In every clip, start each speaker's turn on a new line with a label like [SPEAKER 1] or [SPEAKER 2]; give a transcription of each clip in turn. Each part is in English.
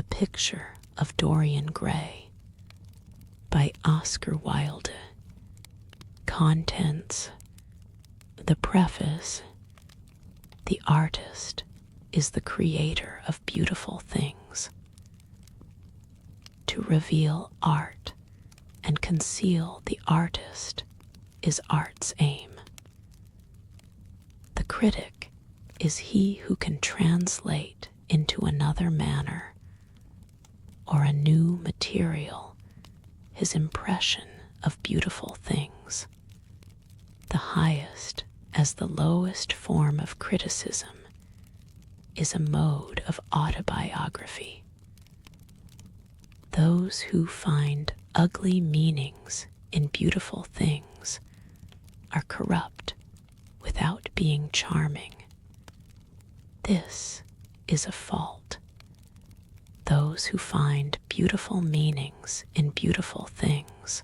[SPEAKER 1] The Picture of Dorian Gray by Oscar Wilde. Contents. The preface. The artist is the creator of beautiful things. To reveal art and conceal the artist is art's aim. The critic is he who can translate into another manner or a new material his impression of beautiful things. The highest as the lowest form of criticism is a mode of autobiography. Those who find ugly meanings in beautiful things are corrupt without being charming. This is a fault. Those who find beautiful meanings in beautiful things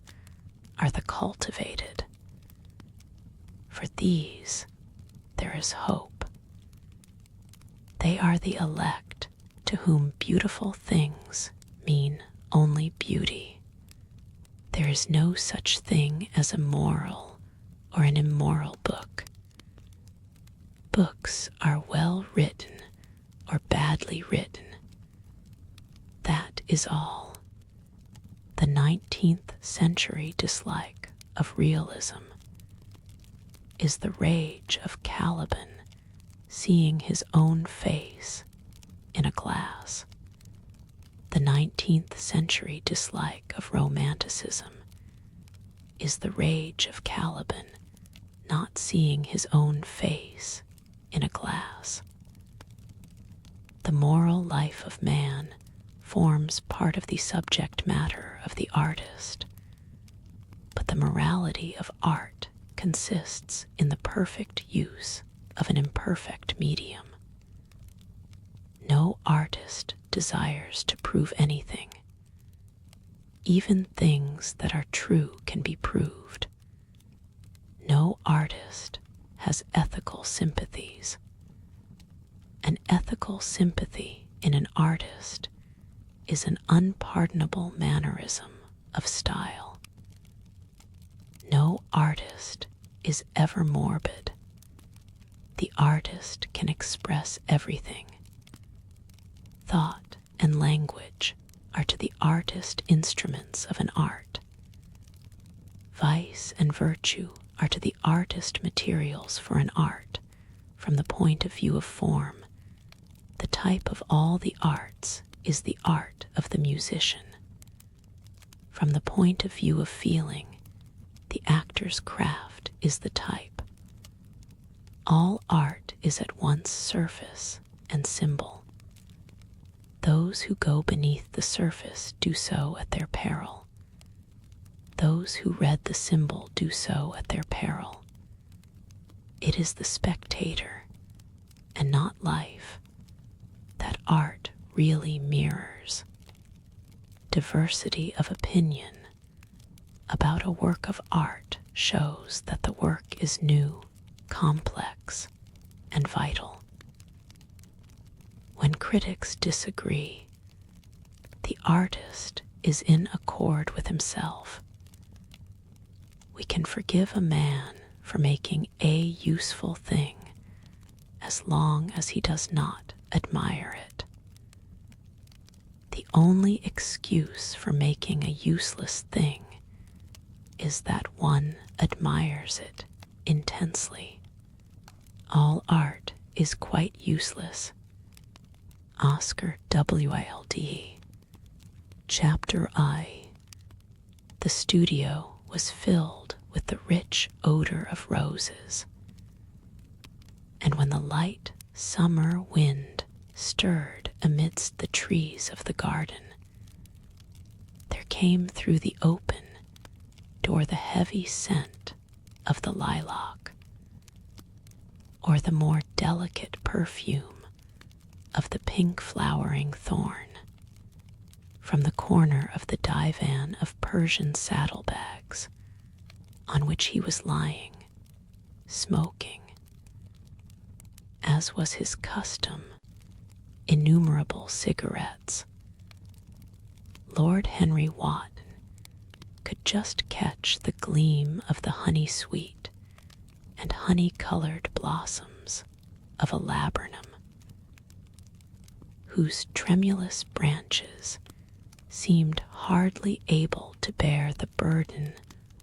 [SPEAKER 1] are the cultivated. For these there is hope. They are the elect to whom beautiful things mean only beauty. There is no such thing as a moral or an immoral book. Books are well written or badly written. That is all. The 19th century dislike of realism is the rage of Caliban seeing his own face in a glass. The 19th century dislike of romanticism is the rage of Caliban not seeing his own face in a glass. The moral life of man forms part of the subject matter of the artist, but the morality of art consists in the perfect use of an imperfect medium. No artist desires to prove anything. Even things that are true can be proved. No artist has ethical sympathies. An ethical sympathy in an artist is an unpardonable mannerism of style. No artist is ever morbid. The artist can express everything. Thought and language are to the artist instruments of an art. Vice and virtue are to the artist materials for an art. From the point of view of form, the type of all the arts is the art of the musician. From the point of view of feeling, the actor's craft is the type. All art is at once surface and symbol. Those who go beneath the surface do so at their peril. Those who read the symbol do so at their peril. It is the spectator, and not life, that art really mirrors. Diversity of opinion about a work of art shows that the work is new, complex, and vital. When critics disagree, the artist is in accord with himself. We can forgive a man for making a useful thing as long as he does not admire it. The only excuse for making a useless thing is that one admires it intensely. All art is quite useless. Oscar Wilde. Chapter I. The studio was filled with the rich odor of roses, and when the light summer wind stirred amidst the trees of the garden, there came through the open door the heavy scent of the lilac, or the more delicate perfume of the pink flowering thorn. From the corner of the divan of Persian saddlebags on which he was lying, smoking, as was his custom, innumerable cigarettes Lord Henry Wotton could just catch the gleam of the honey-sweet and honey-colored blossoms of a laburnum, whose tremulous branches seemed hardly able to bear the burden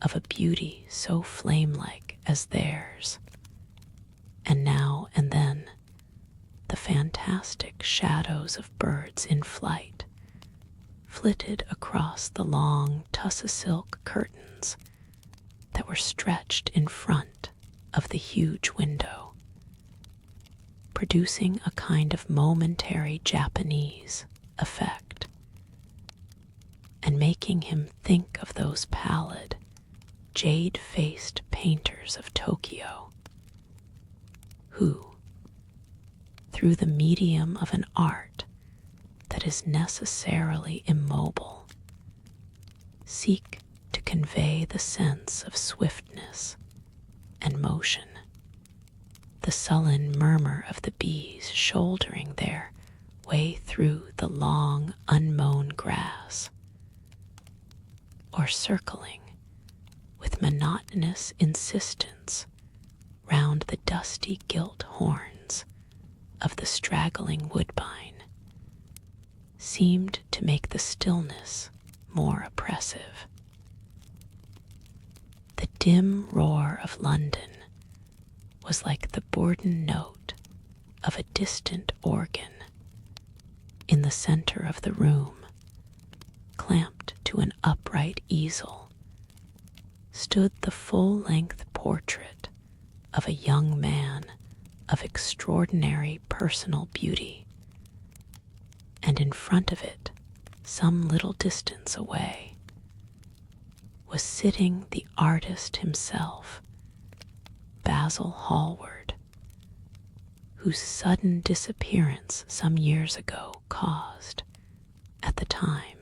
[SPEAKER 1] of a beauty so flame-like as theirs, and now and then the fantastic shadows of birds in flight flitted across the long tussa-silk curtains that were stretched in front of the huge window, producing a kind of momentary Japanese effect, and making him think of those pallid, jade-faced painters of Tokyo, who, through the medium of an art that is necessarily immobile, seek to convey the sense of swiftness and motion, the sullen murmur of the bees shouldering their way through the long, unmown grass, or circling with monotonous insistence round the dusty gilt horns of the straggling woodbine, seemed to make the stillness more oppressive. The dim roar of London was like the bourdon note of a distant organ. In the center of the room, clamped to an upright easel, stood the full-length portrait of a young man of extraordinary personal beauty, and in front of it, some little distance away, was sitting the artist himself, Basil Hallward, whose sudden disappearance some years ago caused, at the time,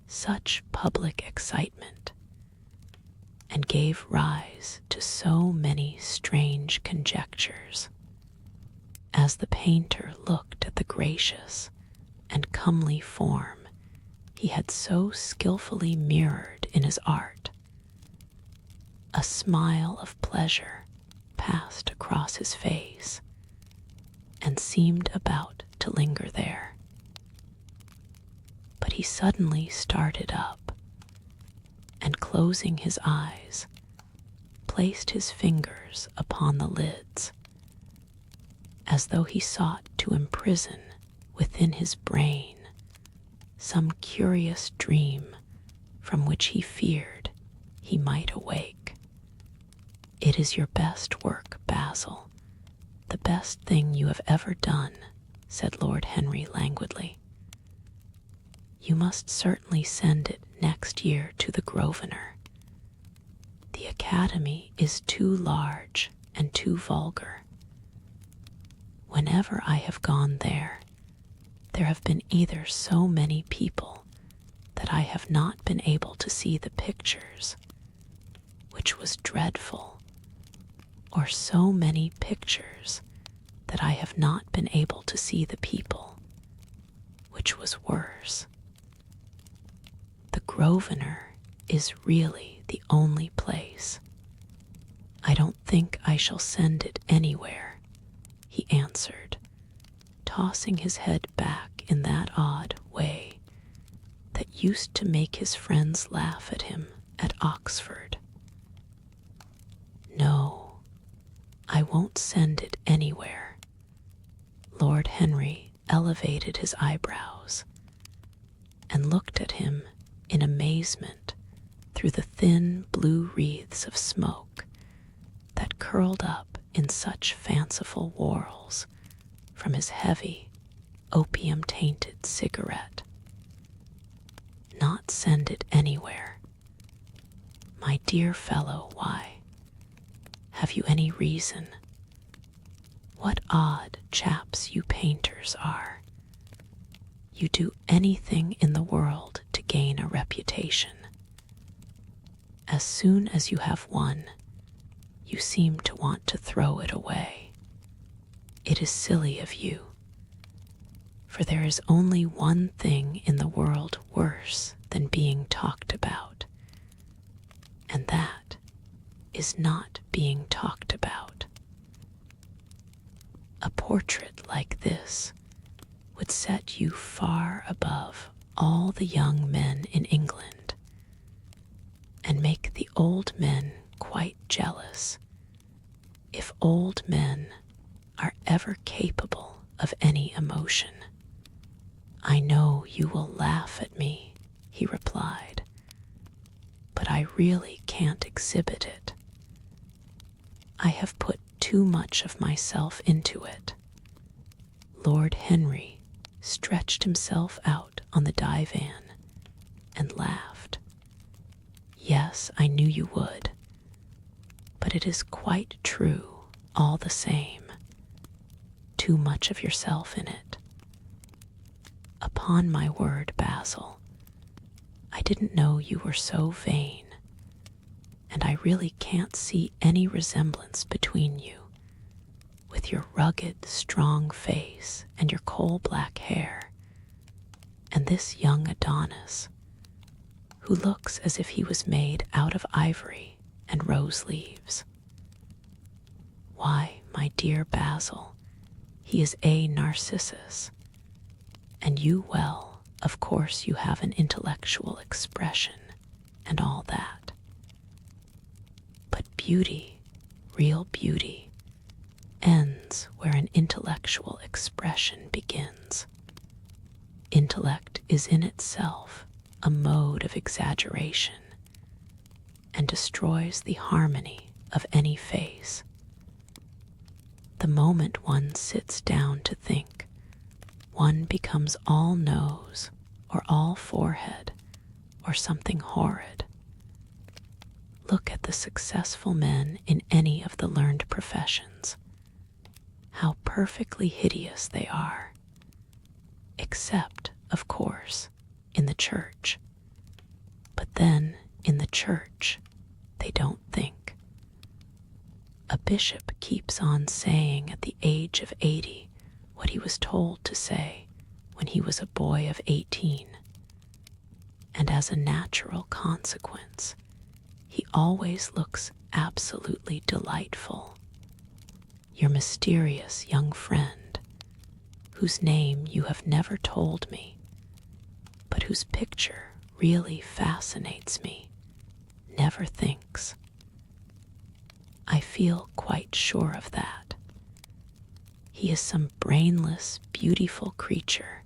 [SPEAKER 1] such public excitement, and gave rise to so many strange conjectures. As the painter looked at the gracious and comely form he had so skillfully mirrored in his art, a smile of pleasure passed across his face and seemed about to linger there. But he suddenly started up, and closing his eyes, placed his fingers upon the lids, as though he sought to imprison within his brain some curious dream from which he feared he might awake. "It is your best work, Basil, the best thing you have ever done," said Lord Henry languidly. "You must certainly send it next year to the Grosvenor. The Academy is too large and too vulgar. Whenever I have gone there, there have been either so many people that I have not been able to see the pictures, which was dreadful, or so many pictures that I have not been able to see the people, which was worse. The Grosvenor is really the only place. I don't think I shall send it anywhere," he answered, tossing his head back in that odd way that used to make his friends laugh at him at Oxford. "No, I won't send it anywhere." Lord Henry elevated his eyebrows and looked at him in amazement through the thin blue wreaths of smoke that curled up in such fanciful whorls from his heavy, opium-tainted cigarette. "Not send it anywhere? My dear fellow, why? Have you any reason? What odd chaps you painters are. You do anything in the world to gain a reputation. As soon as you have one, you seem to want to throw it away. It is silly of you. For there is only one thing in the world worse than being talked about, and that is not being talked about. A portrait like this would set you far above all the young men in England and make the old men quite jealous, if old men are ever capable of any emotion. I know you will laugh at me, he replied, but I really can't exhibit it. I have put too much of myself into it. Lord Henry stretched himself out on the divan and laughed. Yes, I knew you would, but it is quite true all the same. Too much of yourself in it. Upon my word, Basil, I didn't know you were so vain, and I really can't see any resemblance between you, with your rugged, strong face and your coal-black hair, and this young Adonis, who looks as if he was made out of ivory and rose leaves. Why, my dear Basil, he is a Narcissus, and you, well, of course you have an intellectual expression and all that. But beauty, real beauty, ends where an intellectual expression begins. Intellect is in itself a mode of exaggeration and destroys the harmony of any face. The moment one sits down to think, one becomes all nose or all forehead or something horrid. Look at the successful men in any of the learned professions. How perfectly hideous they are, except, of course, in the church. But then, in the church, they don't think. A bishop keeps on saying at the age of 80 what he was told to say when he was a boy of 18. And as a natural consequence, he always looks absolutely delightful. Your mysterious young friend, whose name you have never told me, but whose picture really fascinates me, never thinks. I feel quite sure of that. He is some brainless, beautiful creature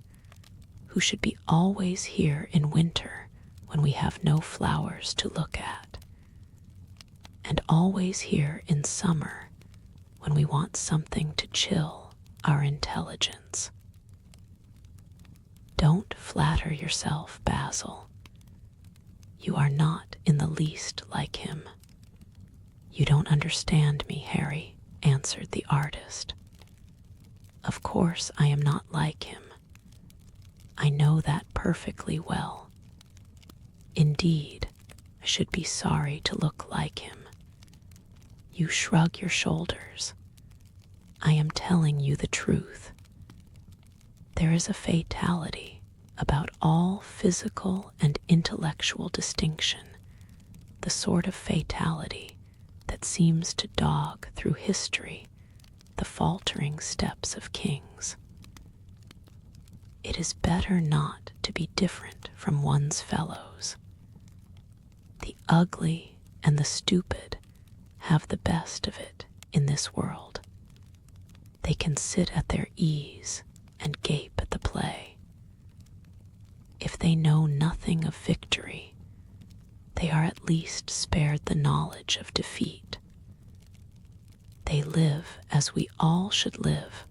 [SPEAKER 1] who should be always here in winter when we have no flowers to look at, and always here in summer when we want something to chill our intelligence. Don't flatter yourself, Basil. You are not in the least like him. You don't understand me, Harry, answered the artist. Of course I am not like him. I know that perfectly well. Indeed, I should be sorry to look like him. You shrug your shoulders. I am telling you the truth. There is a fatality about all physical and intellectual distinction, the sort of fatality that seems to dog through history the faltering steps of kings. It is better not to be different from one's fellows. The ugly and the stupid have the best of it in this world. They can sit at their ease and gape at the play. If they know nothing of victory, they are at least spared the knowledge of defeat. They live as we all should live,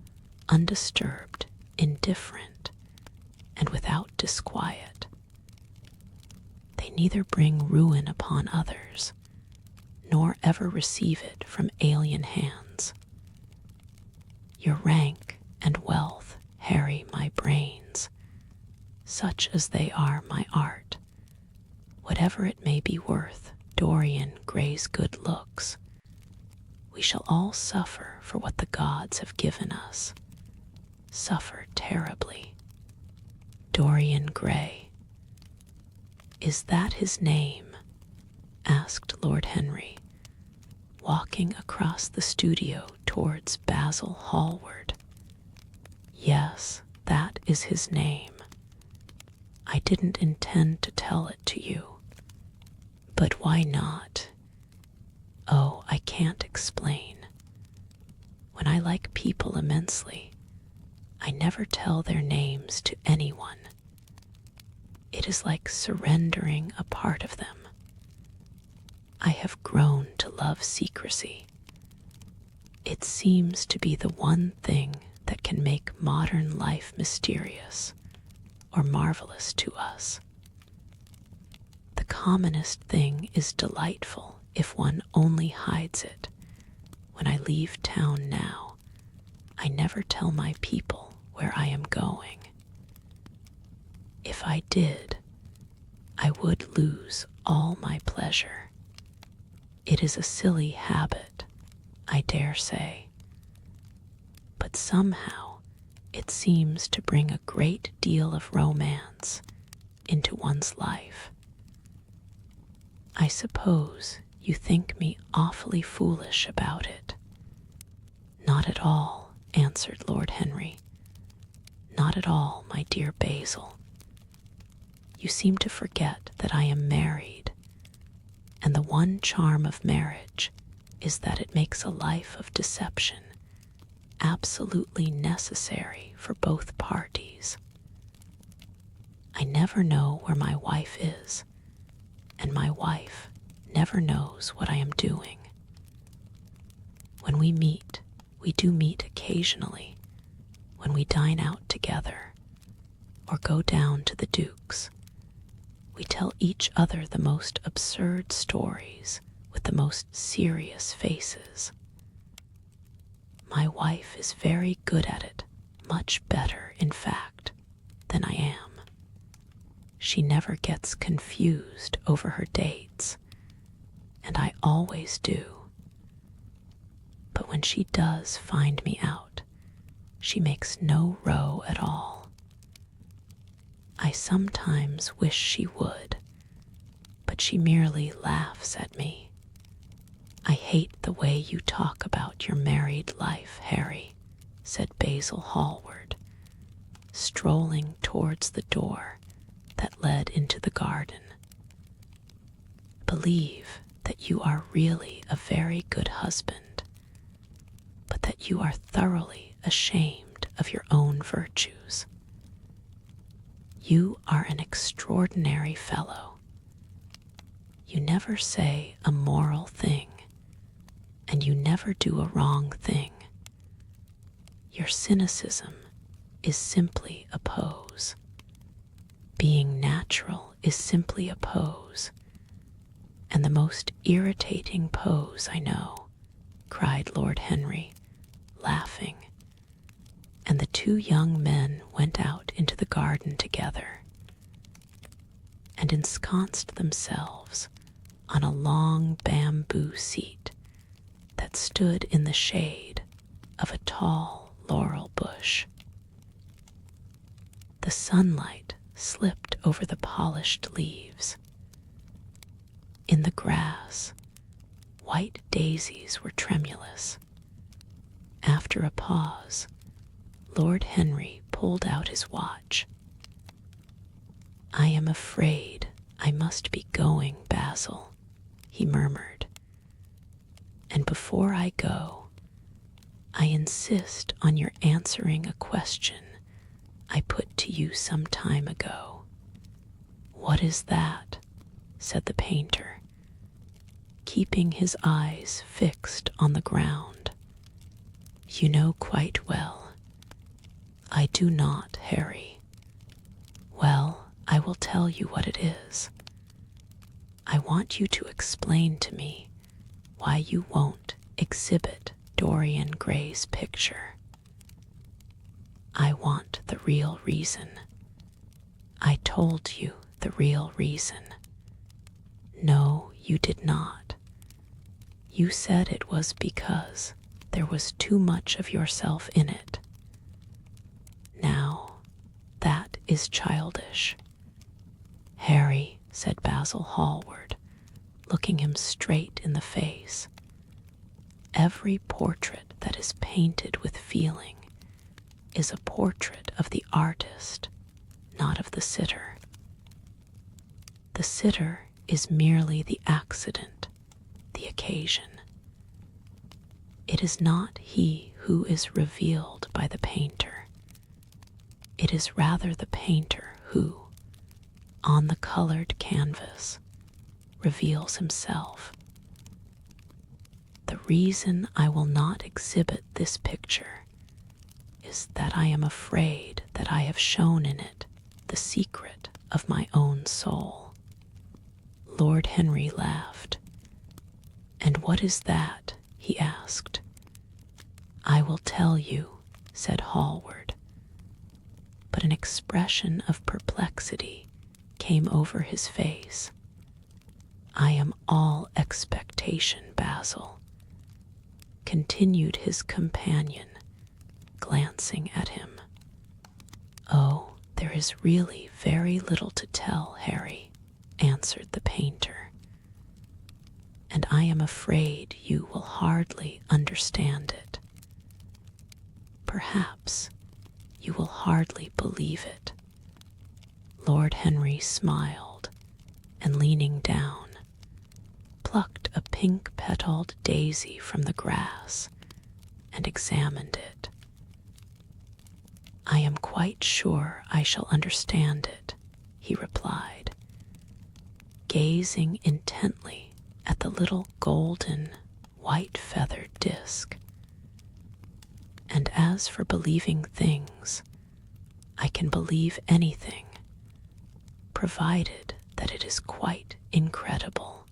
[SPEAKER 1] undisturbed, indifferent, and without disquiet. They neither bring ruin upon others, nor ever receive it from alien hands. Your rank and wealth harry my brains, such as they are my art. Whatever it may be worth, Dorian Gray's good looks, we shall all suffer for what the gods have given us, suffer terribly, Dorian Gray. Is that his name? Asked Lord Henry, walking across the studio towards Basil Hallward. Yes, that is his name. I didn't intend to tell it to you. But why not? Oh, I can't explain. When I like people immensely, I never tell their names to anyone. It is like surrendering a part of them. I have grown to love secrecy. It seems to be the one thing that can make modern life mysterious or marvelous to us. The commonest thing is delightful if one only hides it. When I leave town now, I never tell my people where I am going. If I did, I would lose all my pleasure. It is a silly habit, I dare say, but somehow it seems to bring a great deal of romance into one's life. I suppose you think me awfully foolish about it. Not at all, answered Lord Henry. Not at all, my dear Basil. You seem to forget that I am married, and the one charm of marriage is that it makes a life of deception absolutely necessary for both parties. I never know where my wife is, and my wife never knows what I am doing. When we meet, we do meet occasionally, when we dine out together, or go down to the Duke's. We tell each other the most absurd stories with the most serious faces. My wife is very good at it, much better, in fact, than I am. She never gets confused over her dates, and I always do. But when she does find me out, she makes no row at all. I sometimes wish she would, but she merely laughs at me. I hate the way you talk about your married life, Harry, said Basil Hallward, strolling towards the door that led into the garden. Believe that you are really a very good husband, but that you are thoroughly ashamed of your own virtues. You are an extraordinary fellow. You never say a moral thing, and you never do a wrong thing. Your cynicism is simply a pose. Being natural is simply a pose, and the most irritating pose I know, cried Lord Henry, laughing, and the two young men went out into the garden together and ensconced themselves on a long bamboo seat that stood in the shade of a tall laurel bush. The sunlight slipped over the polished leaves. In the grass, white daisies were tremulous. After a pause, Lord Henry pulled out his watch. I am afraid I must be going, Basil, he murmured. And before I go, I insist on your answering a question I put to you some time ago. What is that? Said the painter, keeping his eyes fixed on the ground. You know quite well. I do not, Harry. Well, I will tell you what it is. I want you to explain to me why you won't exhibit Dorian Gray's picture. I want the real reason. I told you the real reason. No, you did not. You said it was because there was too much of yourself in it. Now, that is childish." "Harry," said Basil Hallward, looking him straight in the face, "every portrait that is painted with feeling is a portrait of the artist, not of the sitter. The sitter is merely the accident, the occasion. It is not he who is revealed by the painter. It is rather the painter who, on the colored canvas, reveals himself. The reason I will not exhibit this picture is that I am afraid that I have shown in it the secret of my own soul." Lord Henry laughed. "And what is that?" he asked. "I will tell you," said Hallward, but an expression of perplexity came over his face. "I am all expectation, Basil," continued his companion, glancing at him. "Oh, there is really very little to tell, Harry," answered the painter, "and I am afraid you will hardly understand it. Perhaps you will hardly believe it." Lord Henry smiled, and leaning down, plucked a pink-petaled daisy from the grass and examined it. "I am quite sure I shall understand it," he replied, gazing intently at the little golden, white-feathered disc. "And as for believing things, I can believe anything, provided that it is quite incredible."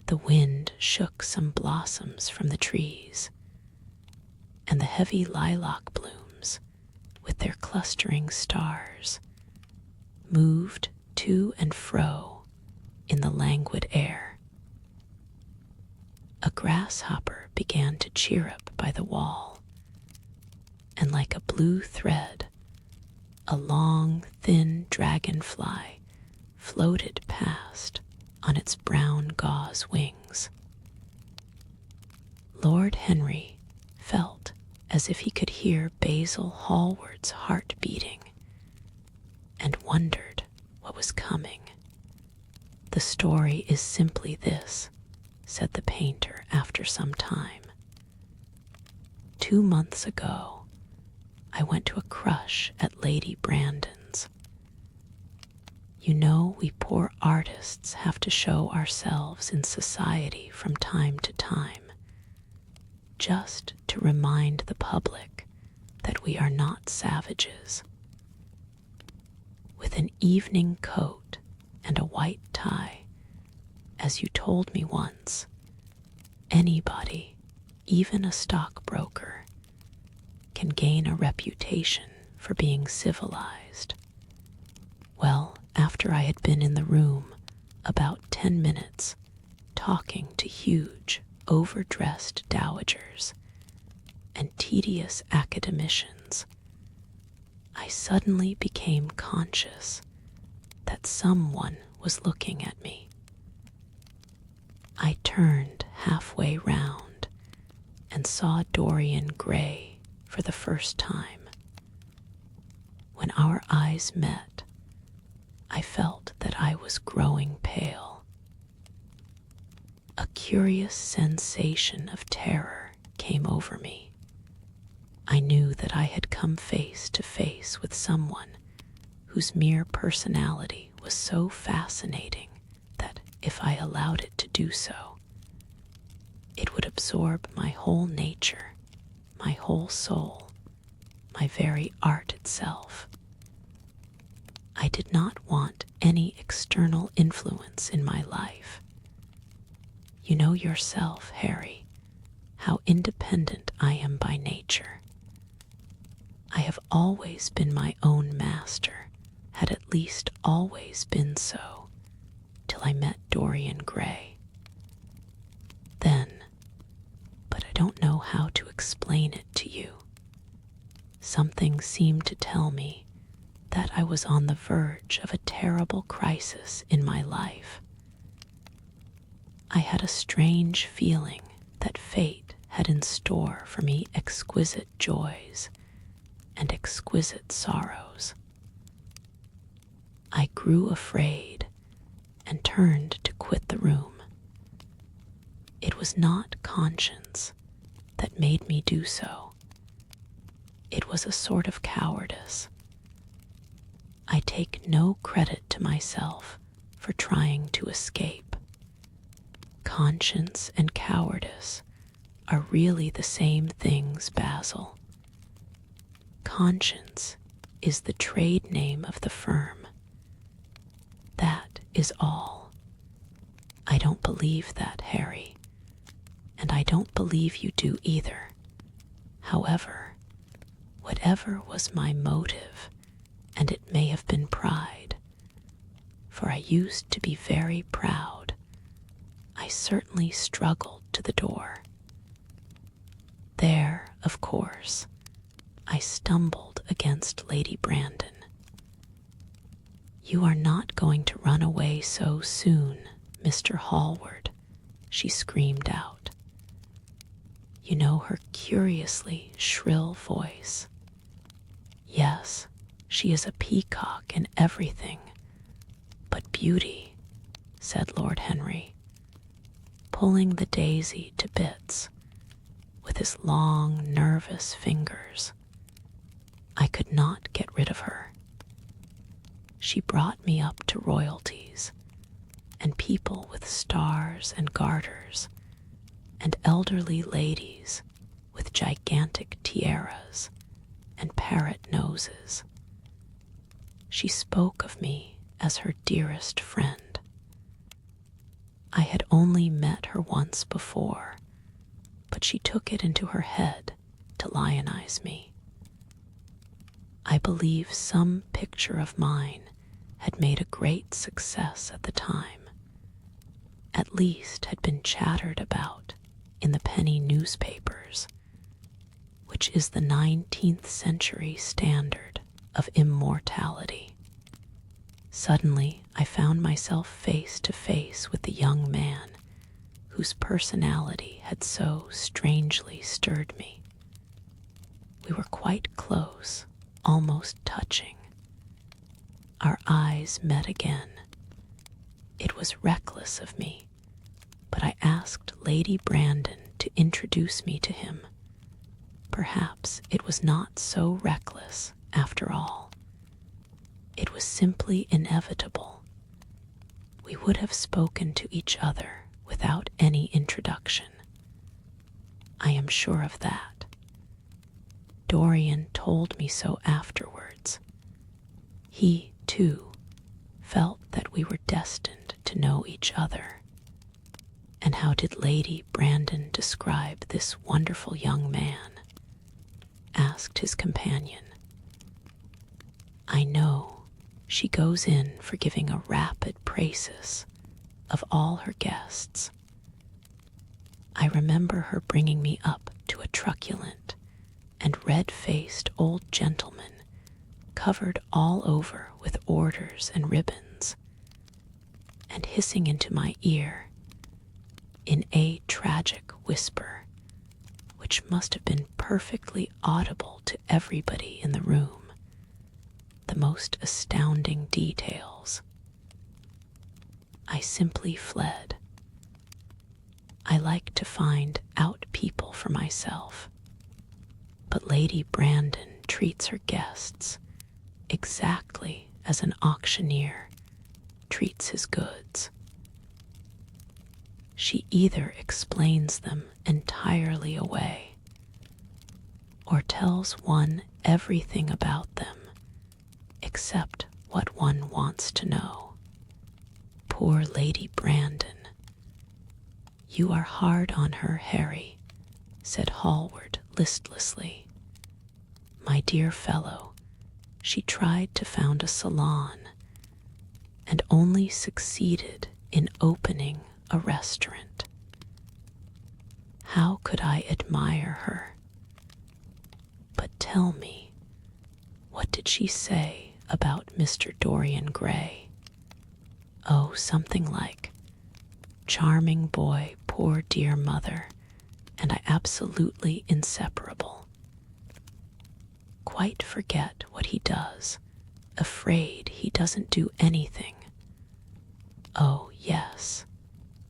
[SPEAKER 1] The wind shook some blossoms from the trees, and the heavy lilac blooms, with their clustering stars, moved to and fro in the languid air. A grasshopper began to chirrup by the wall, and like a blue thread, a long, thin dragonfly floated past on its brown gauze wings. Lord Henry felt as if he could hear Basil Hallward's heart beating, and wondered what was coming. "The story is simply this," said the painter after some time. 2 months ago, I went to a crush at Lady Brandon's. You know, we poor artists have to show ourselves in society from time to time, just to remind the public that we are not savages. With an evening coat and a white tie, as you told me once, anybody, even a stockbroker, can gain a reputation for being civilized. Well, after I had been in the room about 10 minutes, talking to huge, overdressed dowagers and tedious academicians, I suddenly became conscious that someone was looking at me. I turned halfway round and saw Dorian Gray for the first time. When our eyes met, I felt that I was growing pale. A curious sensation of terror came over me. I knew that I had come face to face with someone whose mere personality was so fascinating that if I allowed it to do so, it would absorb my whole nature, my whole soul, my very art itself. I did not want any external influence in my life. You know yourself, Harry, how independent I am by nature. I have always been my own master, had at least always been so, till I met Dorian Gray. Then, but I don't know how to explain it to you, something seemed to tell me that I was on the verge of a terrible crisis in my life. I had a strange feeling that fate had in store for me exquisite joys and exquisite sorrows. I grew afraid and turned to quit the room. It was not conscience that made me do so. It was a sort of cowardice. I take no credit to myself for trying to escape. Conscience and cowardice are really the same things, Basil. Conscience is the trade name of the firm. That is all. I don't believe that, Harry, and I don't believe you do either. However, whatever was my motive, and it may have been pride, for I used to be very proud, I certainly struggled to the door. There, of course, I stumbled against Lady Brandon. "You are not going to run away so soon, Mr. Hallward," she screamed out. You know her curiously shrill voice. Yes, she is a peacock in everything but beauty, said Lord Henry, pulling the daisy to bits with his long, nervous fingers. I could not get rid of her. She brought me up to royalties, and people with stars and garters, and elderly ladies with gigantic tiaras and parrot noses. She spoke of me as her dearest friend. I had only met her once before, but she took it into her head to lionize me. I believe some picture of mine had made a great success at the time, at least had been chattered about in the penny newspapers, which is the 19th century standard of immortality. Suddenly, I found myself face to face with the young man whose personality had so strangely stirred me. We were quite close, almost touching. Our eyes met again. It was reckless of me, but I asked Lady Brandon to introduce me to him. Perhaps it was not so reckless after all. It was simply inevitable. We would have spoken to each other without any introduction. I am sure of that. Dorian told me so afterwards. He, too, felt that we were destined to know each other. And how did Lady Brandon describe this wonderful young man? Asked his companion. I know she goes in for giving a rapid précis of all her guests. I remember her bringing me up to a truculent and red-faced old gentleman covered all over with orders and ribbons, and hissing into my ear in a tragic whisper, which must have been perfectly audible to everybody in the room, the most astounding details. I simply fled. I like to find out people for myself, but Lady Brandon treats her guests exactly as an auctioneer treats his goods. She either explains them entirely away, or tells one everything about them except what one wants to know. Poor Lady Brandon. You are hard on her, Harry, said Hallward listlessly. My dear fellow, she tried to found a salon, and only succeeded in opening a restaurant. How could I admire her? But tell me, what did she say about Mr. Dorian Gray. Oh, something like, charming boy, poor dear mother, and I absolutely inseparable. Quite forget what he does, afraid he doesn't do anything. Oh, yes,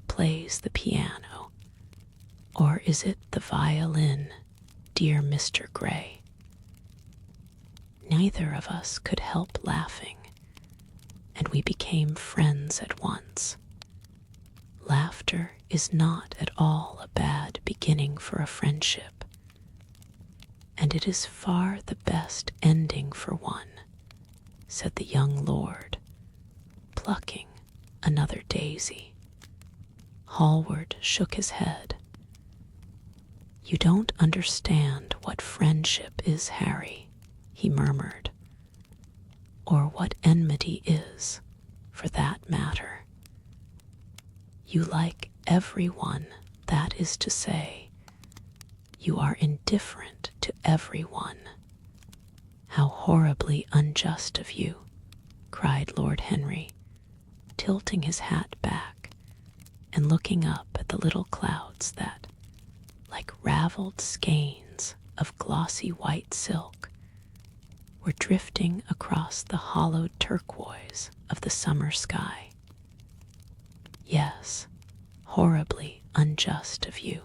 [SPEAKER 1] plays the piano. Or is it the violin, dear Mr. Gray? Neither of us could help laughing, and we became friends at once. Laughter is not at all a bad beginning for a friendship, and it is far the best ending for one, said the young lord, plucking another daisy. Hallward shook his head. You don't understand what friendship is, Harry, he murmured, or what enmity is, for that matter. You like everyone, that is to say, you are indifferent to everyone. How horribly unjust of you, cried Lord Henry, tilting his hat back and looking up at the little clouds that, like raveled skeins of glossy white silk, were drifting across the hollowed turquoise of the summer sky. Yes, horribly unjust of you.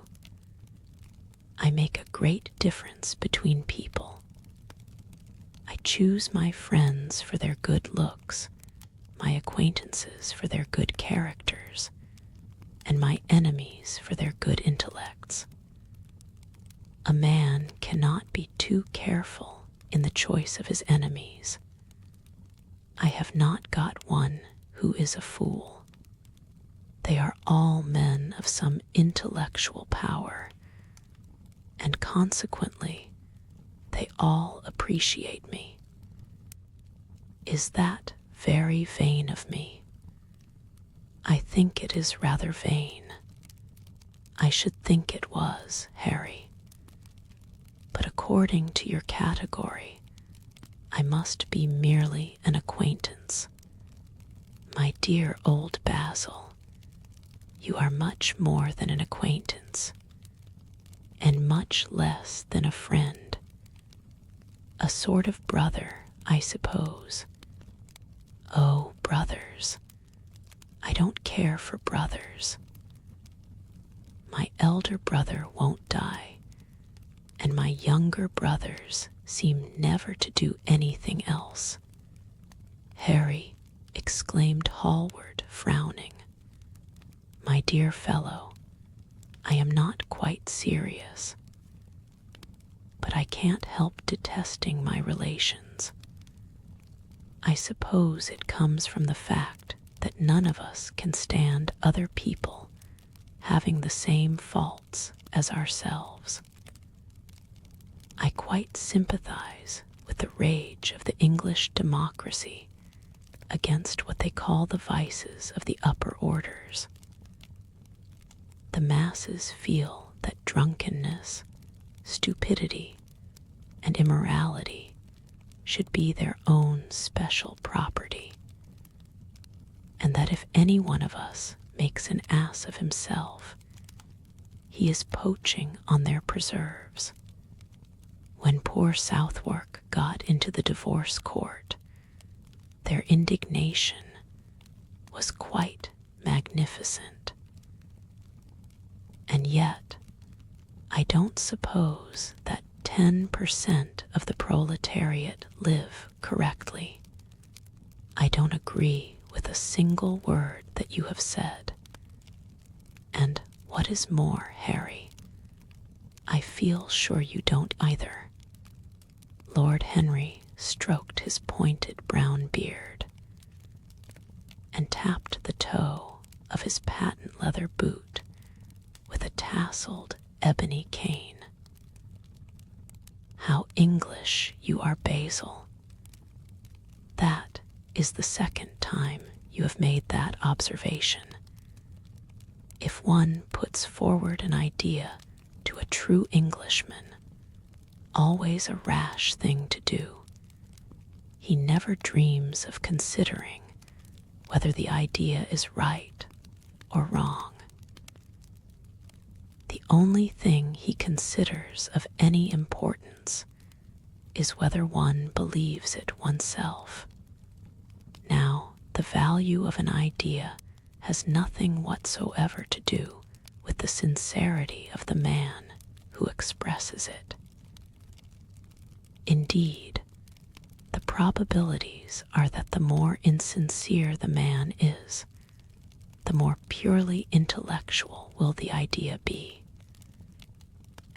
[SPEAKER 1] I make a great difference between people. I choose my friends for their good looks, my acquaintances for their good characters, and my enemies for their good intellects. A man cannot be too careful in the choice of his enemies. I have not got one who is a fool. They are all men of some intellectual power, and consequently they all appreciate me. Is that very vain of me? I think it is rather vain. I should think it was, Harry. But according to your category, I must be merely an acquaintance. My dear old Basil, you are much more than an acquaintance, and much less than a friend. A sort of brother, I suppose. Oh, brothers. I don't care for brothers. My elder brother won't die, and my younger brothers seem never to do anything else. Harry, exclaimed Hallward, frowning. My dear fellow, I am not quite serious, but I can't help detesting my relations. I suppose it comes from the fact that none of us can stand other people having the same faults as ourselves. I quite sympathize with the rage of the English democracy against what they call the vices of the upper orders. The masses feel that drunkenness, stupidity, and immorality should be their own special property, and that if any one of us makes an ass of himself, he is poaching on their preserves. When poor Southwark got into the divorce court, their indignation was quite magnificent. And yet, I don't suppose that 10% of the proletariat live correctly. I don't agree with a single word that you have said. And what is more, Harry, I feel sure you don't either. Lord Henry stroked his pointed brown beard and tapped the toe of his patent leather boot with a tasseled ebony cane. How English you are, Basil. That is the second time you have made that observation. If one puts forward an idea to a true Englishman, always a rash thing to do, he never dreams of considering whether the idea is right or wrong. The only thing he considers of any importance is whether one believes it oneself. Now, the value of an idea has nothing whatsoever to do with the sincerity of the man who expresses it. Indeed, the probabilities are that the more insincere the man is, the more purely intellectual will the idea be.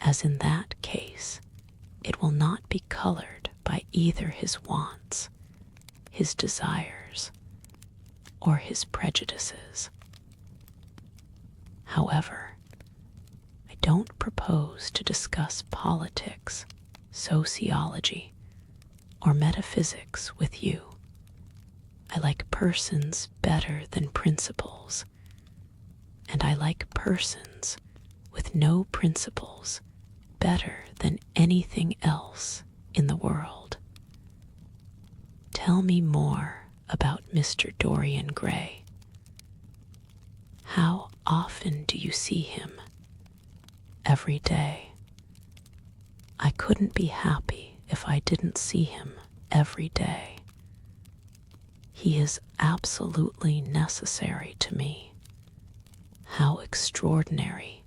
[SPEAKER 1] As in that case, it will not be colored by either his wants, his desires, or his prejudices. However, I don't propose to discuss politics, sociology, or metaphysics with you. I like persons better than principles, and I like persons with no principles better than anything else in the world. Tell me more about Mr. Dorian Gray. How often do you see him? Every day. I couldn't be happy if I didn't see him every day. He is absolutely necessary to me. How extraordinary.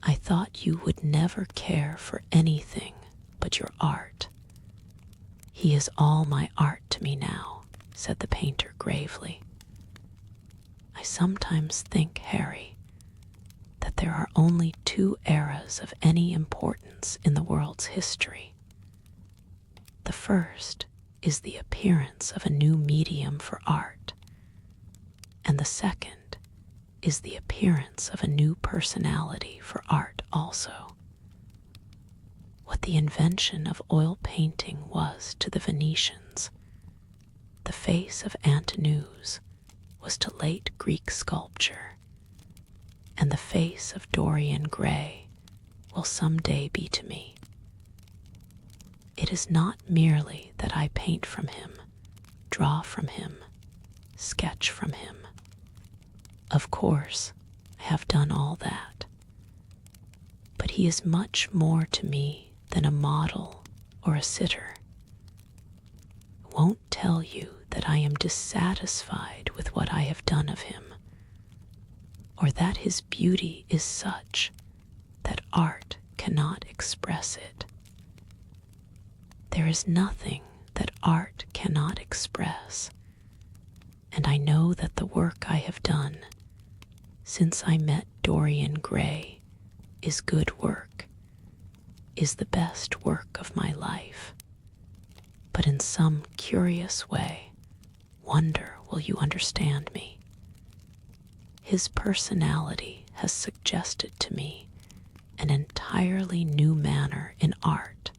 [SPEAKER 1] I thought you would never care for anything but your art. He is all my art to me now, said the painter gravely. I sometimes think, Harry, that there are only two eras of any importance in the world's history. The first is the appearance of a new medium for art, and the second is the appearance of a new personality for art also. What the invention of oil painting was to the Venetians, the face of Antinous was to late Greek sculpture, and the face of Dorian Gray will some day be to me. It is not merely that I paint from him, draw from him, sketch from him. Of course, I have done all that. But he is much more to me than a model or a sitter. I won't tell you that I am dissatisfied with what I have done of him, or that his beauty is such that art cannot express it. There is nothing that art cannot express, and I know that the work I have done since I met Dorian Gray is good work, is the best work of my life. But in some curious way, wonder will you understand me. His personality has suggested to me an entirely new manner in art,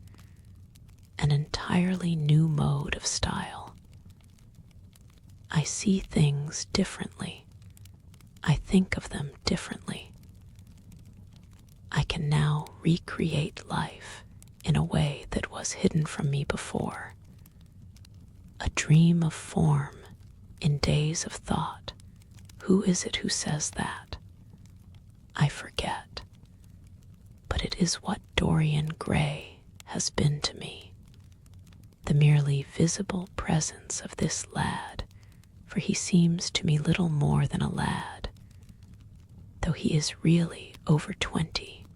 [SPEAKER 1] an entirely new mode of style. I see things differently. I think of them differently. I can now recreate life in a way that was hidden from me before. A dream of form in days of thought. Who is it who says that? I forget. But it is what Dorian Gray has been to me. The merely visible presence of this lad, for he seems to me little more than a lad, though he is really over 20,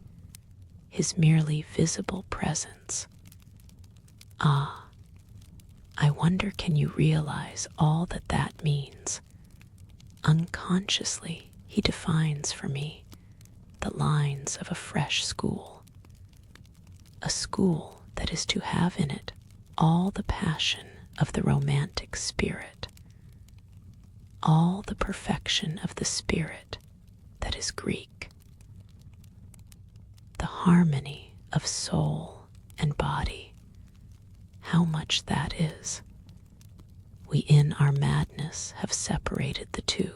[SPEAKER 1] his merely visible presence. Ah, I wonder can you realize all that that means? Unconsciously, he defines for me the lines of a fresh school, a school that is to have in it all the passion of the romantic spirit, all the perfection of the spirit that is Greek, the harmony of soul and body. How much that is. We in our madness have separated the two,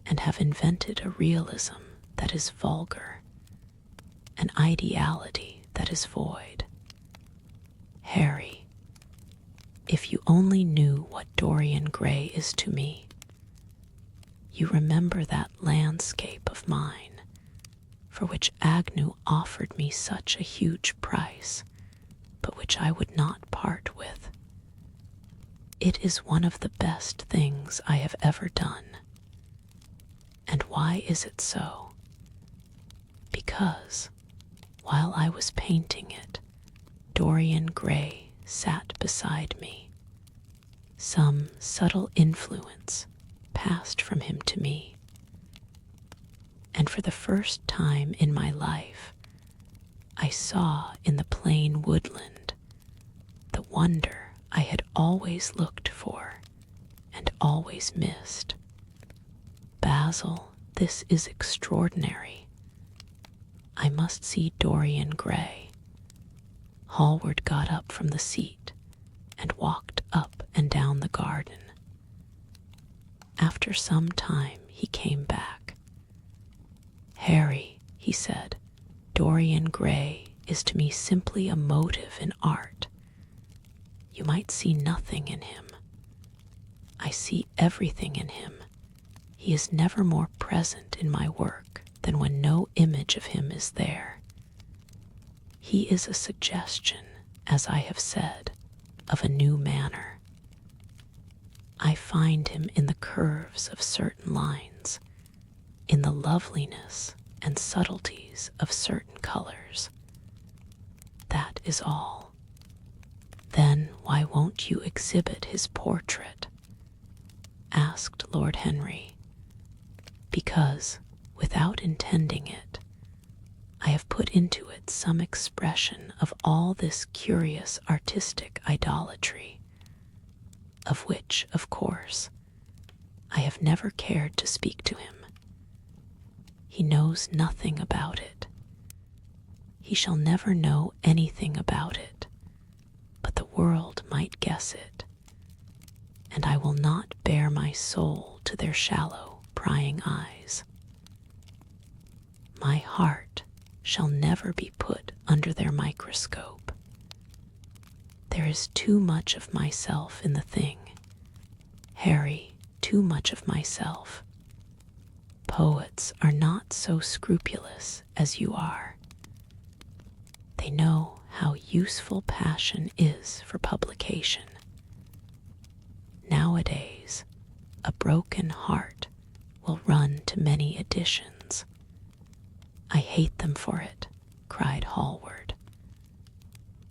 [SPEAKER 1] and have invented a realism that is vulgar, an ideality that is void. Harry, If you only knew what Dorian Gray is to me, you remember that landscape of mine, for which Agnew offered me such a huge price, but which I would not part with. It is one of the best things I have ever done. And why is it so? Because, while I was painting it, Dorian Gray sat beside me. Some subtle influence passed from him to me, and for the first time in my life, I saw in the plain woodland the wonder I had always looked for and always missed. Basil, this is extraordinary. I must see Dorian Gray. Hallward got up from the seat and walked up and down the garden. After some time he came back. Harry, he said, Dorian Gray is to me simply a motive in art. You might see nothing in him. I see everything in him. He is never more present in my work than when no image of him is there. He is a suggestion, as I have said, of a new manner. I find him in the curves of certain lines, in the loveliness and subtleties of certain colors. That is all. Then why won't you exhibit his portrait? Asked Lord Henry. Because, without intending it, I have put into it some expression of all this curious artistic idolatry, of which, of course, I have never cared to speak to him. He knows nothing about it. He shall never know anything about it, but the world might guess it, and I will not bare my soul to their shallow, prying eyes. My heart shall never be put under their microscope. There is too much of myself in the thing. Harry, too much of myself. Poets are not so scrupulous as you are. They know how useful passion is for publication. Nowadays, a broken heart will run to many editions. I hate them for it, cried Hallward.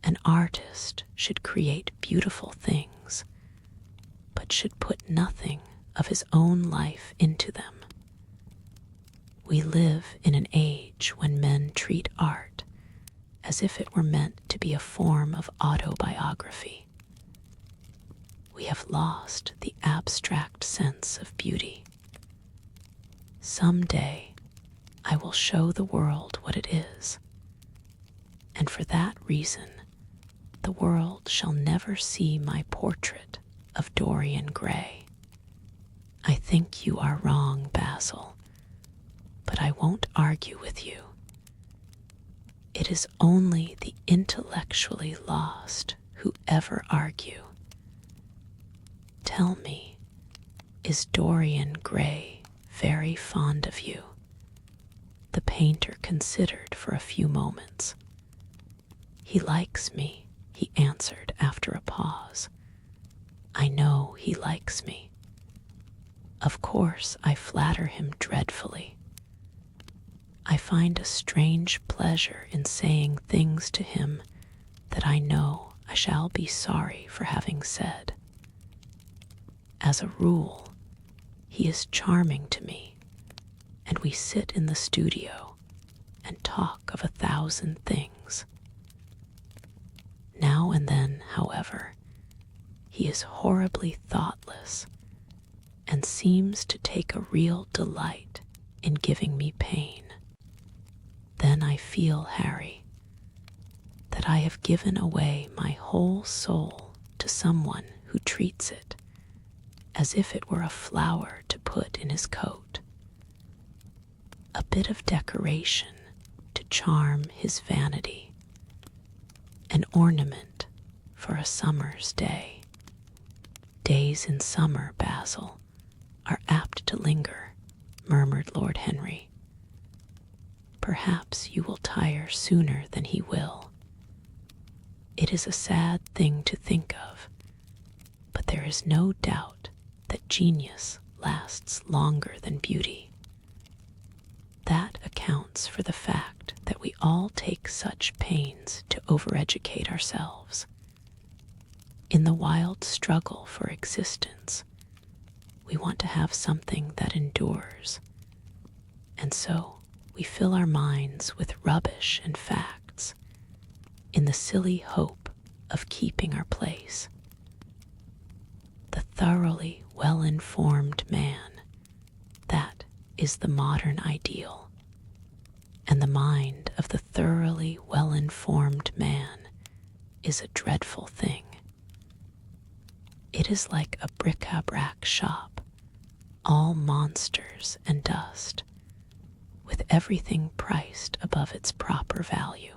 [SPEAKER 1] An artist should create beautiful things, but should put nothing of his own life into them. We live in an age when men treat art as if it were meant to be a form of autobiography. We have lost the abstract sense of beauty. Some day, I will show the world what it is, and for that reason, the world shall never see my portrait of Dorian Gray. I think you are wrong, Basil, but I won't argue with you. It is only the intellectually lost who ever argue. Tell me, is Dorian Gray very fond of you? The painter considered for a few moments. He likes me, he answered after a pause. I know he likes me. Of course, I flatter him dreadfully. I find a strange pleasure in saying things to him that I know I shall be sorry for having said. As a rule, he is charming to me, and we sit in the studio and talk of 1,000 things. Now and then, however, he is horribly thoughtless and seems to take a real delight in giving me pain. Then I feel, Harry, that I have given away my whole soul to someone who treats it as if it were a flower to put in his coat, a bit of decoration to charm his vanity, an ornament for a summer's day. days in summer, Basil, are apt to linger," murmured Lord Henry. "Perhaps you will tire sooner than he will. It is a sad thing to think of, but there is no doubt that genius lasts longer than beauty. That accounts for the fact that we all take such pains to overeducate ourselves. In the wild struggle for existence, we want to have something that endures, and so we fill our minds with rubbish and facts in the silly hope of keeping our place. The thoroughly well-informed man, that is the modern ideal, and the mind of the thoroughly well-informed man is a dreadful thing. It is like a bric-a-brac shop, all monsters and dust, with everything priced above its proper value.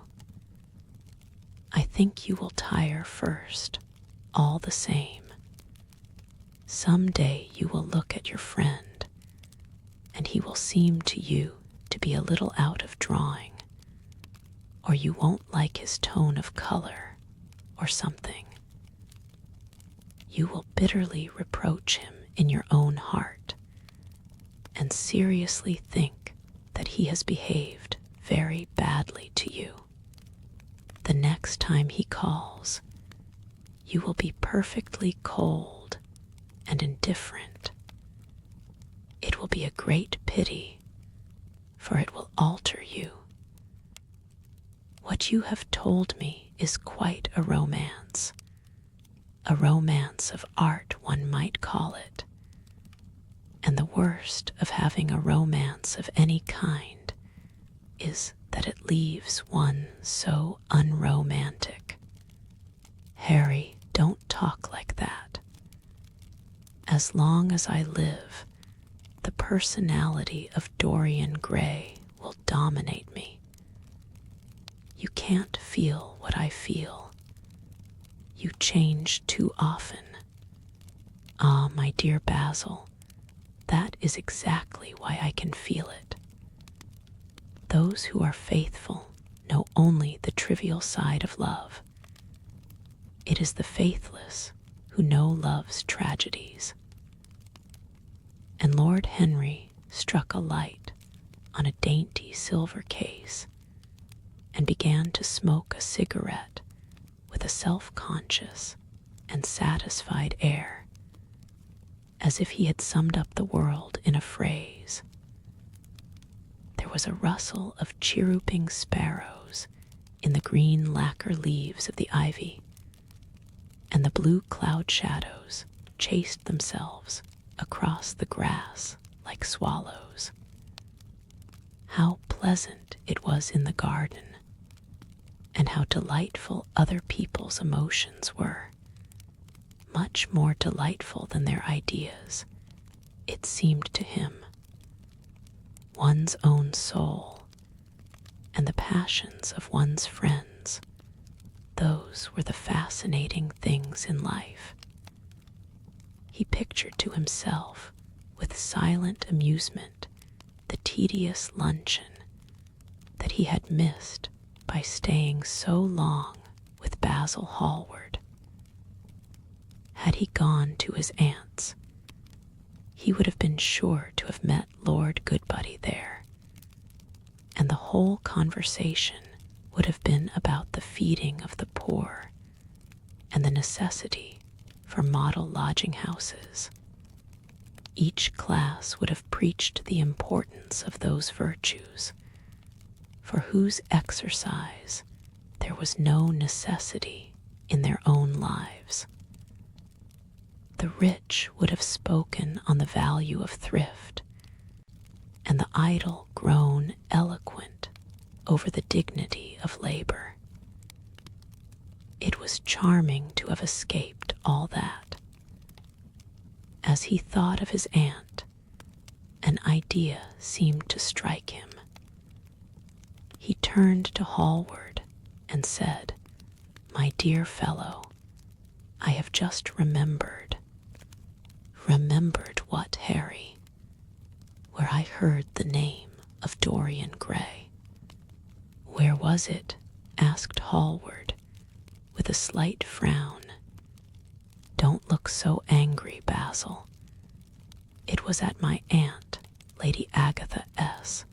[SPEAKER 1] I think you will tire first, all the same. Some day you will look at your friend, and he will seem to you to be a little out of drawing, or you won't like his tone of color, or something. You will bitterly reproach him in your own heart, and seriously think that he has behaved very badly to you. The next time he calls, you will be perfectly cold and indifferent. It will be a great pity, for it will alter you. What you have told me is quite a romance of art, one might call it. And the worst of having a romance of any kind is that it leaves one so unromantic. Harry, don't talk like that. As long as I live, the personality of Dorian Gray will dominate me. You can't feel what I feel. You change too often. Ah, my dear Basil, that is exactly why I can feel it. Those who are faithful know only the trivial side of love. It is the faithless who know love's tragedies. And Lord Henry struck a light on a dainty silver case and began to smoke a cigarette with a self-conscious and satisfied air, as if he had summed up the world in a phrase. There was a rustle of chirruping sparrows in the green lacquer leaves of the ivy, and the blue cloud shadows chased themselves across the grass like swallows. How pleasant it was in the garden, and how delightful other people's emotions were. Much more delightful than their ideas, it seemed to him. One's own soul, and the passions of one's friends, those were the fascinating things in life. He pictured to himself, with silent amusement, the tedious luncheon that he had missed by staying so long with Basil Hallward. Had he gone to his aunt's, he would have been sure to have met Lord Goodbody there, and the whole conversation would have been about the feeding of the poor and the necessity for model lodging houses. Each class would have preached the importance of those virtues, for whose exercise there was no necessity in their own lives. The rich would have spoken on the value of thrift, and the idle grown eloquent over the dignity of labor. It was charming to have escaped all that. As he thought of his aunt, an idea seemed to strike him. He turned to Hallward and said, "My dear fellow, I have just remembered. remembered what, Harry? Where I heard the name of Dorian Gray. Where was it? Asked Hallward, with a slight frown. Don't look so angry, Basil. It was at my aunt, Lady Agatha S.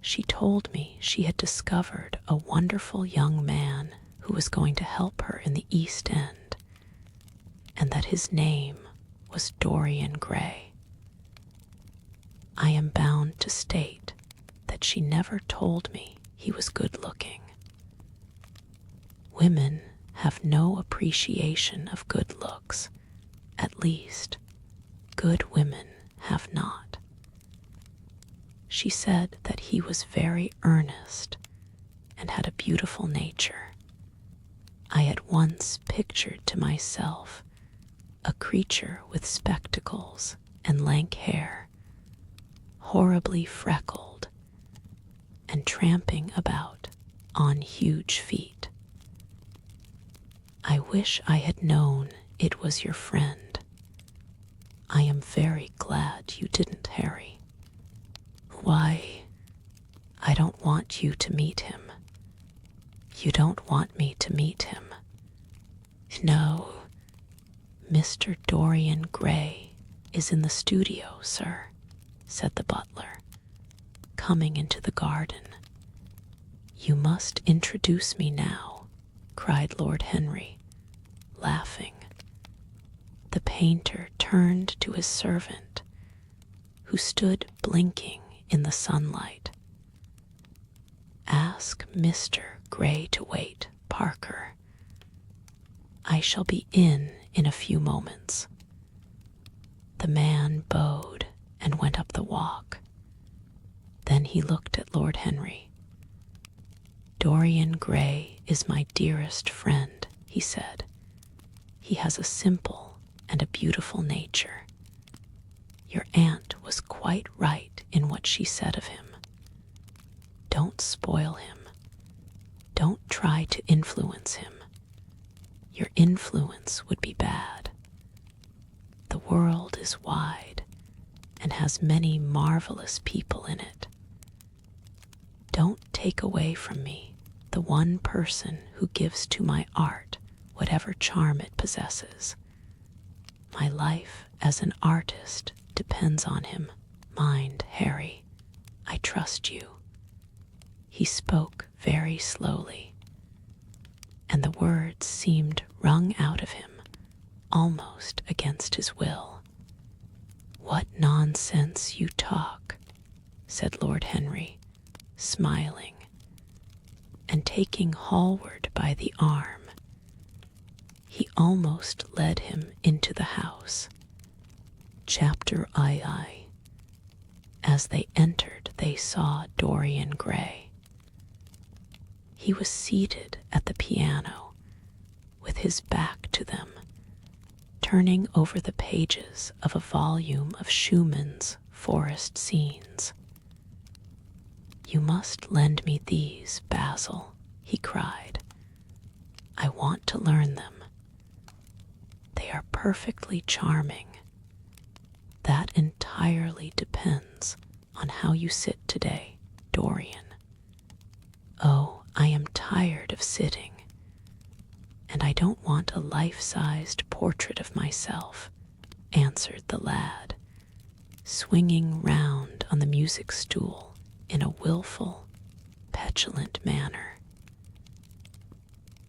[SPEAKER 1] She told me she had discovered a wonderful young man who was going to help her in the East End, and that his name was Dorian Gray. I am bound to state that she never told me he was good-looking. Women have no appreciation of good looks. At least, good women have not. She said that he was very earnest and had a beautiful nature. I at once pictured to myself a creature with spectacles and lank hair, horribly freckled, and tramping about on huge feet. I wish I had known it was your friend. I am very glad you didn't, Harry. Why, I don't want you to meet him. You don't want me to meet him. No, Mr. Dorian Gray is in the studio, sir, said the butler, coming into the garden. You must introduce me now, cried Lord Henry, laughing. The painter turned to his servant, who stood blinking in the sunlight. Ask Mr. Gray to wait, Parker. I shall be in a few moments. The man bowed and went up the walk. Then he looked at Lord Henry. Dorian Gray is my dearest friend, he said. He has a simple and a beautiful nature. Your aunt was quite right in what she said of him. Don't spoil him. Don't try to influence him. Your influence would be bad. The world is wide and has many marvelous people in it. Don't take away from me the one person who gives to my art whatever charm it possesses. My life as an artist depends on him. Mind, Harry, I trust you. He spoke very slowly, and the words seemed wrung out of him almost against his will. What nonsense you talk, said Lord Henry, smiling, and taking Hallward by the arm, he almost led him into the house. Chapter II. As they entered, they saw Dorian Gray. He was seated at the piano, with his back to them, turning over the pages of a volume of Schumann's Forest Scenes. You must lend me these, Basil, he cried. I want to learn them. They are perfectly charming. That entirely depends on how you sit today, Dorian. Oh, I am tired of sitting, and I don't want a life-sized portrait of myself, answered the lad, swinging round on the music stool in a wilful, petulant manner.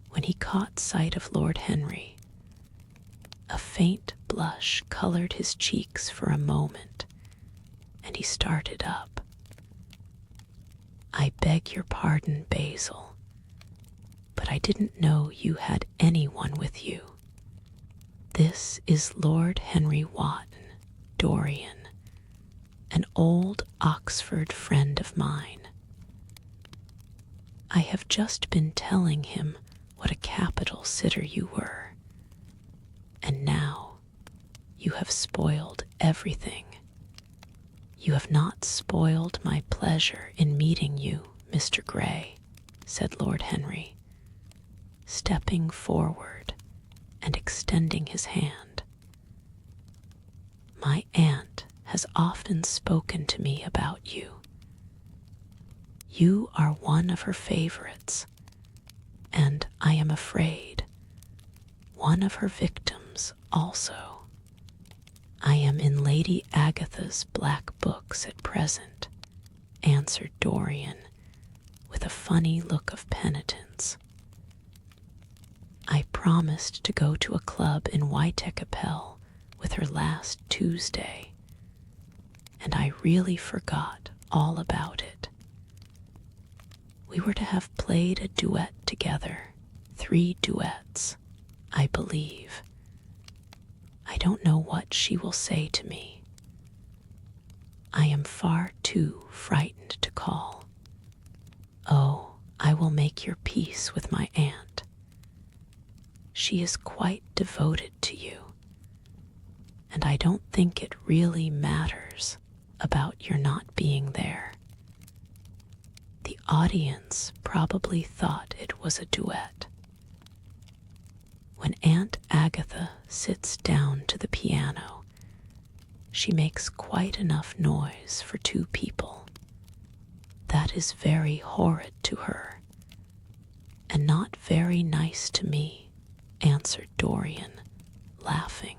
[SPEAKER 1] When he caught sight of Lord Henry, a faint blush colored his cheeks for a moment, and he started up. I beg your pardon, Basil, but I didn't know you had anyone with you. This is Lord Henry Wotton, Dorian, an old Oxford friend of mine. I have just been telling him what a capital sitter you were, and now you have spoiled everything. You have not spoiled my pleasure in meeting you, Mr. Gray, said Lord Henry, stepping forward and extending his hand. My aunt has often spoken to me about you. You are one of her favorites, and I am afraid one of her victims also. I am in Lady Agatha's black books at present, answered Dorian, with a funny look of penitence. I promised to go to a club in Whitechapel with her last Tuesday, and I really forgot all about it. We were to have played a duet together, 3 duets, I believe. I don't know what she will say to me. I am far too frightened to call. Oh, I will make your peace with my aunt. She is quite devoted to you, and I don't think it really matters about your not being there. The audience probably thought it was a duet. When Aunt Agatha sits down to the piano, she makes quite enough noise for 2 people. That is very horrid to her, and not very nice to me, answered Dorian, laughing.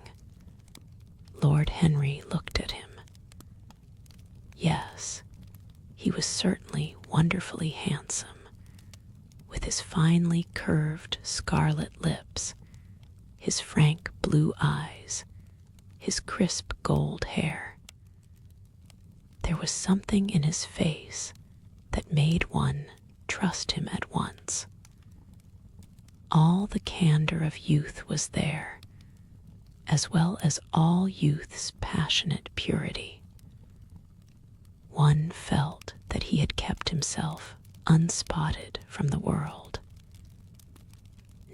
[SPEAKER 1] Lord Henry looked at him. Yes, he was certainly wonderfully handsome, with his finely curved scarlet lips, his frank blue eyes, his crisp gold hair. There was something in his face that made one trust him at once. All the candor of youth was there, as well as all youth's passionate purity. One felt that he had kept himself unspotted from the world.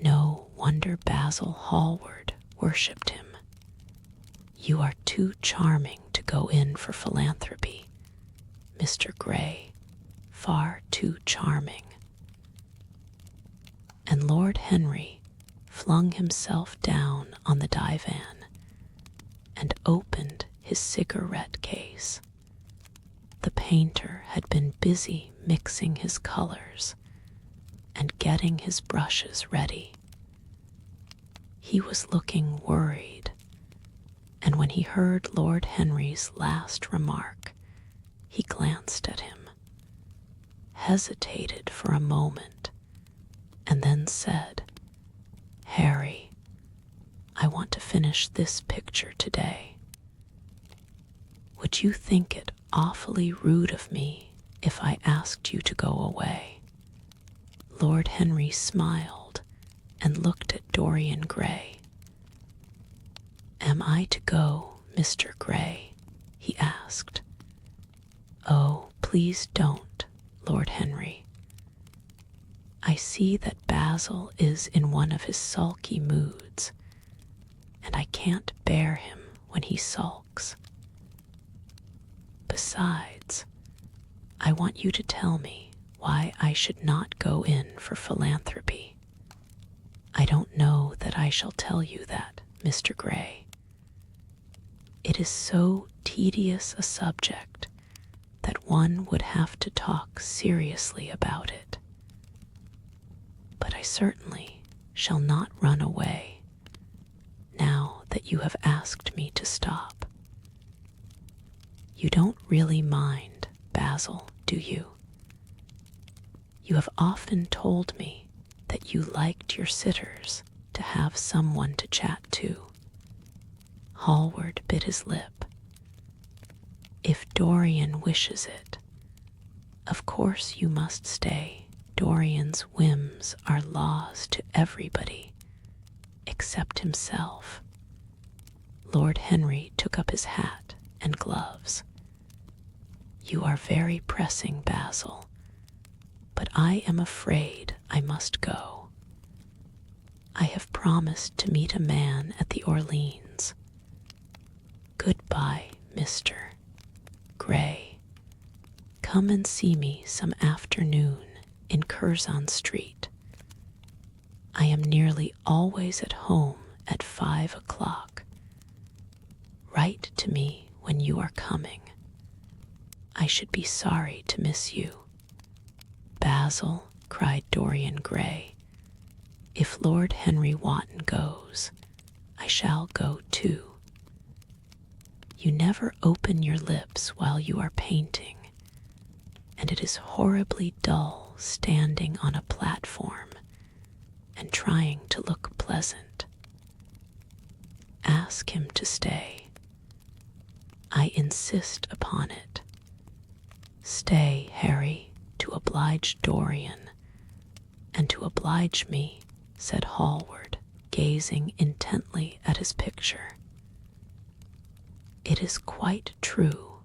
[SPEAKER 1] No wonder Basil Hallward worshipped him. You are too charming to go in for philanthropy, Mr. Gray, far too charming. And Lord Henry flung himself down on the divan and opened his cigarette case. The painter had been busy mixing his colors and getting his brushes ready. He was looking worried, and when he heard Lord Henry's last remark, he glanced at him, hesitated for a moment, and then said, "Harry, I want to finish this picture today. Would you think it awfully rude of me if I asked you to go away?" Lord Henry smiled and looked at Dorian Gray. "Am I to go, Mr. Gray?" he asked. "Oh, please don't, Lord Henry. I see that Basil is in one of his sulky moods, and I can't bear him when he sulks. Besides, I want you to tell me why I should not go in for philanthropy. I don't know that I shall tell you that, Mr. Gray. It is so tedious a subject that one would have to talk seriously about it. But I certainly shall not run away, now that you have asked me to stop. You don't really mind, Basil, do you? You have often told me that you liked your sitters to have someone to chat to." Hallward bit his lip. "If Dorian wishes it, of course you must stay. Dorian's whims are laws to everybody, except himself." Lord Henry took up his hat and gloves. "You are very pressing, Basil, but I am afraid I must go. I have promised to meet a man at the Orleans. Goodbye, Mr. Gray. Come and see me some afternoon in Curzon Street. I am nearly always at home at 5 o'clock. Write to me when you are coming. I should be sorry to miss you." "Basil," cried Dorian Gray, "if Lord Henry Wotton goes, I shall go too. You never open your lips while you are painting, and it is horribly dull standing on a platform and trying to look pleasant. Ask him to stay. I insist upon it. Stay, Harry, to oblige Dorian, and to oblige me," said Hallward, gazing intently at his picture. "It is quite true.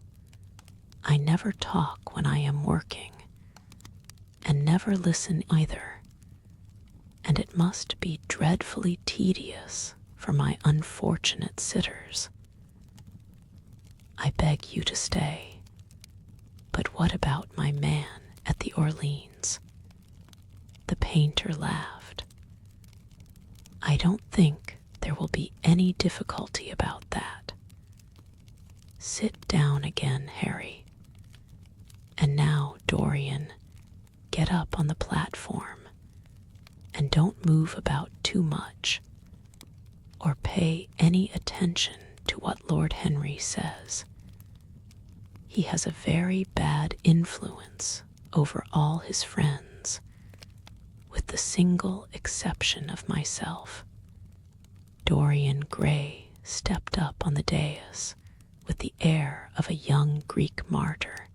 [SPEAKER 1] I never talk when I am working, and never listen either, and it must be dreadfully tedious for my unfortunate sitters. I beg you to stay. But what about my man at the Orleans?" The painter laughed. "I don't think there will be any difficulty about that. Sit down again, Harry. And now, Dorian, get up on the platform, and don't move about too much, or pay any attention to what Lord Henry says. He has a very bad influence over all his friends, with the single exception of myself." Dorian Gray stepped up on the dais with the air of a young Greek martyr,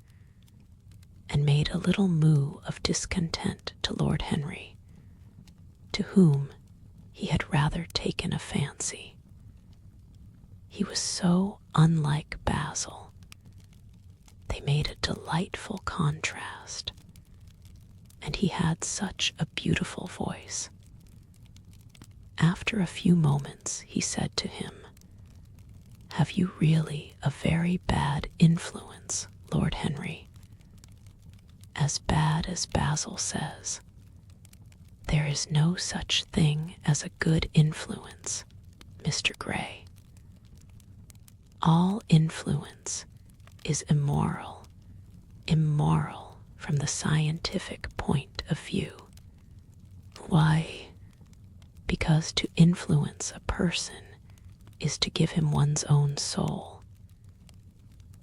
[SPEAKER 1] and made a little moue of discontent to Lord Henry, to whom he had rather taken a fancy. He was so unlike Basil. They made a delightful contrast, and he had such a beautiful voice. After a few moments, he said to him, "Have you really a very bad influence, Lord Henry?" "As bad as Basil says. There is no such thing as a good influence, Mr. Gray. All influence is immoral from the scientific point of view. Why, because to influence a person is to give him one's own soul.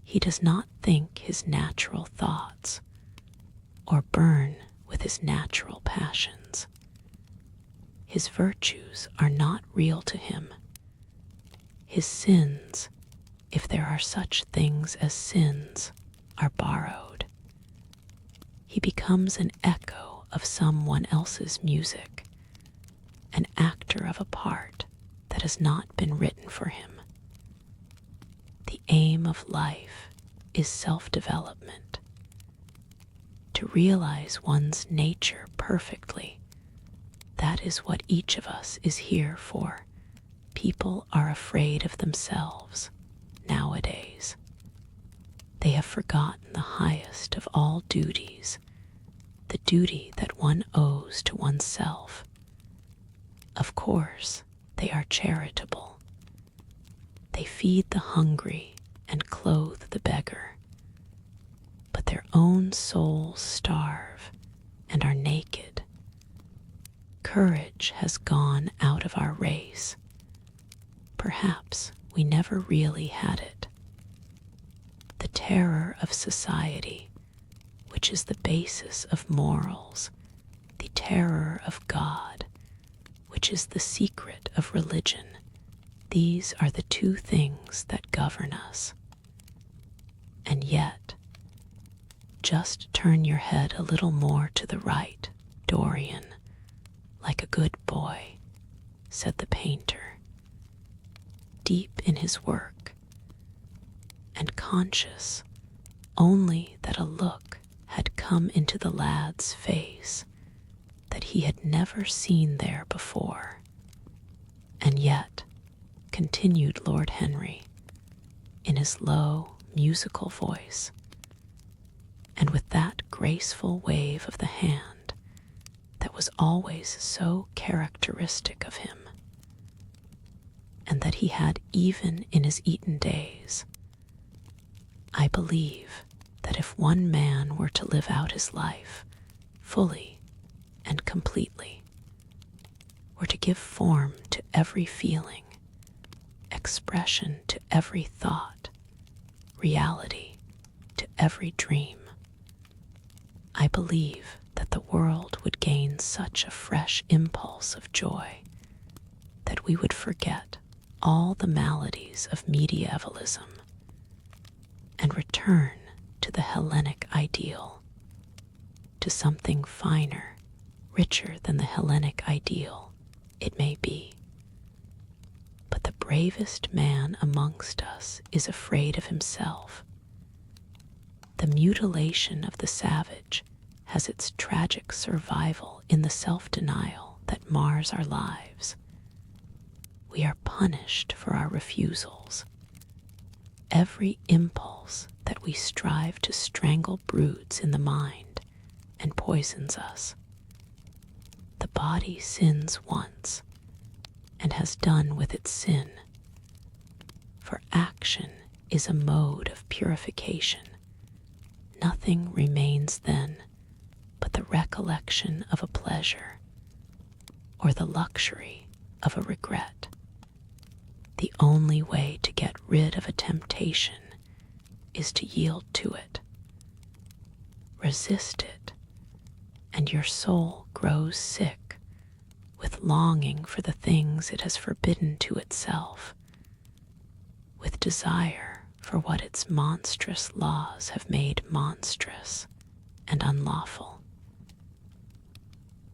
[SPEAKER 1] He does not think his natural thoughts, or burn with his natural passions. His virtues are not real to him. His sins, if there are such things as sins, are borrowed. He becomes an echo of someone else's music, an actor of a part that has not been written for him. The aim of life is self-development. To realize one's nature perfectly, that is what each of us is here for. People are afraid of themselves nowadays. They have forgotten the highest of all duties, the duty that one owes to oneself. Of course, they are charitable. They feed the hungry and clothe the beggar. But their own souls starve and are naked. Courage has gone out of our race. Perhaps we never really had it. The terror of society, which is the basis of morals, the terror of God, which is the secret of religion, these are the two things that govern us. And yet, just turn your head a little more to the right, Dorian, like a good boy, said the painter, deep in his work, and conscious only that a look had come into the lad's face that he had never seen there before. And yet, continued Lord Henry, in his low, musical voice, and with that graceful wave of the hand that was always so characteristic of him, and that he had even in his Eton days. I believe that if one man were to live out his life fully and completely, were to give form to every feeling, expression to every thought, reality to every dream, I believe that the world would gain such a fresh impulse of joy that we would forget all the maladies of medievalism and return to the Hellenic ideal, to something finer, richer than the Hellenic ideal, it may be. But the bravest man amongst us is afraid of himself. The mutilation of the savage has its tragic survival in the self-denial that mars our lives. We are punished for our refusals. Every impulse that we strive to strangle broods in the mind and poisons us. The body sins once and has done with its sin, for action is a mode of purification. Nothing remains then but the recollection of a pleasure or the luxury of a regret. The only way to get rid of a temptation is to yield to it. Resist it, and your soul grows sick with longing for the things it has forbidden to itself, with desire for what its monstrous laws have made monstrous and unlawful.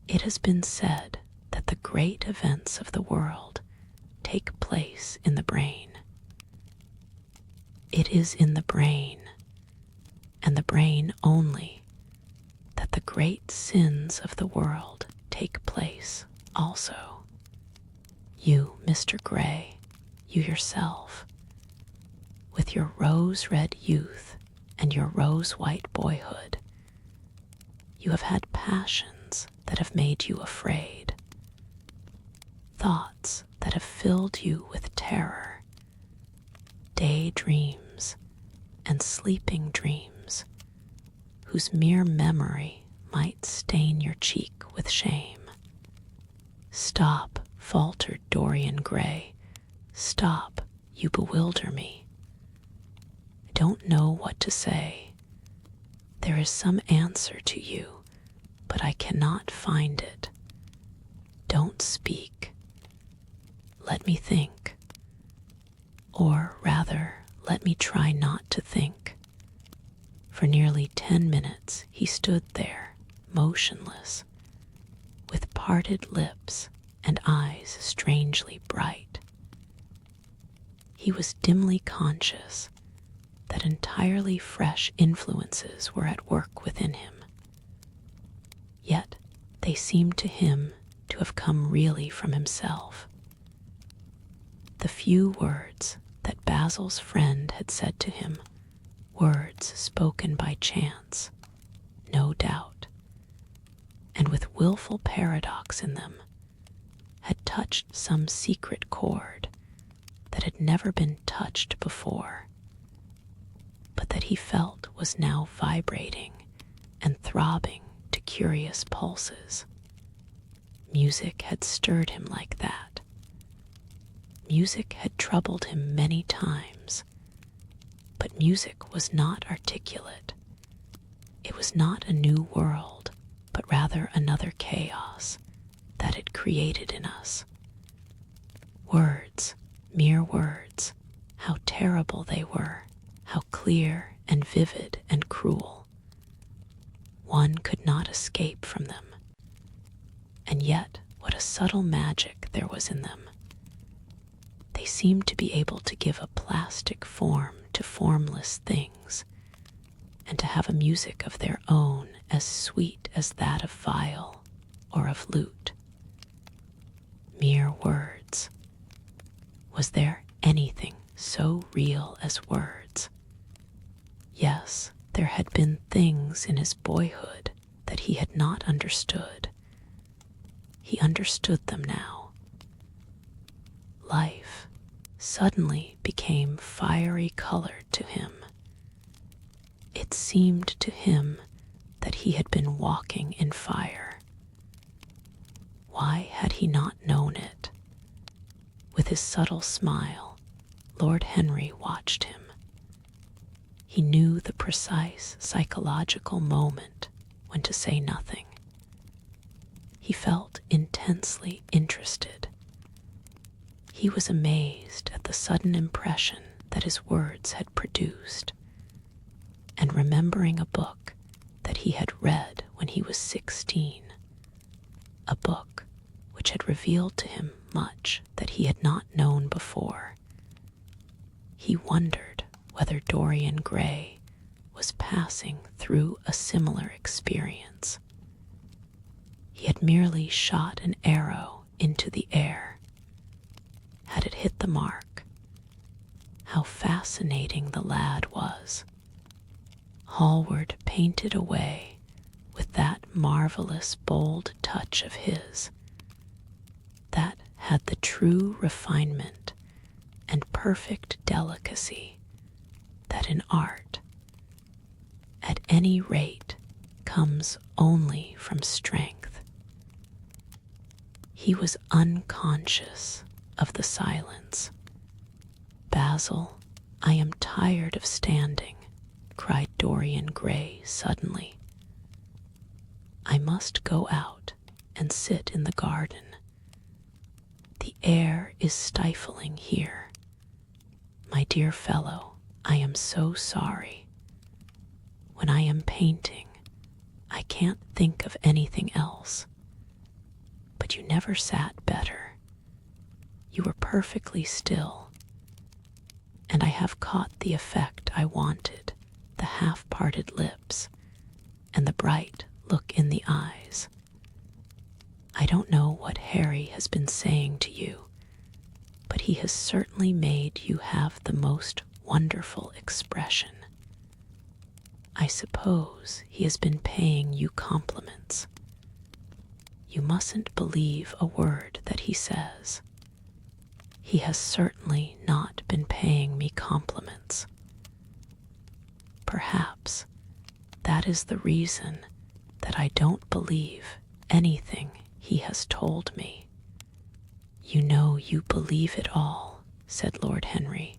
[SPEAKER 1] It has been said that the great events of the world take place in the brain. It is in the brain, and the brain only, that the great sins of the world take place also. You, Mr. Gray, you yourself, with your rose-red youth and your rose-white boyhood, you have had passions that have made you afraid, thoughts that have filled you with terror, daydreams and sleeping dreams whose mere memory might stain your cheek with shame. Stop, faltered Dorian Gray. Stop, you bewilder me. I don't know what to say. There is some answer to you, but I cannot find it. Don't speak. Let me think. Or rather, let me try not to think. For nearly 10 minutes he stood there, motionless, with parted lips and eyes strangely bright. He was dimly conscious that entirely fresh influences were at work within him. Yet they seemed to him to have come really from himself. The few words that Basil's friend had said to him, words spoken by chance, no doubt, and with willful paradox in them, had touched some secret chord that had never been touched before, but that he felt was now vibrating and throbbing to curious pulses. Music had stirred him like that. Music had troubled him many times, but music was not articulate. It was not a new world, but rather another chaos that it created in us. Words, mere words, how terrible they were, how clear and vivid and cruel. One could not escape from them. And yet, what a subtle magic there was in them. They seemed to be able to give a plastic form to formless things, and to have a music of their own as sweet as that of viol or of lute. Mere words. Was there anything so real as words? Yes, there had been things in his boyhood that he had not understood. He understood them now. Life suddenly became fiery colored to him. It seemed to him that he had been walking in fire. Why had he not known it? With his subtle smile, Lord Henry watched him. He knew the precise psychological moment when to say nothing. He felt intensely interested. He was amazed at the sudden impression that his words had produced, and remembering a book that he had read when he was 16, a book which had revealed to him much that he had not known before, he wondered whether Dorian Gray was passing through a similar experience. He had merely shot an arrow into the air. Had it hit the mark? How fascinating the lad was. Hallward painted away with that marvelous bold touch of his, that had the true refinement and perfect delicacy that in art, at any rate, comes only from strength. He was unconscious of the silence. "Basil, I am tired of standing," cried Dorian Gray suddenly. "I must go out and sit in the garden. The air is stifling here. My dear fellow, I am so sorry. When I am painting, I can't think of anything else. But you never sat better. You were perfectly still, and I have caught the effect I wanted, the half-parted lips, and the bright look in the eyes. I don't know what Harry has been saying to you, but he has certainly made you have the most wonderful expression. I suppose he has been paying you compliments. You mustn't believe a word that he says. He has certainly not been paying me compliments. Perhaps that is the reason that I don't believe anything he has told me." "You know you believe it all," said Lord Henry,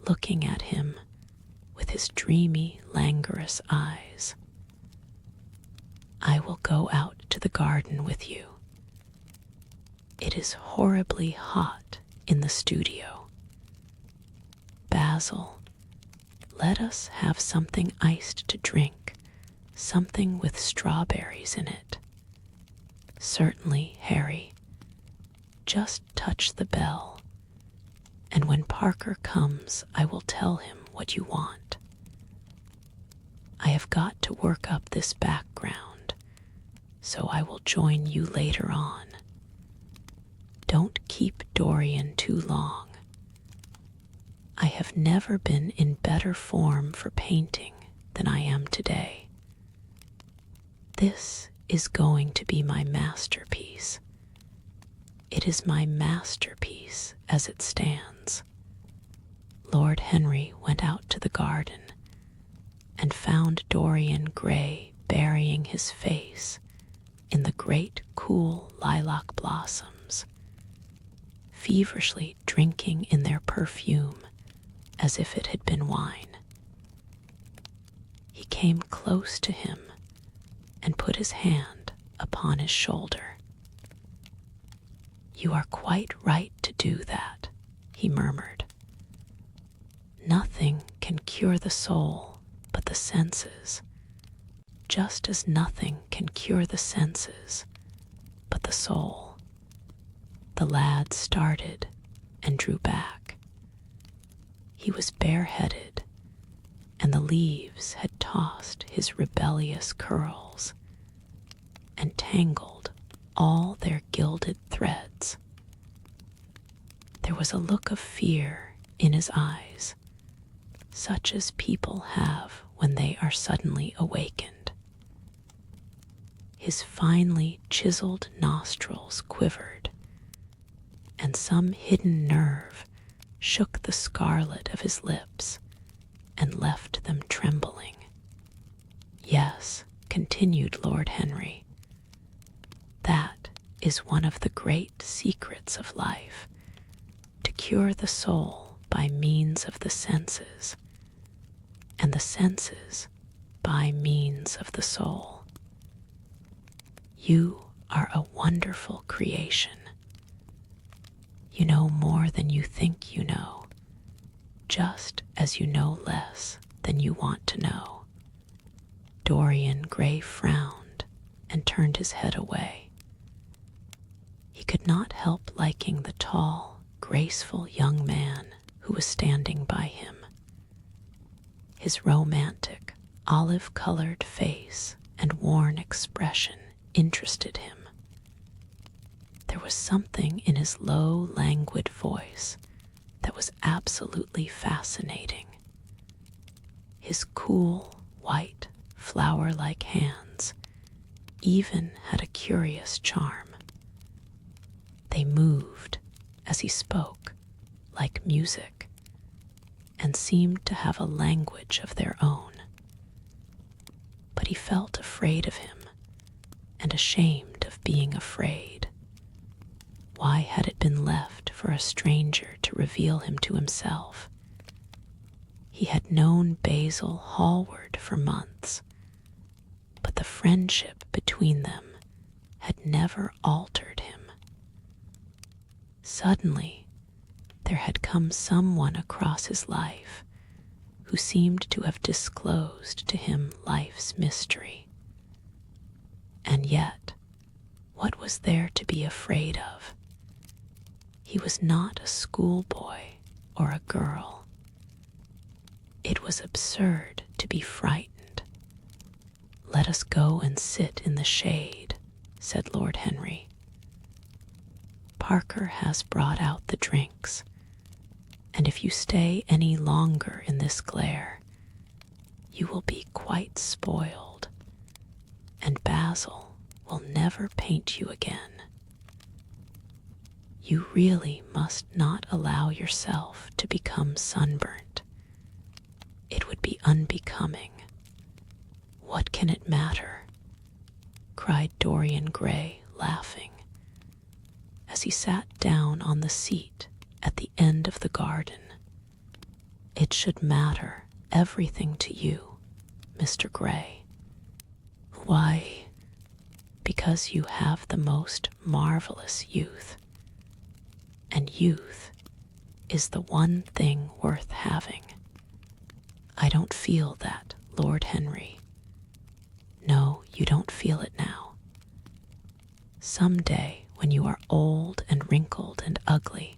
[SPEAKER 1] looking at him with his dreamy, languorous eyes. "I will go out to the garden with you. It is horribly hot in the studio. Basil, let us have something iced to drink, something with strawberries in it." "Certainly, Harry. Just touch the bell, and when Parker comes I will tell him what you want. I have got to work up this background, so I will join you later on. Don't keep Dorian too long. I have never been in better form for painting than I am today. This is going to be my masterpiece. It is my masterpiece as it stands." Lord Henry went out to the garden and found Dorian Gray burying his face in the great cool lilac blossoms, feverishly drinking in their perfume as if it had been wine. He came close to him and put his hand upon his shoulder. "You are quite right to do that," he murmured. "Nothing can cure the soul but the senses, just as nothing can cure the senses but the soul." The lad started and drew back. He was bareheaded, and the leaves had tossed his rebellious curls and tangled all their gilded threads. There was a look of fear in his eyes, such as people have when they are suddenly awakened. His finely chiseled nostrils quivered, and some hidden nerve shook the scarlet of his lips and left them trembling. Yes, continued Lord Henry, that is one of the great secrets of life, to cure the soul by means of the senses, and the senses by means of the soul. You are a wonderful creation. You know more than you think you know, just as you know less than you want to know. Dorian Gray frowned and turned his head away. He could not help liking the tall, graceful young man who was standing by him. His romantic, olive-colored face and worn expression interested him. There was something in his low, languid voice that was absolutely fascinating. His cool, white, flower-like hands even had a curious charm. They moved, as he spoke, like music, and seemed to have a language of their own. But he felt afraid of him, and ashamed of being afraid. Why had it been left for a stranger to reveal him to himself? He had known Basil Hallward for months, but the friendship between them had never altered him. Suddenly, there had come someone across his life who seemed to have disclosed to him life's mystery. And yet, what was there to be afraid of? He was not a schoolboy or a girl. It was absurd to be frightened. "Let us go and sit in the shade," said Lord Henry. "Parker has brought out the drinks, and if you stay any longer in this glare, you will be quite spoiled, and Basil will never paint you again. You really must not allow yourself to become sunburnt. It would be unbecoming. What can it matter?" cried Dorian Gray, laughing, as he sat down on the seat at the end of the garden. "It should matter everything to you, Mr. Gray. Why, because you have the most marvelous youth, and youth is the one thing worth having. I don't feel that, Lord Henry. No, you don't feel it now. Some day, when you are old and wrinkled and ugly,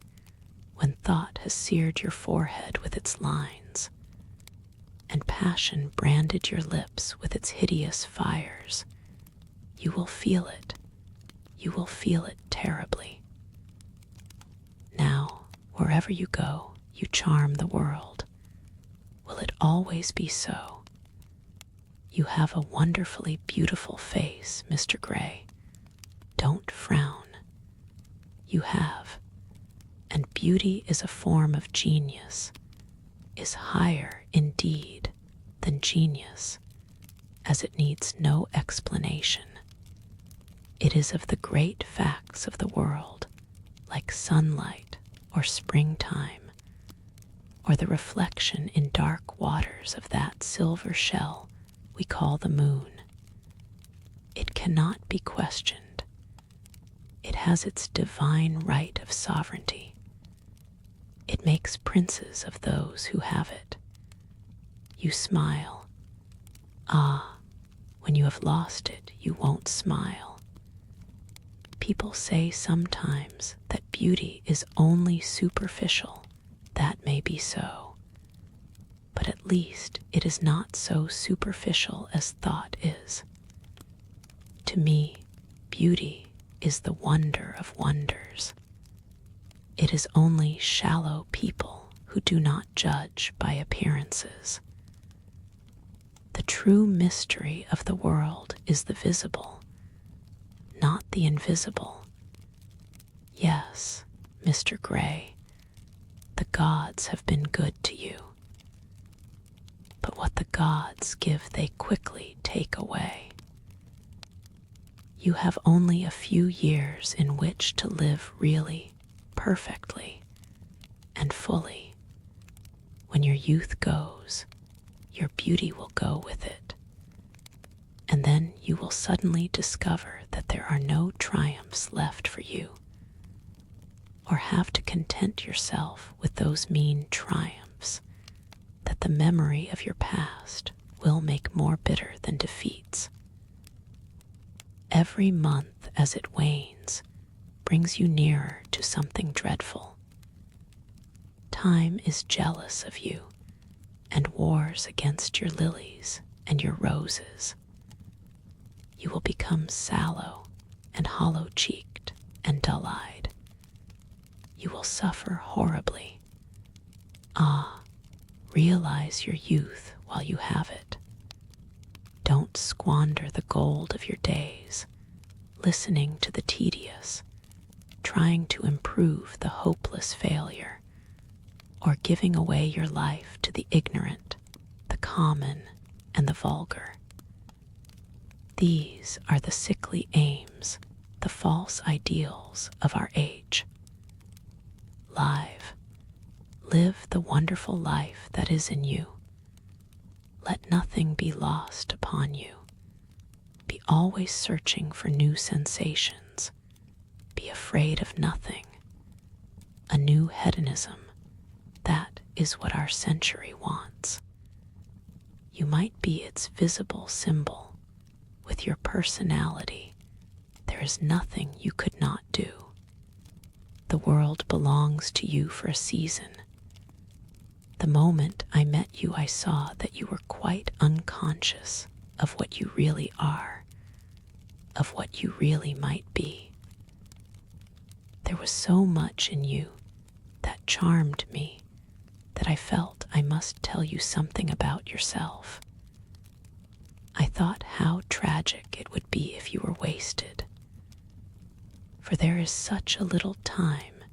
[SPEAKER 1] when thought has seared your forehead with its lines, and passion branded your lips with its hideous fires, you will feel it. You will feel it terribly. Now, wherever you go, you charm the world. Will it always be so? You have a wonderfully beautiful face, Mr. Gray. Don't frown. You have, and beauty is a form of genius, is higher indeed than genius, as it needs no explanation. It is of the great facts of the world, like sunlight or springtime, or the reflection in dark waters of that silver shell we call the moon. It cannot be questioned. It has its divine right of sovereignty. It makes princes of those who have it. You smile. Ah, when you have lost it, you won't smile. People say sometimes that beauty is only superficial. That may be so. But at least it is not so superficial as thought is. To me, beauty is the wonder of wonders. It is only shallow people who do not judge by appearances. The true mystery of the world is the visible, not the invisible. Yes, Mr. Gray, the gods have been good to you. But what the gods give, they quickly take away. You have only a few years in which to live really, perfectly, and fully. When your youth goes, your beauty will go with it. And then you will suddenly discover that there are no triumphs left for you, or have to content yourself with those mean triumphs that the memory of your past will make more bitter than defeats. Every month as it wanes brings you nearer to something dreadful. Time is jealous of you and wars against your lilies and your roses. You will become sallow and hollow-cheeked and dull-eyed. You will suffer horribly. Ah, realize your youth while you have it. Don't squander the gold of your days, listening to the tedious, trying to improve the hopeless failure, or giving away your life to the ignorant, the common, and the vulgar. These are the sickly aims, the false ideals of our age. Live the wonderful life that is in you. Let nothing be lost upon you. Be always searching for new sensations. Be afraid of nothing. A new hedonism, that is what our century wants. You might be its visible symbol. With your personality, there is nothing you could not do. The world belongs to you for a season. The moment I met you, I saw that you were quite unconscious of what you really are, of what you really might be. There was so much in you that charmed me that I felt I must tell you something about yourself. I thought how tragic it would be if you were wasted. For there is such a little time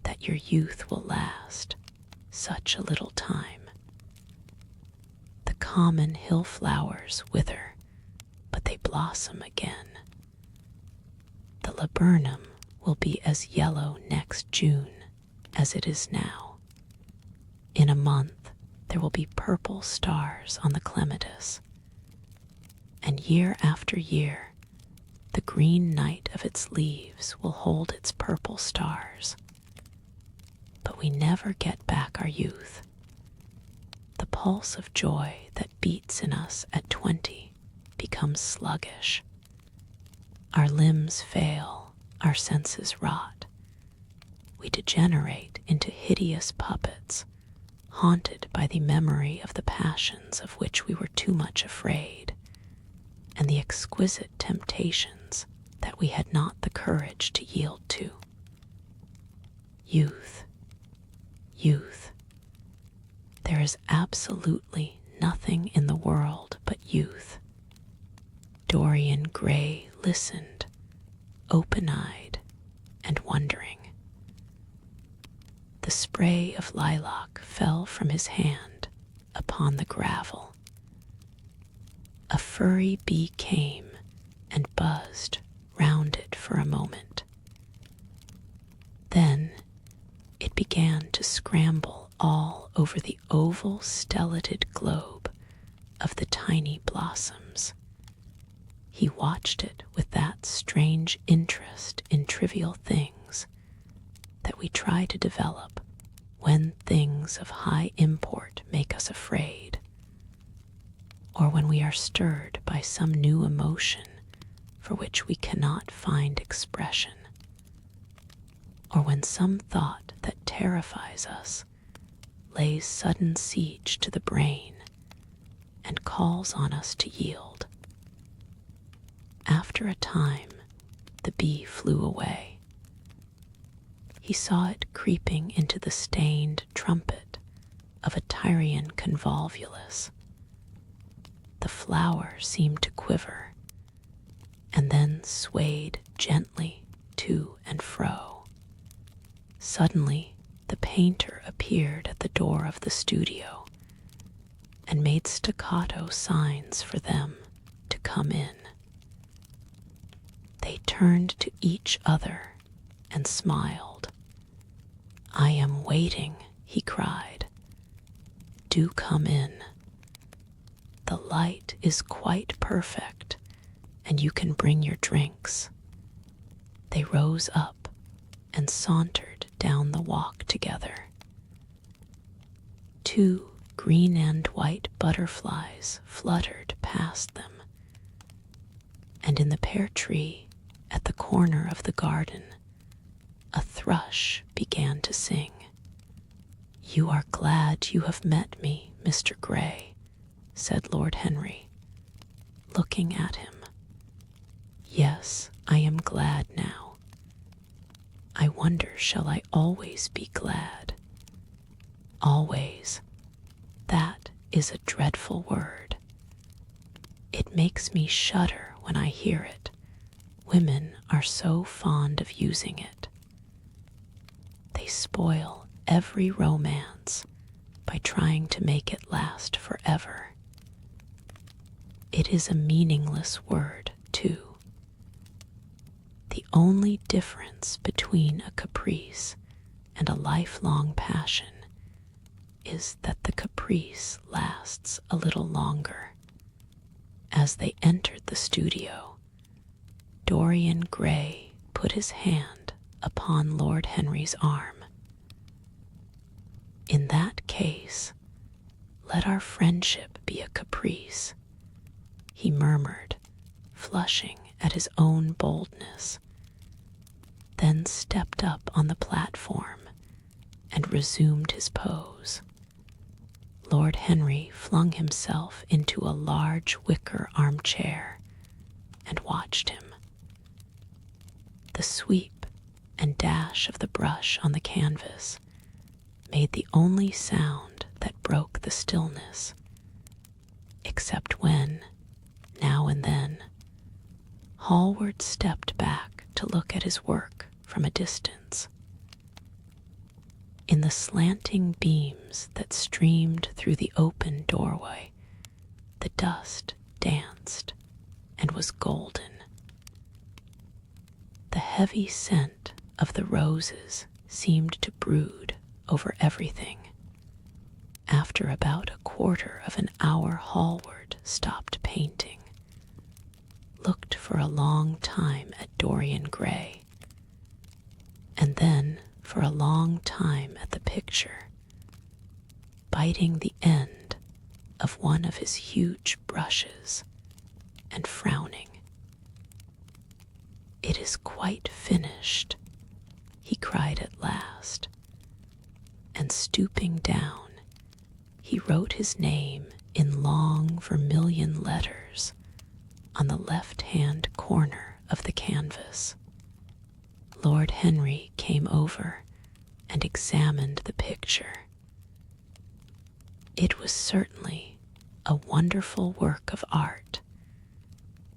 [SPEAKER 1] that your youth will last, such a little time. The common hill flowers wither, but they blossom again. The laburnum will be as yellow next June as it is now. In a month there will be purple stars on the clematis. And year after year, the green night of its leaves will hold its purple stars. But we never get back our youth. The pulse of joy that beats in us at 20 becomes sluggish. Our limbs fail, our senses rot. We degenerate into hideous puppets, haunted by the memory of the passions of which we were too much afraid, and the exquisite temptations that we had not the courage to yield to. Youth, youth. There is absolutely nothing in the world but youth. Dorian Gray listened, open-eyed and wondering. The spray of lilac fell from his hand upon the gravel. A furry bee came and buzzed round it for a moment. Then it began to scramble all over the oval stellated globe of the tiny blossoms. He watched it with that strange interest in trivial things that we try to develop when things of high import make us afraid, or when we are stirred by some new emotion for which we cannot find expression, or when some thought that terrifies us lays sudden siege to the brain and calls on us to yield. After a time, the bee flew away. He saw it creeping into the stained trumpet of a Tyrian convolvulus. The flower seemed to quiver, and then swayed gently to and fro. Suddenly, the painter appeared at the door of the studio and made staccato signs for them to come in. They turned to each other and smiled. "I am waiting," he cried. "Do come in. The light is quite perfect, and you can bring your drinks." They rose up and sauntered down the walk together. 2 green and white butterflies fluttered past them, and in the pear tree at the corner of the garden, a thrush began to sing. "You are glad you have met me, Mr. Gray," said Lord Henry, looking at him. "Yes, I am glad now. I wonder, shall I always be glad?" "Always. That is a dreadful word. It makes me shudder when I hear it. Women are so fond of using it. They spoil every romance by trying to make it last forever. It is a meaningless word, too. The only difference between a caprice and a lifelong passion is that the caprice lasts a little longer. As they entered the studio, Dorian Gray put his hand upon Lord Henry's arm. "In that case, let our friendship be a caprice," he murmured, flushing at his own boldness, then stepped up on the platform and resumed his pose. Lord Henry flung himself into a large wicker armchair and watched him. The sweep and dash of the brush on the canvas made the only sound that broke the stillness, except when, now and then, Hallward stepped back to look at his work from a distance. In the slanting beams that streamed through the open doorway, the dust danced and was golden. The heavy scent of the roses seemed to brood over everything. After about a quarter of an hour, Hallward stopped painting, looked for a long time at Dorian Gray, and then for a long time at the picture, biting the end of one of his huge brushes and frowning. "It is quite finished," he cried at last, and stooping down, he wrote his name in long vermilion letters on the left-hand corner of the canvas. Lord Henry came over and examined the picture. It was certainly a wonderful work of art,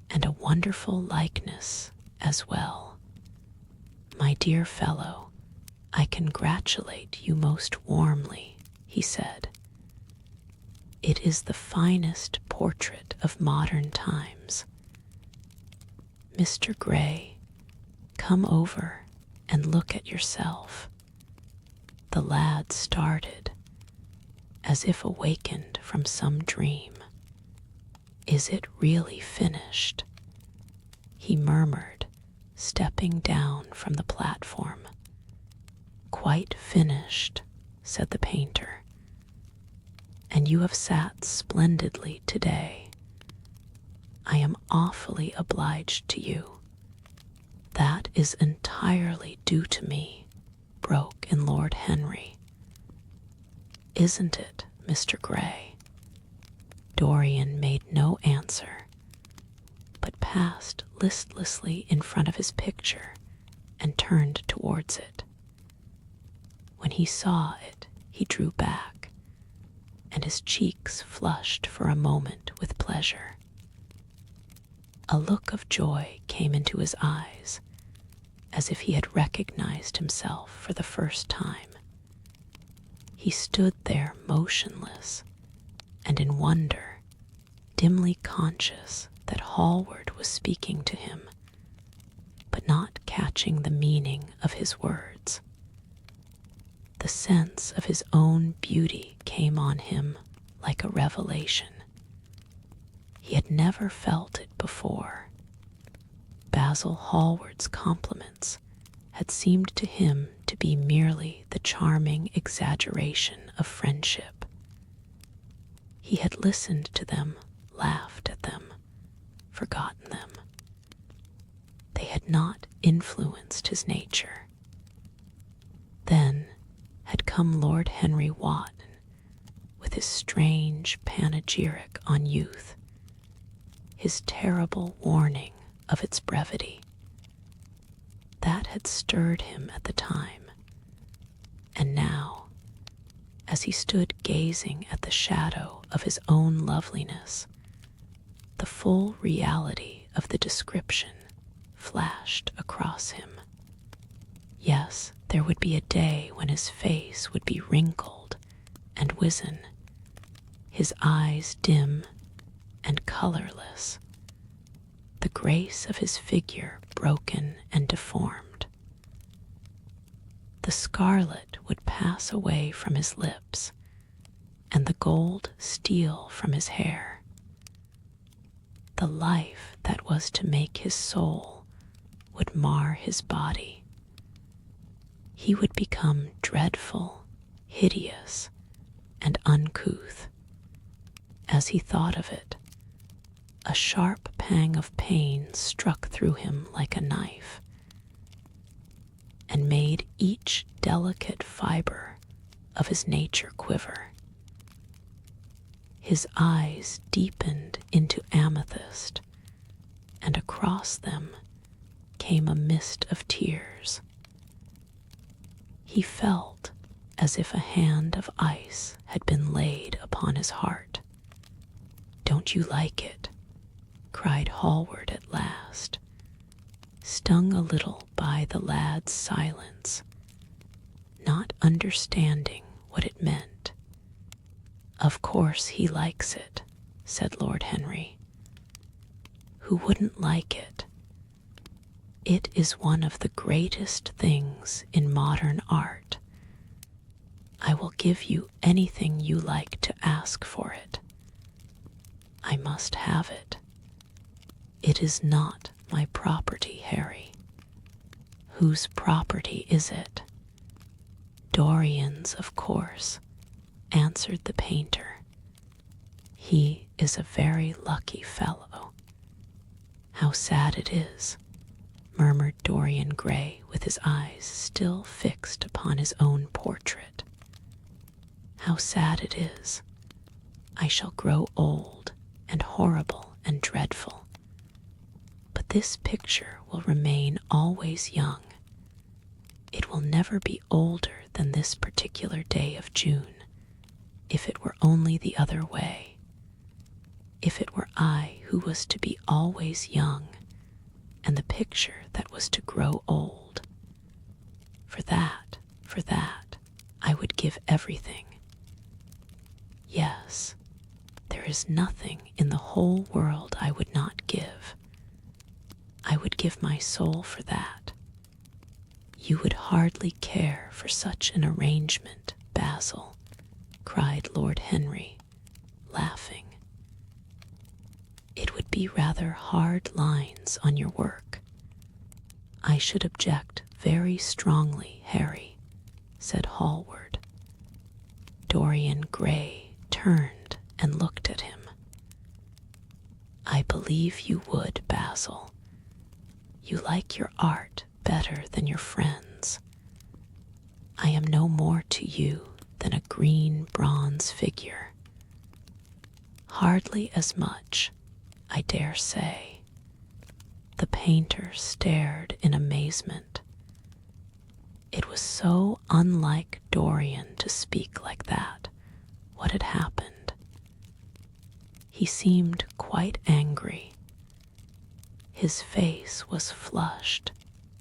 [SPEAKER 1] and a wonderful likeness as well. "My dear fellow, I congratulate you most warmly," he said. "It is the finest portrait of modern times. Mr. Gray, come over and look at yourself." The lad started, as if awakened from some dream. "Is it really finished?" he murmured, stepping down from the platform. "Quite finished," said the painter. "And you have sat splendidly today. I am awfully obliged to you." "That is entirely due to me," broke in Lord Henry. "Isn't it, Mr. Gray?" Dorian made no answer, but passed listlessly in front of his picture and turned towards it. When he saw it, he drew back, and his cheeks flushed for a moment with pleasure. A look of joy came into his eyes, as if he had recognized himself for the first time. He stood there motionless and in wonder, dimly conscious that Hallward was speaking to him, but not catching the meaning of his words. The sense of his own beauty came on him like a revelation. He had never felt it before. Basil Hallward's compliments had seemed to him to be merely the charming exaggeration of friendship. He had listened to them, laughed at them, forgotten them. They had not influenced his nature. Then had come Lord Henry Wotton with his strange panegyric on youth, his terrible warning of its brevity. That had stirred him at the time, and now, as he stood gazing at the shadow of his own loveliness, the full reality of the description flashed across him. Yes, there would be a day when his face would be wrinkled and wizen, his eyes dim and colorless, the grace of his figure broken and deformed. The scarlet would pass away from his lips, and the gold steal from his hair. The life that was to make his soul would mar his body. He would become dreadful, hideous, and uncouth. As he thought of it, a sharp pang of pain struck through him like a knife, and made each delicate fiber of his nature quiver. His eyes deepened into amethyst, and across them came a mist of tears. He felt as if a hand of ice had been laid upon his heart. "Don't you like it?" cried Hallward at last, stung a little by the lad's silence, not understanding what it meant. "Of course he likes it," said Lord Henry. "Who wouldn't like it? It is one of the greatest things in modern art. I will give you anything you like to ask for it. I must have it. It is not my property, Harry." "Whose property is it?" "Dorian's, of course," answered the painter. "He is a very lucky fellow." "How sad it is," murmured Dorian Gray with his eyes still fixed upon his own portrait. "How sad it is. I shall grow old and horrible and dreadful. But this picture will remain always young. It will never be older than this particular day of June, if it were only the other way. If it were I who was to be always young, and the picture that was to grow old. For that, I would give everything. Yes, there is nothing in the whole world I would not give. I would give my soul for that. You would hardly care for such an arrangement, Basil," cried Lord Henry, laughing. "It would be rather hard lines on your work." "I should object very strongly, Harry," said Hallward. Dorian Gray turned and looked at him. "I believe you would, Basil. You like your art better than your friends. I am no more to you than a green bronze figure. Hardly as much, I dare say." The painter stared in amazement. It was so unlike Dorian to speak like that. What had happened? He seemed quite angry. His face was flushed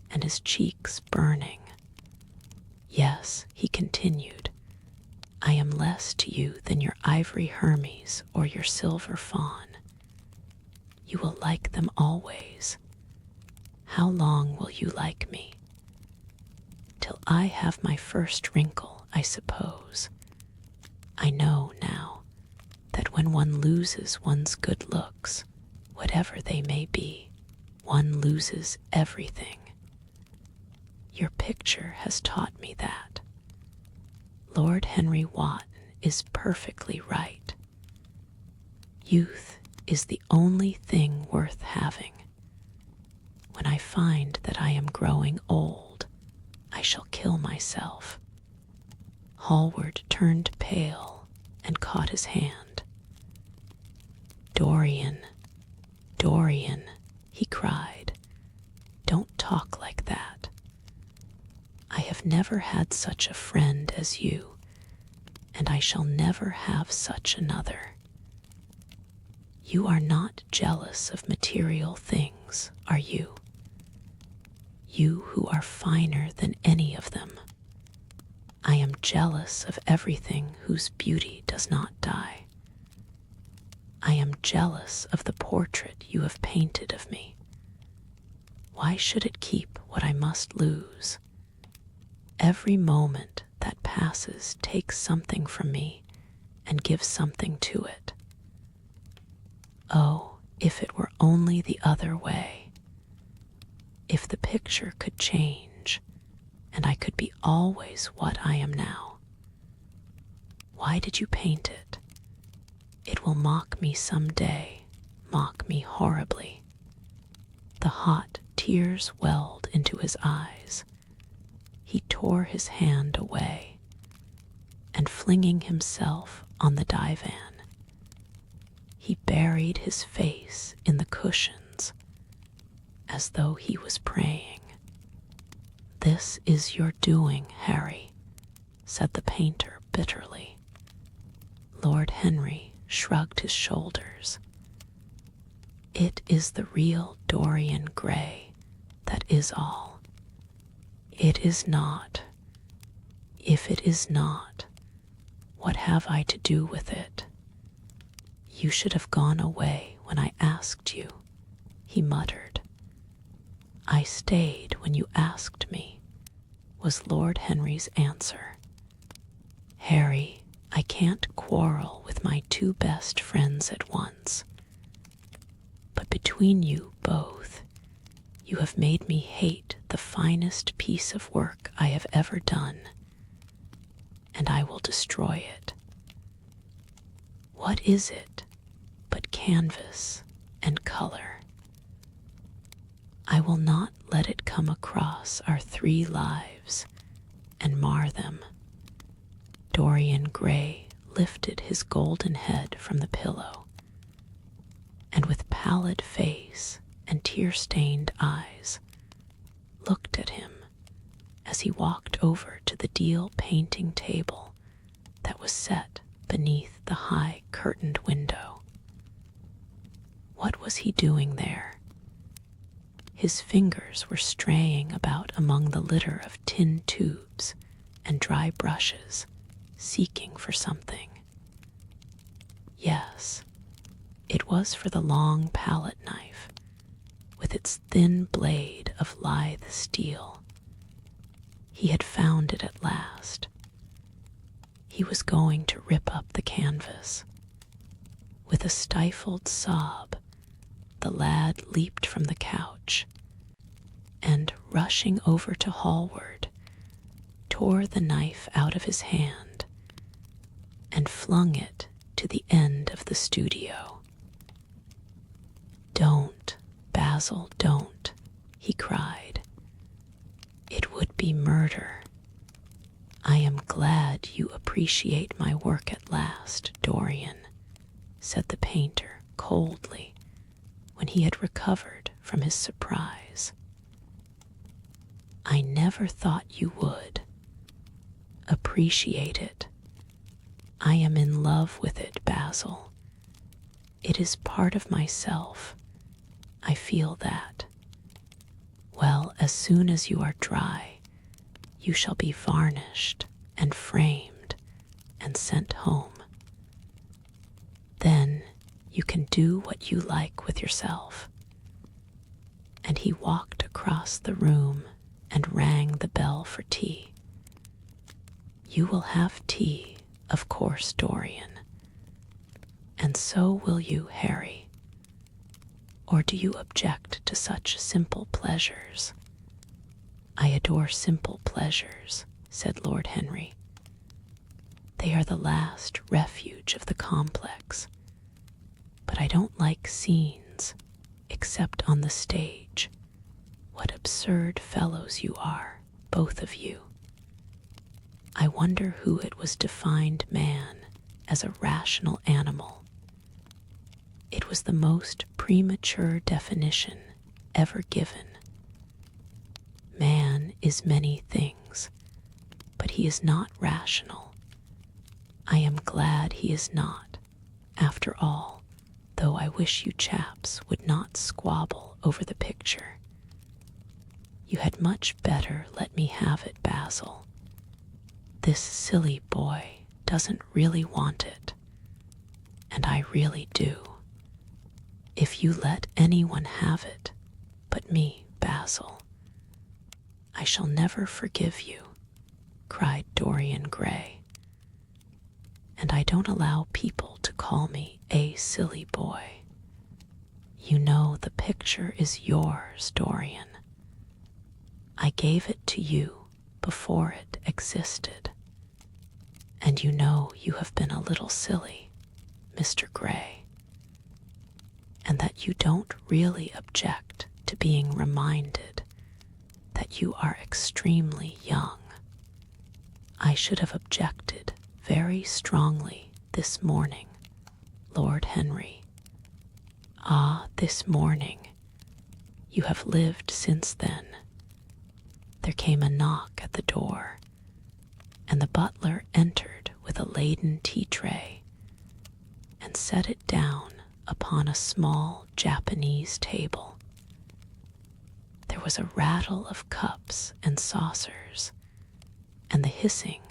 [SPEAKER 1] and his cheeks burning. "Yes," he continued, I am less to you than your ivory Hermes or your silver fawn. You will like them always. How long will you like me? Till I have my first wrinkle, I suppose. I know now that when one loses one's good looks, whatever they may be, one loses everything. Your picture has taught me that. Lord Henry Wotton is perfectly right. Youth is the only thing worth having. When I find that I am growing old, I shall kill myself. Hallward turned pale and caught his hand. Dorian, Dorian, he cried, don't talk like that. I have never had such a friend as you, and I shall never have such another. You are not jealous of material things, are you? You who are finer than any of them. I am jealous of everything whose beauty does not die. I am jealous of the portrait you have painted of me. Why should it keep what I must lose? Every moment that passes takes something from me and gives something to it. Oh, if it were only the other way. If the picture could change, and I could be always what I am now. Why did you paint it? It will mock me some day, mock me horribly. The hot tears welled into his eyes. He tore his hand away, and flinging himself on the divan, he buried his face in the cushions as though he was praying. This is your doing, Harry, said the painter bitterly. Lord Henry shrugged his shoulders. It is the real Dorian Gray, that is all. It is not. If it is not, what have I to do with it? You should have gone away when I asked you, he muttered. I stayed when you asked me, was Lord Henry's answer. Harry, I can't quarrel with my two best friends at once. But between you both, you have made me hate the finest piece of work I have ever done, and I will destroy it. What is it but canvas and color? I will not let it come across our 3 lives and mar them. Dorian Gray lifted his golden head from the pillow, and with pallid face and tear-stained eyes, looked at him as he walked over to the deal painting table that was set beneath the high curtained window. What was he doing there? His fingers were straying about among the litter of tin tubes and dry brushes, seeking for something. Yes, it was for the long palette knife, with its thin blade of lithe steel. He had found it at last. He was going to rip up the canvas. With a stifled sob, the lad leaped from the couch and, rushing over to Hallward, tore the knife out of his hand and flung it to the end of the studio. Don't, Basil, don't, he cried. It would be murder. I am glad you appreciate my work at last, Dorian, said the painter coldly when he had recovered from his surprise. I never thought you would. Appreciate it. I am in love with it, Basil. It is part of myself. I feel that. Well, as soon as you are dry, you shall be varnished and framed and sent home. Then you can do what you like with yourself." And he walked across the room and rang the bell for tea. "You will have tea, of course, Dorian. And so will you, Harry. Or do you object to such simple pleasures?" "I adore simple pleasures," said Lord Henry. "They are the last refuge of the complex. But I don't like scenes, except on the stage. What absurd fellows you are, both of you. I wonder who it was defined man as a rational animal. It was the most premature definition ever given. Man is many things, but he is not rational. I am glad he is not, after all, though I wish you chaps would not squabble over the picture. You had much better let me have it, Basil. This silly boy doesn't really want it, and I really do. If you let anyone have it but me, Basil, I shall never forgive you," cried Dorian Gray. "And I don't allow people to call me a silly boy. You know the picture is yours, Dorian. I gave it to you before it existed. And you know you have been a little silly, Mr. Gray, and that you don't really object to being reminded that you are extremely young. I should have objected very strongly this morning, Lord Henry. Ah, this morning. You have lived since then. There came a knock at the door, and the butler entered with a laden tea tray and set it down upon a small Japanese table. There was a rattle of cups and saucers, and the hissing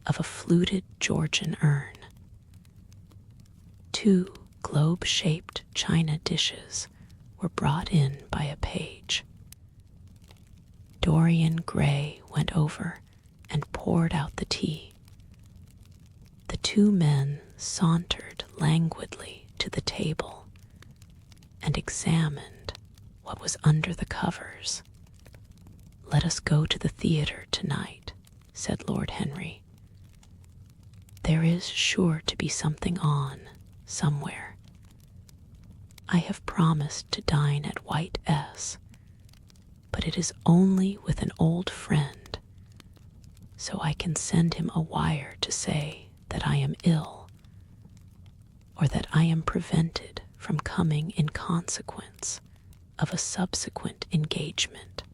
[SPEAKER 1] of a fluted Georgian urn. 2 globe-shaped china dishes were brought in by a page. Dorian Gray went over and poured out the tea. The 2 men sauntered languidly to the table and examined what was under the covers. "Let us go to the theater tonight," said Lord Henry. "There is sure to be something on somewhere. I have promised to dine at White S, but it is only with an old friend, so I can send him a wire to say that I am ill, or that I am prevented from coming in consequence of a subsequent engagement.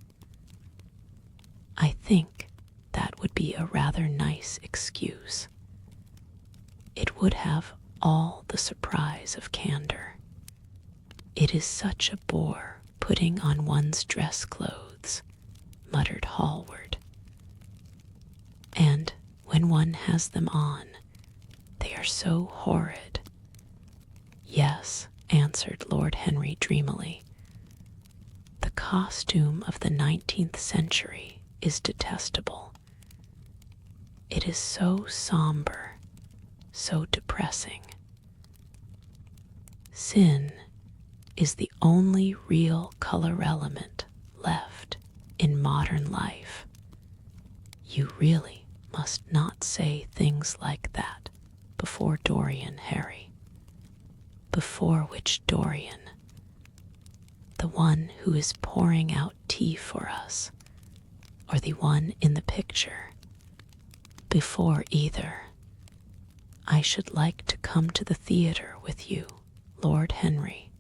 [SPEAKER 1] I think that would be a rather nice excuse. It would have all the surprise of candor. It is such a bore putting on one's dress clothes," muttered Hallward. "And when one has them on, they are so horrid." "Yes," answered Lord Henry dreamily. "The costume of the 19th century is detestable. It is so somber, so depressing. Sin is the only real color element left in modern life. You really must not say things like that before Dorian, Harry. Before which Dorian? The one who is pouring out tea for us, or the one in the picture? Before either. I should like to come to the theater with you, Lord Henry,"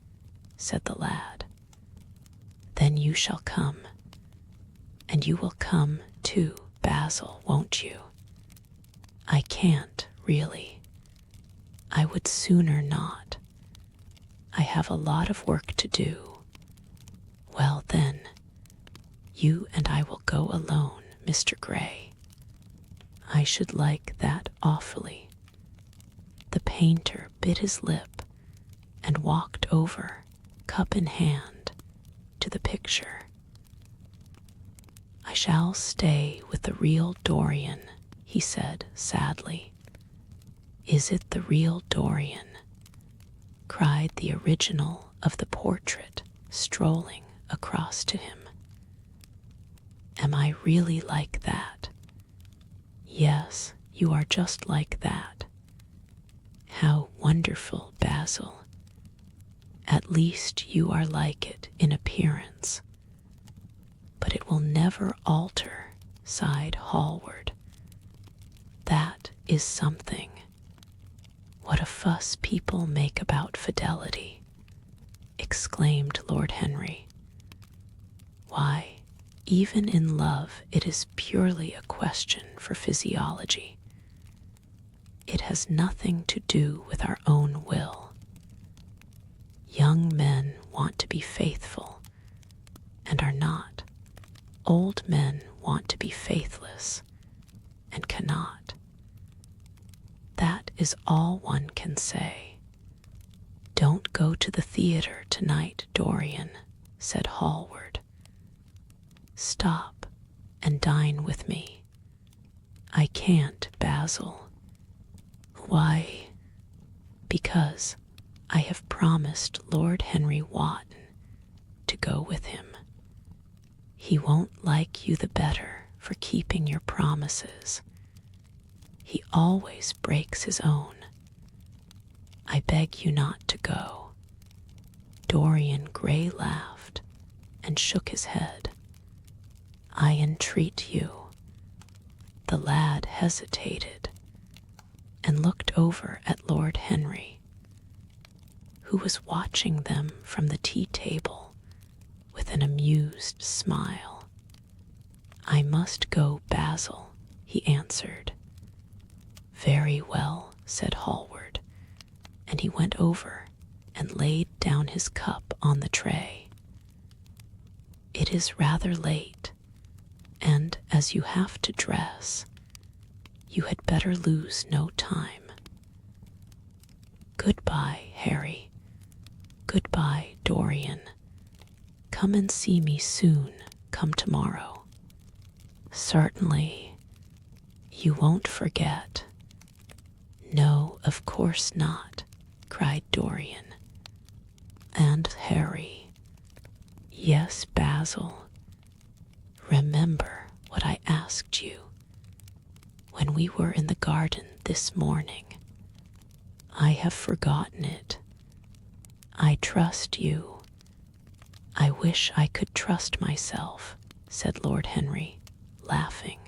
[SPEAKER 1] said the lad. "Then you shall come. And you will come too, Basil, won't you?" "I can't, really. I would sooner not. I have a lot of work to do." "Well, then, you and I will go alone, Mr. Gray." I should like that awfully. The painter bit his lip and walked over, cup in hand, to the picture. I shall stay with the real Dorian, he said sadly. Is it the real Dorian? Cried the original of the portrait, strolling across to him. Am I really like that? Yes, you are just like that. How wonderful, Basil. At least you are like it in appearance. But it will never alter, sighed Hallward. That is something. What a fuss people make about fidelity, exclaimed Lord Henry. Why, even in love it is purely a question for physiology. It has nothing to do with our own will. Young men want to be faithful and are not. Old men want to be faithless and cannot. That is all one can say. Don't go to the theater tonight, Dorian, said Hallward. Stop and dine with me. I can't, Basil. Why? Because I have promised Lord Henry Wotton to go with him. He won't like you the better for keeping your promises. He always breaks his own. I beg you not to go. Dorian Gray laughed and shook his head. I entreat you. The lad hesitated and looked over at Lord Henry, who was watching them from the tea table with an amused smile. I must go, Basil, he answered. Very well, said Hallward, and he went over and laid down his cup on the tray. It is rather late, and as you have to dress, you had better lose no time. Goodbye, Harry. Goodbye, Dorian. Come and see me soon, come tomorrow. Certainly. You won't forget. No, of course not, cried Dorian. And Harry. Yes, Basil. Remember what I asked you when we were in the garden this morning. I have forgotten it. I trust you. I wish I could trust myself, said Lord Henry, laughing.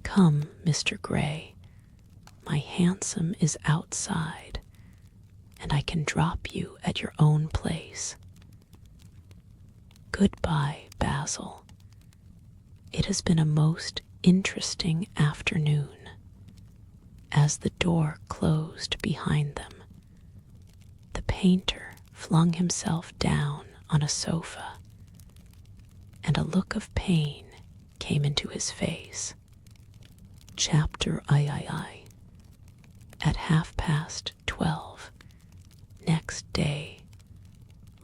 [SPEAKER 1] Come, Mr. Gray. My hansom is outside, and I can drop you at your own place. Goodbye, Basil. It has been a most interesting afternoon. As the door closed behind them, the painter flung himself down on a sofa, and a look of pain came into his face. Chapter I. At 12:30 next day,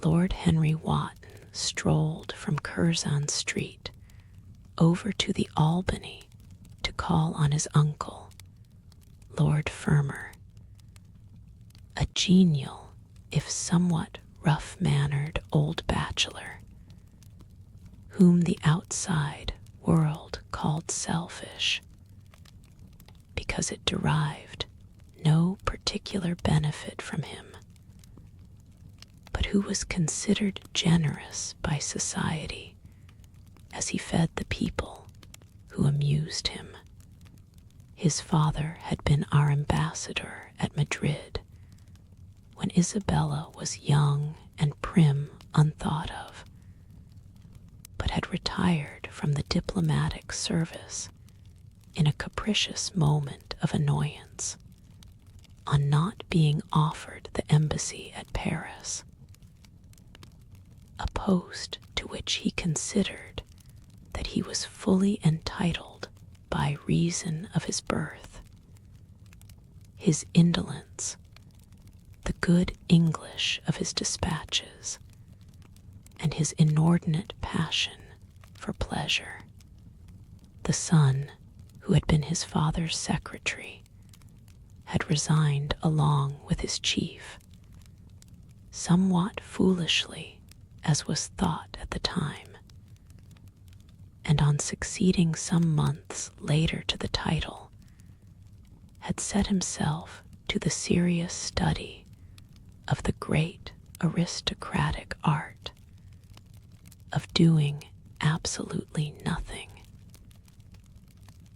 [SPEAKER 1] Lord Henry Wotton strolled from Curzon Street over to the Albany to call on his uncle, Lord Fermor, a genial, if somewhat rough-mannered old bachelor, whom the outside world called selfish, because it derived no particular benefit from him, but who was considered generous by society as he fed the people who amused him. His father had been our ambassador at Madrid when Isabella was young and prim, unthought of, but had retired from the diplomatic service in a capricious moment of annoyance on not being offered the embassy at Paris, a post to which he considered that he was fully entitled by reason of his birth, his indolence, the good English of his dispatches, and his inordinate passion for pleasure. The son, who had been his father's secretary, had resigned along with his chief, somewhat foolishly, as was thought at the time, and on succeeding some months later to the title, had set himself to the serious study of the great aristocratic art of doing absolutely nothing.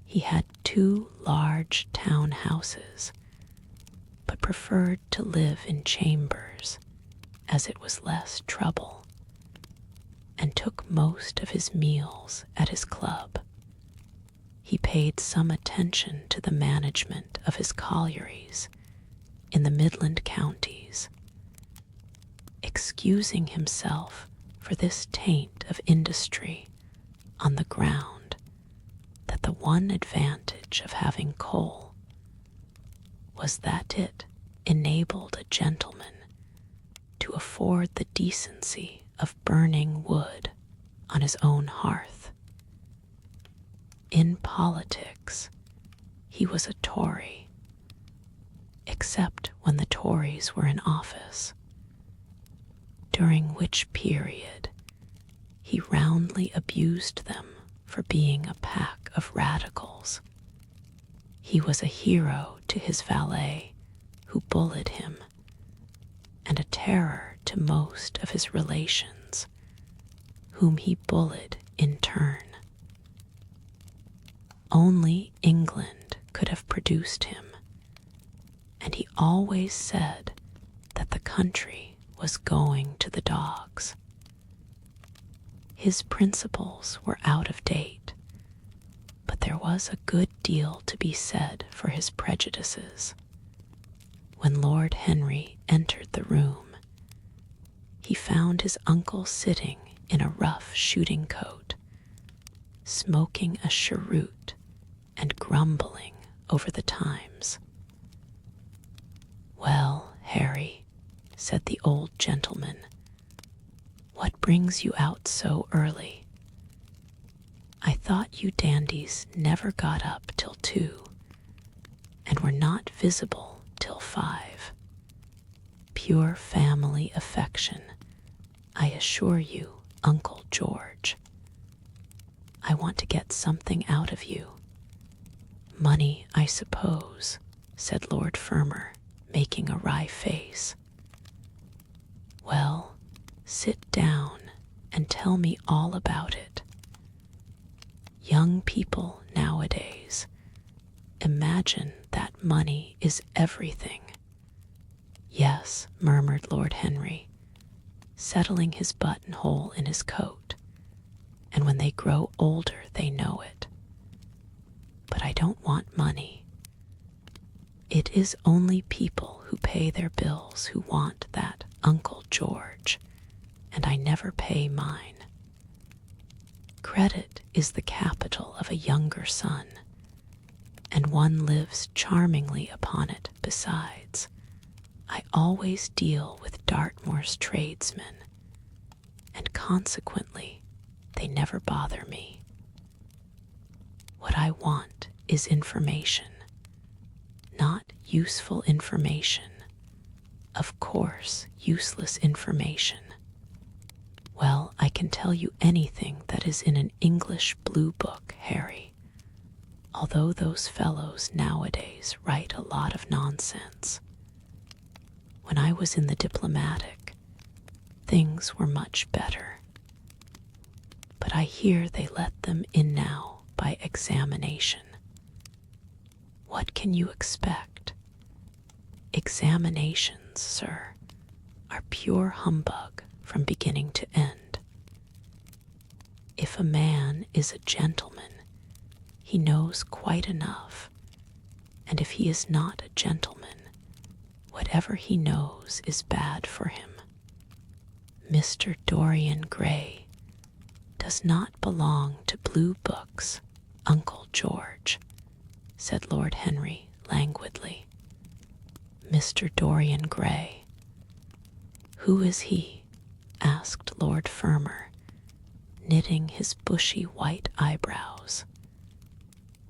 [SPEAKER 1] He had 2 large town houses, but preferred to live in chambers, as it was less trouble, and took most of his meals at his club. He paid some attention to the management of his collieries in the Midland counties, excusing himself for this taint of industry on the ground that the one advantage of having coal was that it enabled a gentleman to afford the decency of burning wood on his own hearth. In politics, he was a Tory, except when the Tories were in office, during which period he roundly abused them for being a pack of radicals. He was a hero to his valet, who bullied him, and a terror to most of his relations, whom he bullied in turn. Only England could have produced him, and he always said that the country was going to the dogs. His principles were out of date, but there was a good deal to be said for his prejudices. When Lord Henry entered the room, he found his uncle sitting in a rough shooting coat, smoking a cheroot and grumbling over the Times. "Well, Harry," said the old gentleman, "what brings you out so early? I thought you dandies never got up till 2, and were not visible till 5. Pure family affection, I assure you, Uncle George. I want to get something out of you." "Money, I suppose," said Lord Fermor, making a wry face. "Well, sit down and tell me all about it. Young people nowadays imagine that money is everything." "Yes," murmured Lord Henry, settling his buttonhole in his coat, "and when they grow older they know it. But I don't want money. It is only people who pay their bills who want that, Uncle George, and I never pay mine. Credit is the capital of a younger son, and one lives charmingly upon it besides. I always deal with Dartmoor's tradesmen, and consequently they never bother me. What I want is information, not useful information. Of course, useless information. Well, I can tell you anything that is in an English blue book, Harry, although those fellows nowadays write a lot of nonsense. When I was in the diplomatic, things were much better. But I hear they let them in now by examination. What can you expect? Examinations, sir, are pure humbug from beginning to end. If a man is a gentleman, he knows quite enough, and if he is not a gentleman, whatever he knows is bad for him. Mr. Dorian Gray does not belong to blue books, Uncle George, said Lord Henry languidly. Mr. Dorian Gray. Who is he? Asked Lord Fermor, knitting his bushy white eyebrows.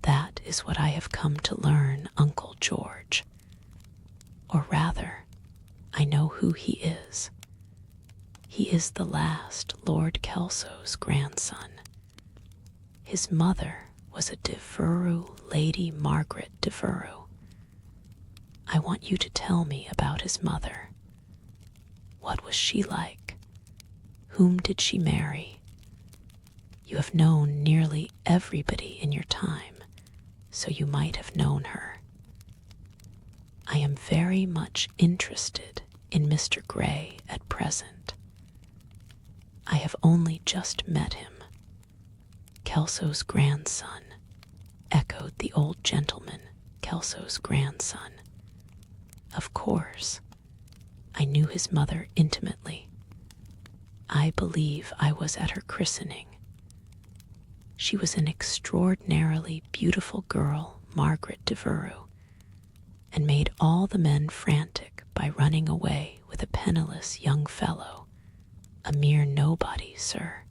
[SPEAKER 1] That is what I have come to learn, Uncle George. Or rather, I know who he is. He is the last Lord Kelso's grandson. His mother was a Devereux, Lady Margaret Devereux. I want you to tell me about his mother. What was she like? Whom did she marry? You have known nearly everybody in your time, so you might have known her. I am very much interested in Mr. Gray at present. I have only just met him. Kelso's grandson, echoed the old gentleman, Kelso's grandson. Of course, I knew his mother intimately. I believe I was at her christening. She was an extraordinarily beautiful girl, Margaret Devereux, and made all the men frantic by running away with a penniless young fellow, a mere nobody, sir,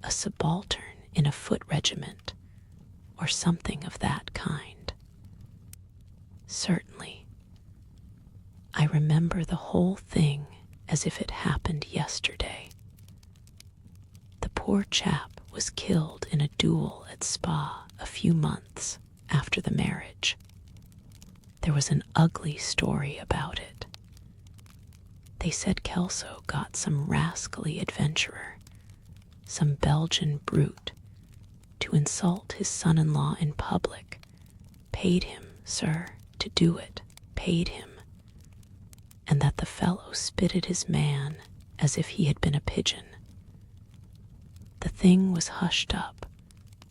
[SPEAKER 1] a subaltern in a foot regiment, or something of that kind. Certainly. I remember the whole thing as if it happened yesterday. The poor chap was killed in a duel at Spa a few months after the marriage. There was an ugly story about it. They said Kelso got some rascally adventurer, some Belgian brute, to insult his son-in-law in public, paid him, sir, to do it, paid him, and that the fellow spitted his man as if he had been a pigeon. The thing was hushed up,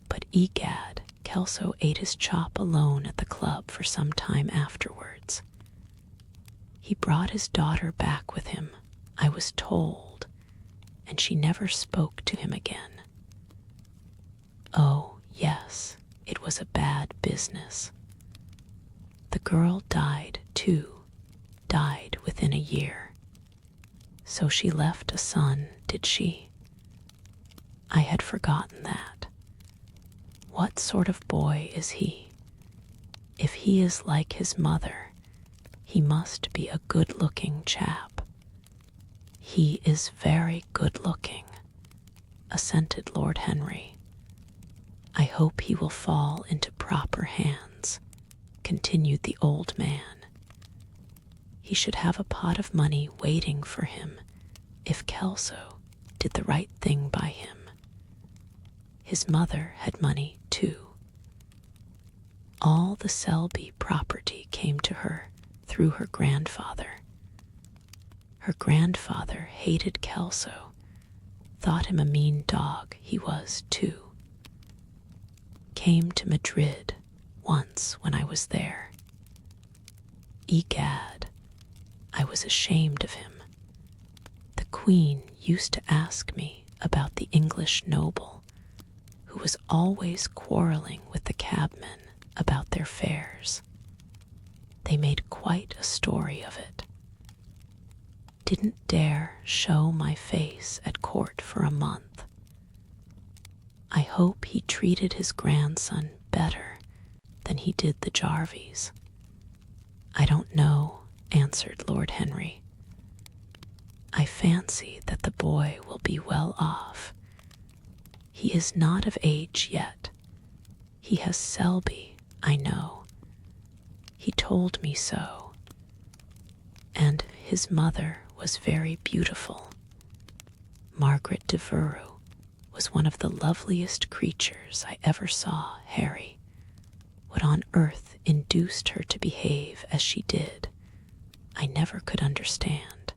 [SPEAKER 1] but egad, Kelso ate his chop alone at the club for some time afterwards. He brought his daughter back with him, I was told, and she never spoke to him again. Oh, yes, it was a bad business. The girl died, too, died within a year. So she left a son, did she? I had forgotten that. What sort of boy is he? If he is like his mother, he must be a good-looking chap. He is very good-looking, assented Lord Henry. I hope he will fall into proper hands, continued the old man. He should have a pot of money waiting for him if Kelso did the right thing by him. His mother had money, too. All the Selby property came to her through her grandfather. Her grandfather hated Kelso, thought him a mean dog, he was, too. Came to Madrid once when I was there. Egad, I was ashamed of him. The Queen used to ask me about the English noble, who was always quarreling with the cabmen about their fares. They made quite a story of it. Didn't dare show my face at court for a month. I hope he treated his grandson better than he did the Jarvies. I don't know, answered Lord Henry. I fancy that the boy will be well off. He is not of age yet. He has Selby, I know. He told me so. And his mother was very beautiful. Margaret Devereux was one of the loveliest creatures I ever saw, Harry. What on earth induced her to behave as she did, I never could understand.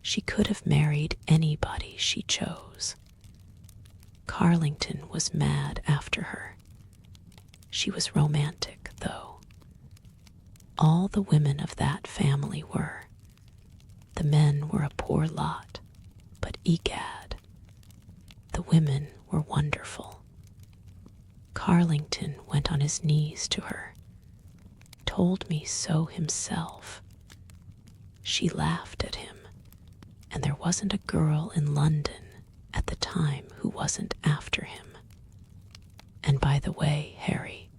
[SPEAKER 1] She could have married anybody she chose. Carlington was mad after her. She was romantic, though. All the women of that family were. The men were a poor lot, but egad, the women were wonderful. Carlington went on his knees to her, told me so himself. She laughed at him, and there wasn't a girl in London at the time who wasn't after him. And by the way, Harry,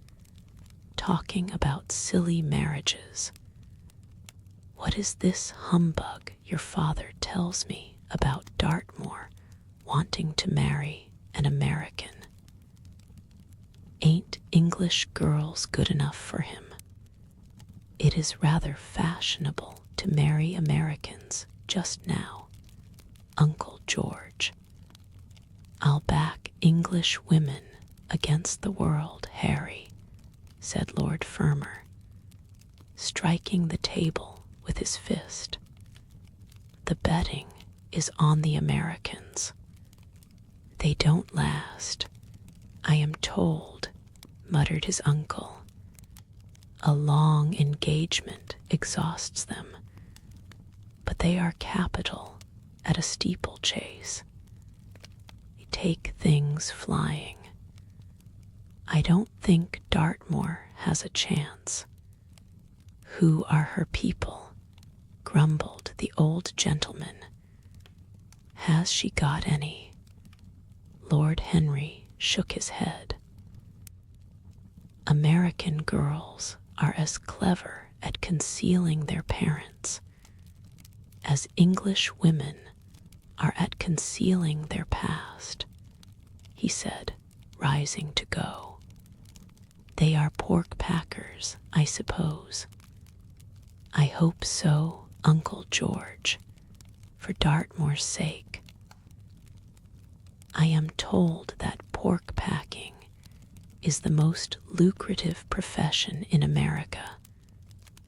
[SPEAKER 1] talking about silly marriages, what is this humbug your father tells me about Dartmoor wanting to marry an American? Ain't English girls good enough for him? It is rather fashionable to marry Americans just now, Uncle George. I'll back English women against the world, Harry, said Lord Fermor, striking the table with his fist. The betting is on the Americans. They don't last, I am told, muttered his uncle. A long engagement exhausts them, but they are capital at a steeplechase. They take things flying. I don't think Dartmoor has a chance. Who are her people? Grumbled the old gentleman. Has she got any? Lord Henry shook his head. American girls are as clever at concealing their parents as English women are at concealing their past, he said, rising to go. They are pork packers, I suppose. I hope so, Uncle George, for Dartmoor's sake. I am told that pork packing is the most lucrative profession in America,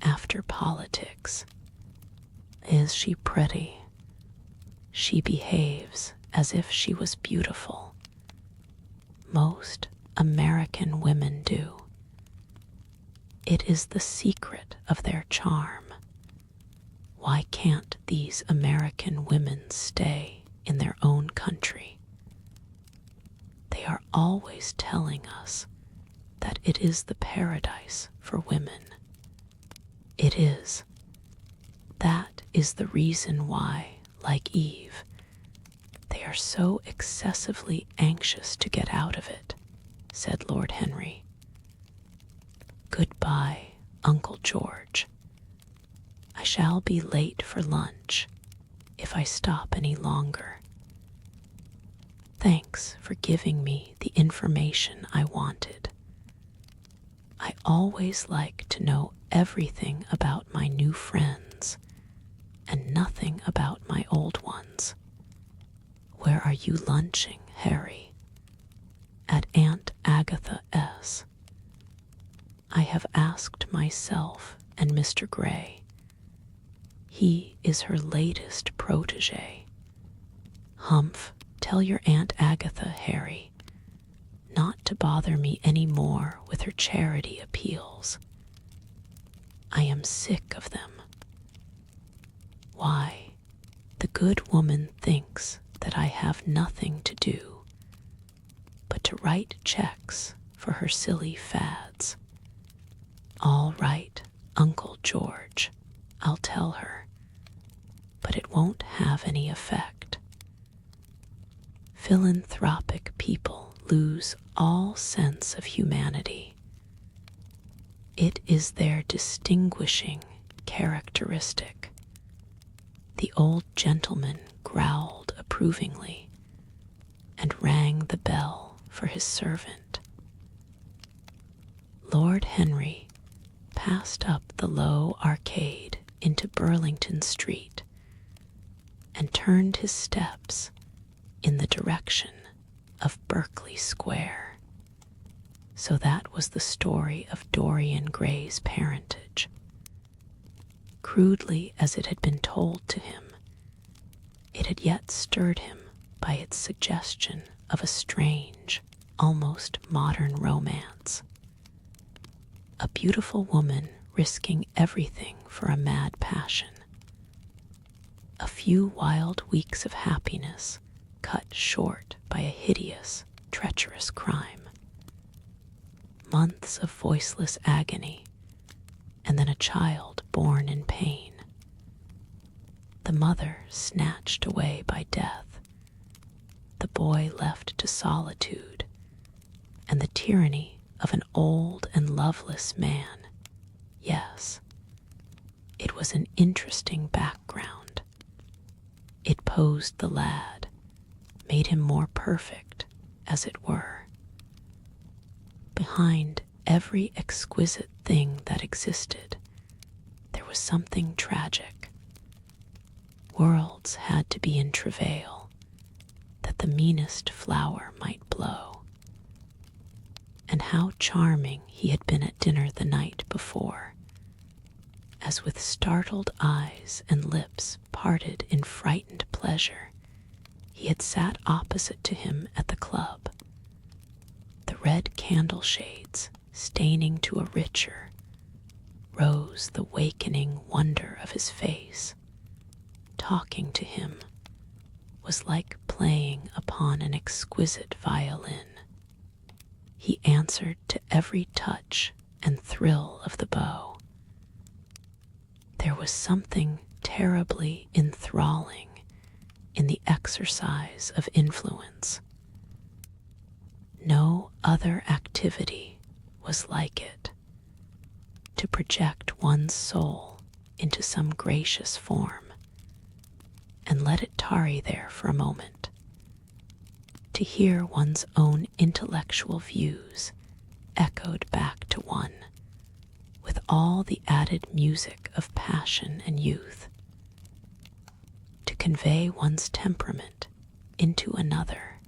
[SPEAKER 1] after politics. Is she pretty? She behaves as if she was beautiful. Most American women do. It is the secret of their charm. Why can't these American women stay in their own country? They are always telling us that it is the paradise for women. It is. That is the reason why, like Eve, they are so excessively anxious to get out of it, said Lord Henry. Goodbye, Uncle George. I shall be late for lunch if I stop any longer. Thanks for giving me the information I wanted. I always like to know everything about my new friends and nothing about my old ones. Where are you lunching, Harry? At Aunt Agatha S. I have asked myself and Mr. Gray. He is her latest protege. Humph, tell your Aunt Agatha, Harry, not to bother me any more with her charity appeals. I am sick of them. Why, the good woman thinks that I have nothing to do but to write checks for her silly fads. All right, Uncle George, I'll tell her, but it won't have any effect. Philanthropic people lose all sense of humanity. It is their distinguishing characteristic. The old gentleman growled approvingly and rang the bell for his servant. Lord Henry passed up the low arcade into Burlington Street and turned his steps in the direction of Berkeley Square. So that was the story of Dorian Gray's parentage. Crudely as it had been told to him, it had yet stirred him by its suggestion of a strange, almost modern romance. A beautiful woman risking everything for a mad passion. A few wild weeks of happiness cut short by a hideous, treacherous crime. months of voiceless agony, and then a child born in pain. The mother snatched away by death, the boy left to solitude, and the tyranny of an old and loveless man. Yes, it was an interesting background. It posed the lad, made him more perfect, as it were. Behind every exquisite thing that existed, there was something tragic. Worlds had to be in travail, that the meanest flower might blow. And how charming he had been at dinner the night before, as with startled eyes and lips parted in frightened pleasure, he had sat opposite to him at the club, the red candle shades staining to a richer rose the wakening wonder of his face. Talking to him was like playing upon an exquisite violin. He answered to every touch and thrill of the bow. There was something terribly enthralling in the exercise of influence. No other activity was like it. To project one's soul into some gracious form and let it tarry there for a moment. To hear one's own intellectual views echoed back to one with all the added music of passion and youth. To convey one's temperament into another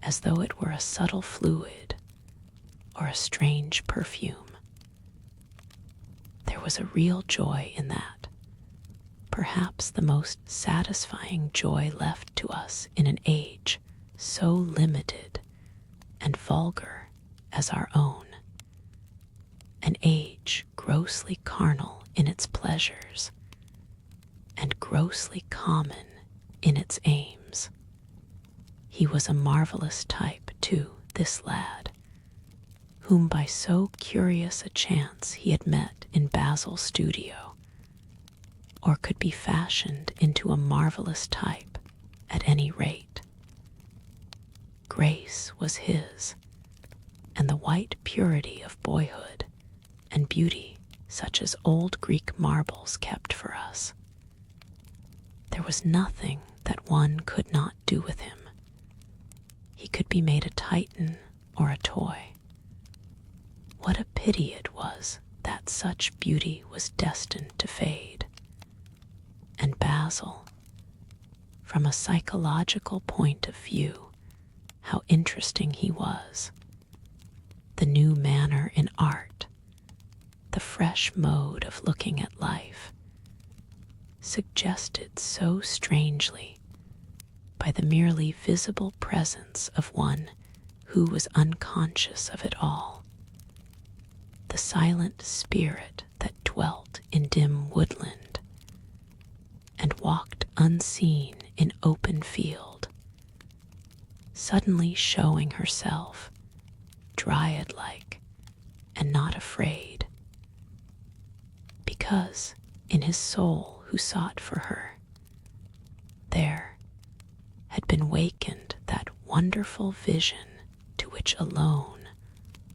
[SPEAKER 1] as though it were a subtle fluid or a strange perfume. There was a real joy in that, perhaps the most satisfying joy left to us in an age so limited and vulgar as our own, an age grossly carnal in its pleasures and grossly common in its aims. He was a marvelous type, too, this lad, whom by so curious a chance he had met in Basil's studio, or could be fashioned into a marvelous type at any rate. Grace was his, and the white purity of boyhood, and beauty such as old Greek marbles kept for us. There was nothing that one could not do with him. He could be made a Titan or a toy. What a pity it was that such beauty was destined to fade. And Basil, from a psychological point of view, how interesting he was. The new manner in art, the fresh mode of looking at life, suggested so strangely by the merely visible presence of one who was unconscious of it all. The silent spirit that dwelt in dim woodland and walked unseen in open field, suddenly showing herself dryad-like and not afraid, because in his soul who sought for her, there had been wakened that wonderful vision to which alone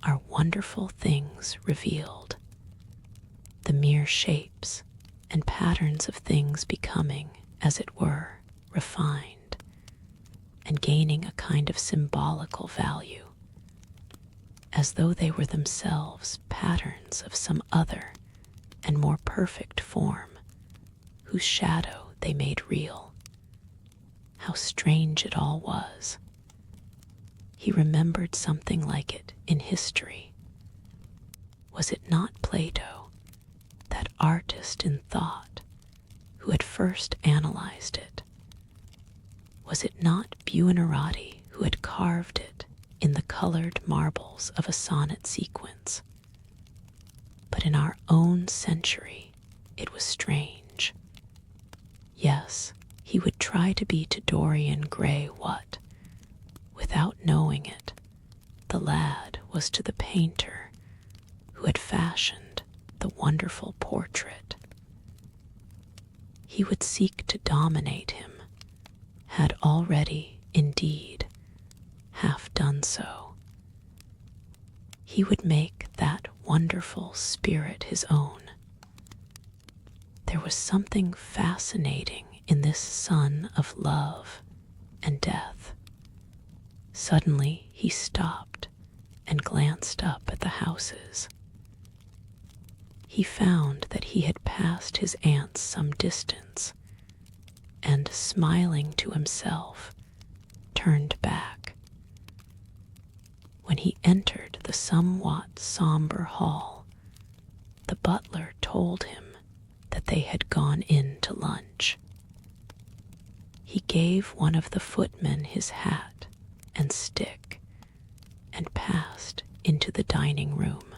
[SPEAKER 1] are wonderful things revealed, the mere shapes and patterns of things becoming, as it were, refined, and gaining a kind of symbolical value, as though they were themselves patterns of some other and more perfect form, whose shadow they made real. How strange it all was. He remembered something like it in history. Was it not Plato, that artist in thought, who had first analyzed it? Was it not Buonarroti who had carved it in the colored marbles of a sonnet sequence? But in our own century, it was strange. Yes, he would try to be to Dorian Gray what, without knowing it, the lad was to the painter who had fashioned the wonderful portrait. He would seek to dominate him, had already, indeed, half done so. He would make that wonderful spirit his own. There was something fascinating in this son of love and death. Suddenly he stopped and glanced up at the houses. He found that he had passed his aunts some distance, and smiling to himself, turned back. When he entered the somewhat somber hall, the butler told him that they had gone in to lunch. He gave one of the footmen his hat and stick and passed into the dining room.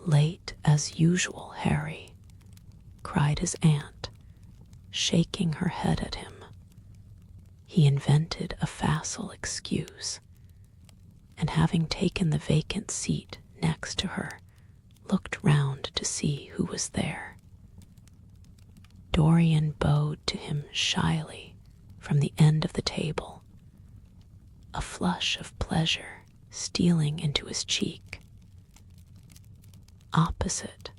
[SPEAKER 1] "Late as usual, Harry," cried his aunt, shaking her head at him. He invented a facile excuse, and having taken the vacant seat next to her, looked round to see who was there. Dorian bowed to him shyly from the end of the table, a flush of pleasure stealing into his cheek. Opposite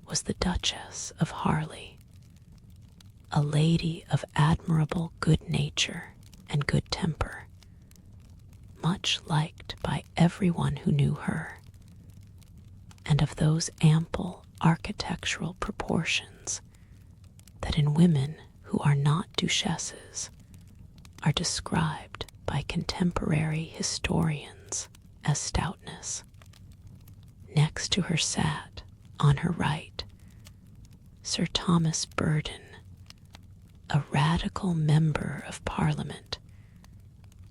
[SPEAKER 1] was the Duchess of Harley, a lady of admirable good nature and good temper, much liked by everyone who knew her, and of those ample architectural proportions that in women who are not duchesses are described by contemporary historians as stoutness. Next to her sat, on her right, Sir Thomas Burden, a radical member of Parliament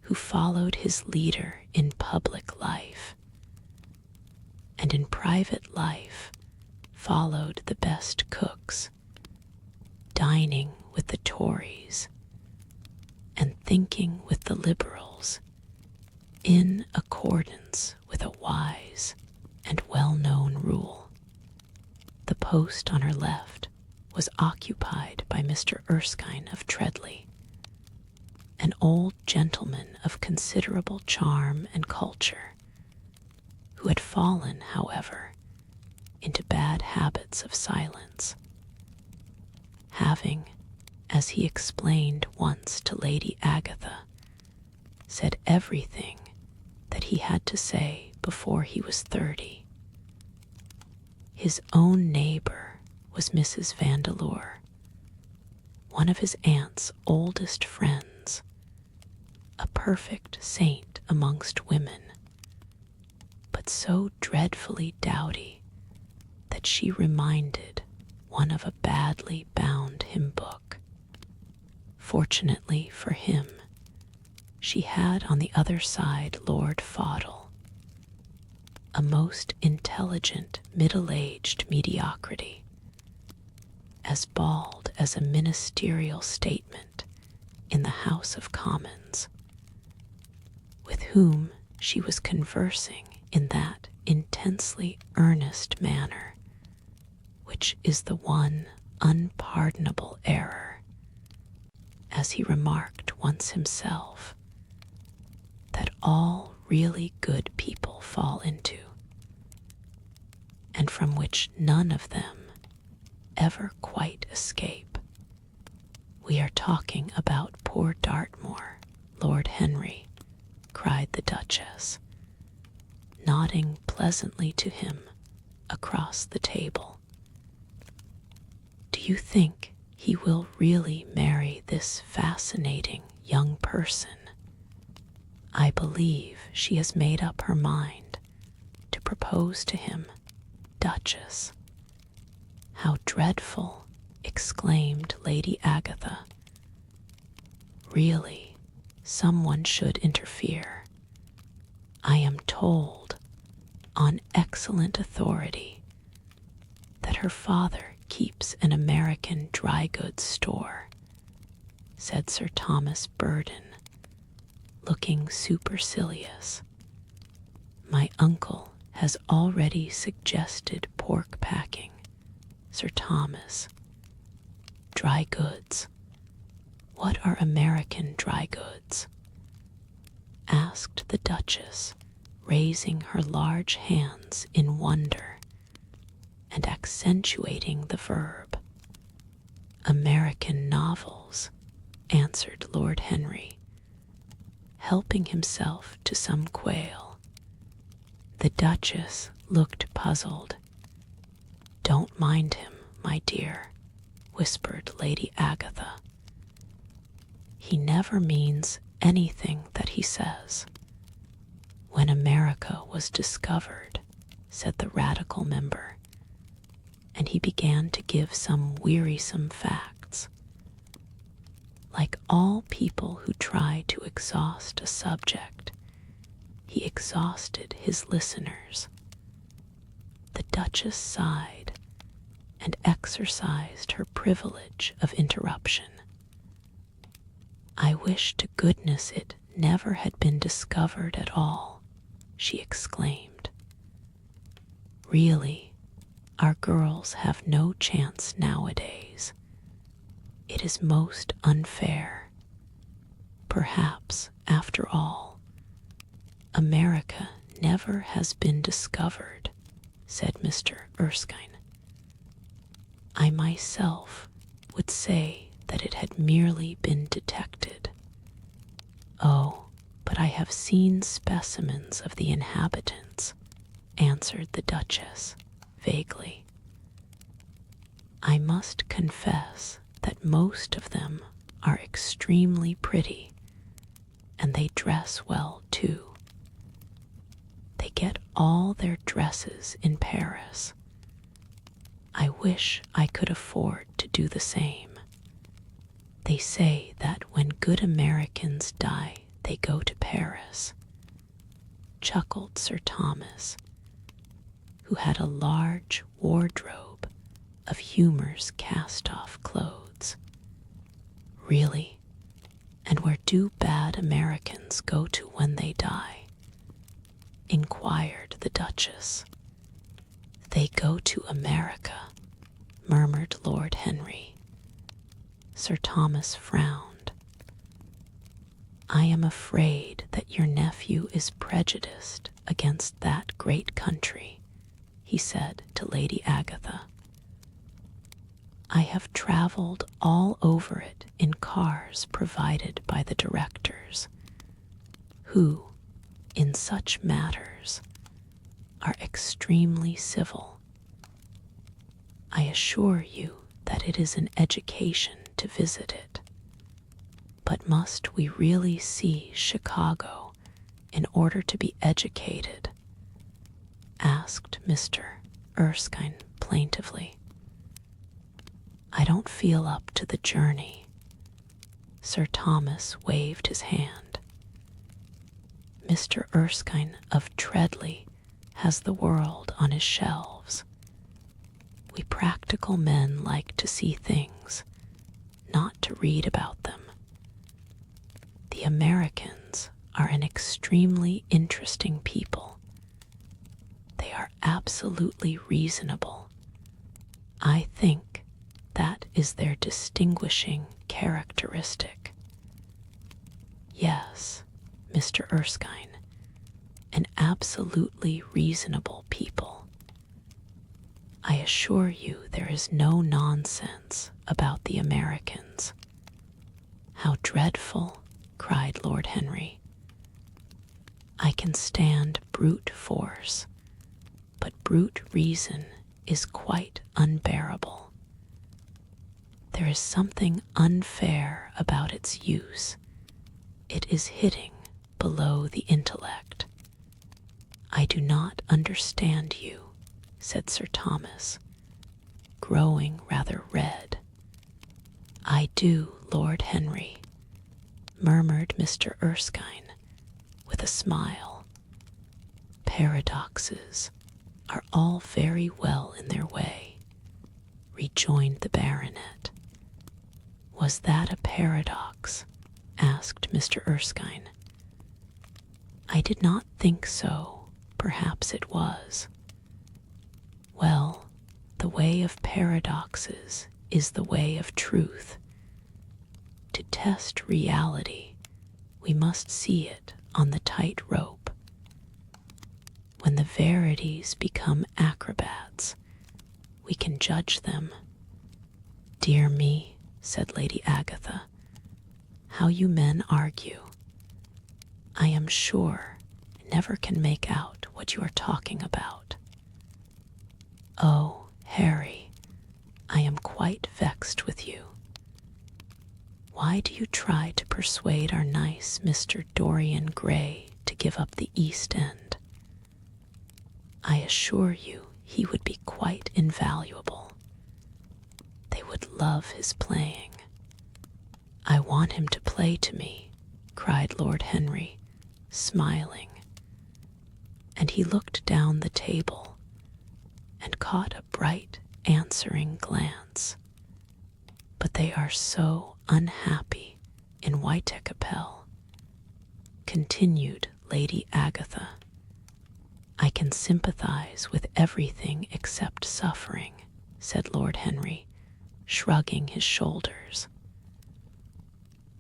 [SPEAKER 1] who followed his leader in public life, and in private life followed the best cooks, dining with the Tories and thinking with the Liberals, in accordance with a wise and well-known rule. The post on her left was occupied by Mr. Erskine of Treadley, an old gentleman of considerable charm and culture, who had fallen, however, into bad habits of silence, having, as he explained once to Lady Agatha, said everything that he had to say before he was 30. His own neighbor was Mrs. Vandeleur, one of his aunt's oldest friends, a perfect saint amongst women, but so dreadfully dowdy that she reminded one of a badly bound hymn book. Fortunately for him, she had on the other side Lord Fodle, a most intelligent middle-aged mediocrity, as bald as a ministerial statement in the House of Commons, with whom she was conversing in that intensely earnest manner which is the one unpardonable error, as he remarked once himself, that all really good people fall into, and from which none of them ever quite escape. "We are talking about poor Dartmoor, Lord Henry," cried the Duchess, nodding pleasantly to him across the table. "Do you think he will really marry this fascinating young person? I believe she has made up her mind to propose to him, Duchess." "How dreadful!" exclaimed Lady Agatha. "Really, someone should interfere. I am told, on excellent authority, that her father keeps an American dry goods store," said Sir Thomas Burden, looking supercilious. My uncle has already suggested pork packing, Sir Thomas. Dry goods. What are American dry goods? Asked the Duchess, raising her large hands in wonder and accentuating the verb. American novels, answered Lord Henry, helping himself to some quail. The Duchess looked puzzled. Don't mind him, my dear, whispered Lady Agatha. He never means anything that he says. When America was discovered, said the radical member, and he began to give some wearisome facts. Like all people who try to exhaust a subject, he exhausted his listeners. The Duchess sighed and exercised her privilege of interruption. I wish to goodness it never had been discovered at all, she exclaimed. Really, our girls have no chance nowadays. It is most unfair. Perhaps, after all, America never has been discovered, said Mr. Erskine. I myself would say that it had merely been detected. Oh, but I have seen specimens of the inhabitants, answered the Duchess vaguely. I must confess that most of them are extremely pretty, and they dress well too. They get all their dresses in Paris. I wish I could afford to do the same. They say that when good Americans die, they go to Paris, chuckled Sir Thomas, who had a large wardrobe of Humour's cast-off clothes. Really? And where do bad Americans go to when they die? Inquired the Duchess. They go to America, murmured Lord Henry. Sir Thomas frowned. I am afraid that your nephew is prejudiced against that great country, he said to Lady Agatha. I have traveled all over it in cars provided by the directors, who, in such matters, are extremely civil. I assure you that it is an education to visit it. But must we really see Chicago in order to be educated? Asked Mr. Erskine plaintively. I don't feel up to the journey. Sir Thomas waved his hand. Mr. Erskine of Treadley has the world on his shelves. We practical men like to see things, not to read about them. The Americans are an extremely interesting people. They are absolutely reasonable. I think that is their distinguishing characteristic. Yes, Mr. Erskine, an absolutely reasonable people. I assure you there is no nonsense about the Americans. How dreadful, cried Lord Henry. I can stand brute force, but brute reason is quite unbearable. There is something unfair about its use. It is hitting below the intellect. I do not understand you, said Sir Thomas, growing rather red. I do, Lord Henry, murmured Mr. Erskine with a smile. Paradoxes are all very well in their way, rejoined the baronet. Was that a paradox? Asked Mr. Erskine. I did not think so, perhaps it was. Well, the way of paradoxes is the way of truth. To test reality, we must see it on the tight rope. When the verities become acrobats, we can judge them. Dear me, said Lady Agatha, how you men argue. I am sure I never can make out what you are talking about. Oh, Harry, I am quite vexed with you. Why do you try to persuade our nice Mr. Dorian Gray to give up the East End? I assure you he would be quite invaluable. They would love his playing. I want him to play to me, cried Lord Henry, smiling. And he looked down the table and caught a bright answering glance. But they are so unhappy in Whitechapel, continued Lady Agatha. I can sympathize with everything except suffering, said Lord Henry, shrugging his shoulders.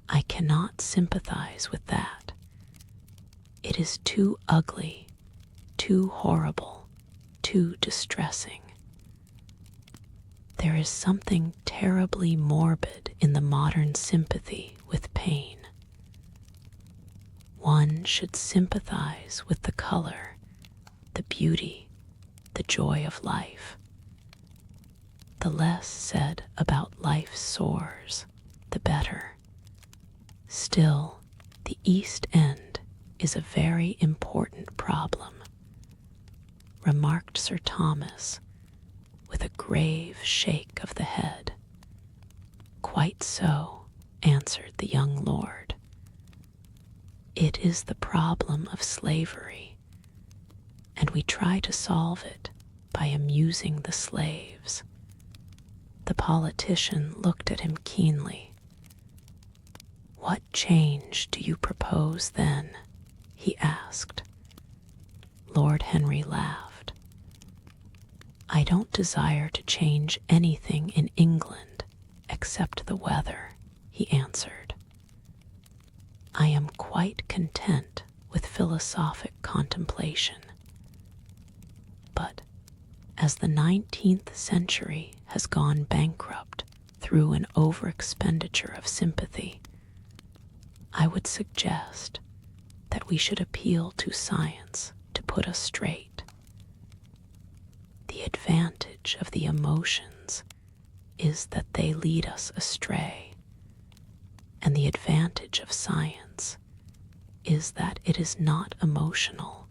[SPEAKER 1] I cannot sympathize with that. It is too ugly, too horrible, too distressing. There is something terribly morbid in the modern sympathy with pain. One should sympathize with the color, the beauty, the joy of life. The less said about life's sores, the better. Still, the East End is a very important problem, remarked Sir Thomas, with a grave shake of the head. Quite so, answered the young lord. It is the problem of slavery, and we try to solve it by amusing the slaves. The politician looked at him keenly. What change do you propose then? He asked. Lord Henry laughed. I don't desire to change anything in England except the weather, he answered. I am quite content with philosophic contemplation. But as the 19th century has gone bankrupt through an overexpenditure of sympathy, I would suggest that we should appeal to science to put us straight. The advantage of the emotions is that they lead us astray, and the advantage of science is that it is not emotional,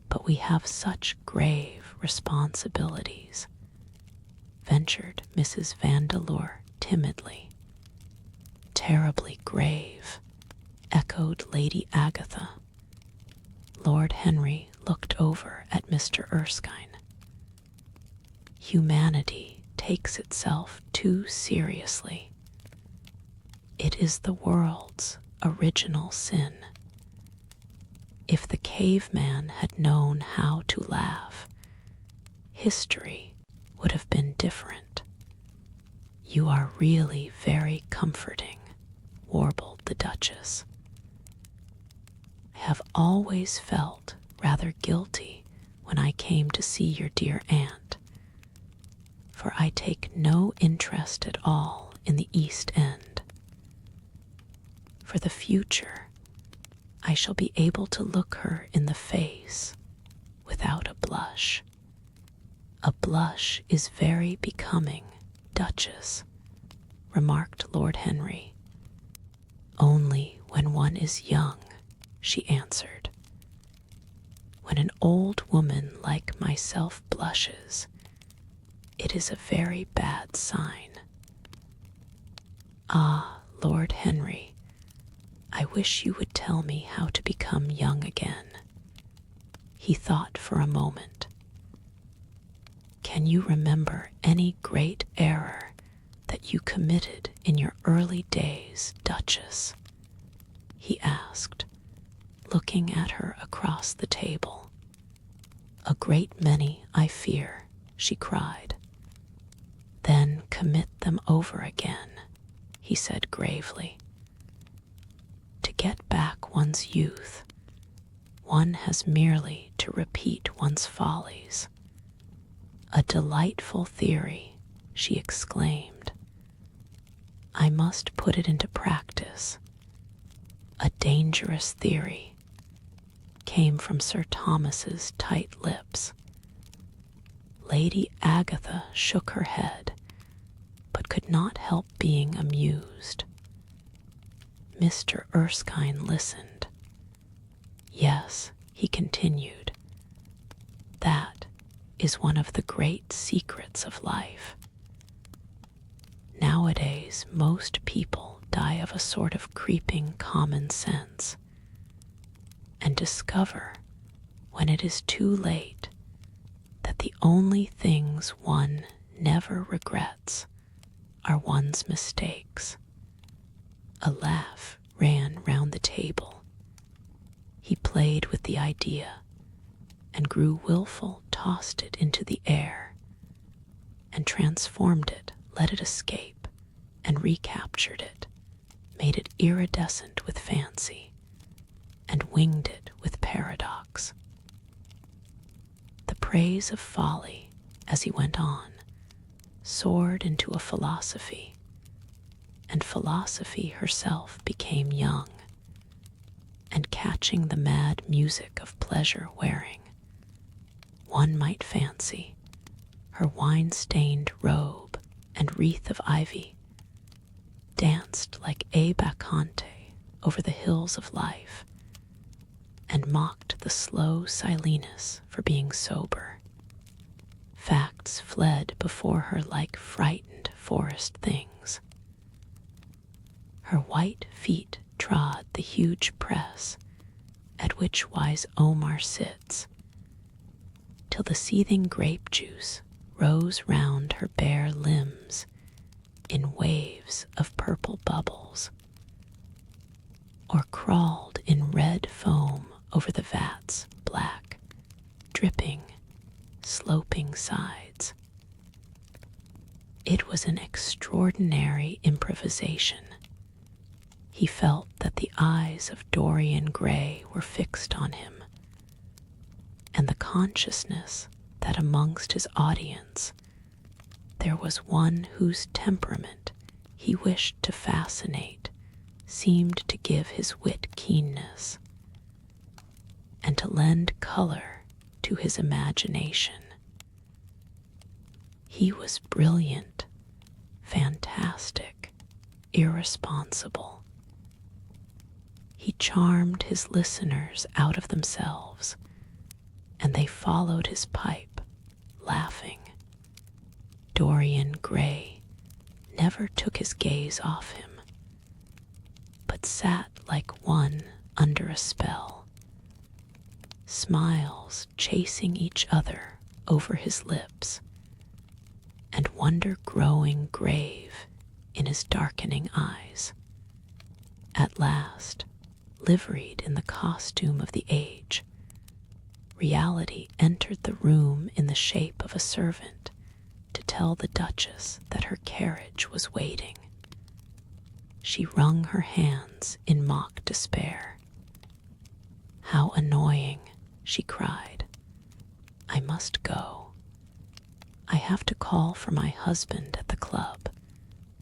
[SPEAKER 1] but we have such grave responsibilities, ventured Mrs. Vandeleur timidly. Terribly grave, echoed Lady Agatha. Lord Henry looked over at Mr. Erskine. Humanity takes itself too seriously. It is the world's original sin. If the caveman had known how to laugh, history would have been different. You are really very comforting, warbled the Duchess. I have always felt rather guilty when I came to see your dear aunt, for I take no interest at all in the East End. For the future, I shall be able to look her in the face without a blush. A blush is very becoming, Duchess, remarked Lord Henry. Only when one is young, she answered. When an old woman like myself blushes, it is a very bad sign. Ah, Lord Henry, I wish you would tell me how to become young again. He thought for a moment. Can you remember any great error that you committed in your early days, Duchess? He asked, looking at her across the table. "A great many, I fear," she cried. "Then commit them over again," he said gravely. "To get back one's youth, one has merely to repeat one's follies." "A delightful theory," she exclaimed. "I must put it into practice." "A dangerous theory," came from Sir Thomas's tight lips. Lady Agatha shook her head, but could not help being amused. Mr. Erskine listened. "Yes," he continued, "that is one of the great secrets of life. Nowadays, most people die of a sort of creeping common sense, and discover, when it is too late, that the only things one never regrets are one's mistakes." A laugh ran round the table. He played with the idea, and grew wilful, tossed it into the air, and transformed it, let it escape, and recaptured it, made it iridescent with fancy, and winged it with paradox. The praise of folly, as he went on, soared into a philosophy, and philosophy herself became young, and catching the mad music of pleasure wearing, one might fancy, her wine-stained robe and wreath of ivy danced like a bacchante over the hills of life, and mocked the slow Silenus for being sober. Facts fled before her like frightened forest things. Her white feet trod the huge press at which wise Omar sits, till the seething grape juice rose round her bare limbs in waves of purple bubbles, or crawled in red foam over the vat's black, dripping, sloping sides. It was an extraordinary improvisation. He felt that the eyes of Dorian Gray were fixed on him, and the consciousness that amongst his audience there was one whose temperament he wished to fascinate seemed to give his wit keenness, and to lend color to his imagination. He was brilliant, fantastic, irresponsible. He charmed his listeners out of themselves, and they followed his pipe, laughing. Dorian Gray never took his gaze off him, but sat like one under a spell, smiles chasing each other over his lips, and wonder growing grave in his darkening eyes. At last, liveried in the costume of the age, reality entered the room in the shape of a servant to tell the Duchess that her carriage was waiting. She wrung her hands in mock despair. "How annoying," she cried. "I must go. I have to call for my husband at the club,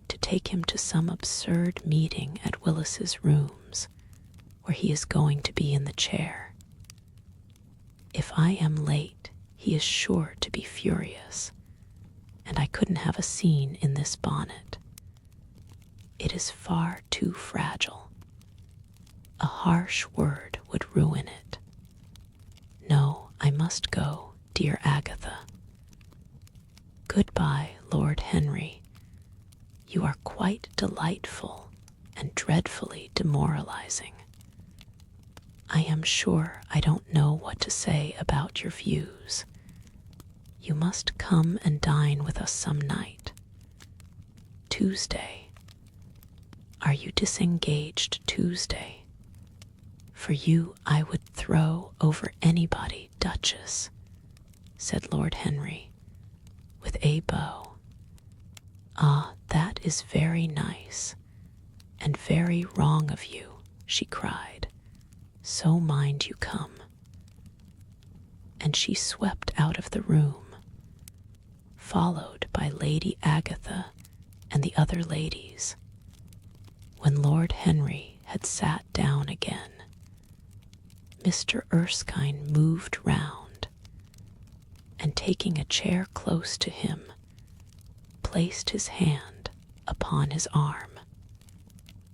[SPEAKER 1] to take him to some absurd meeting at Willis's rooms, where he is going to be in the chair. If I am late, he is sure to be furious, and I couldn't have a scene in this bonnet. It is far too fragile. A harsh word would ruin it. No, I must go, dear Agatha. Goodbye, Lord Henry. You are quite delightful and dreadfully demoralizing. I am sure I don't know what to say about your views. You must come and dine with us some night. Tuesday. Are you disengaged Tuesday? For you I would throw over anybody, Duchess. said Lord Henry, with a bow. "Ah, that is very nice, and very wrong of you," she cried. "So mind you come." And she swept out of the room, followed by Lady Agatha and the other ladies. When Lord Henry had sat down again, Mr. Erskine moved round, and taking a chair close to him, placed his hand upon his arm.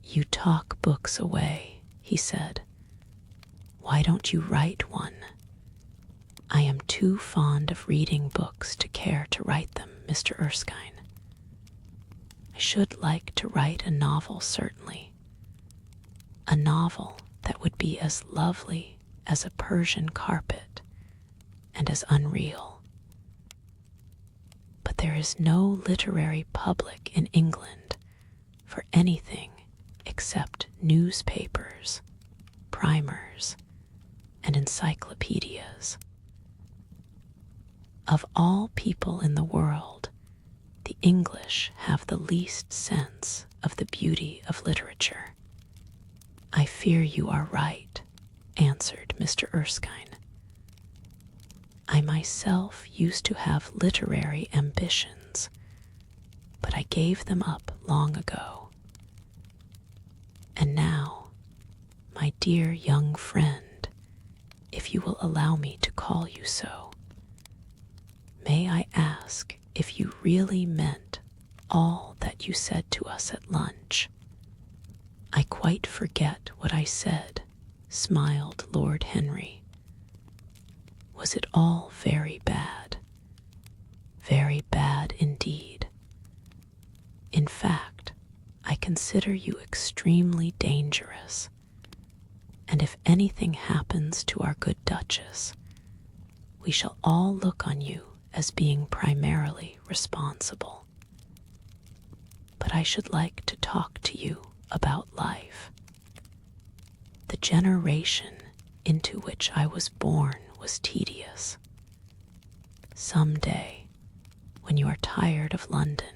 [SPEAKER 1] "You talk books away," he said. "Why don't you write one?" "I am too fond of reading books to care to write them, Mr. Erskine. I should like to write a novel, certainly. A novel that would be as lovely as a Persian carpet and as unreal. But there is no literary public in England for anything except newspapers, primers, and encyclopedias. Of all people in the world, the English have the least sense of the beauty of literature." "I fear you are right," answered Mr. Erskine. "I myself used to have literary ambitions, but I gave them up long ago. And now, my dear young friend, if you will allow me to call you so, may I ask if you really meant all that you said to us at lunch?" "I quite forget what I said," smiled Lord Henry. "Was it all very bad?" "Very bad indeed. In fact, I consider you extremely dangerous, and if anything happens to our good Duchess, we shall all look on you as being primarily responsible. But I should like to talk to you about life. The generation into which I was born was tedious. Some day, when you are tired of London,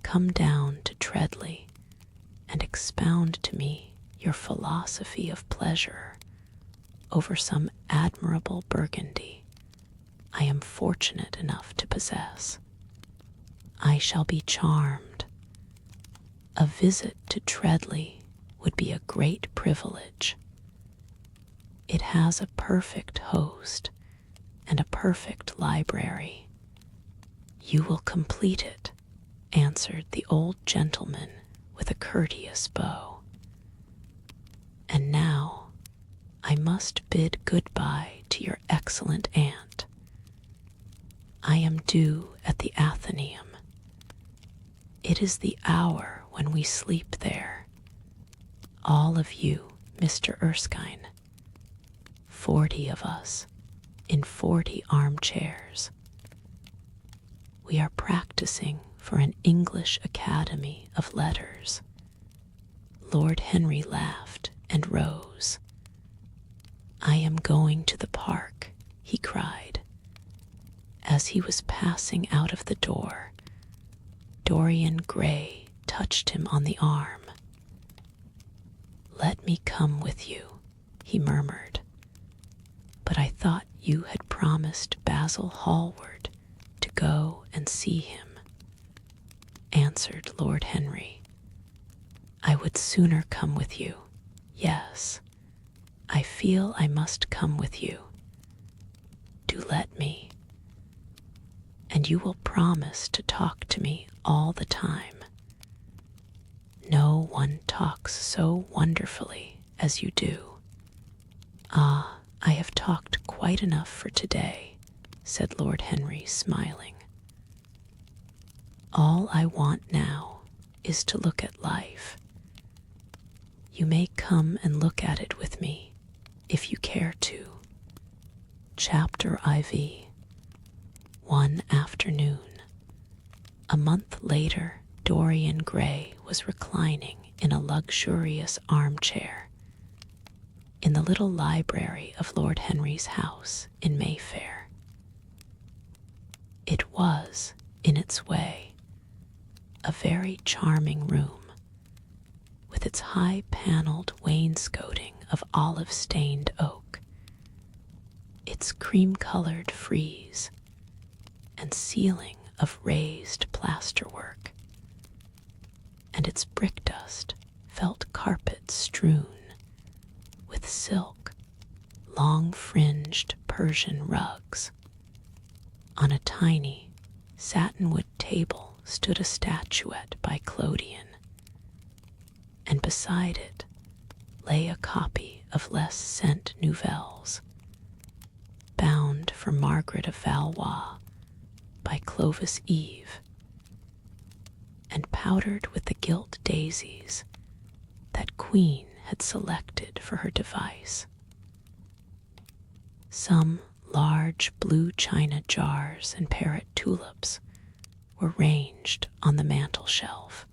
[SPEAKER 1] come down to Treadley and expound to me your philosophy of pleasure over some admirable Burgundy I am fortunate enough to possess. I shall be charmed. A visit to Treadley would be a great privilege. It has a perfect host and a perfect library. You will complete it, answered the old gentleman with a courteous bow. And now I must bid good-bye to your excellent aunt. I am due at the Athenaeum. It is the hour when we sleep there. All of you, Mr. Erskine. 40 of us, in 40 armchairs. We are practicing for an English Academy of Letters. Lord Henry laughed and rose. "I am going to the park," he cried. As he was passing out of the door, Dorian Gray touched him on the arm. "Let me come with you," he murmured. "But I thought you had promised Basil Hallward to go and see him," answered Lord Henry. "I would sooner come with you. Yes, I feel I must come with you. Do let me. And you will promise to talk to me all the time. No one talks so wonderfully as you do." "Ah, I have talked quite enough for today," said Lord Henry, smiling. "All I want now is to look at life. You may come and look at it with me, if you care to." Chapter IV. One afternoon, a month later, Dorian Gray was reclining in a luxurious armchair in the little library of Lord Henry's house in Mayfair. was, in its way, a very charming room, with its high-paneled wainscoting of olive-stained oak, its cream-colored frieze, and ceiling of raised plasterwork, and its brick-dust felt carpet strewn with silk, long-fringed Persian rugs. On a tiny satinwood table stood a statuette by Clodion, and beside it lay a copy of Les Cent Nouvelles, bound for Margaret of Valois by Clovis Eve, and powdered with the gilt daisies that Queen had selected for her device. Some large blue china jars and parrot tulips were ranged on the mantel shelf,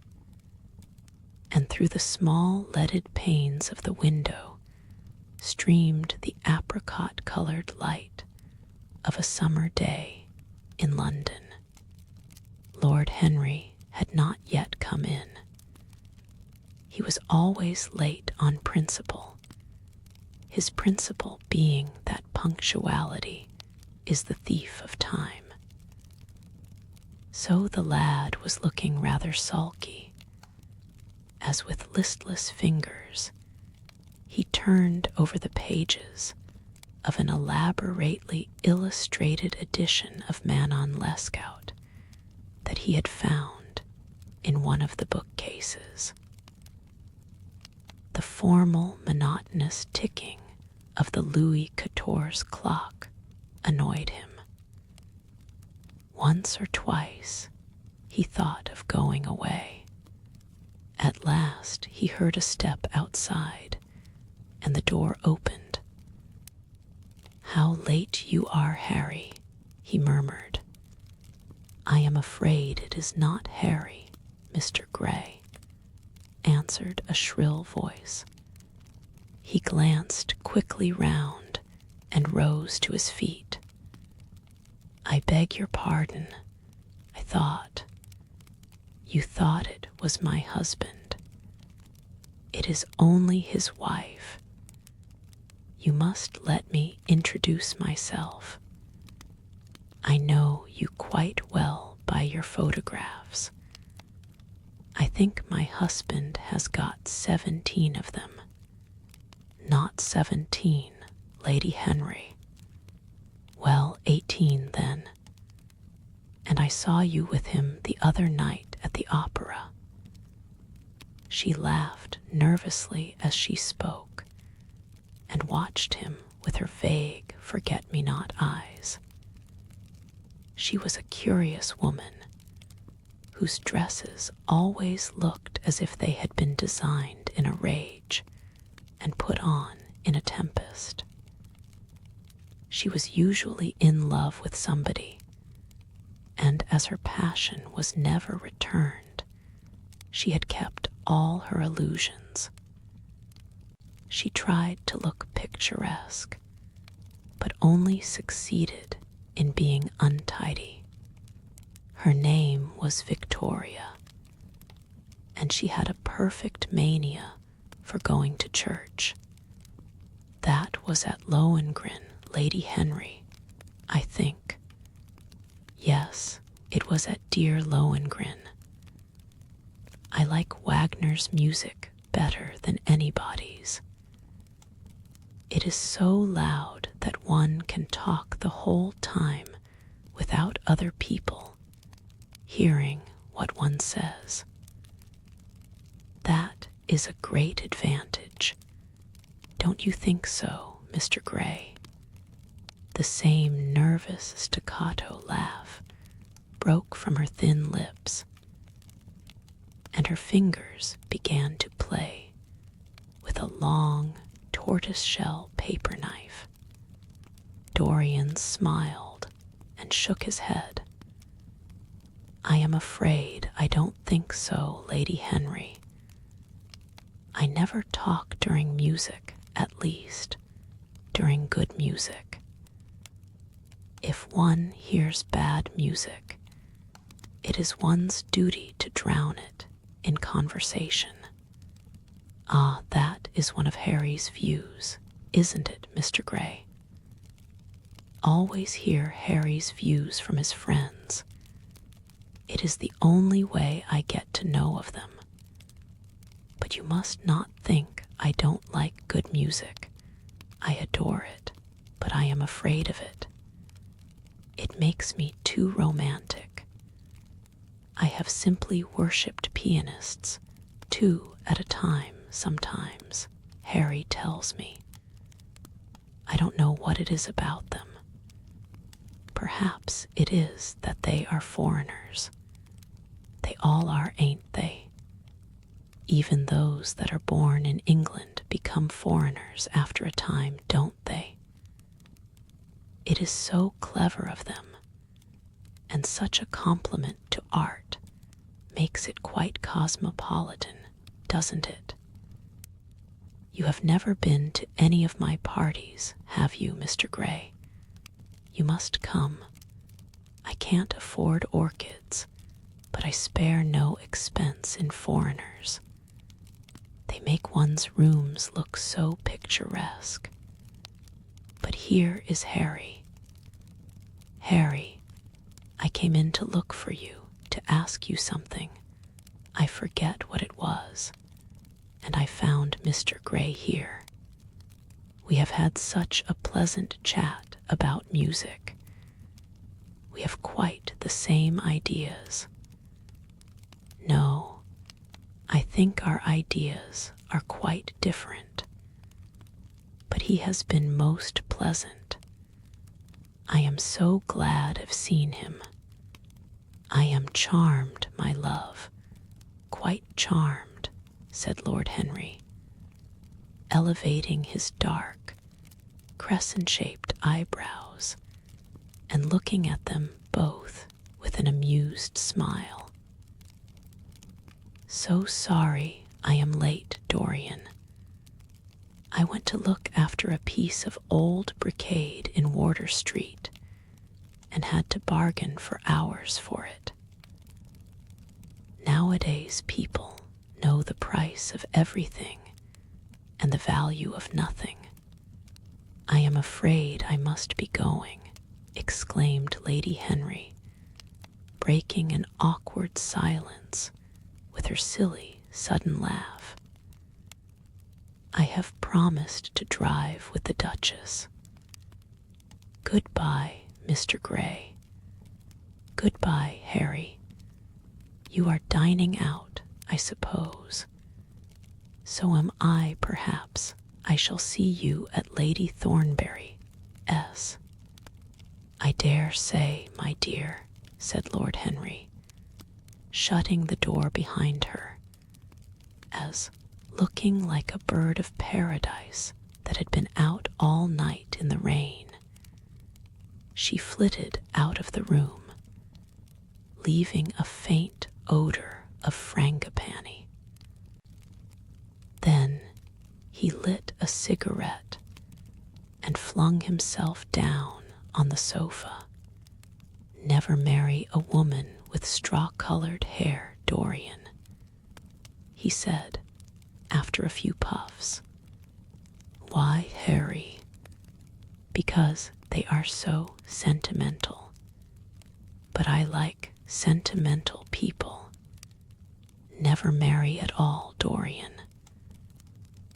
[SPEAKER 1] and through the small leaded panes of the window streamed the apricot-colored light of a summer day in London. Lord Henry had not yet come in. He was always late on principle, his principle being that punctuality is the thief of time. So the lad was looking rather sulky, as with listless fingers he turned over the pages of an elaborately illustrated edition of Manon Lescaut that he had found in one of the bookcases. The formal, monotonous ticking of the Louis XIV's clock annoyed him. Once or twice he thought of going away. At last he heard a step outside, and the door opened. "How late you are, Harry," he murmured. "I am afraid it is not Harry, Mr. Gray," answered a shrill voice. He glanced quickly round and rose to his feet. "I beg your pardon. I thought. You thought it was my husband. It is only his wife. You must let me introduce myself. I know you quite well by your photographs. I think my husband has got 17 of them. Not 17, Lady Henry. Well, 18 then. And I saw you with him the other night at the opera." She laughed nervously as she spoke, and watched him with her vague, forget-me-not eyes. She was a curious woman, whose dresses always looked as if they had been designed in a rage and put on in a tempest. She was usually in love with somebody, and as her passion was never returned, she had kept all her illusions. She tried to look picturesque, but only succeeded in being untidy. Her name was Victoria, and she had a perfect mania for going to church. That was at Lohengrin, Lady Henry, I think. Yes, it was at dear Lohengrin. I like Wagner's music better than anybody's. It is so loud that one can talk the whole time without other people hearing what one says. That is a great advantage. Don't you think so, Mr. Gray? The same nervous staccato laugh broke from her thin lips, and her fingers began to play with a long tortoise-shell paper knife. Dorian smiled and shook his head. "I am afraid I don't think so, Lady Henry. I never talk during music, at least, during good music. If one hears bad music, it is one's duty to drown it in conversation. Ah, that is one of Harry's views, isn't it, Mr. Gray? Always hear Harry's views from his friends. It is the only way I get to know of them. But you must not think I don't like good music. I adore it, but I am afraid of it. It makes me too romantic. I have simply worshipped pianists, 2 at a time sometimes, Harry tells me. I don't know what it is about them. Perhaps it is that they are foreigners. They all are, ain't they? Even those that are born in England become foreigners after a time, don't they? It is so clever of them, and such a compliment to art makes it quite cosmopolitan, doesn't it? You have never been to any of my parties, have you, Mr. Gray? You must come. I can't afford orchids, but I spare no expense in foreigners. They make one's rooms look so picturesque. But here is Harry. Harry, I came in to look for you, to ask you something. I forget what it was, and I found Mr. Gray here. We have had such a pleasant chat about music. We have quite the same ideas. No, I think our ideas are quite different. But he has been most pleasant. I am so glad I've seen him. I am charmed, my love, quite charmed, said Lord Henry, elevating his dark, crescent-shaped eyebrows and looking at them both with an amused smile. So sorry I am late, Dorian. I went to look after a piece of old brocade in Wardour Street and had to bargain for hours for it. Nowadays people know the price of everything and the value of nothing. I am afraid I must be going, exclaimed Lady Henry, breaking an awkward silence with her silly, sudden laugh. I have promised to drive with the Duchess. Goodbye, Mr. Gray. Goodbye, Harry. You are dining out, I suppose. So am I, perhaps. I shall see you at Lady Thornbury's. I dare say, my dear, said Lord Henry, shutting the door behind her, as, looking like a bird of paradise that had been out all night in the rain, she flitted out of the room, leaving a faint odor of frangipani. Then he lit a cigarette and flung himself down on the sofa. Never marry a woman with straw-colored hair, Dorian, he said after a few puffs. Why, Harry? Because they are so sentimental. But I like sentimental people. Never marry at all, Dorian.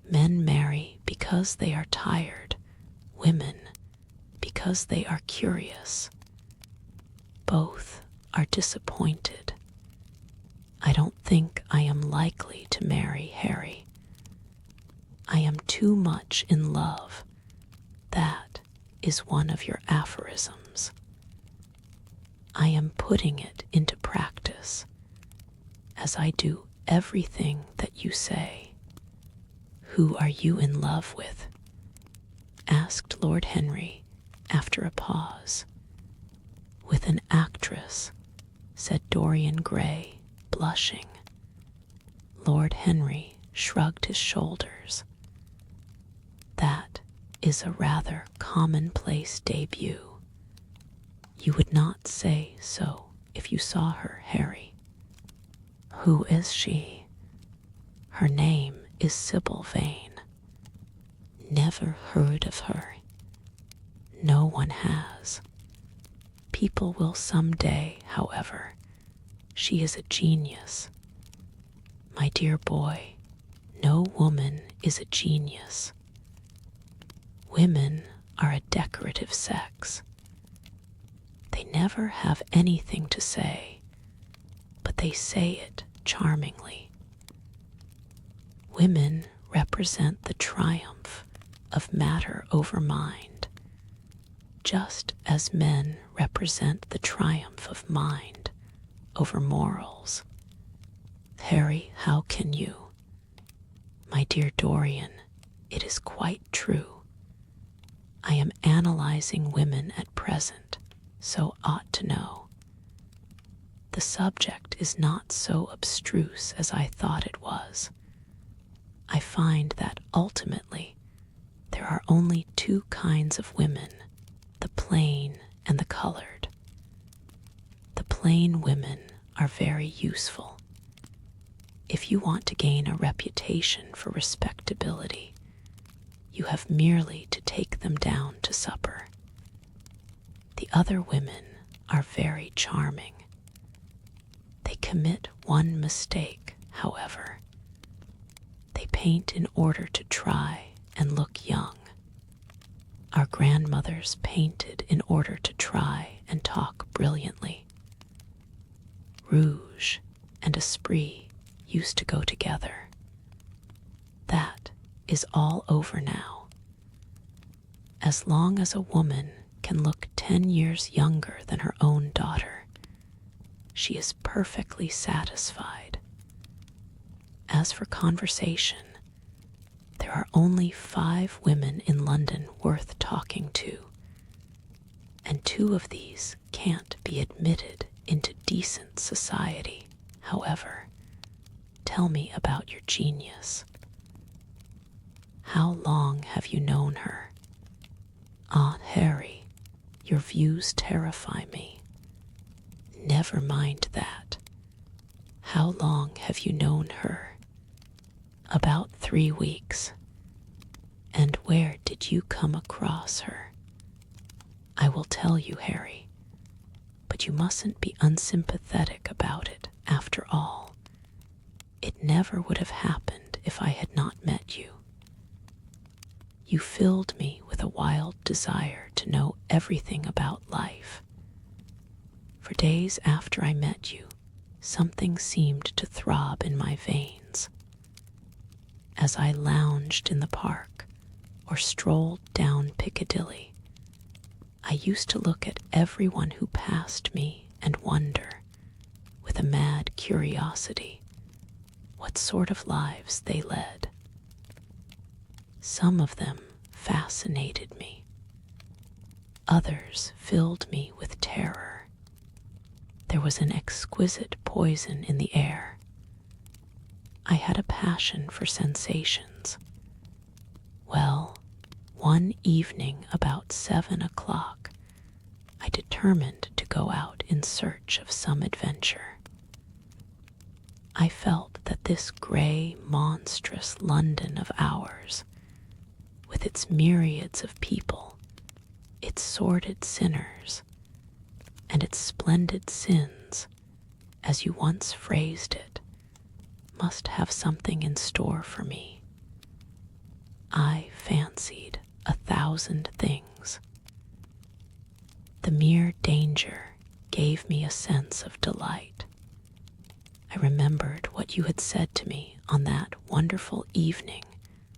[SPEAKER 1] Men marry because they are tired, women because they are curious. Both are disappointed. I don't think I am likely to marry Harry. I am too much in love. That is one of your aphorisms. I am putting it into practice, as I do everything that you say. Who are you in love with? Asked Lord Henry after a pause. With an actress, said Dorian Gray, blushing. Lord Henry shrugged his shoulders. That is a rather commonplace debut. You would not say so, if you saw her, Harry. Who is she? Her name is Sybil Vane. Never heard of her. No one has. People will someday, however. She is a genius. My dear boy, no woman is a genius. Women are a decorative sex. They never have anything to say, but they say it charmingly. Women represent the triumph of matter over mind, just as men represent the triumph of mind over morals. Harry, how can you? My dear Dorian, it is quite true. I am analyzing women at present, so ought to know. The subject is not so abstruse as I thought it was. I find that ultimately there are only two kinds of women, the plain and the colored. The plain women are very useful. If you want to gain a reputation for respectability, you have merely to take them down to supper. The other women are very charming. They commit one mistake, however. They paint in order to try and look young. Our grandmothers painted in order to try and talk brilliantly. Rouge and esprit used to go together. That is all over now. As long as a woman can look 10 years younger than her own daughter, she is perfectly satisfied. As for conversation, there are only 5 women in London worth talking to, and 2 of these can't be admitted into decent society. However, tell me about your genius. How long have you known her? Aunt Harry, your views terrify me. Never mind that. How long have you known her? About 3 weeks. And where did you come across her? I will tell you, Harry, but you mustn't be unsympathetic about it, after all. It never would have happened if I had not met you. You filled me with a wild desire to know everything about life. For days after I met you, something seemed to throb in my veins. As I lounged in the park or strolled down Piccadilly, I used to look at everyone who passed me and wonder, with a mad curiosity, what sort of lives they led. Some of them fascinated me. Others filled me with terror. There was an exquisite poison in the air. I had a passion for sensations. Well, one evening about 7 o'clock, I determined to go out in search of some adventure. I felt that this gray, monstrous London of ours, with its myriads of people, its sordid sinners, and its splendid sins, as you once phrased it, must have something in store for me. I fancied 1,000 things. The mere danger gave me a sense of delight. I remembered what you had said to me on that wonderful evening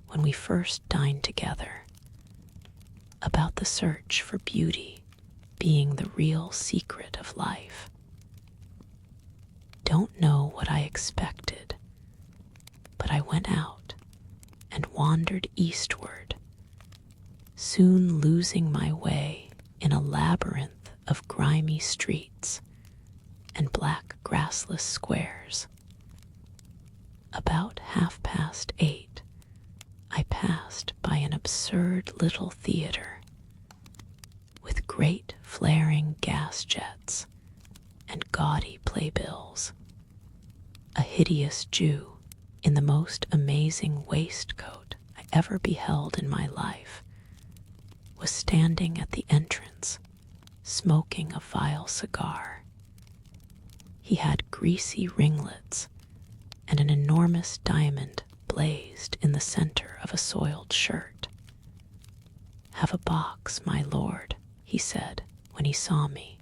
[SPEAKER 1] when we first dined together, about the search for beauty being the real secret of life. Don't know what I expected, but I went out and wandered eastward, soon losing my way in a labyrinth of grimy streets and black grassless squares. About 8:30, I passed by an absurd little theater with great flaring gas jets and gaudy playbills. A hideous Jew in the most amazing waistcoat I ever beheld in my life was standing at the entrance, smoking a vile cigar. He had greasy ringlets, and an enormous diamond blazed in the center of a soiled shirt. "Have a box, my lord," he said when he saw me,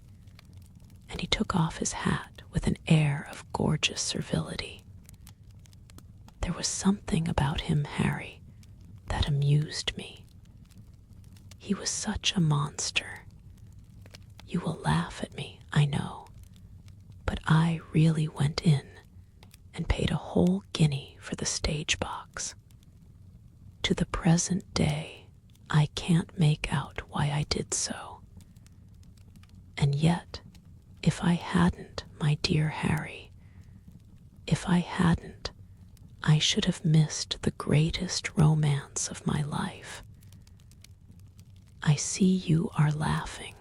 [SPEAKER 1] and he took off his hat with an air of gorgeous servility. There was something about him, Harry, that amused me. He was such a monster. You will laugh at me, I know, but I really went in and paid a whole guinea for the stage box. To the present day, I can't make out why I did so. And yet, if I hadn't, my dear Harry, if I hadn't, I should have missed the greatest romance of my life. I see you are laughing.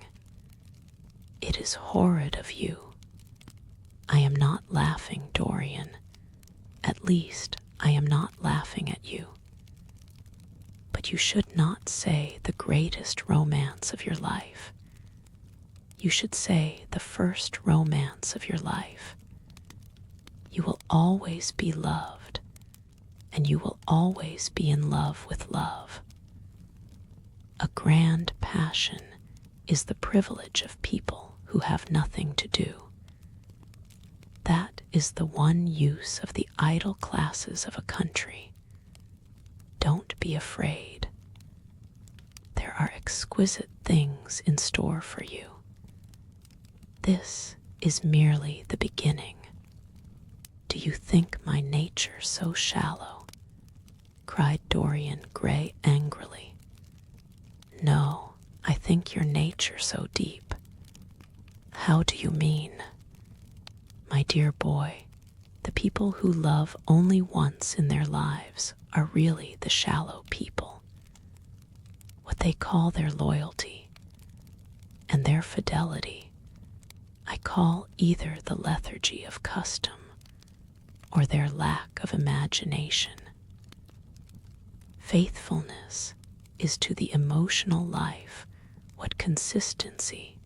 [SPEAKER 1] It is horrid of you. I am not laughing, Dorian. At least, I am not laughing at you. But you should not say the greatest romance of your life. You should say the first romance of your life. You will always be loved, and you will always be in love with love. A grand passion is the privilege of people who have nothing to do. That is the one use of the idle classes of a country. Don't be afraid. There are exquisite things in store for you. This is merely the beginning. Do you think my nature so shallow? Cried Dorian Gray angrily. No, I think your nature so deep. How do you mean? My dear boy, the people who love only once in their lives are really the shallow people. What they call their loyalty and their fidelity, I call either the lethargy of custom or their lack of imagination. Faithfulness is to the emotional life what consistency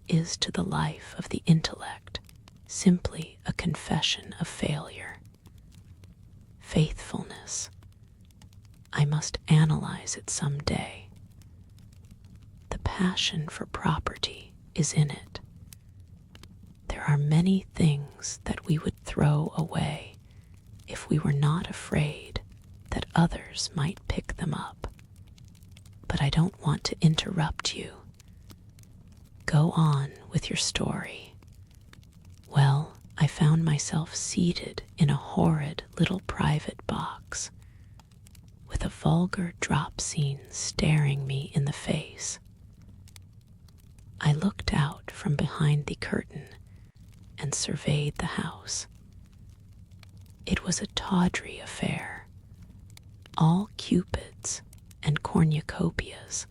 [SPEAKER 1] is to the life of the intellect, simply a confession of failure. Faithfulness. I must analyze it some day. The passion for property is in it. There are many things that we would throw away if we were not afraid that others might pick them up. But I don't want to interrupt you. Go on with your story. Well, I found myself seated in a horrid little private box, with a vulgar drop scene staring me in the face. I looked out from behind the curtain and surveyed the house. It was a tawdry affair, all cupids and cornucopias,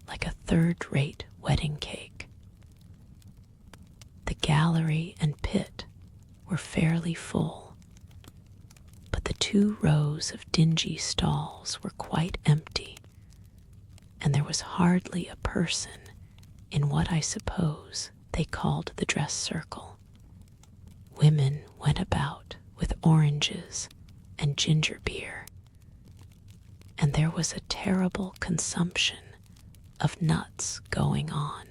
[SPEAKER 1] like a third-rate wedding cake. The gallery and pit were fairly full, but the 2 rows of dingy stalls were quite empty, and there was hardly a person in what I suppose they called the dress circle. Women went about with oranges and ginger beer, and there was a terrible consumption of nuts going on.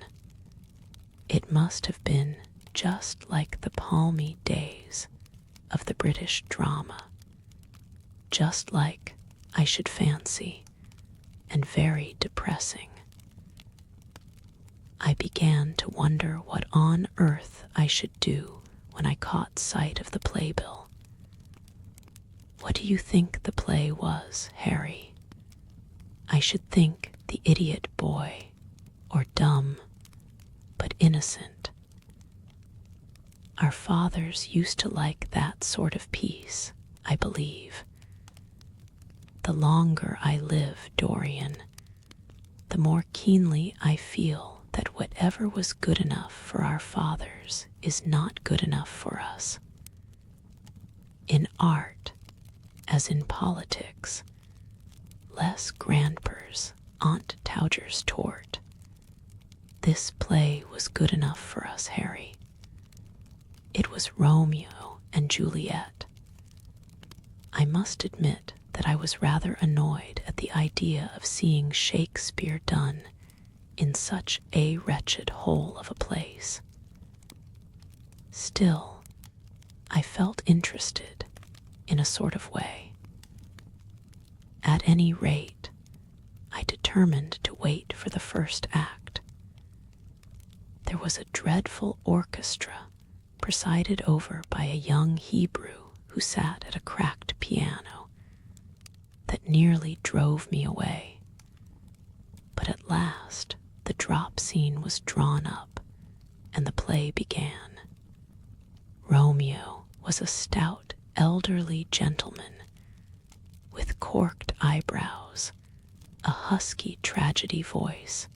[SPEAKER 1] It must have been just like the palmy days of the British drama, just like, I should fancy, and very depressing. I began to wonder what on earth I should do when I caught sight of the playbill. What do you think the play was, Harry? I should think The Idiot Boy, or Dumb, but Innocent. Our fathers used to like that sort of piece, I believe. The longer I live, Dorian, the more keenly I feel that whatever was good enough for our fathers is not good enough for us. In art, as in politics, less grandpers, Aunt Towger's tort. This play was good enough for us, Harry. It was Romeo and Juliet. I must admit that I was rather annoyed at the idea of seeing Shakespeare done in such a wretched hole of a place. Still, I felt interested in a sort of way. At any rate, I determined to wait for the first act. There was a dreadful orchestra presided over by a young Hebrew who sat at a cracked piano that nearly drove me away. But at last the drop scene was drawn up and the play began. Romeo was a stout, elderly gentleman with corked eyebrows, a husky tragedy voice,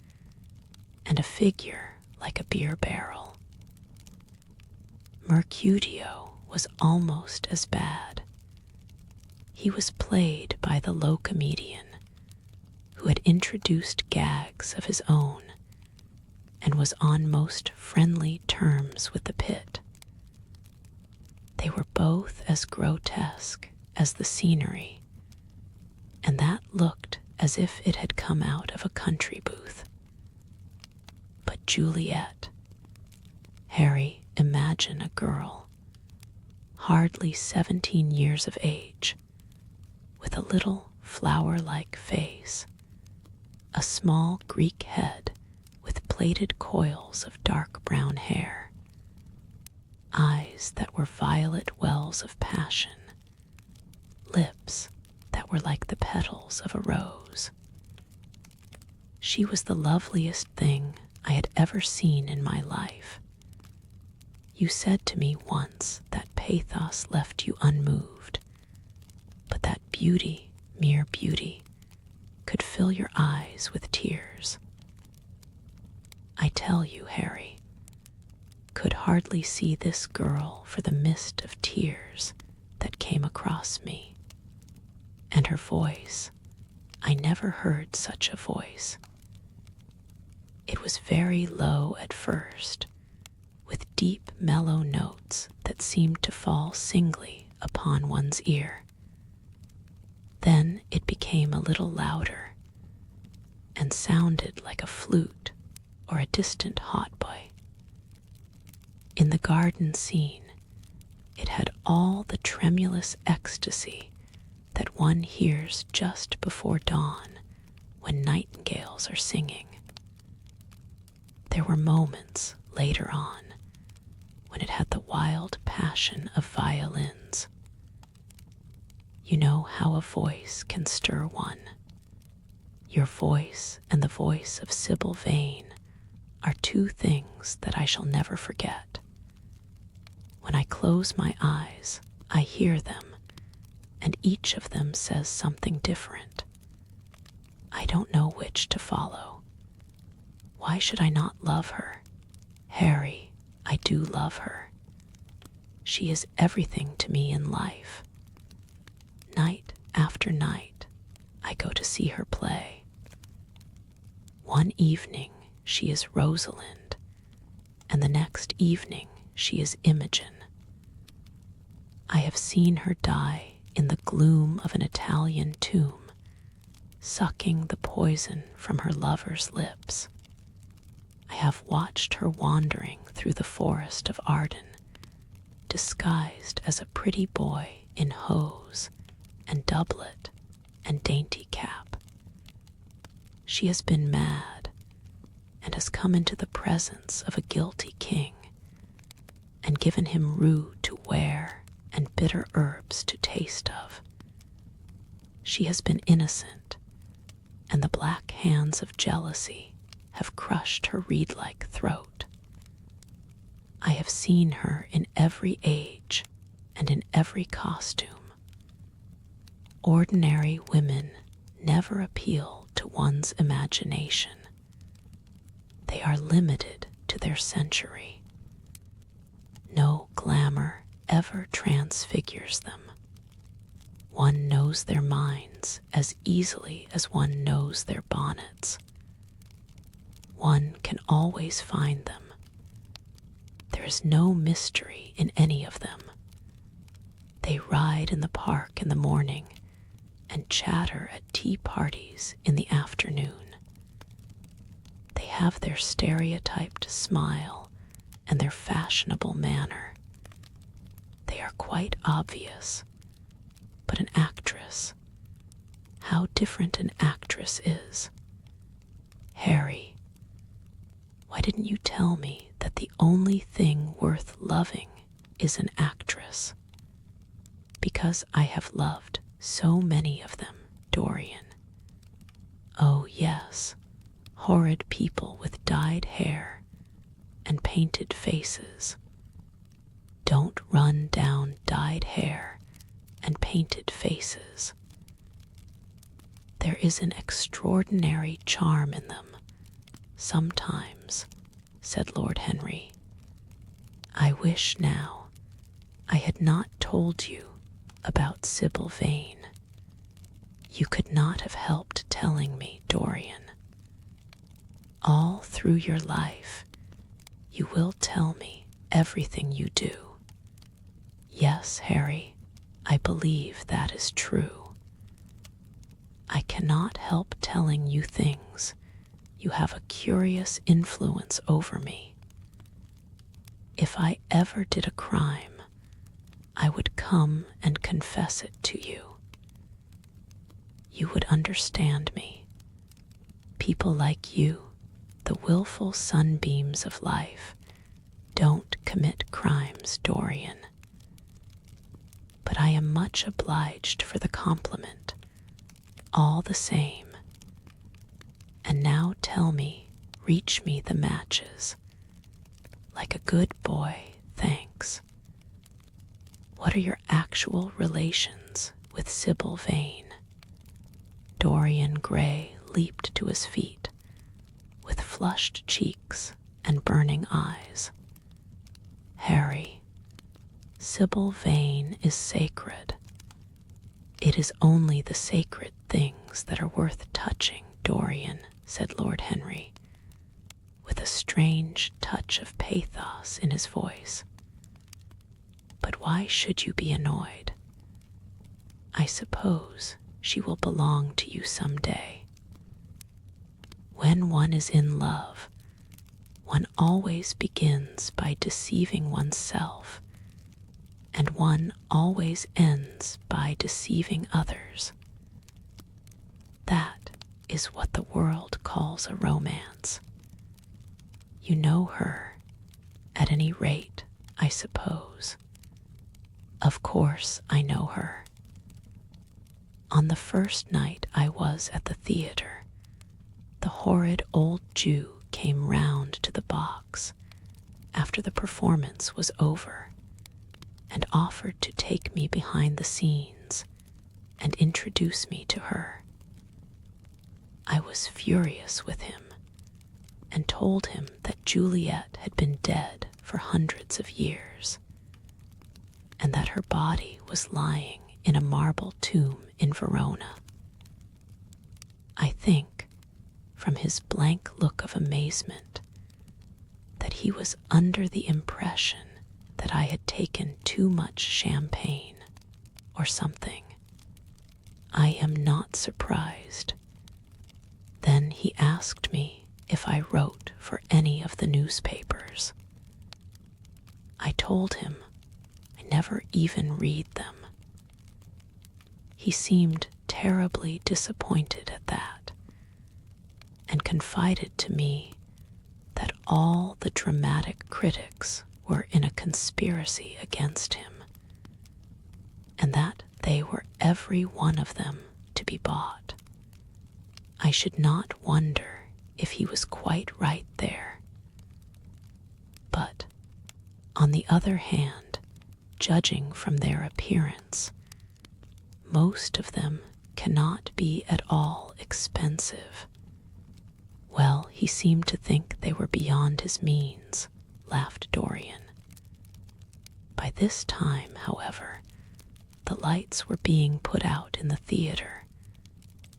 [SPEAKER 1] and a figure like a beer barrel. Mercutio was almost as bad. He was played by the low comedian who had introduced gags of his own and was on most friendly terms with the pit. They were both as grotesque as the scenery, and that looked as if it had come out of a country booth. But Juliet, Harry, imagine a girl, hardly 17 years of age, with a little flower-like face, a small Greek head with plaited coils of dark brown hair, eyes that were violet wells of passion, lips that were like the petals of a rose. She was the loveliest thing I had ever seen in my life. You said to me once that pathos left you unmoved, but that beauty, mere beauty, could fill your eyes with tears. I tell you, Harry, could hardly see this girl for the mist of tears that came across me. And her voice, I never heard such a voice. It was very low at first, with deep mellow notes that seemed to fall singly upon one's ear. Then it became a little louder, and sounded like a flute or a distant hautboy. In the garden scene, it had all the tremulous ecstasy that one hears just before dawn when nightingales are singing. There were moments later on when it had the wild passion of violins. You know how a voice can stir one. Your voice and the voice of Sybil Vane are two things that I shall never forget. When I close my eyes, I hear them, and each of them says something different. I don't know which to follow. Why should I not love her? Harry, I do love her. She is everything to me in life. Night after night, I go to see her play. One evening, she is Rosalind, and the next evening, she is Imogen. I have seen her die in the gloom of an Italian tomb, sucking the poison from her lover's lips. I have watched her wandering through the forest of Arden, disguised as a pretty boy in hose and doublet and dainty cap. She has been mad and has come into the presence of a guilty king and given him rue to wear and bitter herbs to taste of. She has been innocent, and the black hands of jealousy have crushed her reed-like throat. I have seen her in every age and in every costume. Ordinary women never appeal to one's imagination. They are limited to their century. No glamour ever transfigures them. One knows their minds as easily as one knows their bonnets. One can always find them. There is no mystery in any of them. They ride in the park in the morning and chatter at tea parties in the afternoon. They have their stereotyped smile and their fashionable manner. They are quite obvious. But an actress, how different an actress is. Harry, why didn't you tell me that the only thing worth loving is an actress? Because I have loved so many of them, Dorian. Oh yes, horrid people with dyed hair and painted faces. Don't run down dyed hair and painted faces. There is an extraordinary charm in them, sometimes, said Lord Henry. I wish now I had not told you about Sybil Vane. You could not have helped telling me, Dorian. All through your life, you will tell me everything you do. Yes, Harry, I believe that is true. I cannot help telling you things. You have a curious influence over me. If I ever did a crime, I would come and confess it to you. You would understand me. People like you, the willful sunbeams of life, don't commit crimes, Dorian. But I am much obliged for the compliment, all the same. And now tell me, reach me the matches. Like a good boy, thanks. What are your actual relations with Sybil Vane? Dorian Gray leaped to his feet, with flushed cheeks and burning eyes. Harry, Sybil Vane is sacred. It is only the sacred things that are worth touching, Dorian, said Lord Henry, with a strange touch of pathos in his voice. But why should you be annoyed? I suppose she will belong to you some day. When one is in love, one always begins by deceiving oneself, and one always ends by deceiving others. That is what the world calls a romance. You know her, at any rate, I suppose. Of course I know her. On the first night I was at the theater, the horrid old Jew came round to the box after the performance was over and offered to take me behind the scenes and introduce me to her. I was furious with him and told him that Juliet had been dead for hundreds of years and that her body was lying in a marble tomb in Verona. I think, from his blank look of amazement, that he was under the impression that I had taken too much champagne or something. I am not surprised. Then he asked me if I wrote for any of the newspapers. I told him I never even read them. He seemed terribly disappointed at that, and confided to me that all the dramatic critics were in a conspiracy against him, and that they were every one of them to be bought. I should not wonder if he was quite right there. But, on the other hand, judging from their appearance, most of them cannot be at all expensive. Well, he seemed to think they were beyond his means, laughed Dorian. By this time, however, the lights were being put out in the theater,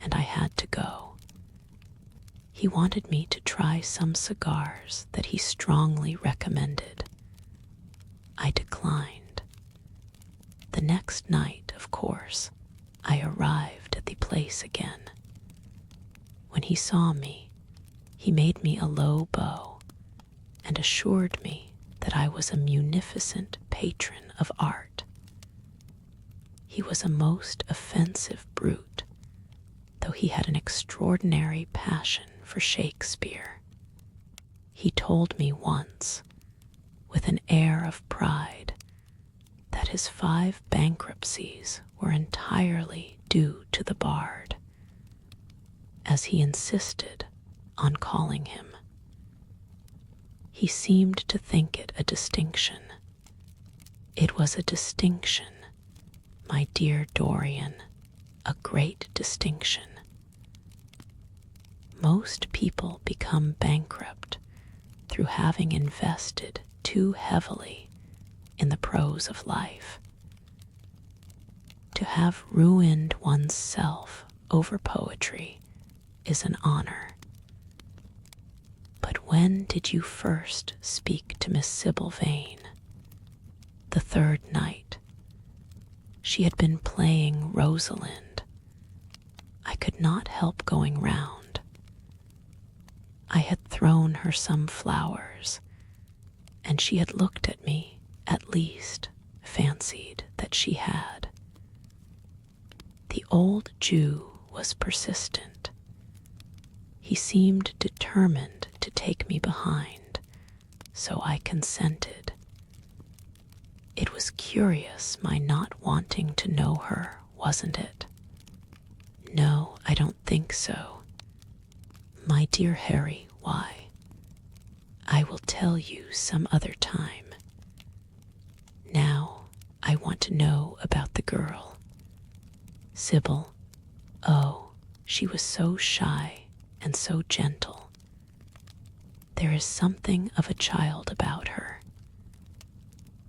[SPEAKER 1] and I had to go. He wanted me to try some cigars that he strongly recommended. I declined. The next night, of course, I arrived at the place again. When he saw me, he made me a low bow and assured me that I was a munificent patron of art. He was a most offensive brute, though he had an extraordinary passion for Shakespeare. He told me once, with an air of pride, that his 5 bankruptcies were entirely due to the bard, as he insisted on calling him. He seemed to think it a distinction. It was a distinction, my dear Dorian, a great distinction. Most people become bankrupt through having invested too heavily in the prose of life. To have ruined one's self over poetry is an honor. But when did you first speak to Miss Sybil Vane? The 3rd night. She had been playing Rosalind. I could not help going round. I had thrown her some flowers, and she had looked at me, at least fancied that she had. The old Jew was persistent. He seemed determined to take me behind, so I consented. It was curious my not wanting to know her, wasn't it? No, I don't think so. My dear Harry, why? I will tell you some other time. Now, I want to know about the girl. Sybil, oh, she was so shy and so gentle. There is something of a child about her.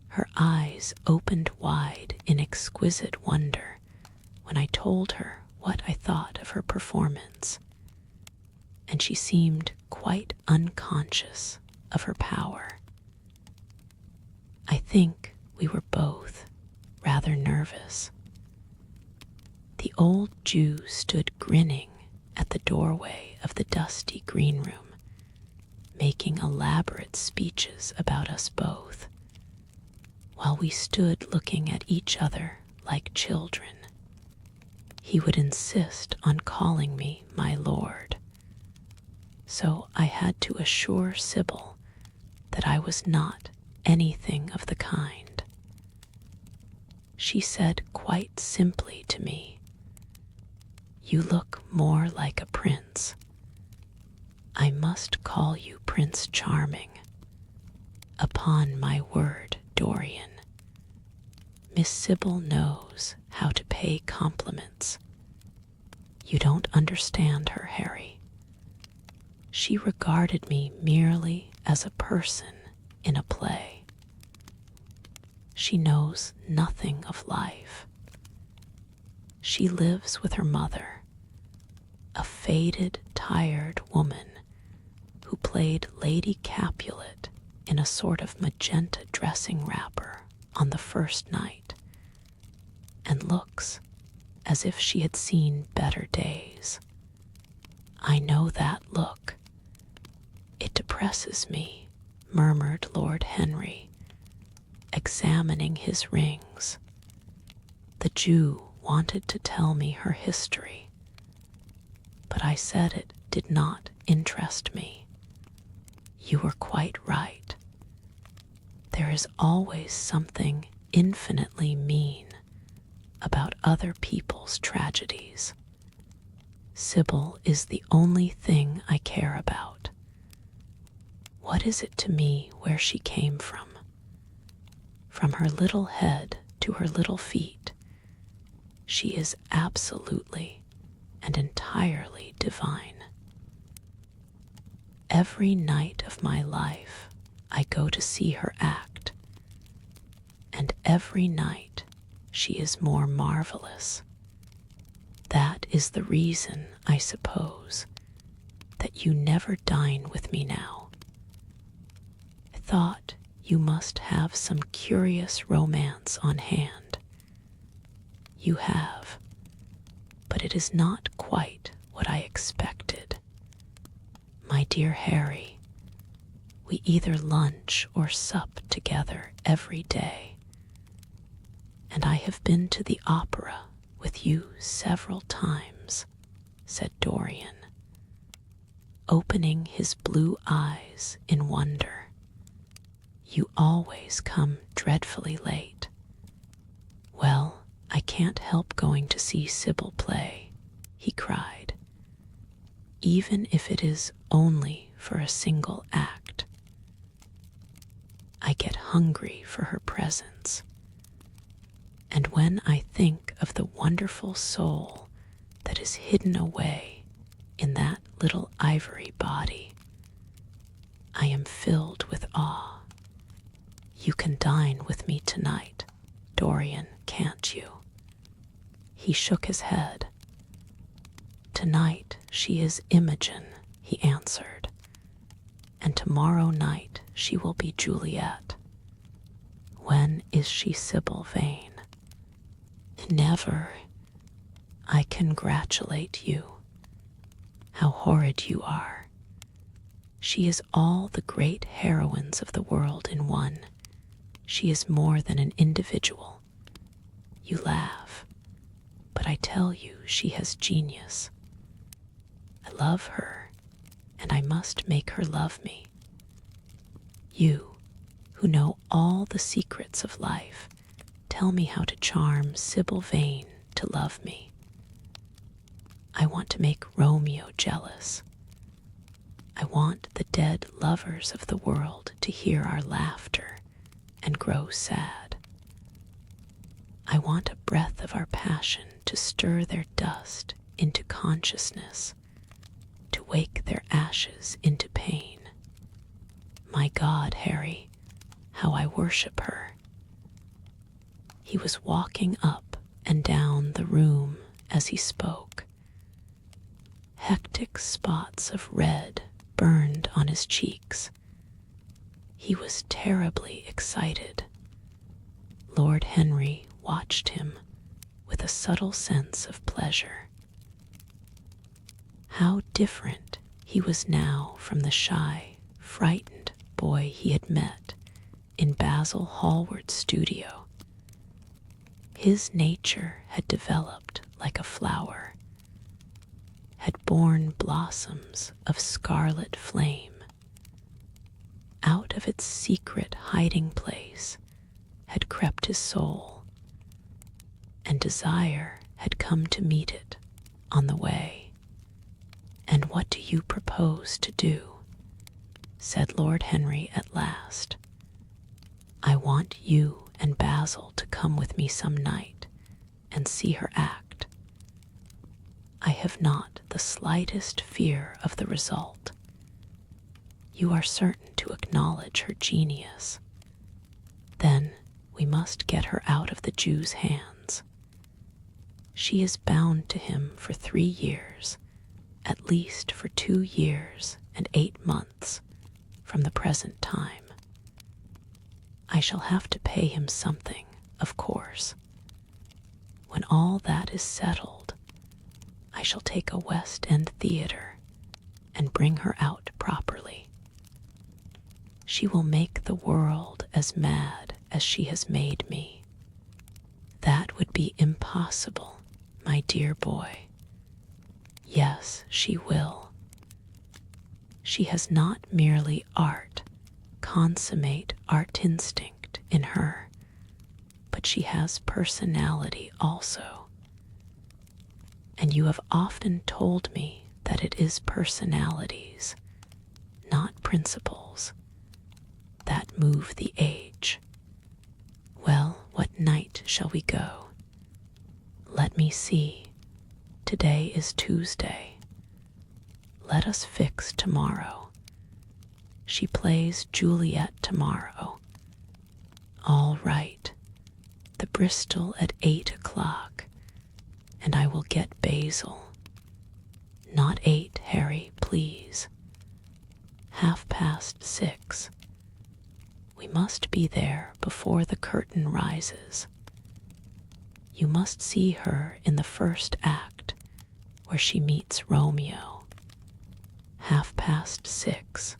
[SPEAKER 1] Her eyes opened wide in exquisite wonder when I told her what I thought of her performance, and she seemed quite unconscious of her power. I think we were both rather nervous. The old Jew stood grinning at the doorway of the dusty green room, making elaborate speeches about us both, while we stood looking at each other like children. He would insist on calling me my lord, so I had to assure Sybil that I was not anything of the kind. She said quite simply to me, "You look more like a prince. I must call you Prince Charming. Upon my word, Dorian, Miss Sybil knows how to pay compliments. You don't understand her, Harry. She regarded me merely as a person in a play. She knows nothing of life. She lives with her mother, a faded, tired woman who played Lady Capulet in a sort of magenta dressing wrapper on the first night, and looks as if she had seen better days. I know that look. It depresses me," murmured Lord Henry, examining his rings. The Jew wanted to tell me her history, but I said it did not interest me. You were quite right. There is always something infinitely mean about other people's tragedies. Sybil is the only thing I care about. What is it to me where she came from? From her little head to her little feet, she is absolutely and entirely divine. every night of my life I go to see her act, and every night she is more marvelous. That is the reason, I suppose, that you never dine with me now. I thought you must have some curious romance on hand. You have, but it is not quite what I expected. My dear Harry, we either lunch or sup together every day, and I have been to the opera with you several times, said Dorian, opening his blue eyes in wonder. You always come dreadfully late. Well, I can't help going to see Sybil play, he cried, even if it is only for a single act. I get hungry for her presence, and when I think of the wonderful soul that is hidden away in that little ivory body, I am filled with awe. You can dine with me tonight, Dorian, can't you? He shook his head. Tonight she is Imogen, he answered, and tomorrow night she will be Juliet. When is she Sybil Vane? Never. I congratulate you. How horrid you are. She is all the great heroines of the world in one. She is more than an individual. You laugh, but I tell you she has genius. I love her, and I must make her love me. You, who know all the secrets of life, tell me how to charm Sybil Vane to love me. I want to make Romeo jealous. I want the dead lovers of the world to hear our laughter and grow sad. I want a breath of our passion to stir their dust into consciousness, to wake their ashes into pain. My God, Harry, how I worship her. He was walking up and down the room as he spoke. Hectic spots of red burned on his cheeks. He was terribly excited. Lord Henry watched him with a subtle sense of pleasure. How different he was now from the shy, frightened boy he had met in Basil Hallward's studio. His nature had developed like a flower, had borne blossoms of scarlet flame. Out of its secret hiding place had crept his soul, and desire had come to meet it on the way. And what do you propose to do? Said Lord Henry at last. I want you and Basil to come with me some night and see her act. I have not the slightest fear of the result. You are certain to acknowledge her genius. Then we must get her out of the Jew's hands. She is bound to him for 3 years, at least for 2 years and 8 months from the present time. I shall have to pay him something, of course. When all that is settled, I shall take a West End theater and bring her out properly. She will make the world as mad as she has made me. That would be impossible, my dear boy. Yes, she will. She has not merely art, consummate art instinct in her, but she has personality also. And you have often told me that it is personalities, not principles, that move the age. Well, what night shall we go? Let me see. Today is Tuesday. Let us fix tomorrow. she plays Juliet tomorrow. All right, the Bristol at 8 o'clock, and I will get Basil. Not 8, Harry, please. 6:30. We must be there before the curtain rises. You must see her in the first act, where she meets Romeo. 6:30.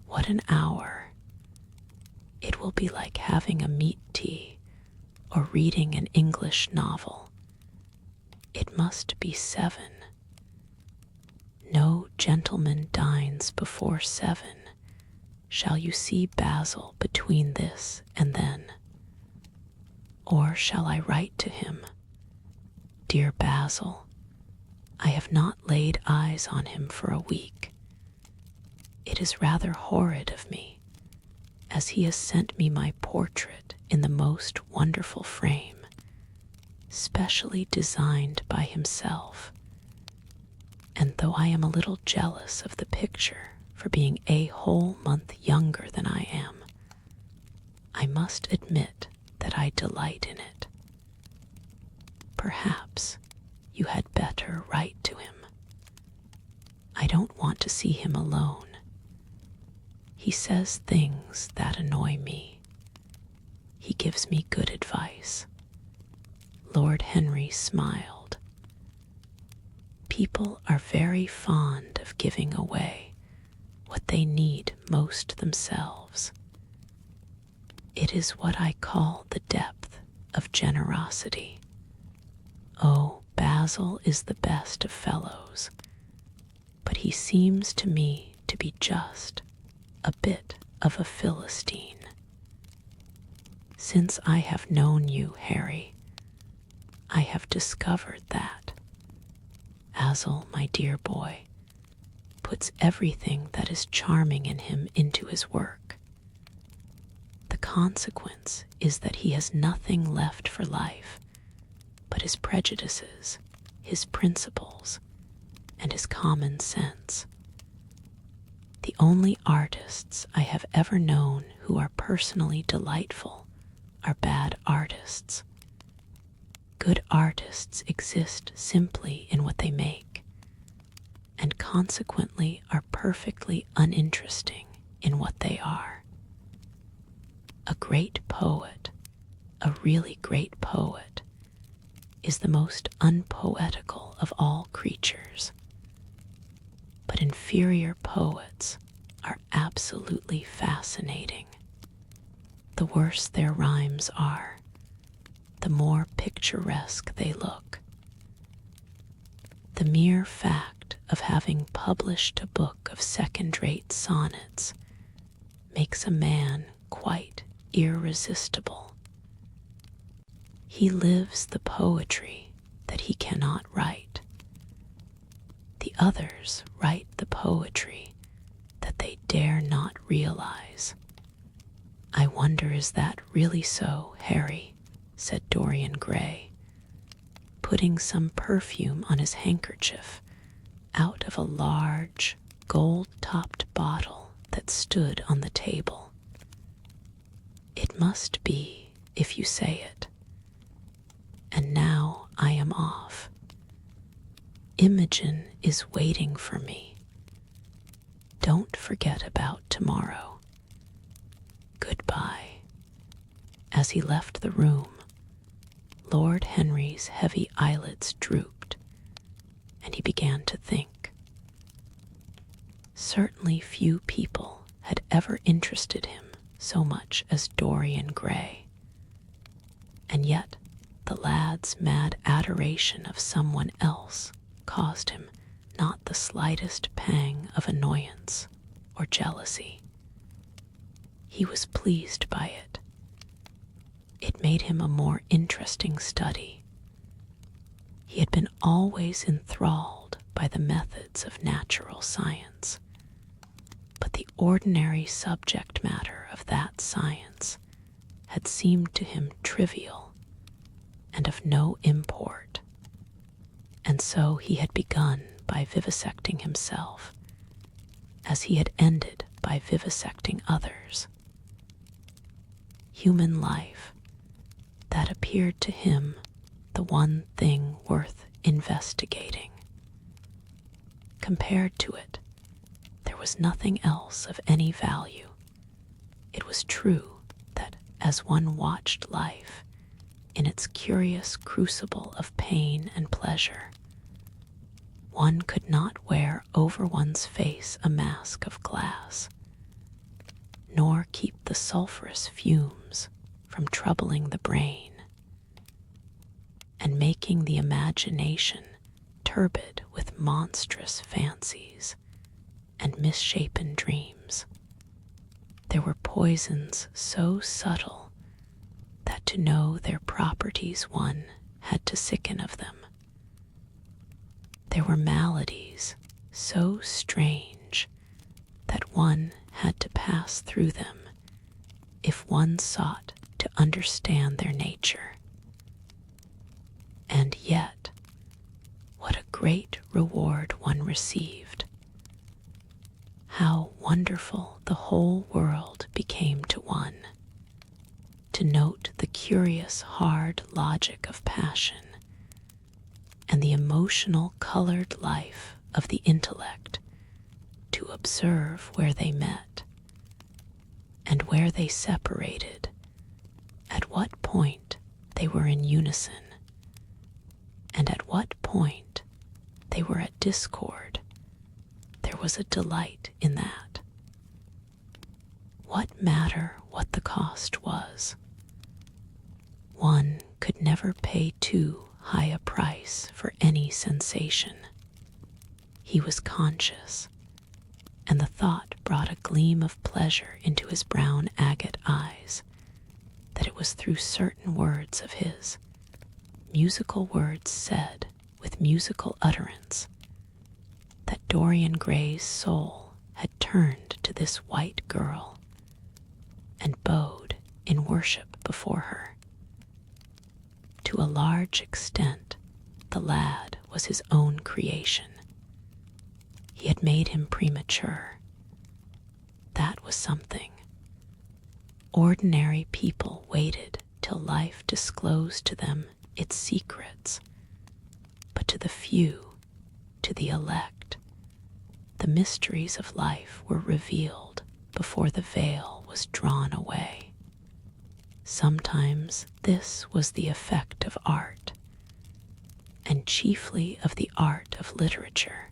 [SPEAKER 1] What an hour. It will be like having a meat tea or reading an English novel. It must be 7. No gentleman dines before 7. Shall you see Basil between this and then? Or shall I write to him? Dear Basil, I have not laid eyes on him for a week. It is rather horrid of me, as he has sent me my portrait in the most wonderful frame, specially designed by himself. And though I am a little jealous of the picture for being a whole month younger than I am, I must admit that I delight in it. Perhaps you had better write to him. I don't want to see him alone. He says things that annoy me. He gives me good advice. Lord Henry smiled. People are very fond of giving away what they need most themselves. It is what I call the depth of generosity. Oh, Basil is the best of fellows, but he seems to me to be just a bit of a Philistine. Since I have known you, Harry, I have discovered that Basil, my dear boy, puts everything that is charming in him into his work. The consequence is that he has nothing left for life but his prejudices, his principles, and his common sense. The only artists I have ever known who are personally delightful are bad artists. Good artists exist simply in what they make, and consequently are perfectly uninteresting in what they are. A great poet, a really great poet, is the most unpoetical of all creatures. But inferior poets are absolutely fascinating. The worse their rhymes are, the more picturesque they look. The mere fact of having published a book of second-rate sonnets makes a man quite irresistible. He lives the poetry that he cannot write. The others write the poetry that they dare not realize. I wonder, is that really so, Harry? Said Dorian Gray, putting some perfume on his handkerchief out of a large, gold-topped bottle that stood on the table. It must be, if you say it. And now I am off. Imogen is waiting for me. Don't forget about tomorrow. Goodbye. As he left the room, Lord Henry's heavy eyelids drooped, and he began to think. Certainly few people had ever interested him so much as Dorian Gray, and yet the lad's mad adoration of someone else caused him not the slightest pang of annoyance or jealousy. He was pleased by it. It made him a more interesting study. He had been always enthralled by the methods of natural science, but the ordinary subject matter of that science had seemed to him trivial and of no import, and so he had begun by vivisecting himself, as he had ended by vivisecting others. Human life, that appeared to him the one thing worth investigating. Compared to it, there was nothing else of any value. It was true that as one watched life in its curious crucible of pain and pleasure, one could not wear over one's face a mask of glass, nor keep the sulphurous fumes from troubling the brain and making the imagination turbid with monstrous fancies and misshapen dreams. There were poisons so subtle that to know their properties one had to sicken of them. There were maladies so strange that one had to pass through them if one sought to understand their nature. And yet, what a great reward one received. How wonderful the whole world became to one, to note the curious hard logic of passion and the emotional colored life of the intellect, to observe where they met and where they separated, at what point they were in unison, and at what point they were at discord. There was a delight in that. What matter what the cost was? One could never pay too high a price for any sensation. He was conscious, and the thought brought a gleam of pleasure into his brown agate eyes, that it was through certain words of his, musical words said with musical utterance, that Dorian Gray's soul had turned to this white girl and bowed in worship before her. To a large extent, the lad was his own creation. He had made him premature. That was something. Ordinary people waited till life disclosed to them its secrets, but to the few, to the elect, the mysteries of life were revealed before the veil was drawn away. Sometimes this was the effect of art, and chiefly of the art of literature,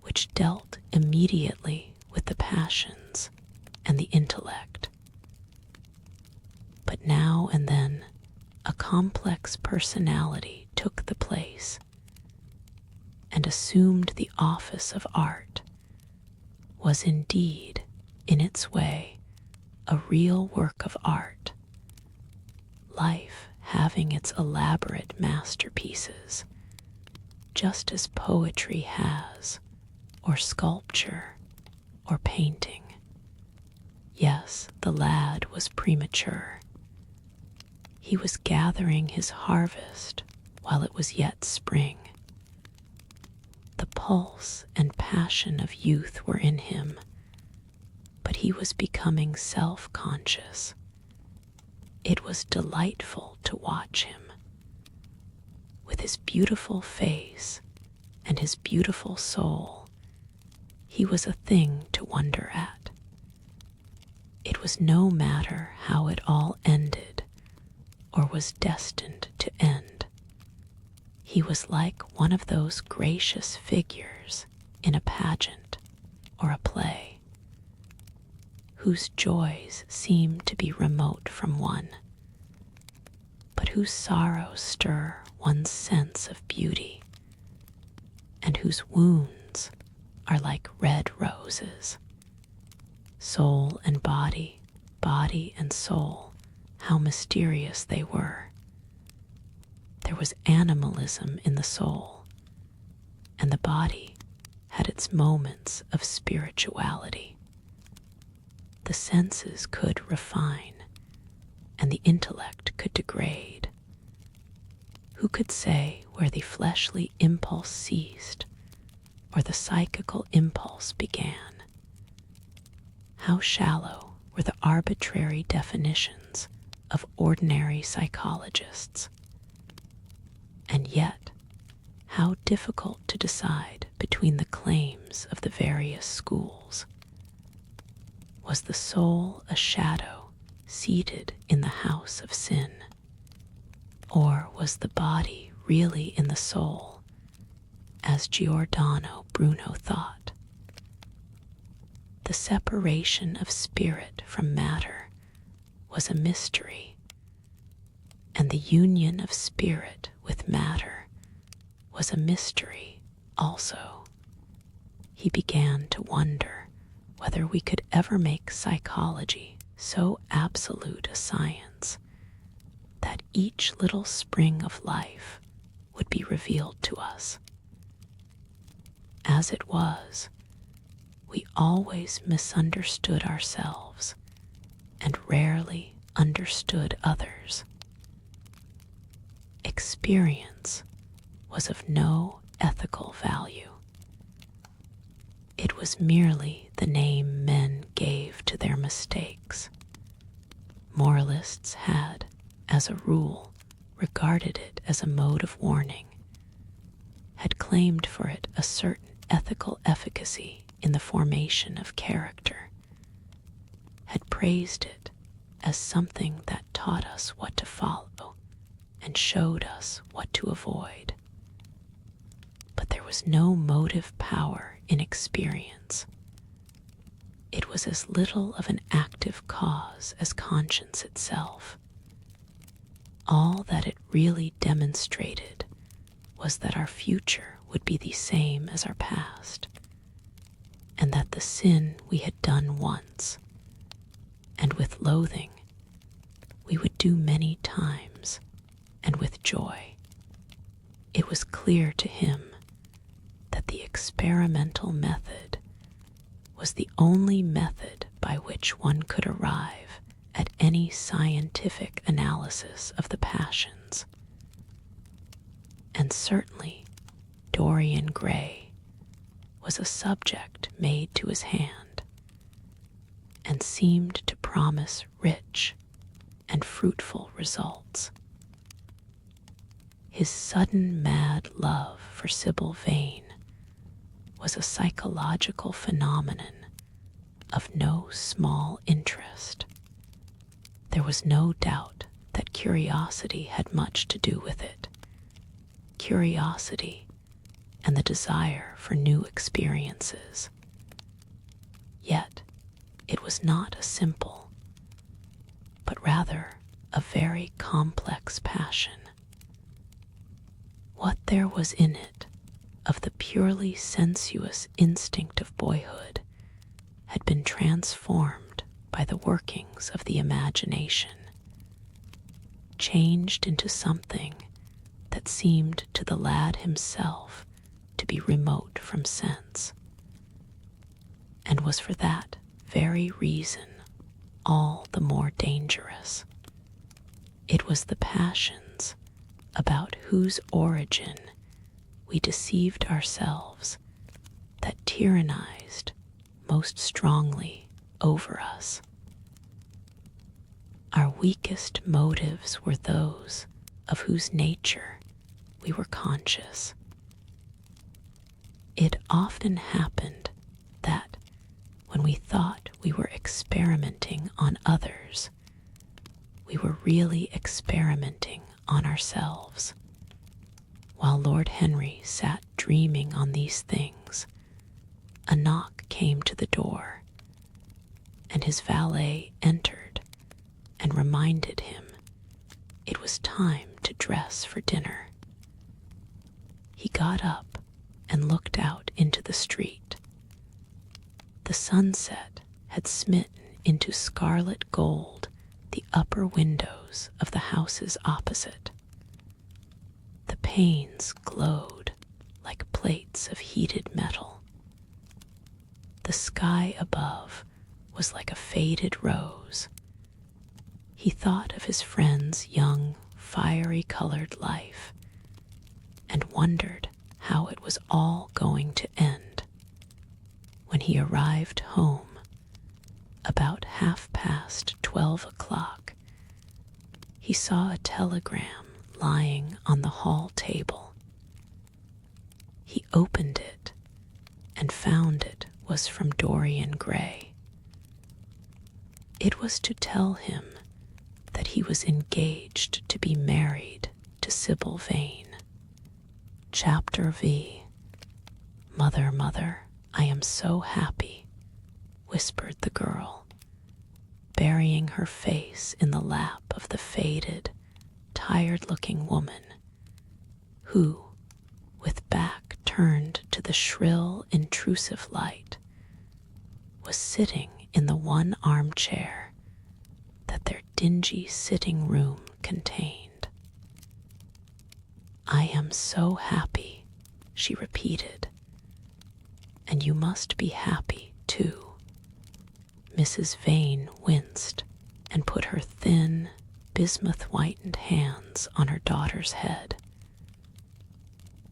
[SPEAKER 1] which dealt immediately with the passions and the intellect. But now and then a complex personality took the place and assumed the office of art, was indeed, in its way, a real work of art, life having its elaborate masterpieces, just as poetry has, or sculpture, or painting. Yes, the lad was premature. He was gathering his harvest while it was yet spring. The pulse and passion of youth were in him, but he was becoming self-conscious. It was delightful to watch him. With his beautiful face and his beautiful soul, he was a thing to wonder at. It was no matter how it all ended or was destined to end. He was like one of those gracious figures in a pageant or a play, whose joys seem to be remote from one, but whose sorrows stir one's sense of beauty, and whose wounds are like red roses. Soul and body, body and soul, how mysterious they were. There was animalism in the soul, and the body had its moments of spirituality. The senses could refine, and the intellect could degrade. Who could say where the fleshly impulse ceased, or the psychical impulse began? How shallow were the arbitrary definitions of ordinary psychologists, and yet how difficult to decide between the claims of the various schools. Was the soul a shadow seated in the house of sin? Or was the body really in the soul, as Giordano Bruno thought? The separation of spirit from matter was a mystery, and the union of spirit with matter was a mystery also. He began to wonder whether we could ever make psychology so absolute a science that each little spring of life would be revealed to us. As it was, we always misunderstood ourselves and rarely understood others. Experience was of no ethical value. It was merely the name men gave to their mistakes. Moralists had, as a rule, regarded it as a mode of warning, had claimed for it a certain ethical efficacy in the formation of character, had praised it as something that taught us what to follow and showed us what to avoid. But there was no motive power in experience. It was as little of an active cause as conscience itself. All that it really demonstrated was that our future would be the same as our past, and that the sin we had done once, and with loathing, we would do many times, and with joy. It was clear to him that the experimental method was the only method by which one could arrive at any scientific analysis of the passions. And certainly Dorian Gray was a subject made to his hand, and seemed to promise rich and fruitful results. His sudden mad love for Sybil Vane was a psychological phenomenon of no small interest. There was no doubt that curiosity had much to do with it. Curiosity and the desire for new experiences. Yet it was not a simple, but rather a very complex passion. What there was in it of the purely sensuous instinct of boyhood had been transformed by the workings of the imagination, changed into something that seemed to the lad himself to be remote from sense, and was for that very reason all the more dangerous. It was the passions about whose origin we deceived ourselves that tyrannized most strongly over us. Our weakest motives were those of whose nature we were conscious. It often happened that when we thought we were experimenting on others, we were really experimenting on ourselves. While Lord Henry sat dreaming on these things, a knock came to the door, and his valet entered and reminded him it was time to dress for dinner. He got up and looked out into the street. The sunset had smitten into scarlet gold the upper windows of the houses opposite. The panes glowed like plates of heated metal. The sky above was like a faded rose. He thought of his friend's young, fiery-colored life, and wondered how it was all going to end. When he arrived home, About 12:30, he saw a telegram lying on the hall table. He opened it and found it was from Dorian Gray. It was to tell him that he was engaged to be married to Sybil Vane. Chapter V. "Mother, mother, I am so happy," whispered the girl, burying her face in the lap of the faded, tired-looking woman, who, with back turned to the shrill, intrusive light, was sitting in the one armchair that their dingy sitting room contained. "I am so happy," she repeated, "and you must be happy, too." Mrs. Vane winced and put her thin, bismuth-whitened hands on her daughter's head.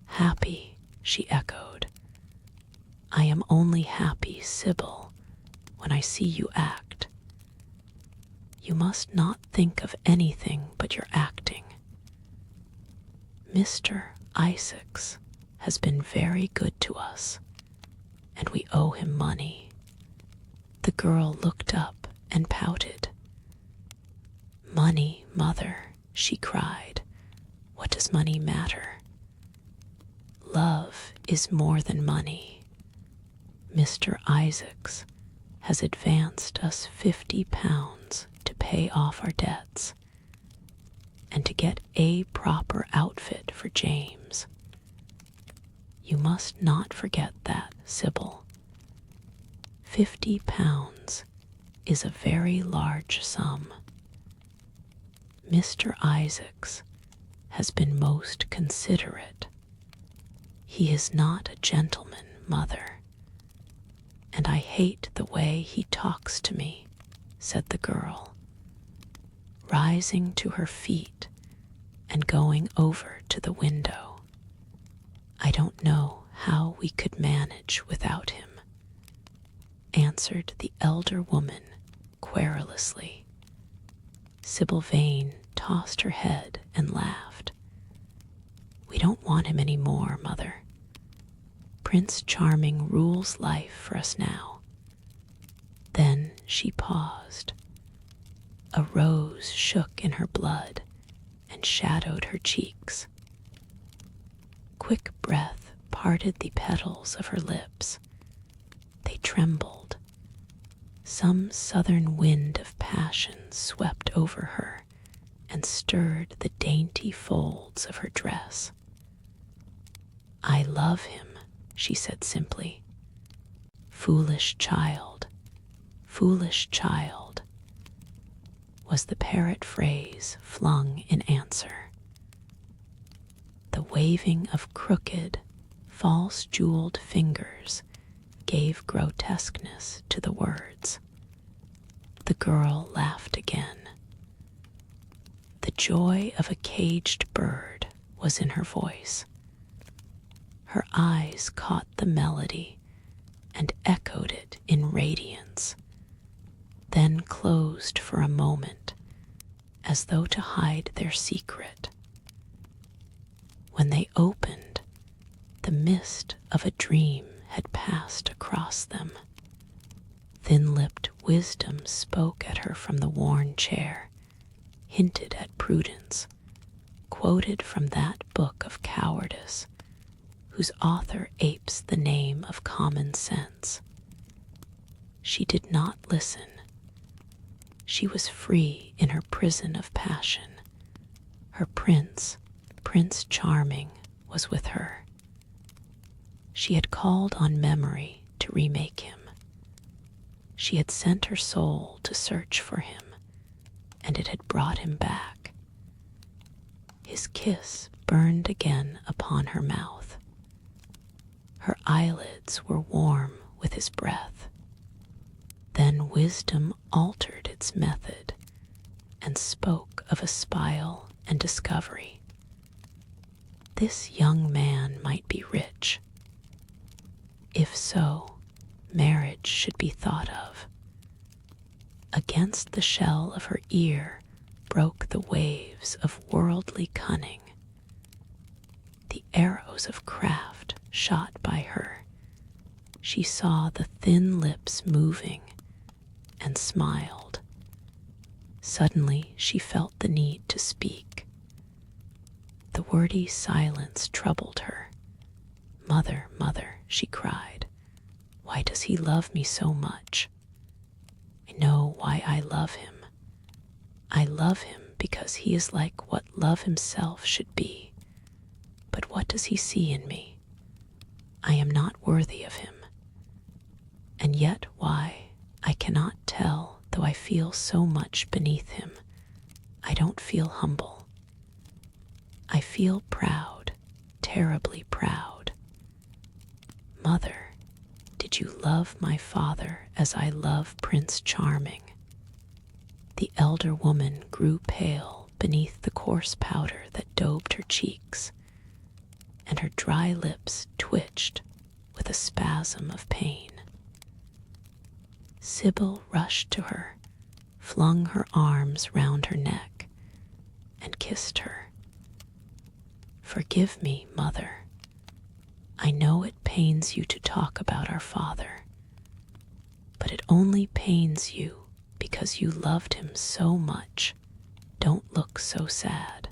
[SPEAKER 1] "Happy," she echoed. "I am only happy, Sybil, when I see you act. You must not think of anything but your acting. Mr. Isaacs has been very good to us, and we owe him money." The girl looked up and pouted. "Money, mother," she cried. "What does money matter? Love is more than money. Mr. Isaacs has advanced us £50 to pay off our debts and to get a proper outfit for James. You must not forget that, Sybil. £50 is a very large sum. Mr. Isaacs has been most considerate. He is not a gentleman, mother, and I hate the way he talks to me," said the girl, rising to her feet and going over to the window. "I don't know how we could manage without him," answered the elder woman querulously. Sybil Vane tossed her head and laughed. "We don't want him any more, mother. Prince Charming rules life for us now." Then she paused. A rose shook in her blood and shadowed her cheeks. Quick breath parted the petals of her lips. They trembled. Some southern wind of passion swept over her and stirred the dainty folds of her dress. "I love him," she said simply. "Foolish child, foolish child," was the parrot phrase flung in answer. The waving of crooked, false-jeweled fingers gave grotesqueness to the words. The girl laughed again. The joy of a caged bird was in her voice. Her eyes caught the melody and echoed it in radiance, then closed for a moment as though to hide their secret. When they opened, the mist of a dream had passed across them. Thin-lipped wisdom spoke at her from the worn chair, hinted at prudence, quoted from that book of cowardice whose author apes the name of common sense. She did not listen. She was free in her prison of passion. Her prince, Prince Charming, was with her. She had called on memory to remake him. She had sent her soul to search for him, and it had brought him back. His kiss burned again upon her mouth. Her eyelids were warm with his breath. Then wisdom altered its method and spoke of a spile and discovery. This young man might be rich. If so, marriage should be thought of. Against the shell of her ear broke the waves of worldly cunning. The arrows of craft shot by her. She saw the thin lips moving and smiled. Suddenly she felt the need to speak. The wordy silence troubled her. "Mother, mother," she cried, "why does he love me so much? I know why I love him. I love him because he is like what love himself should be. But what does he see in me? I am not worthy of him. And yet why, I cannot tell, though I feel so much beneath him. I don't feel humble. I feel proud, terribly proud. Mother, did you love my father as I love Prince Charming?" The elder woman grew pale beneath the coarse powder that daubed her cheeks, and her dry lips twitched with a spasm of pain. Sybil rushed to her, flung her arms round her neck, and kissed her. "Forgive me, mother. I know it pains you to talk about our father, but it only pains you because you loved him so much. Don't look so sad.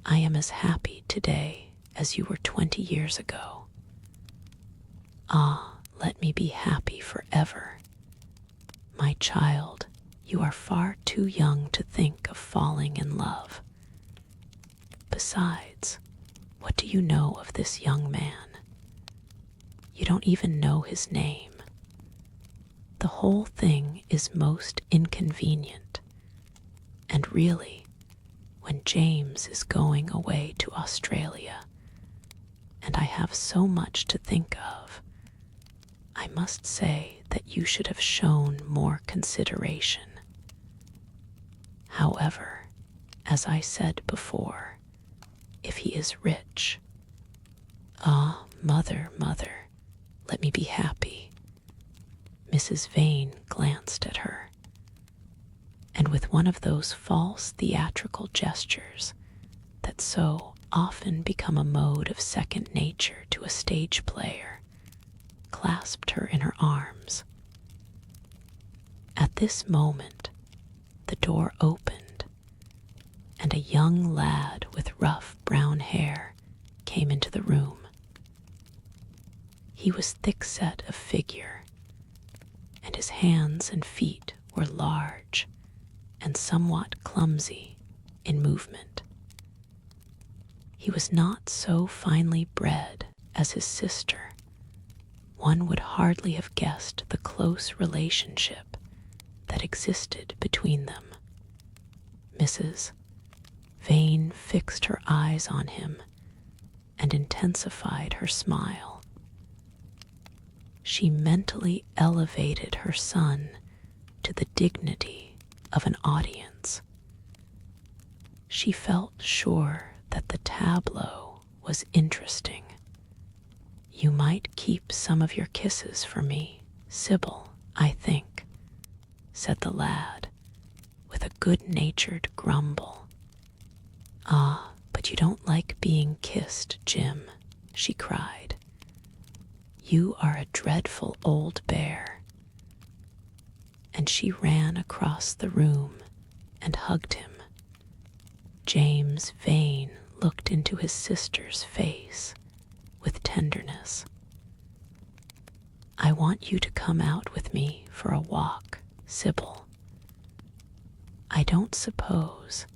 [SPEAKER 1] I am as happy today as you were 20 years ago. Ah, let me be happy forever. My child, you are far too young to think of falling in love. Besides, what do you know of this young man? You don't even know his name. The whole thing is most inconvenient, and really, when James is going away to Australia, and I have so much to think of, I must say that you should have shown more consideration. However, as I said before, if he is rich— Ah, mother, mother, let me be happy." Mrs. Vane glanced at her, and with one of those false theatrical gestures that so often become a mode of second nature to a stage player, clasped her in her arms. At this moment, the door opened, and a young lad with rough brown hair came into the room. He was thick-set of figure, and his hands and feet were large and somewhat clumsy in movement. He was not so finely bred as his sister. One would hardly have guessed the close relationship that existed between them. Mrs. Vane fixed her eyes on him and intensified her smile. She mentally elevated her son to the dignity of an audience. She felt sure that the tableau was interesting. "You might keep some of your kisses for me, Sybil, I think," said the lad, with a good-natured grumble. "Ah, but you don't like being kissed, Jim," she cried. "You are a dreadful old bear." And she ran across the room and hugged him. James Vane looked into his sister's face with tenderness. "I want you to come out with me for a walk, Sybil. I don't suppose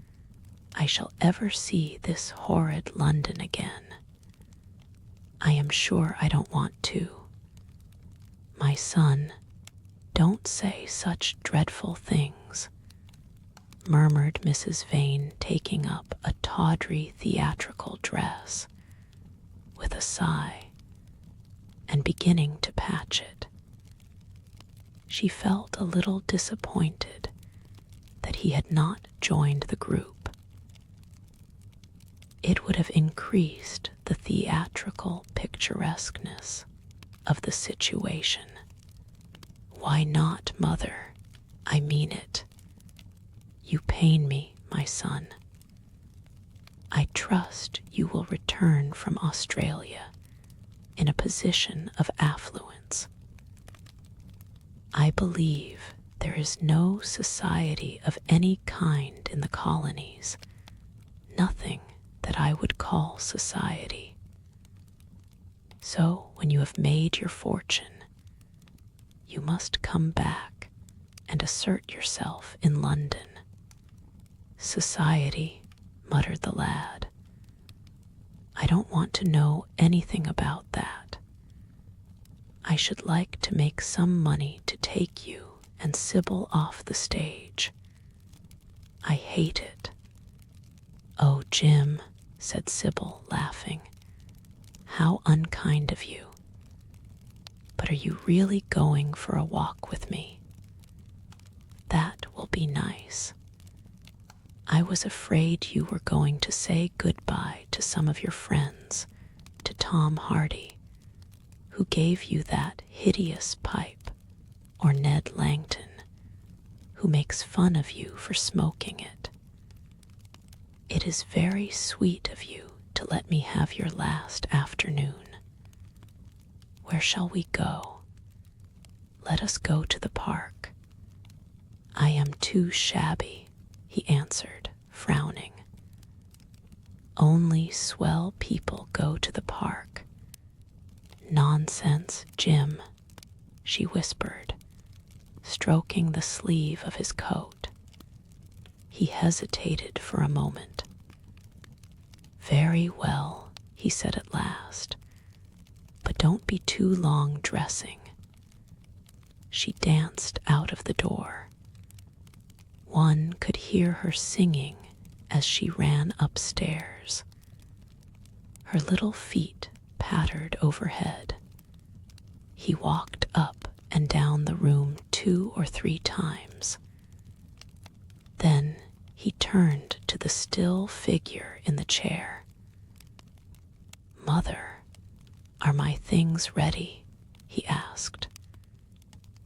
[SPEAKER 1] I shall ever see this horrid London again. I am sure I don't want to. My son, don't say such dreadful things," murmured Mrs. Vane, taking up a tawdry theatrical dress with a sigh and beginning to patch it. She felt a little disappointed that he had not joined the group. It would have increased the theatrical picturesqueness of the situation. "Why not, mother?" I mean it. You pain me, my son. I trust you will return from Australia in a position of affluence. I believe there is no society of any kind in the colonies, nothing that I would call society. So when you have made your fortune, you must come back and assert yourself in London. Society, muttered the lad. I don't want to know anything about that. I should like to make some money to take you and Sybil off the stage. I hate it. Oh, Jim, said Sybil, laughing. How unkind of you. But are you really going for a walk with me? That will be nice. I was afraid you were going to say goodbye to some of your friends, to Tom Hardy, who gave you that hideous pipe, or Ned Langton, who makes fun of you for smoking it. It is very sweet of you to let me have your last afternoon. Where shall we go? Let us go to the park. I am too shabby, he answered, frowning. Only swell people go to the park. Nonsense, Jim, she whispered, stroking the sleeve of his coat. He hesitated for a moment. Very well, he said at last, but don't be too long dressing. She danced out of the door. One could hear her singing as she ran upstairs. Her little feet pattered overhead. He walked up and down the room 2 or 3 times. Then he turned to the still figure in the chair. Mother, are my things ready? He asked.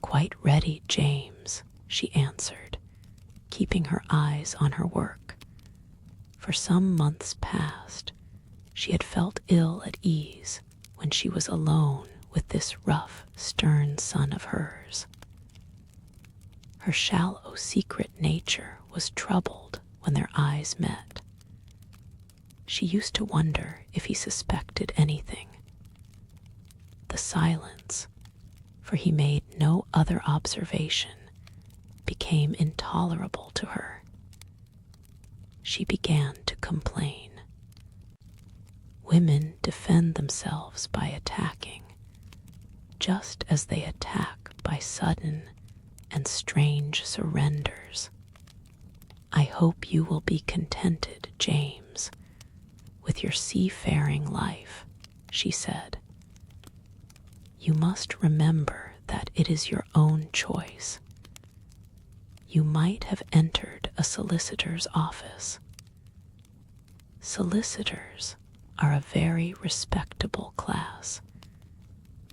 [SPEAKER 1] Quite ready, James, she answered, keeping her eyes on her work. For some months past, she had felt ill at ease when she was alone with this rough, stern son of hers. Her shallow, secret nature was troubled when their eyes met. She used to wonder if he suspected anything. The silence, for he made no other observation, became intolerable to her. She began to complain. Women defend themselves by attacking, just as they attack by sudden and strange surrenders. I hope you will be contented, James, with your seafaring life, she said. You must remember that it is your own choice. You might have entered a solicitor's office. Solicitors are a very respectable class,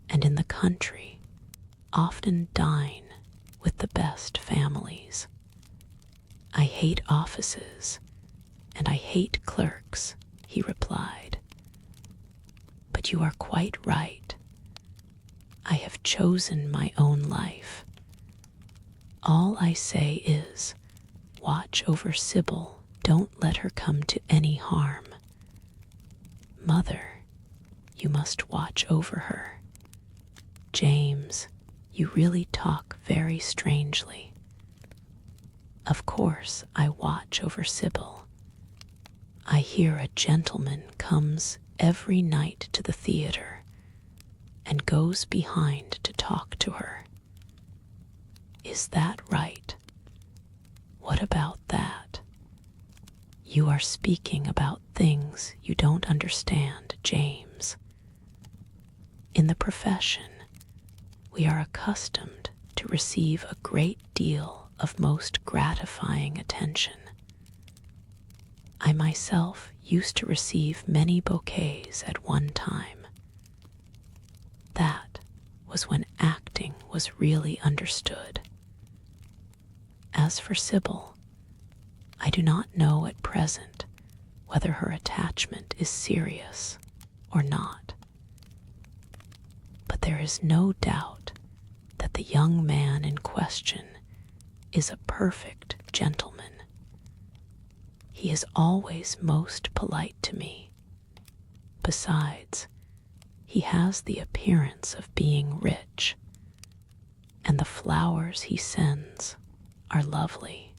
[SPEAKER 1] and in the country often dine with the best families. I hate offices, and I hate clerks, he replied. But you are quite right. I have chosen my own life. All I say is, watch over Sybil, don't let her come to any harm. Mother, you must watch over her. James, you really talk very strangely. Of course I watch over Sybil. I hear a gentleman comes every night to the theater and goes behind to talk to her. Is that right? What about that? You are speaking about things you don't understand, James. In the profession, we are accustomed to receive a great deal of most gratifying attention. I myself used to receive many bouquets at one time. That was when acting was really understood. As for Sybil, I do not know at present whether her attachment is serious or not. But there is no doubt that the young man in question is a perfect gentleman. He is always most polite to me. Besides, he has the appearance of being rich, and the flowers he sends are lovely.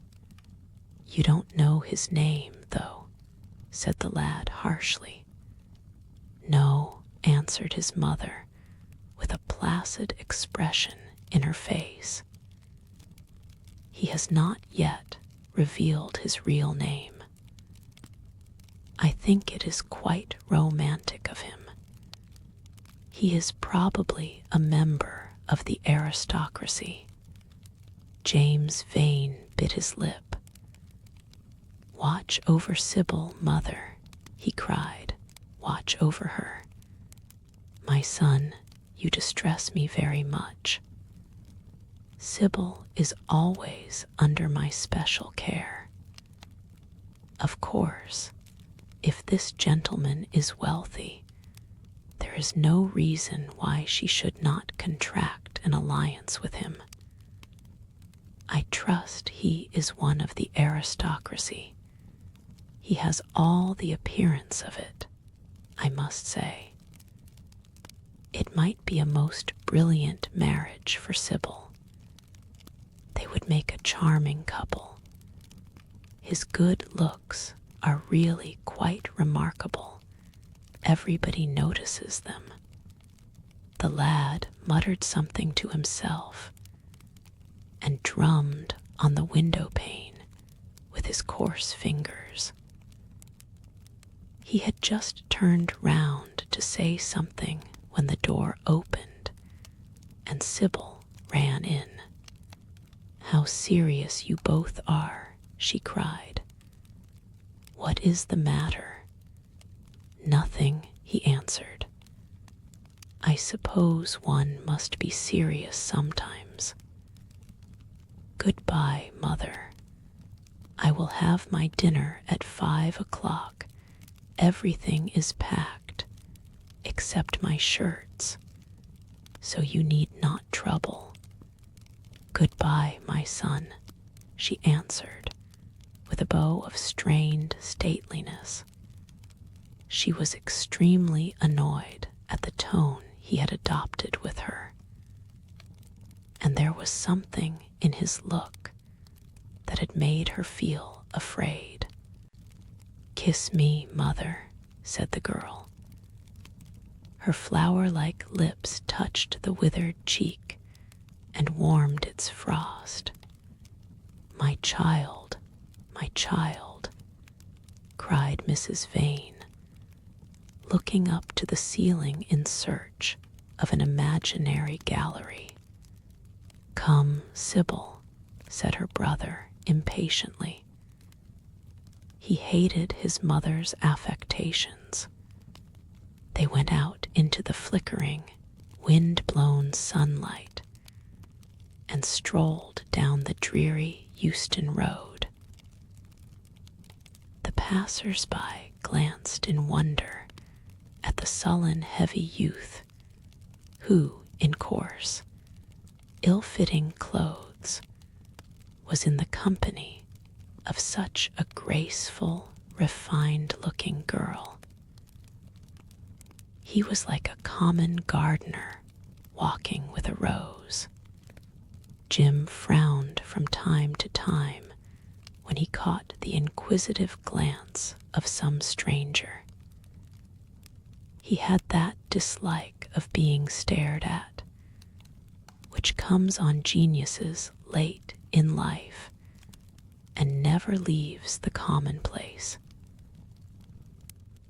[SPEAKER 1] You don't know his name, though, said the lad harshly. No, answered his mother, with a placid expression in her face. He has not yet revealed his real name. I think it is quite romantic of him. He is probably a member of the aristocracy. James Vane bit his lip. Watch over Sybil, mother, he cried. Watch over her. My son, you distress me very much. Sybil is always under my special care. Of course, if this gentleman is wealthy, there is no reason why she should not contract an alliance with him. I trust he is one of the aristocracy. He has all the appearance of it, I must say. It might be a most brilliant marriage for Sybil. They would make a charming couple. His good looks are really quite remarkable. Everybody notices them. The lad muttered something to himself and drummed on the window pane with his coarse fingers. He had just turned round to say something when the door opened and Sybil ran in. How serious you both are, she cried. What is the matter? Nothing, he answered. I suppose one must be serious sometimes. Goodbye, mother. I will have my dinner at 5 o'clock. Everything is packed, except my shirts, so you need not trouble. Goodbye, my son, she answered, with a bow of strained stateliness. She was extremely annoyed at the tone he had adopted with her, and there was something in his look that had made her feel afraid. Kiss me, mother, said the girl. Her flower-like lips touched the withered cheek and warmed its frost. My child, cried Mrs. Vane, looking up to the ceiling in search of an imaginary gallery. Come, Sybil, said her brother impatiently. He hated his mother's affectations. They went out into the flickering, wind-blown sunlight and strolled down the dreary Euston Road. The passers-by glanced in wonder at the sullen, heavy youth who, in coarse, ill-fitting clothes, was in the company of such a graceful, refined-looking girl. He was like a common gardener walking with a rose. Jim frowned from time to time when he caught the inquisitive glance of some stranger. He had that dislike of being stared at, which comes on geniuses late in life and never leaves the commonplace.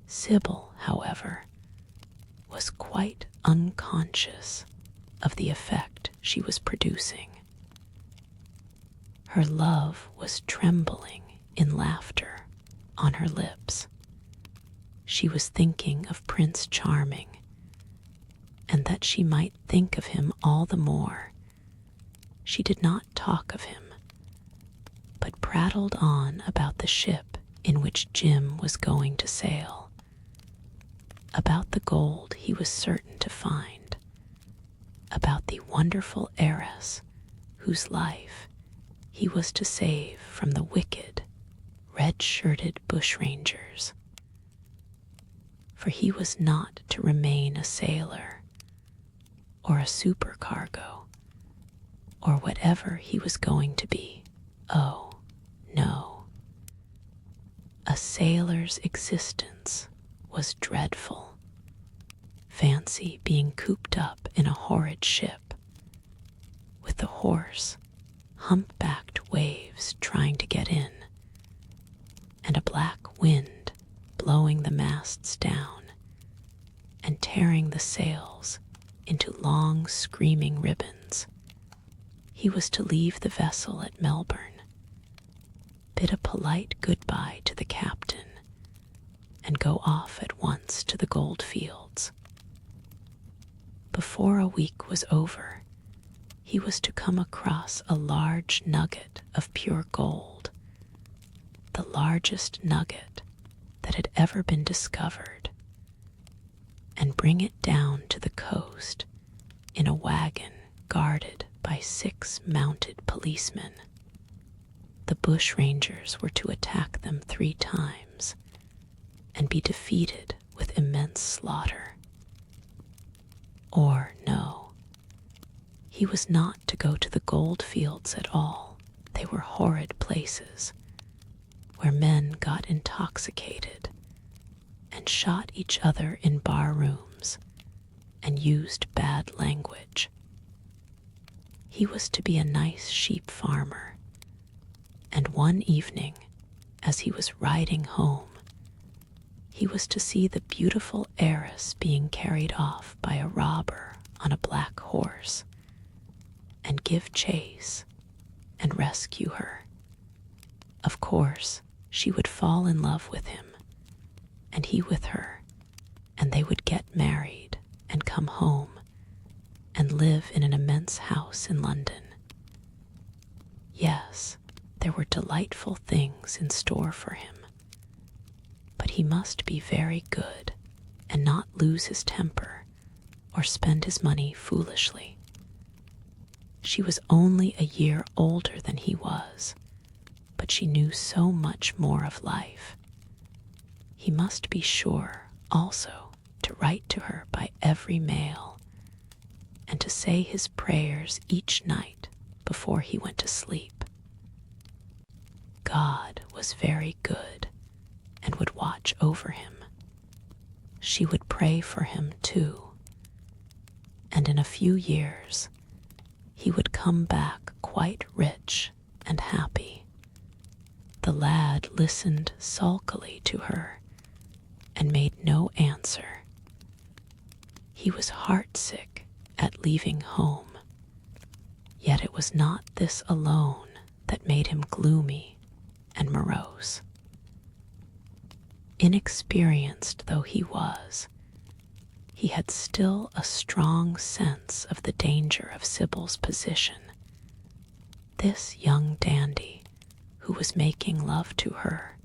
[SPEAKER 1] Sybil, however, was quite unconscious of the effect she was producing. Her love was trembling in laughter on her lips. She was thinking of Prince Charming, and that she might think of him all the more. She did not talk of him, prattled on about the ship in which Jim was going to sail, about the gold he was certain to find, about the wonderful heiress whose life he was to save from the wicked, red-shirted bushrangers. For he was not to remain a sailor, or a supercargo, or whatever he was going to be. Oh, no. A sailor's existence was dreadful. Fancy being cooped up in a horrid ship, with the hoarse, humpbacked waves trying to get in, and a black wind blowing the masts down and tearing the sails into long screaming ribbons. He was to leave the vessel at Melbourne, bid a polite goodbye to the captain, and go off at once to the gold fields. Before a week was over, he was to come across a large nugget of pure gold, the largest nugget that had ever been discovered, and bring it down to the coast in a wagon guarded by 6 mounted policemen. The bushrangers were to attack them 3 times and be defeated with immense slaughter. Or no, he was not to go to the gold fields at all. They were horrid places where men got intoxicated and shot each other in bar rooms and used bad language. He was to be a nice sheep farmer, and one evening, as he was riding home, he was to see the beautiful heiress being carried off by a robber on a black horse, and give chase and rescue her. Of course, she would fall in love with him, and he with her, and they would get married and come home and live in an immense house in London. Yes, there were delightful things in store for him, but he must be very good and not lose his temper or spend his money foolishly. She was only a year older than he was, but she knew so much more of life. He must be sure also to write to her by every mail, and to say his prayers each night before he went to sleep. God was very good and would watch over him. She would pray for him too, and in a few years he would come back quite rich and happy. The lad listened sulkily to her and made no answer. He was heartsick at leaving home, yet it was not this alone that made him gloomy and morose. Inexperienced though he was, he had still a strong sense of the danger of Sybil's position. This young dandy, who was making love to her,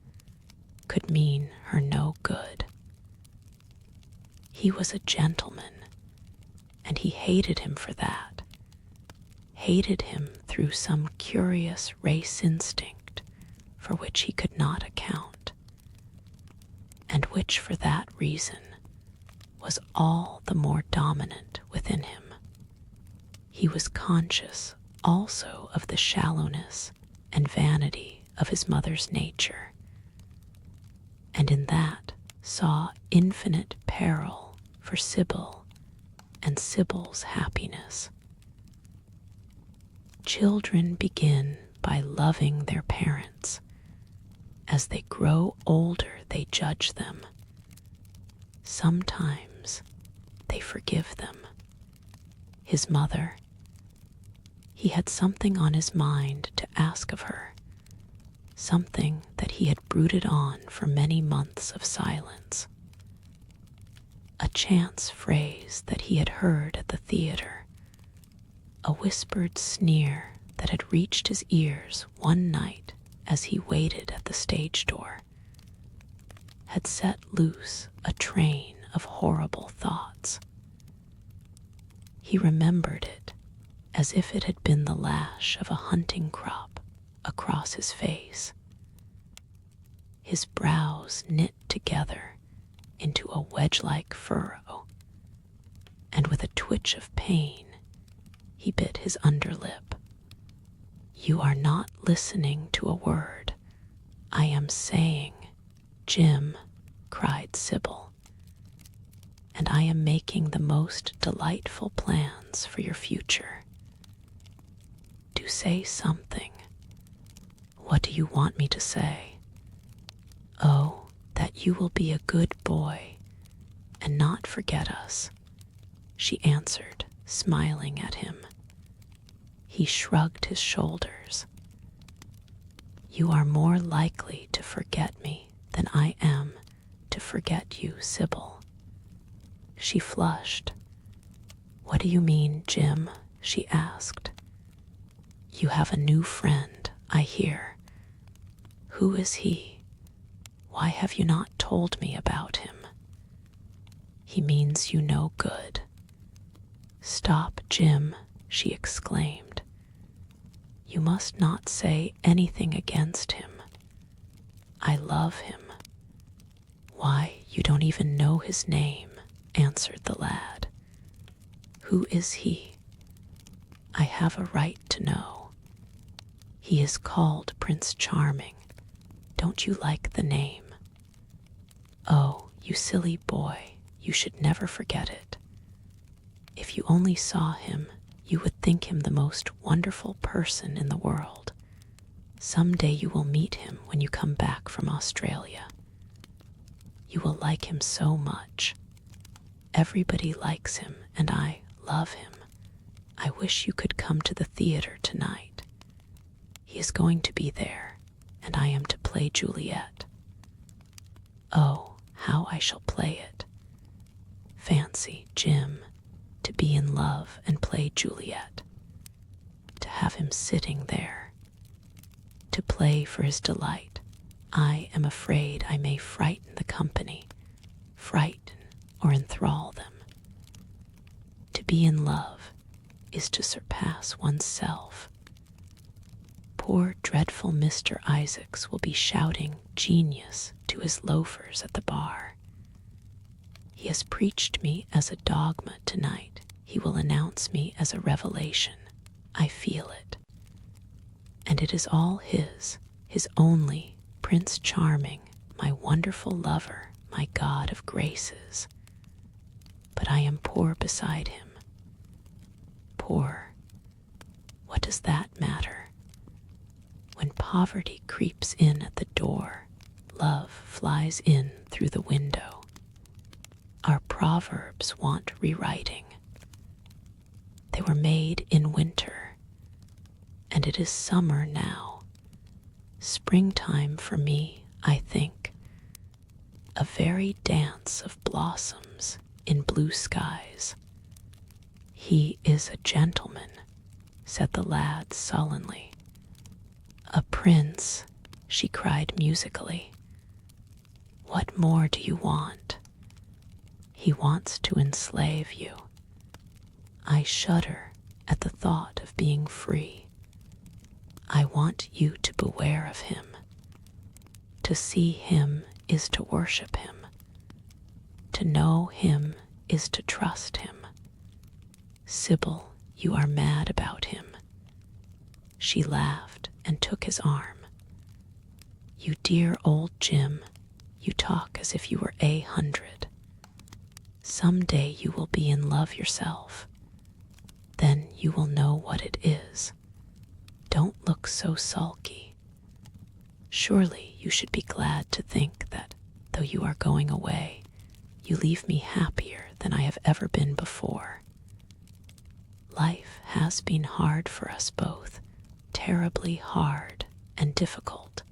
[SPEAKER 1] could mean her no good. He was a gentleman, and he hated him for that, hated him through some curious race instinct for which he could not account, and which for that reason was all the more dominant within him. He was conscious also of the shallowness and vanity of his mother's nature, and in that saw infinite peril for Sybil and Sybil's happiness. Children begin by loving their parents. As they grow older, they judge them. Sometimes they forgive them. His mother, he had something on his mind to ask of her, something that he had brooded on for many months of silence. A chance phrase that he had heard at the theater, a whispered sneer that had reached his ears one night as he waited at the stage door, had set loose a train of horrible thoughts. He remembered it as if it had been the lash of a hunting crop across his face. His brows knit together into a wedge-like furrow, and with a twitch of pain, he bit his underlip. "You are not listening to a word I am saying, Jim," cried Sybil, "and I am making the most delightful plans for your future. Do say something. What do you want me to say?" "Oh, that you will be a good boy and not forget us," she answered, smiling at him. He shrugged his shoulders. "You are more likely to forget me than I am to forget you, Sybil." She flushed. "What do you mean, Jim?" she asked. "You have a new friend, I hear. Who is he? Why have you not told me about him?" "He means you no good." "Stop, Jim," she exclaimed. "You must not say anything against him. I love him." "Why, you don't even know his name," answered the lad. "Who is he?" "I have a right to know. He is called Prince Charming. Don't you like the name?" "Oh, you silly boy, you should never forget it. If you only saw him, you would think him the most wonderful person in the world. Some day you will meet him when you come back from Australia. You will like him so much. Everybody likes him, and I love him. I wish you could come to the theater tonight. He is going to be there, and I am to play Juliet. Oh, how I shall play it. Fancy, Jim, to be in love and play Juliet. To have him sitting there. To play for his delight. I am afraid I may frighten the company, frighten or enthrall them. To be in love is to surpass oneself. Poor dreadful Mr. Isaacs will be shouting genius to his loafers at the bar. He has preached me as a dogma tonight. He will announce me as a revelation. I feel it. And it is all his only, Prince Charming, my wonderful lover, my God of graces. But I am poor beside him. Poor. What does that matter? When poverty creeps in at the door, love flies in through the window. Our proverbs want rewriting. They were made in winter, and it is summer now. Springtime for me, I think. A very dance of blossoms in blue skies. "He is a gentleman," said the lad sullenly. "A prince," she cried musically. "What more do you want? He wants to enslave you. I shudder at the thought of being free. I want you to beware of him. To see him is to worship him. To know him is to trust him. Sybil, you are mad about him." She laughed and took his arm. "You dear old Jim, you talk as if you were 100. Some day you will be in love yourself. Then you will know what it is. Don't look so sulky. Surely you should be glad to think that, though you are going away, you leave me happier than I have ever been before. Life has been hard for us both, terribly hard and difficult.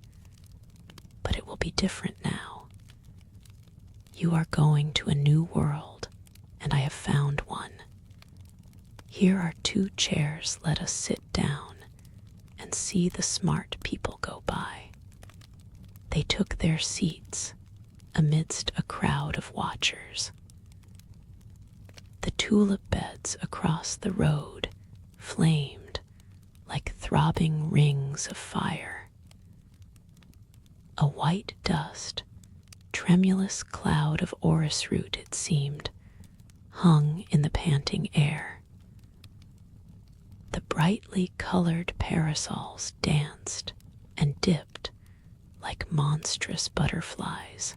[SPEAKER 1] But it will be different now. You are going to a new world, and I have found one. Here are 2 chairs. Let us sit down and see the smart people go by. They took their seats amidst a crowd of watchers. The tulip beds across the road flamed like throbbing rings of fire. A white dust, tremulous cloud of orris root, it seemed, hung in the panting air. The brightly colored parasols danced and dipped like monstrous butterflies.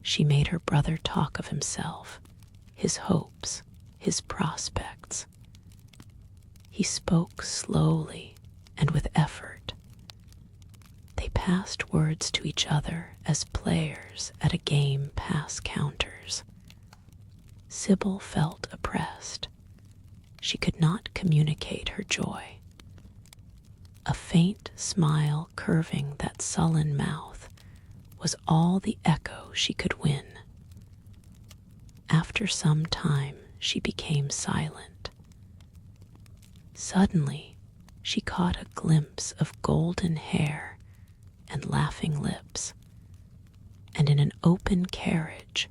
[SPEAKER 1] She made her brother talk of himself, his hopes, his prospects. He spoke slowly and with effort. They passed words to each other as players at a game pass counters. Sybil felt oppressed. She could not communicate her joy. A faint smile curving that sullen mouth was all the echo she could win. After some time, she became silent. Suddenly, she caught a glimpse of golden hair and laughing lips, and in an open carriage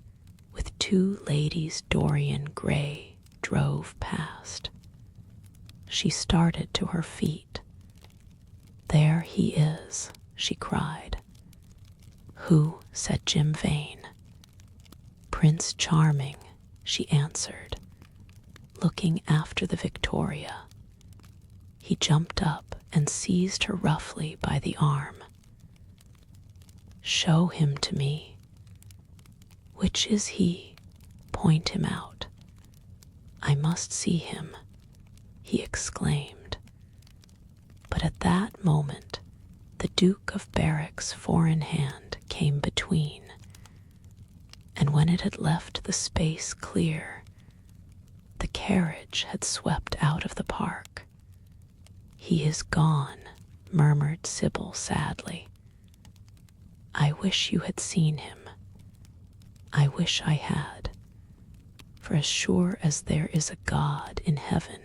[SPEAKER 1] with two ladies Dorian Gray drove past. She started to her feet. "There he is," she cried. "Who?" said Jim Vane. "Prince Charming," she answered, looking after the Victoria. He jumped up and seized her roughly by the arm. "Show him to me." "Which is he? Point him out. I must see him," he exclaimed. But at that moment, the Duke of Berwick's foreign hand came between, and when it had left the space clear, the carriage had swept out of the park. "He is gone," murmured Sybil sadly. "I wish you had seen him. I wish I had. For as sure as there is a God in heaven,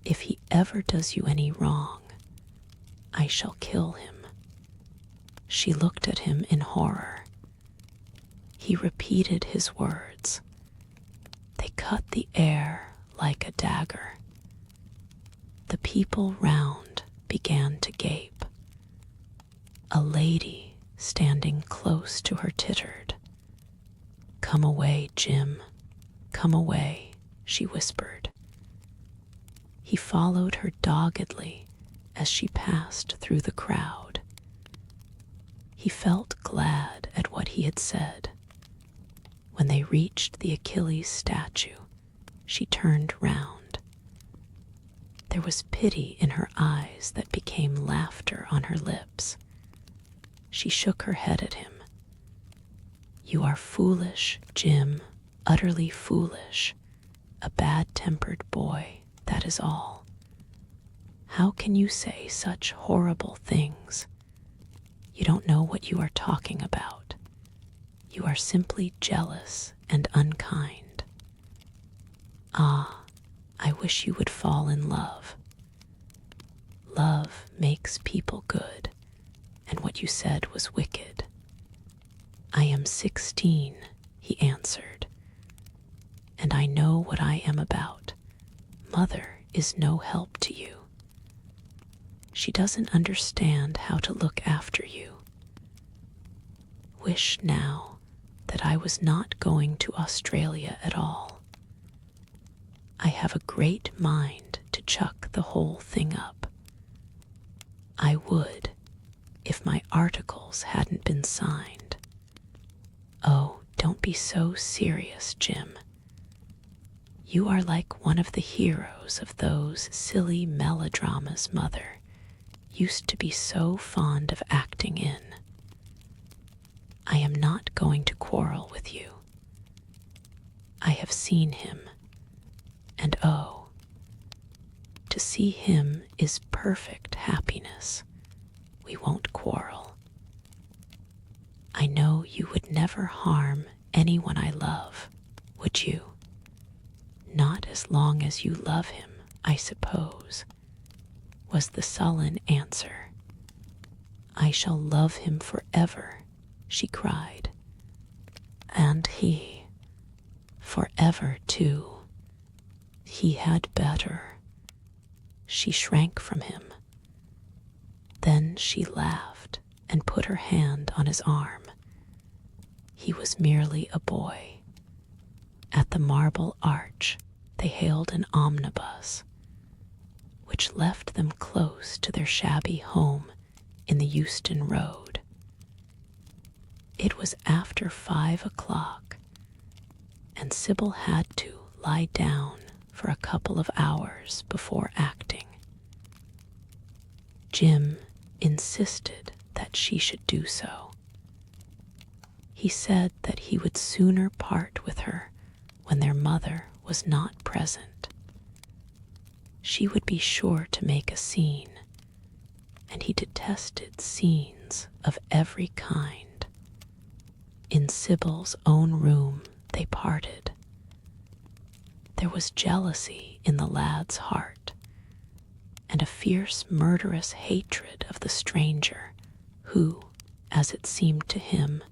[SPEAKER 1] if he ever does you any wrong, I shall kill him." She looked at him in horror. He repeated his words. They cut the air like a dagger. The people round began to gape. A lady standing close to her tittered. "Come away, Jim, come away," she whispered. He followed her doggedly as she passed through the crowd. He felt glad at what he had said. When they reached the Achilles statue, she turned round. There was pity in her eyes that became laughter on her lips. She shook her head at him. "You are foolish, Jim, utterly foolish, a bad-tempered boy, that is all. How can you say such horrible things? You don't know what you are talking about. You are simply jealous and unkind. Ah, I wish you would fall in love. Love makes people good, and what you said was wicked." "I am 16, he answered, "and I know what I am about. Mother is no help to you. She doesn't understand how to look after you. Wish now that I was not going to Australia at all. I have a great mind to chuck the whole thing up. I would, if my articles hadn't been signed. Oh, don't be so serious, Jim. You are like one of the heroes of those silly melodramas Mother used to be so fond of acting in. I am not going to quarrel with you. I have seen him, and oh, to see him is perfect happiness. We won't quarrel. I know you would never harm anyone I love, would you? Not as long as you love him, I suppose, was the sullen answer. I shall love him forever, she cried. And he, forever too. He had better. She shrank from him. Then she laughed and put her hand on his arm. He was merely a boy. At the Marble Arch, they hailed an omnibus, which left them close to their shabby home in the Euston Road. It was after 5 o'clock, and Sybil had to lie down for a couple of hours before acting. Jim insisted that she should do so. He said that he would sooner part with her when their mother was not present. She would be sure to make a scene, and he detested scenes of every kind. In Sybil's own room they parted. There was jealousy in the lad's heart, and a fierce, murderous hatred of the stranger who, as it seemed to him,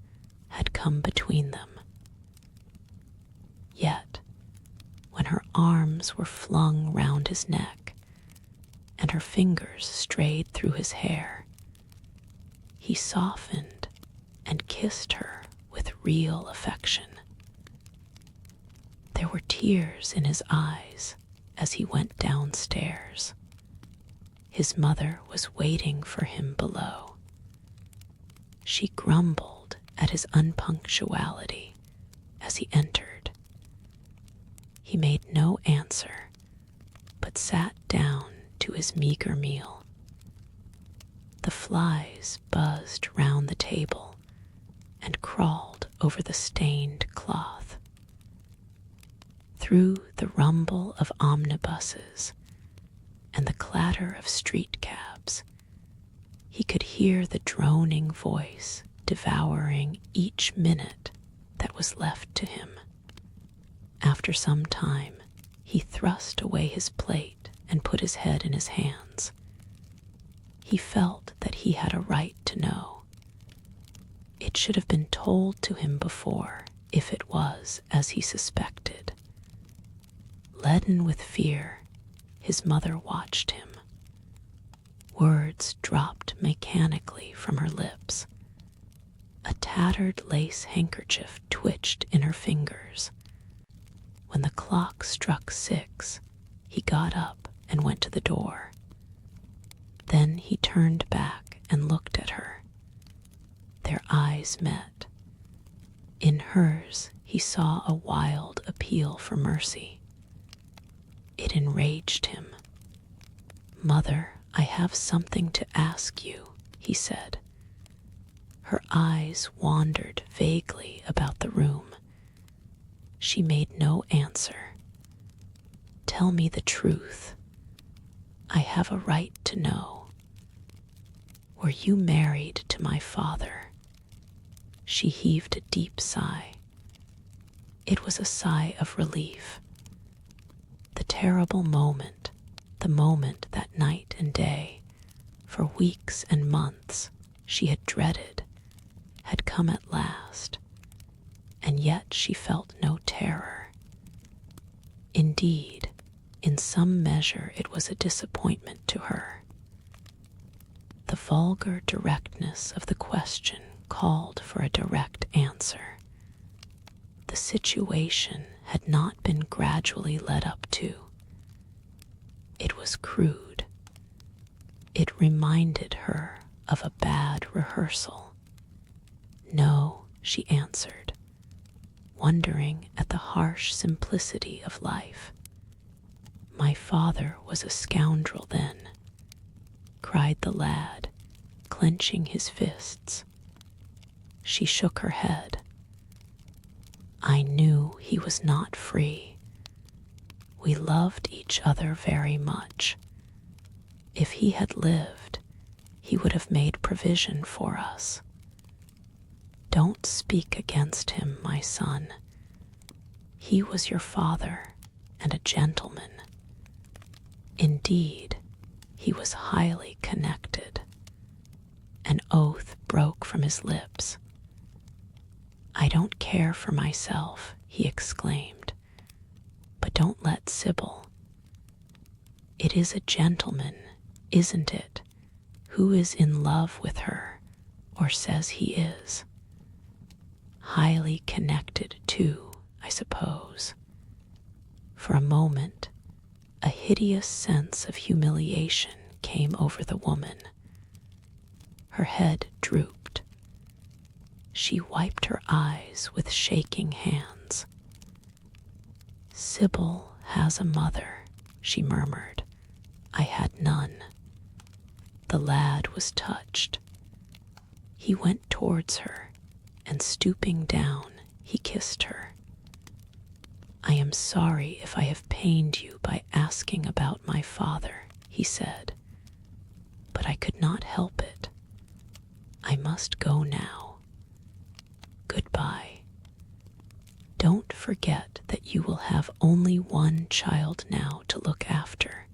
[SPEAKER 1] had come between them. Yet, when her arms were flung round his neck, and her fingers strayed through his hair, he softened and kissed her with real affection. There were tears in his eyes as he went downstairs. His mother was waiting for him below. She grumbled at his unpunctuality as he entered. He made no answer, but sat down to his meager meal. The flies buzzed round the table and crawled over the stained cloth. Through the rumble of omnibuses and the clatter of street cabs, he could hear the droning voice devouring each minute that was left to him. After some time, he thrust away his plate and put his head in his hands. He felt that he had a right to know. It should have been told to him before, if it was as he suspected. Leaden with fear, his mother watched him. Words dropped mechanically from her lips. A tattered lace handkerchief twitched in her fingers. When the clock struck 6, he got up and went to the door. Then he turned back and looked at her. Their eyes met. In hers he saw a wild appeal for mercy. It enraged him. "Mother, I have something to ask you," he said. Her eyes wandered vaguely about the room. She made no answer. "Tell me the truth. I have a right to know. Were you married to my father?" She heaved a deep sigh. It was a sigh of relief. The terrible moment, the moment that night and day, for weeks and months, she had dreaded, had come at last, and yet she felt no terror. Indeed, in some measure it was a disappointment to her. The vulgar directness of the question called for a direct answer. The situation had not been gradually led up to. It was crude. It reminded her of a bad rehearsal. "No," she answered, wondering at the harsh simplicity of life. "My father was a scoundrel then," cried the lad, clenching his fists. She shook her head. "I knew he was not free. We loved each other very much. If he had lived, he would have made provision for us. Don't speak against him, my son. He was your father and a gentleman. Indeed, he was highly connected. An oath broke from his lips. "I don't care for myself," he exclaimed, "but don't let Sybil. It is a gentleman, isn't it, who is in love with her, or says he is? Highly connected, too, I suppose." For a moment, a hideous sense of humiliation came over the woman. Her head drooped. She wiped her eyes with shaking hands. "Sybil has a mother," she murmured. "I had none." The lad was touched. He went towards her, and stooping down, he kissed her. "I am sorry if I have pained you by asking about my father," he said, "but I could not help it. I must go now. Goodbye. Don't forget that you will have only one child now to look after.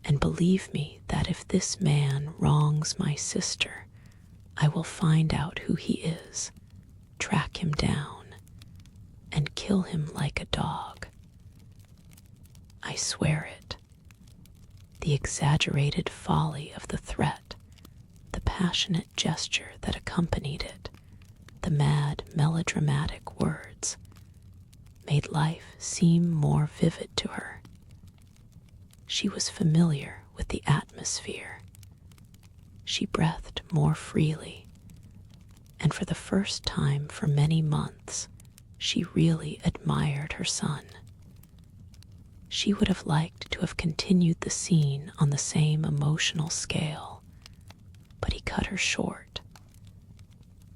[SPEAKER 1] And believe me that if this man wrongs my sister, I will find out who he is, track him down, and kill him like a dog. I swear it." The exaggerated folly of the threat, the passionate gesture that accompanied it, the mad melodramatic words, made life seem more vivid to her. She was familiar with the atmosphere. She breathed more freely, and for the first time for many months, she really admired her son. She would have liked to have continued the scene on the same emotional scale, but he cut her short.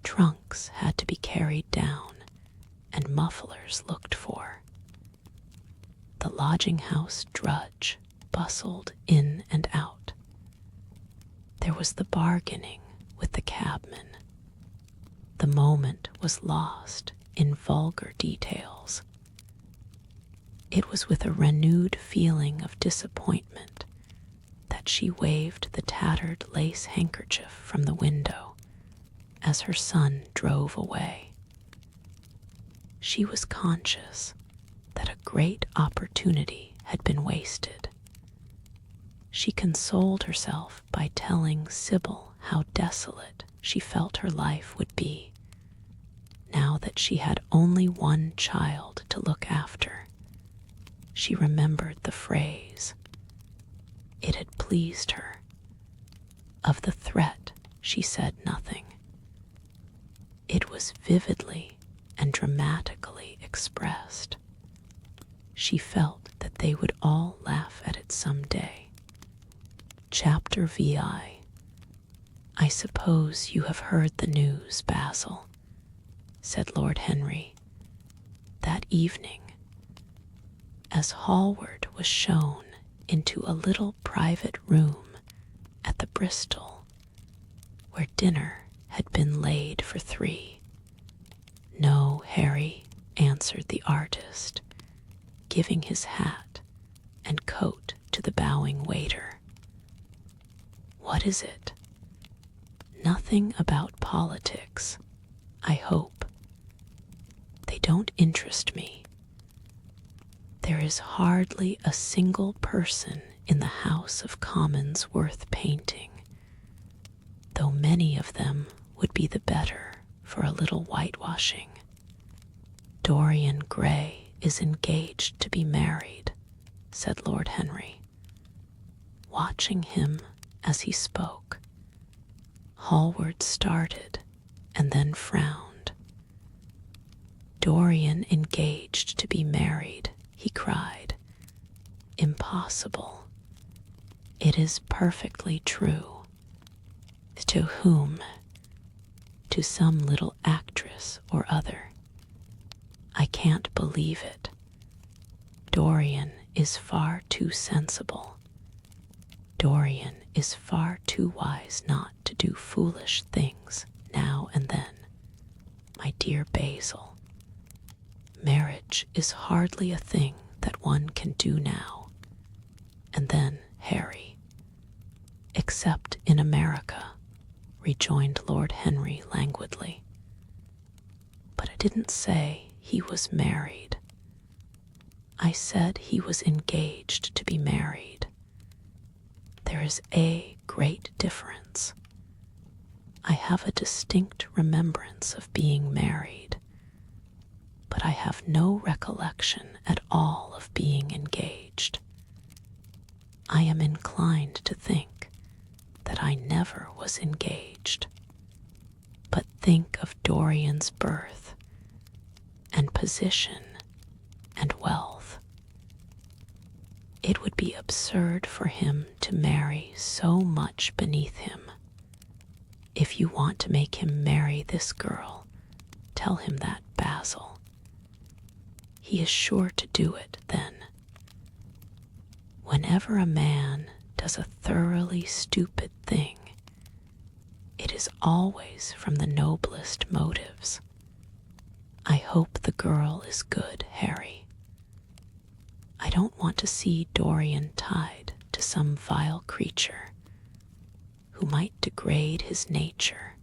[SPEAKER 1] Trunks had to be carried down, and mufflers looked for. The lodging-house drudge bustled in and out. There was the bargaining with the cabman. The moment was lost in vulgar details. It was with a renewed feeling of disappointment that she waved the tattered lace handkerchief from the window as her son drove away. She was conscious that a great opportunity had been wasted. She consoled herself by telling Sybil how desolate she felt her life would be, now that she had only one child to look after. She remembered the phrase. It had pleased her. Of the threat, she said nothing. It was vividly and dramatically expressed. She felt that they would all laugh at it some day. Chapter VIII. "I suppose you have heard the news, Basil," said Lord Henry, that evening, as Hallward was shown into a little private room at the Bristol, where dinner had been laid for 3. "No, Harry," answered the artist, giving his hat and coat to the bowing waiter. "What is it?" "Nothing about politics, I hope. They don't interest me. There is hardly a single person in the House of Commons worth painting, though many of them would be the better for a little whitewashing. Dorian Gray is engaged to be married," said Lord Henry. Watching him as he spoke, Hallward started and then frowned. "Dorian engaged to be married," he cried. "Impossible. It is perfectly true." "To whom?" "To some little actress or other. I can't believe it. Dorian is far too sensible. Dorian is far too wise not to do foolish things now and then. My dear Basil, marriage is hardly a thing that one can do now. And then, Harry, except in America, rejoined Lord Henry languidly. But I didn't say he was married. I said he was engaged to be married. There is a great difference. I have a distinct remembrance of being married, but I have no recollection at all of being engaged. I am inclined to think that I never was engaged. But think of Dorian's birth and position and wealth. It would be absurd for him to marry so much beneath him. If you want to make him marry this girl, tell him that, Basil. He is sure to do it then. Whenever a man does a thoroughly stupid thing, it is always from the noblest motives. I hope the girl is good, Harry. I don't want to see Dorian tied to some vile creature who might degrade his nature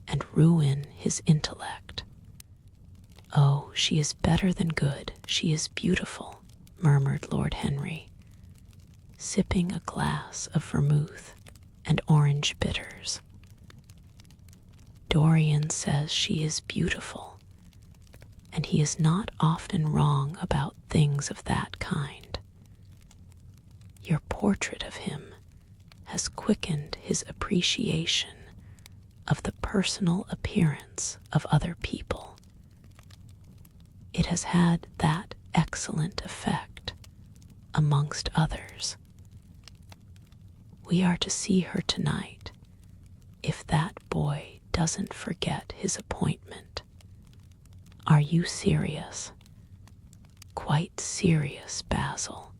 [SPEAKER 1] and ruin his intellect. Oh, she is better than good, she is beautiful, murmured Lord Henry, sipping a glass of vermouth and orange bitters. Dorian says she is beautiful, and he is not often wrong about things of that kind. Your portrait of him has quickened his appreciation of the personal appearance of other people. It has had that excellent effect, amongst others. We are to see her tonight, if that boy doesn't forget his appointment. Are you serious? Quite serious, Basil.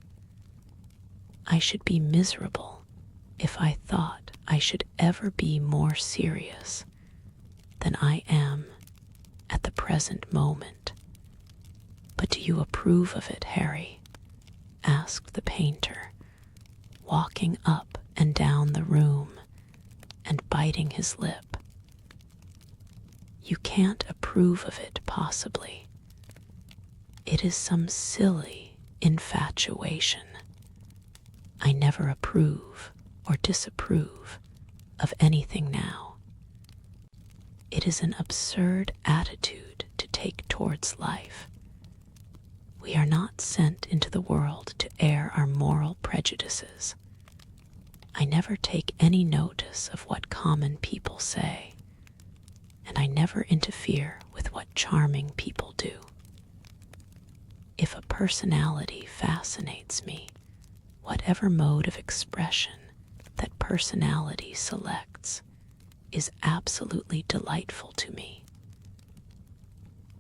[SPEAKER 1] I should be miserable if I thought I should ever be more serious than I am at the present moment. But do you approve of it, Harry? Asked the painter, walking up and down the room and biting his lip. You can't approve of it, possibly. It is some silly infatuation. I never approve or disapprove of anything now. It is an absurd attitude to take towards life. We are not sent into the world to air our moral prejudices. I never take any notice of what common people say, and I never interfere with what charming people do. If a personality fascinates me, whatever mode of expression that personality selects is absolutely delightful to me.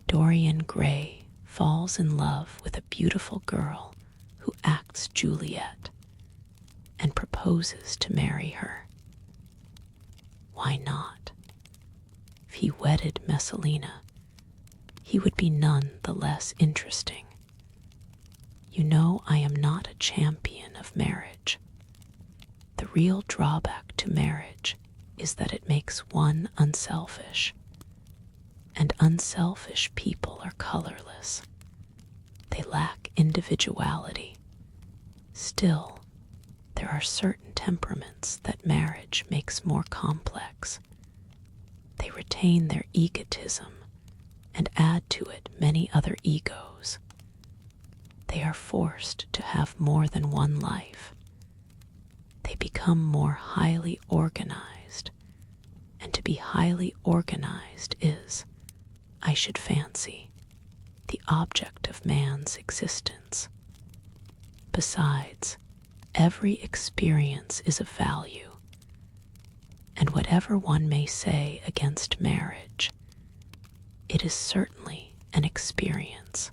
[SPEAKER 1] Dorian Gray falls in love with a beautiful girl who acts Juliet and proposes to marry her. Why not? If he wedded Messalina, he would be none the less interesting. You know I am not a champion of marriage. The real drawback to marriage is that it makes one unselfish, and unselfish people are colorless. They lack individuality. Still, there are certain temperaments that marriage makes more complex. They retain their egotism and add to it many other egos. They are forced to have more than one life. They become more highly organized, and to be highly organized is, I should fancy, the object of man's existence. Besides, every experience is of value, and whatever one may say against marriage, it is certainly an experience.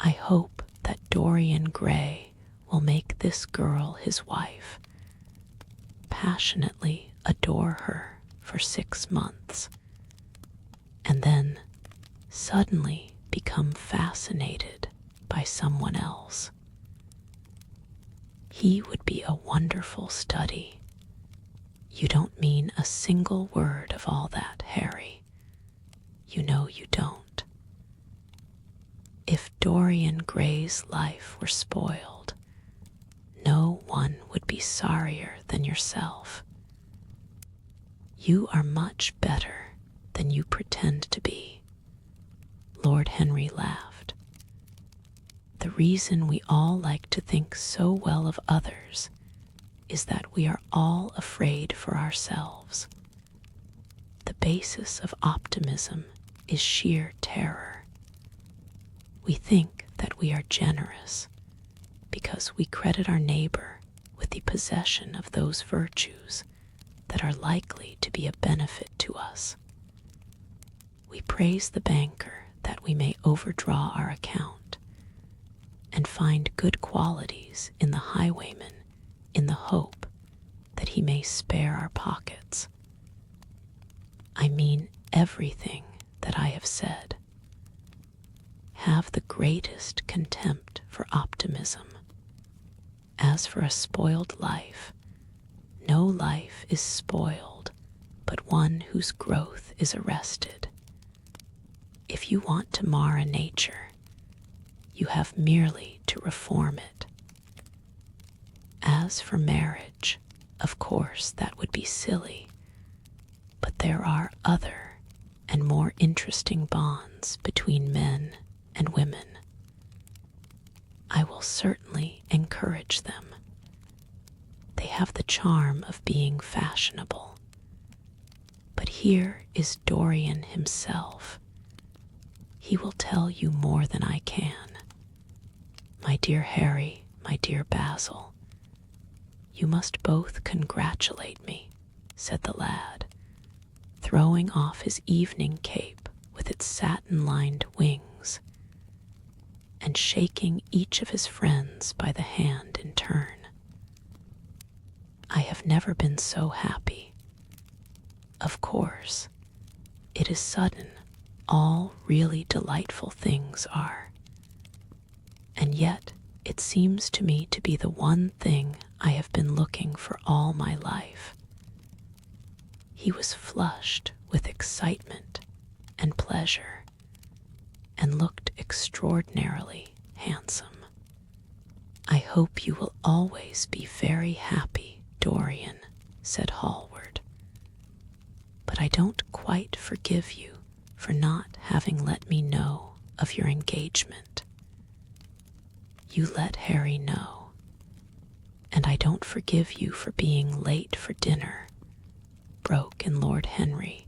[SPEAKER 1] I hope that Dorian Gray will make this girl his wife, passionately adore her for 6 months, and then suddenly become fascinated by someone else. He would be a wonderful study. You don't mean a single word of all that, Harry. You know you don't. If Dorian Gray's life were spoiled, no one would be sorrier than yourself. You are much better than you pretend to be. Lord Henry laughed. The reason we all like to think so well of others is that we are all afraid for ourselves. The basis of optimism is sheer terror. We think that we are generous because we credit our neighbor with the possession of those virtues that are likely to be a benefit to us. We praise the banker that we may overdraw our account, and find good qualities in the highwayman in the hope that he may spare our pockets. I mean everything that I have said. Have the greatest contempt for optimism. As for a spoiled life, no life is spoiled but one whose growth is arrested. If you want to mar a nature, you have merely to reform it. As for marriage, of course that would be silly, but there are other and more interesting bonds between men and women. I will certainly encourage them. They have the charm of being fashionable. But here is Dorian himself. He will tell you more than I can. My dear Harry, my dear Basil, you must both congratulate me, said the lad, throwing off his evening cape with its satin-lined wings, and shaking each of his friends by the hand in turn. I have never been so happy. Of course, it is sudden, all really delightful things are. And yet, it seems to me to be the one thing I have been looking for all my life. He was flushed with excitement and pleasure, and looked extraordinarily handsome. I hope you will always be very happy, Dorian, said Hallward. But I don't quite forgive you for not having let me know of your engagement. You let Harry know, and I don't forgive you for being late for dinner, broke in Lord Henry,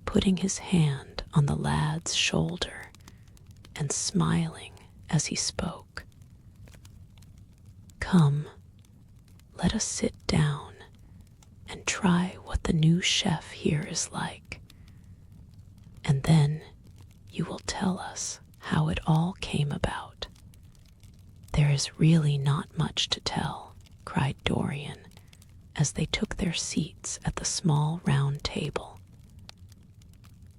[SPEAKER 1] putting his hand on the lad's shoulder and smiling as he spoke. Come, let us sit down and try what the new chef here is like, and then you will tell us how it all came about. There is really not much to tell, cried Dorian, as they took their seats at the small round table.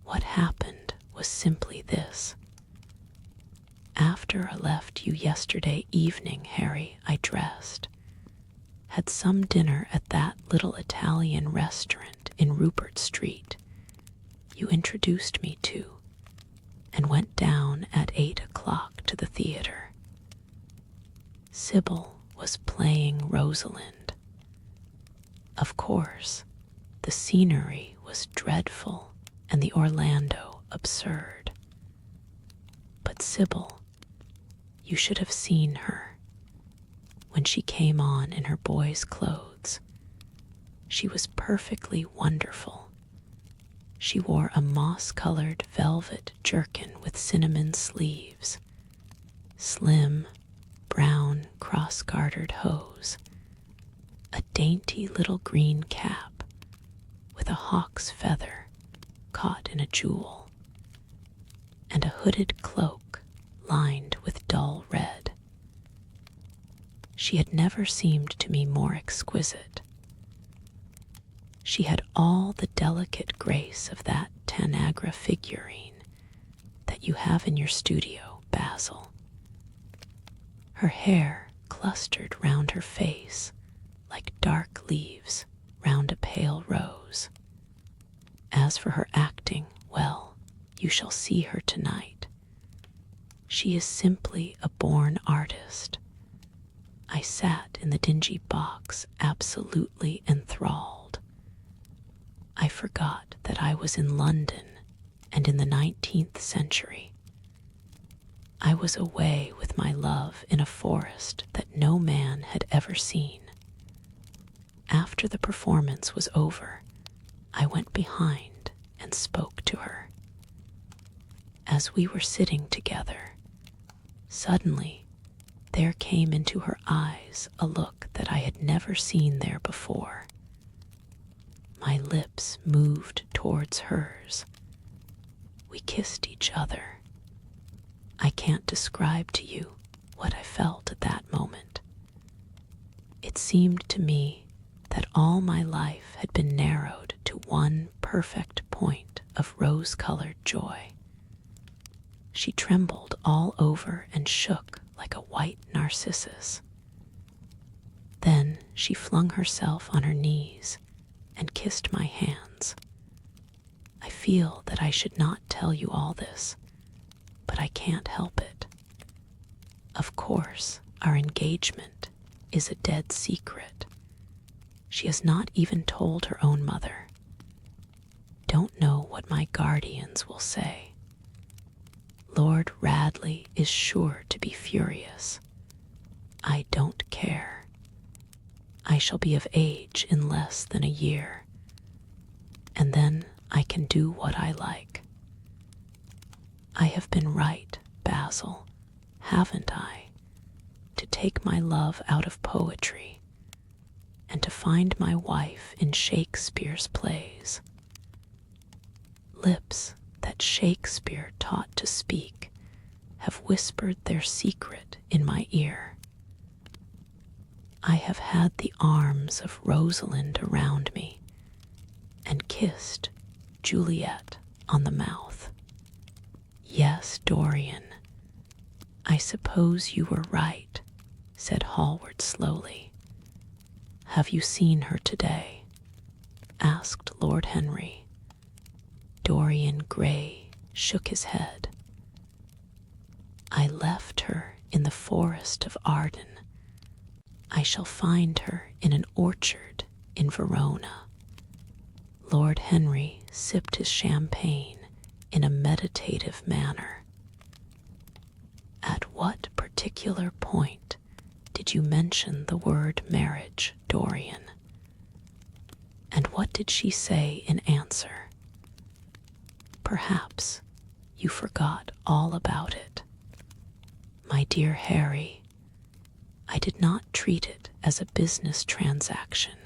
[SPEAKER 1] What happened was simply this. After I left you yesterday evening, Harry, I dressed, had some dinner at that little Italian restaurant in Rupert Street you introduced me to, and went down at 8 o'clock to the theater. Sybil was playing Rosalind. Of course, the scenery was dreadful and the Orlando absurd. But Sybil, you should have seen her. When she came on in her boy's clothes, she was perfectly wonderful. She wore a moss-colored velvet jerkin with cinnamon sleeves, slim, brown cross-gartered hose, a dainty little green cap with a hawk's feather caught in a jewel, and a hooded cloak lined with dull red. She had never seemed to me more exquisite. She had all the delicate grace of that Tanagra figurine that you have in your studio, Basil. Her hair clustered round her face like dark leaves round a pale rose. As for her acting, well, you shall see her tonight. She is simply a born artist. I sat in the dingy box absolutely enthralled. I forgot that I was in London and in the 19th century. I was away with my love in a forest that no man had ever seen. After the performance was over, I went behind and spoke to her. As we were sitting together, suddenly there came into her eyes a look that I had never seen there before. My lips moved towards hers. We kissed each other. I can't describe to you what I felt at that moment. It seemed to me that all my life had been narrowed to one perfect point of rose-colored joy. She trembled all over and shook like a white narcissus. Then she flung herself on her knees and kissed my hands. I feel that I should not tell you all this, but I can't help it. Of course, our engagement is a dead secret. She has not even told her own mother. Don't know what my guardians will say. Lord Radley is sure to be furious. I don't care. I shall be of age in less than a year, and then I can do what I like. I have been right, Basil, haven't I, to take my love out of poetry and to find my wife in Shakespeare's plays. Lips that Shakespeare taught to speak have whispered their secret in my ear. I have had the arms of Rosalind around me and kissed Juliet on the mouth. Yes, Dorian, I suppose you were right, said Hallward slowly. Have you seen her today? Asked Lord Henry. Dorian Gray shook his head. I left her in the forest of Arden. I shall find her in an orchard in Verona. Lord Henry sipped his champagne in a meditative manner. At what particular point did you mention the word marriage, Dorian? And what did she say in answer? Perhaps you forgot all about it. My dear Harry, I did not treat it as a business transaction,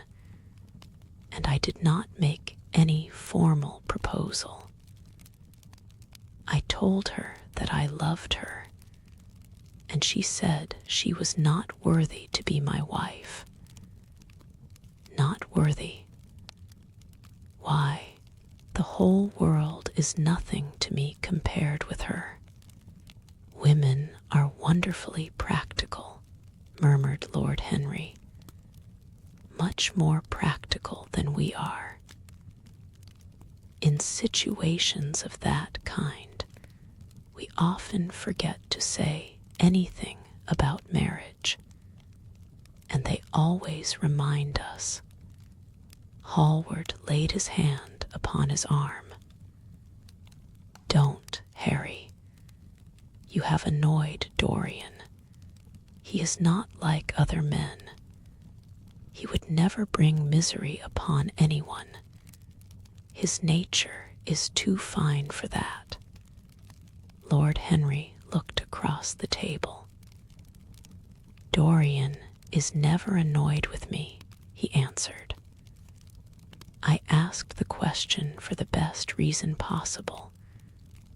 [SPEAKER 1] and I did not make any formal proposal. I told her that I loved her, and she said she was not worthy to be my wife. Not worthy. Why, the whole world is nothing to me compared with her. Women are wonderfully practical, murmured Lord Henry. Much more practical than we are. In situations of that kind, we often forget to say anything about marriage, and they always remind us. Hallward laid his hand upon his arm. Don't, Harry. You have annoyed Dorian. He is not like other men. He would never bring misery upon anyone. His nature is too fine for that. Lord Henry looked across the table. Dorian is never annoyed with me, he answered. I asked the question for the best reason possible,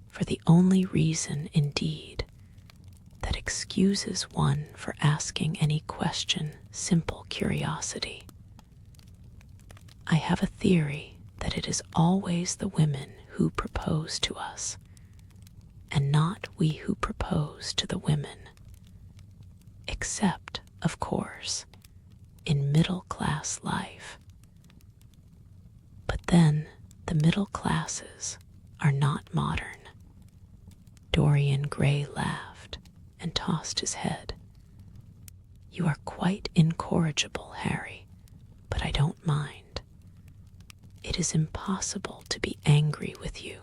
[SPEAKER 1] for the only reason, indeed, that excuses one for asking any question, simple curiosity. I have a theory that it is always the women who propose to us, and not we who propose to the women, except, of course, in middle-class life. Then the middle classes are not modern. Dorian Gray laughed and tossed his head. You are quite incorrigible, Harry, but I don't mind. It is impossible to be angry with you.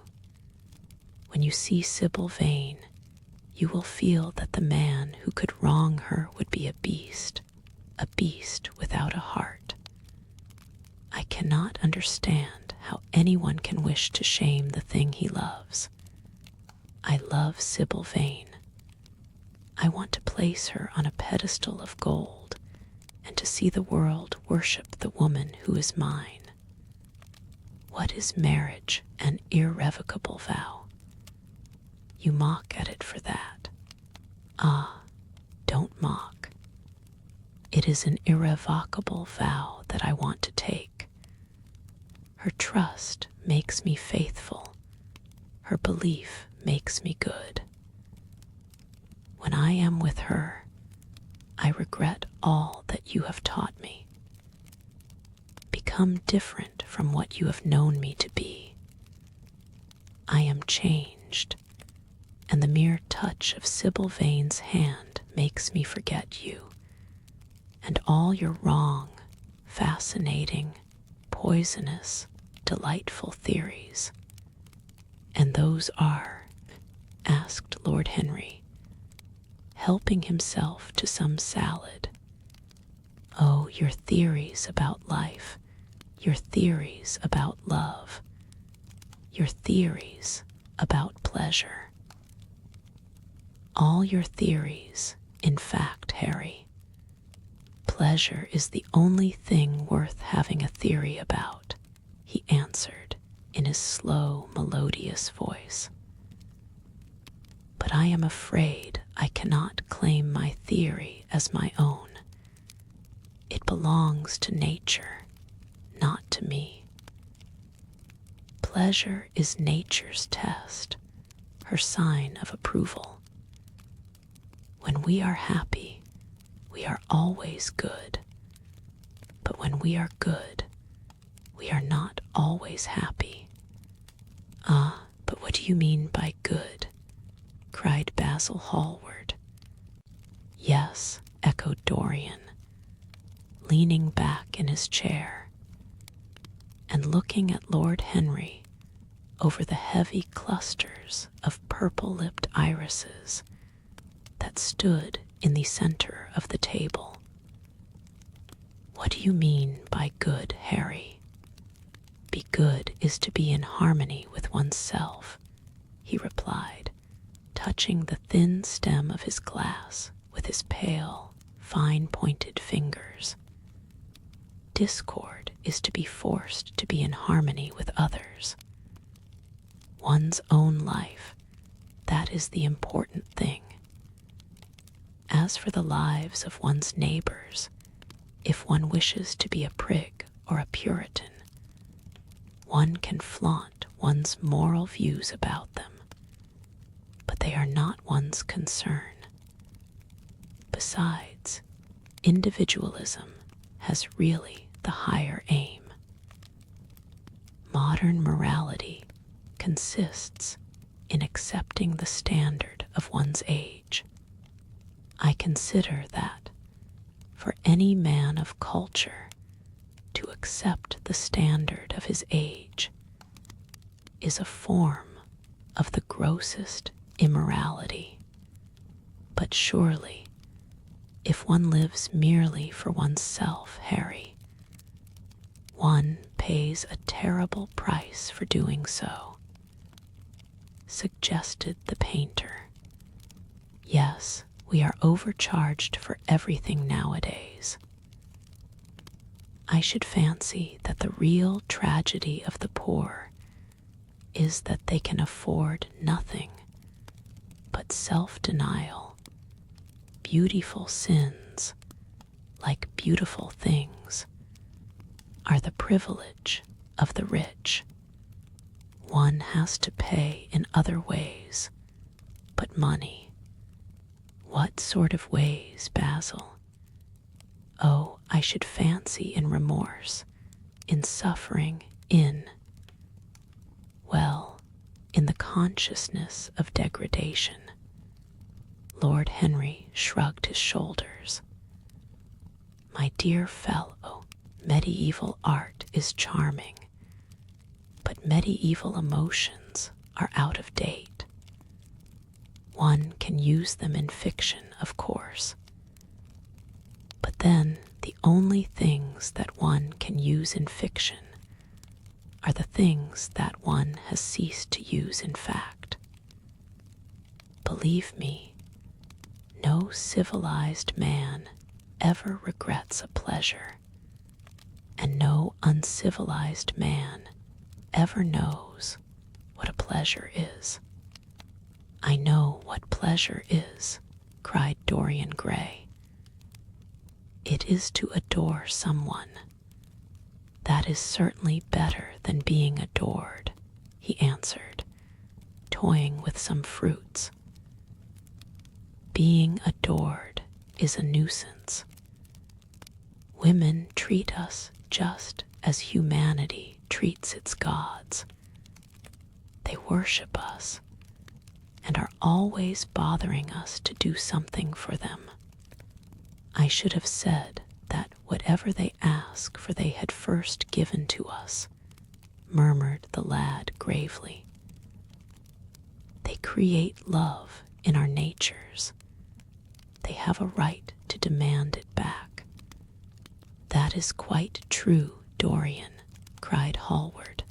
[SPEAKER 1] When you see Sybil Vane, you will feel that the man who could wrong her would be a beast without a heart. I cannot understand how anyone can wish to shame the thing he loves. I love Sybil Vane. I want to place her on a pedestal of gold and to see the world worship the woman who is mine. What is marriage? An irrevocable vow. You mock at it for that. Ah, don't mock. It is an irrevocable vow that I want to take. Her trust makes me faithful. Her belief makes me good. When I am with her, I regret all that you have taught me. Become different from what you have known me to be. I am changed, and the mere touch of Sybil Vane's hand makes me forget you, and all your wrong, fascinating, poisonous, delightful theories. And those are, asked Lord Henry, helping himself to some salad. Oh, your theories about life, your theories about love, your theories about pleasure. All your theories, in fact, Harry. Pleasure is the only thing worth having a theory about, he answered in his slow, melodious voice. But I am afraid I cannot claim my theory as my own. It belongs to nature, not to me. Pleasure is nature's test, her sign of approval. When we are happy, we are always good. But when we are good, we are not always happy. Ah, but what do you mean by good? Cried Basil Hallward. Yes, echoed Dorian, leaning back in his chair and looking at Lord Henry over the heavy clusters of purple-lipped irises that stood in the center of the table. What do you mean by good, Harry? Be good is to be in harmony with oneself, he replied, touching the thin stem of his glass with his pale, fine-pointed fingers. Discord is to be forced to be in harmony with others. One's own life, that is the important thing. As for the lives of one's neighbors, if one wishes to be a prig or a Puritan, one can flaunt one's moral views about them, but they are not one's concern. Besides, individualism has really the higher aim. Modern morality consists in accepting the standard of one's age. I consider that for any man of culture to accept the standard of his age is a form of the grossest immorality. But surely, if one lives merely for oneself, Harry, one pays a terrible price for doing so, suggested the painter. Yes, we are overcharged for everything nowadays. I should fancy that the real tragedy of the poor is that they can afford nothing but self-denial. Beautiful sins, like beautiful things, are the privilege of the rich. One has to pay in other ways, but money. What sort of ways, Basil? Oh, I should fancy in remorse, in suffering, in? Well, in the consciousness of degradation. Lord Henry shrugged his shoulders. My dear fellow, medieval art is charming, but medieval emotions are out of date. One can use them in fiction, of course, but then the only things that one can use in fiction are the things that one has ceased to use in fact. Believe me, no civilized man ever regrets a pleasure, and no uncivilized man ever knows what a pleasure is. I know what pleasure is, cried Dorian Gray. It is to adore someone. That is certainly better than being adored, he answered, toying with some fruits. Being adored is a nuisance. Women treat us just as humanity treats its gods. They worship us and are always bothering us to do something for them. I should have said that whatever they ask for they had first given to us, murmured the lad gravely. They create love in our natures. They have a right to demand it back. That is quite true, Dorian, cried Hallward.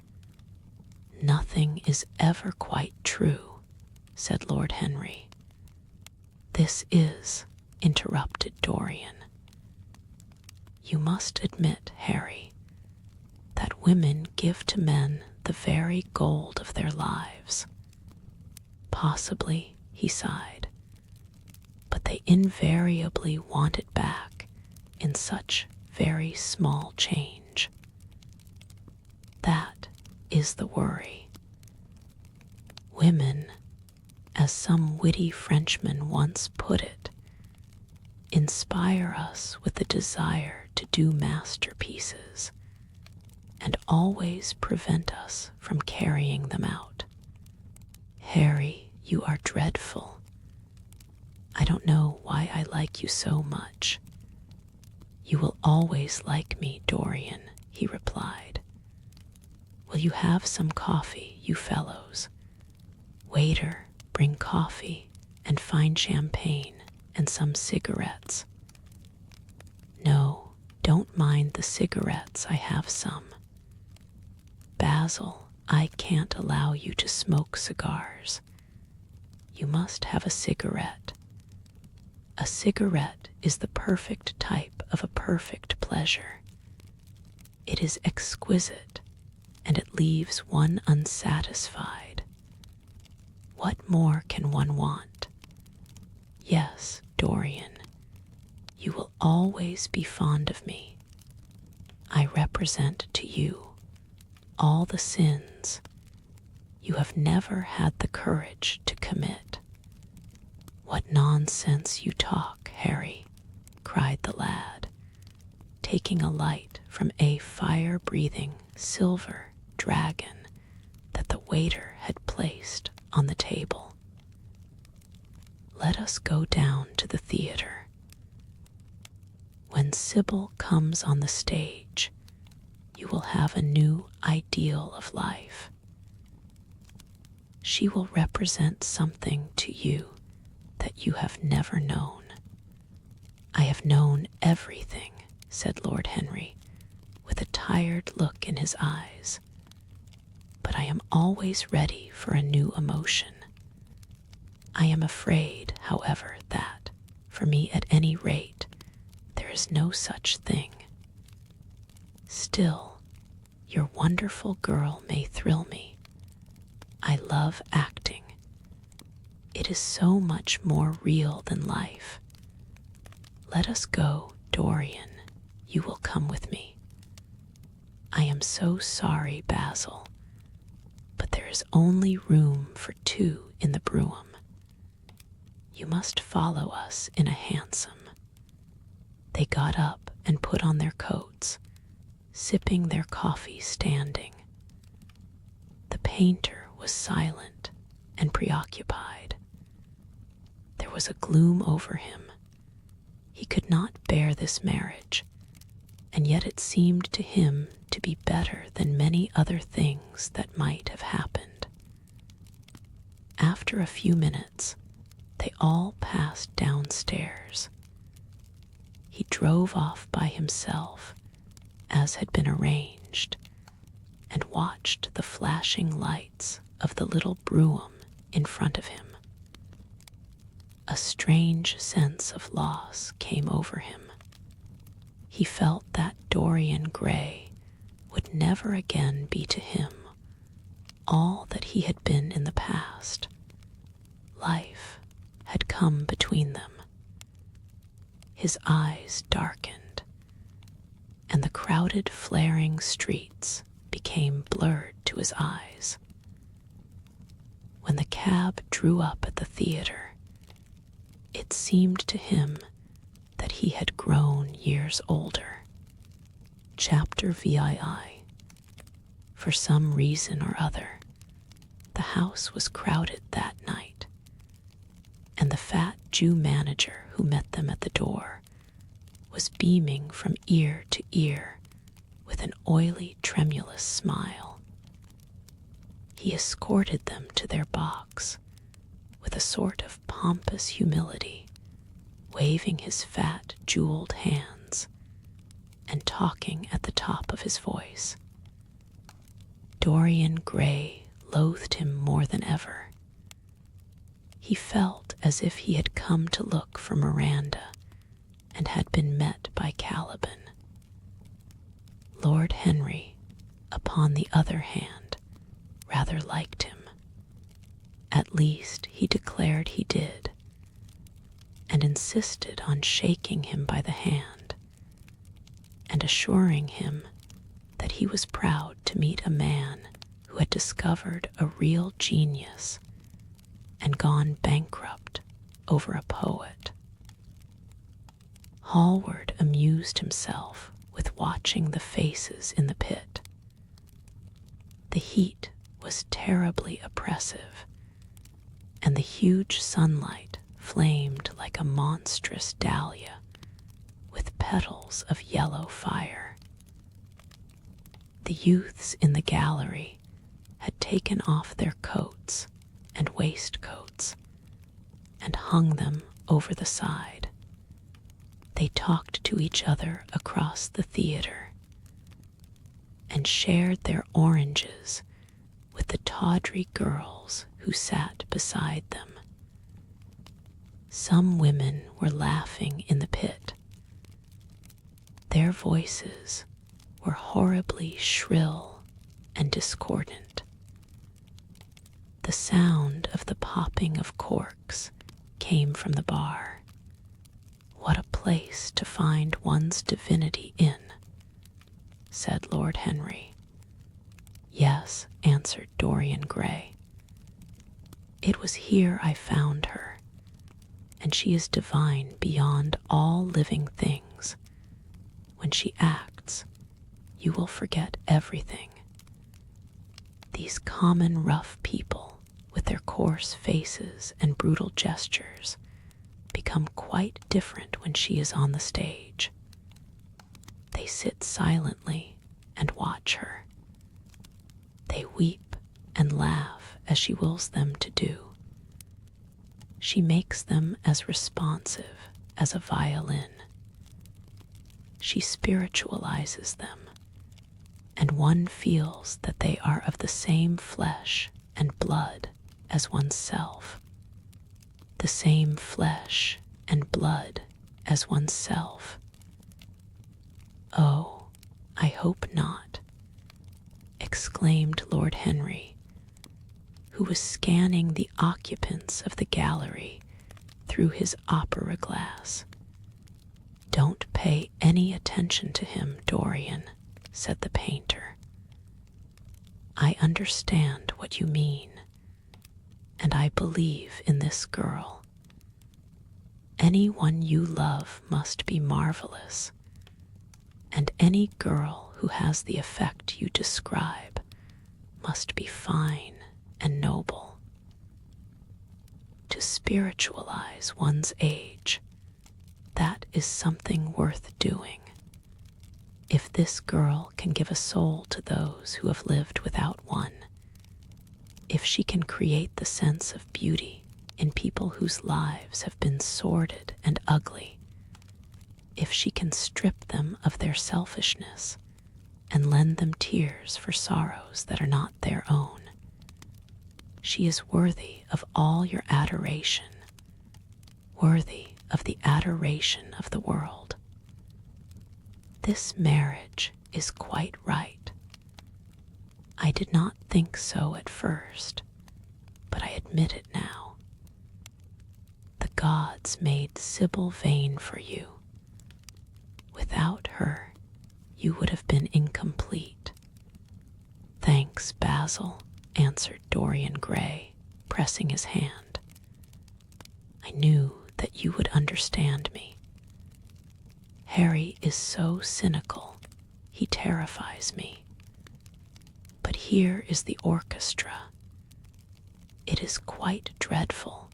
[SPEAKER 1] Nothing is ever quite true, said Lord Henry. This is, interrupted Dorian. You must admit, Harry, that women give to men the very gold of their lives. Possibly, he sighed, but they invariably want it back in such very small change. That is the worry. Women, as some witty Frenchman once put it, inspire us with the desire to do masterpieces and always prevent us from carrying them out. Harry, you are dreadful. I don't know why I like you so much. You will always like me, Dorian, he replied. Will you have some coffee, you fellows? Waiter, bring coffee and fine champagne and some cigarettes. No, don't mind the cigarettes, I have some. Basil, I can't allow you to smoke cigars. You must have a cigarette. A cigarette is the perfect type of a perfect pleasure. It is exquisite, and it leaves one unsatisfied. What more can one want? Yes, Dorian, you will always be fond of me. I represent to you all the sins you have never had the courage to commit. What nonsense you talk, Harry, cried the lad, taking a light from a fire-breathing silver dragon that the waiter had placed on the table. Let us go down to the theater. When Sybil comes on the stage, you will have a new ideal of life. She will represent something to you that you have never known. I have known everything, said Lord Henry, with a tired look in his eyes. But I am always ready for a new emotion. I am afraid, however, that, for me at any rate, there is no such thing. Still, your wonderful girl may thrill me. I love acting. It is so much more real than life. Let us go, Dorian. You will come with me. I am so sorry, Basil, but there is only room for two in the brougham. You must follow us in a hansom. They got up and put on their coats, sipping their coffee standing. painter was silent and preoccupied. There was a gloom over him. He could not bear this marriage, and yet it seemed to him to be better than many other things that might have happened. After a few minutes, they all passed downstairs. He drove off by himself, as had been arranged, and watched the flashing lights of the little brougham in front of him. A strange sense of loss came over him. He felt that Dorian Gray would never again be to him all that he had been in the past. Life had come between them. His eyes darkened, and the crowded, flaring streets became blurred to his eyes. When the cab drew up at the theater, it seemed to him that he had grown years older. Chapter VIII. For some reason or other, the house was crowded that night, and the fat Jew manager who met them at the door was beaming from ear to ear with an oily, tremulous smile. He escorted them to their box with a sort of pompous humility, waving his fat, jeweled hands and talking at the top of his voice. Dorian Gray loathed him more than ever. He felt as if he had come to look for Miranda and had been met by Caliban. Lord Henry, upon the other hand, rather liked him. At least he declared he did, and insisted on shaking him by the hand and assuring him that he was proud to meet a man who had discovered a real genius and gone bankrupt over a poet. Hallward amused himself with watching the faces in the pit. The heat was terribly oppressive, and the huge sunlight flamed like a monstrous dahlia with petals of yellow fire. The youths in the gallery had taken off their coats and waistcoats and hung them over the side. They talked to each other across the theater and shared their oranges with the tawdry girls who sat beside them. Some women were laughing in the pit. Their voices were horribly shrill and discordant. The sound of the popping of corks came from the bar. What a place to find one's divinity in, said Lord Henry. Yes, answered Dorian Gray. It was here I found her, and she is divine beyond all living things. When she acts, you will forget everything. These common rough people, with their coarse faces and brutal gestures, become quite different when she is on the stage. They sit silently and watch her. They weep and laugh as she wills them to do. She makes them as responsive as a violin. She spiritualizes them, and one feels that they are of the same flesh and blood as oneself. The same flesh and blood as oneself. Oh, I hope not, exclaimed Lord Henry, who was scanning the occupants of the gallery through his opera glass. Don't pay any attention to him, Dorian, said the painter. I understand what you mean, and I believe in this girl. Anyone you love must be marvelous, and any girl who has the effect you describe must be fine and noble. To spiritualize one's age, that is something worth doing. If this girl can give a soul to those who have lived without one, if she can create the sense of beauty in people whose lives have been sordid and ugly, if she can strip them of their selfishness and lend them tears for sorrows that are not their own, she is worthy of all your adoration, worthy of the adoration of the world. This marriage is quite right. I did not think so at first, but I admit it now. The gods made Sibyl Vane for you. Without her, you would have been incomplete. Thanks, Basil, answered Dorian Gray, pressing his hand. I knew that you would understand me. Harry is so cynical, he terrifies me. But here is the orchestra. It is quite dreadful,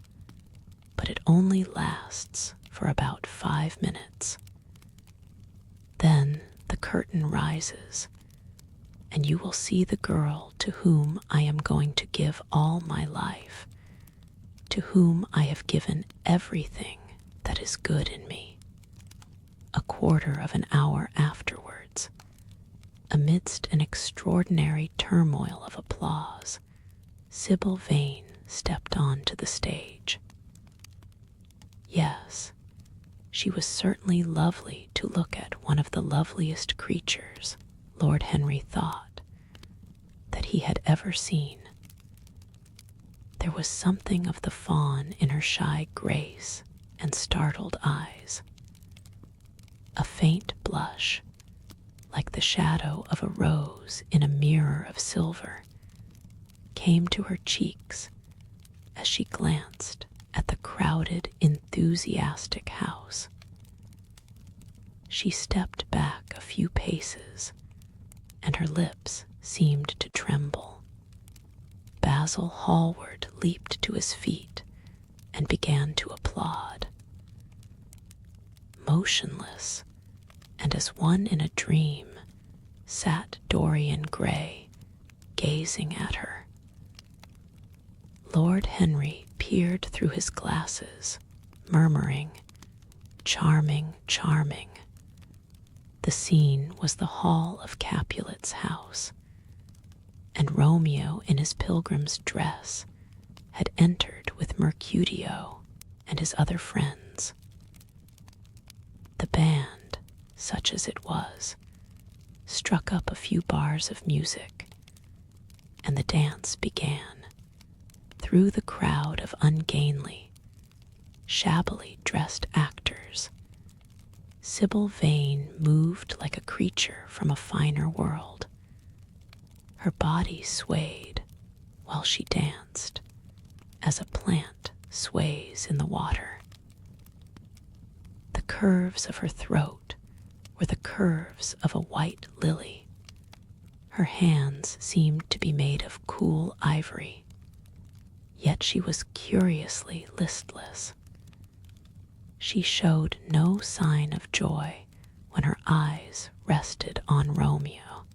[SPEAKER 1] but it only lasts for about 5 minutes. Then the curtain rises, and you will see the girl to whom I am going to give all my life, to whom I have given everything that is good in me. A quarter of an hour afterwards, amidst an extraordinary turmoil of applause, Sibyl Vane stepped onto the stage. Yes, she was certainly lovely to look at, one of the loveliest creatures, Lord Henry thought, that he had ever seen. There was something of the fawn in her shy grace and startled eyes. A faint blush, like the shadow of a rose in a mirror of silver, came to her cheeks as she glanced at the crowded, enthusiastic house. She stepped back a few paces, and her lips seemed to tremble. Basil Hallward leaped to his feet and began to applaud. Motionless, and as one in a dream, sat Dorian Gray, gazing at her. Lord Henry peered through his glasses, murmuring, "Charming, charming." The scene was the hall of Capulet's house, and Romeo in his pilgrim's dress had entered with Mercutio and his other friends. The band, such as it was, struck up a few bars of music, and the dance began. Through the crowd of ungainly, shabbily dressed actors, Sibyl Vane moved like a creature from a finer world. Her body swayed while she danced, as a plant sways in the water. The curves of her throat were the curves of a white lily. Her hands seemed to be made of cool ivory, yet she was curiously listless. She showed no sign of joy when her eyes rested on Romeo.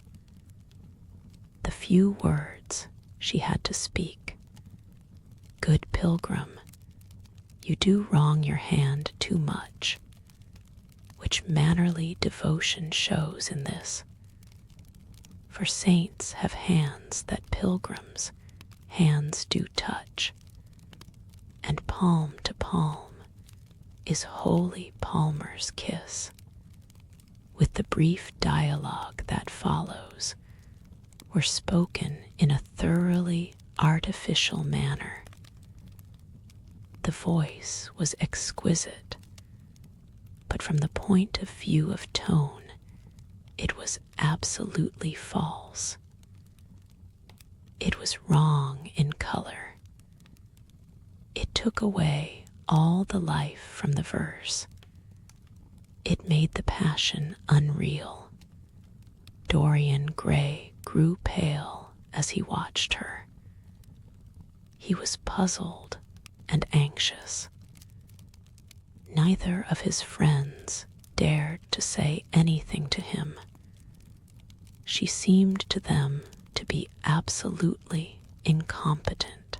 [SPEAKER 1] The few words she had to speak, "Good pilgrim, you do wrong your hand too much," which mannerly devotion shows in this. For saints have hands that pilgrims' hands do touch, and palm to palm is holy Palmer's kiss. With the brief dialogue that follows, were spoken in a thoroughly artificial manner. The voice was exquisite, but from the point of view of tone, it was absolutely false. It was wrong in color. It took away all the life from the verse. It made the passion unreal. Dorian Gray grew pale as he watched her. He was puzzled and anxious. Neither of his friends dared to say anything to him. She seemed to them to be absolutely incompetent.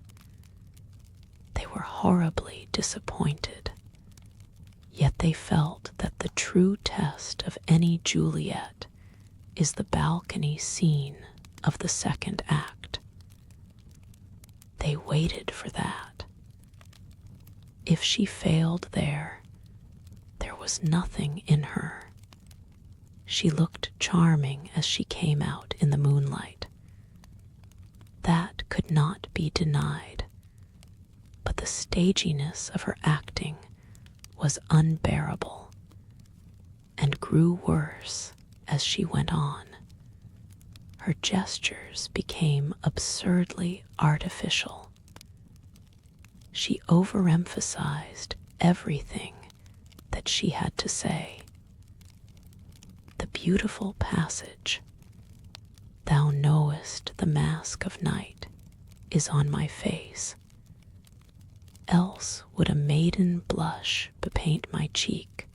[SPEAKER 1] They were horribly disappointed, yet they felt that the true test of any Juliet is the balcony scene of the second act. They waited for that. If she failed there was nothing in her. She looked charming as she came out in the moonlight. That could not be denied, but the staginess of her acting was unbearable and grew worse as she went on. Her gestures became absurdly artificial. She overemphasized everything that she had to say. The beautiful passage, "Thou knowest the mask of night is on my face, else would a maiden blush bepaint my cheek,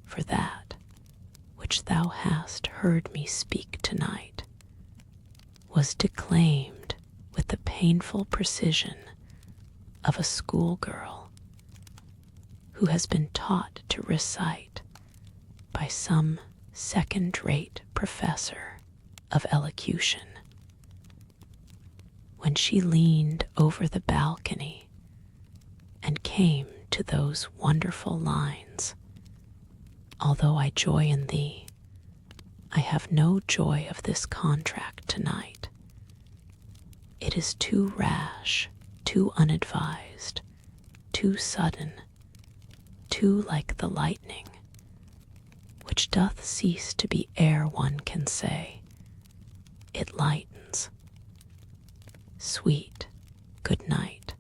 [SPEAKER 1] for that which thou hast heard me speak tonight," was declaimed with the painful precision of a schoolgirl who has been taught to recite by some second-rate professor of elocution. When she leaned over the balcony and came to those wonderful lines, "Although I joy in thee, I have no joy of this contract tonight. It is too rash, too unadvised, too sudden, too like the lightning, which doth cease to be ere one can say, it lightens. Sweet, good night.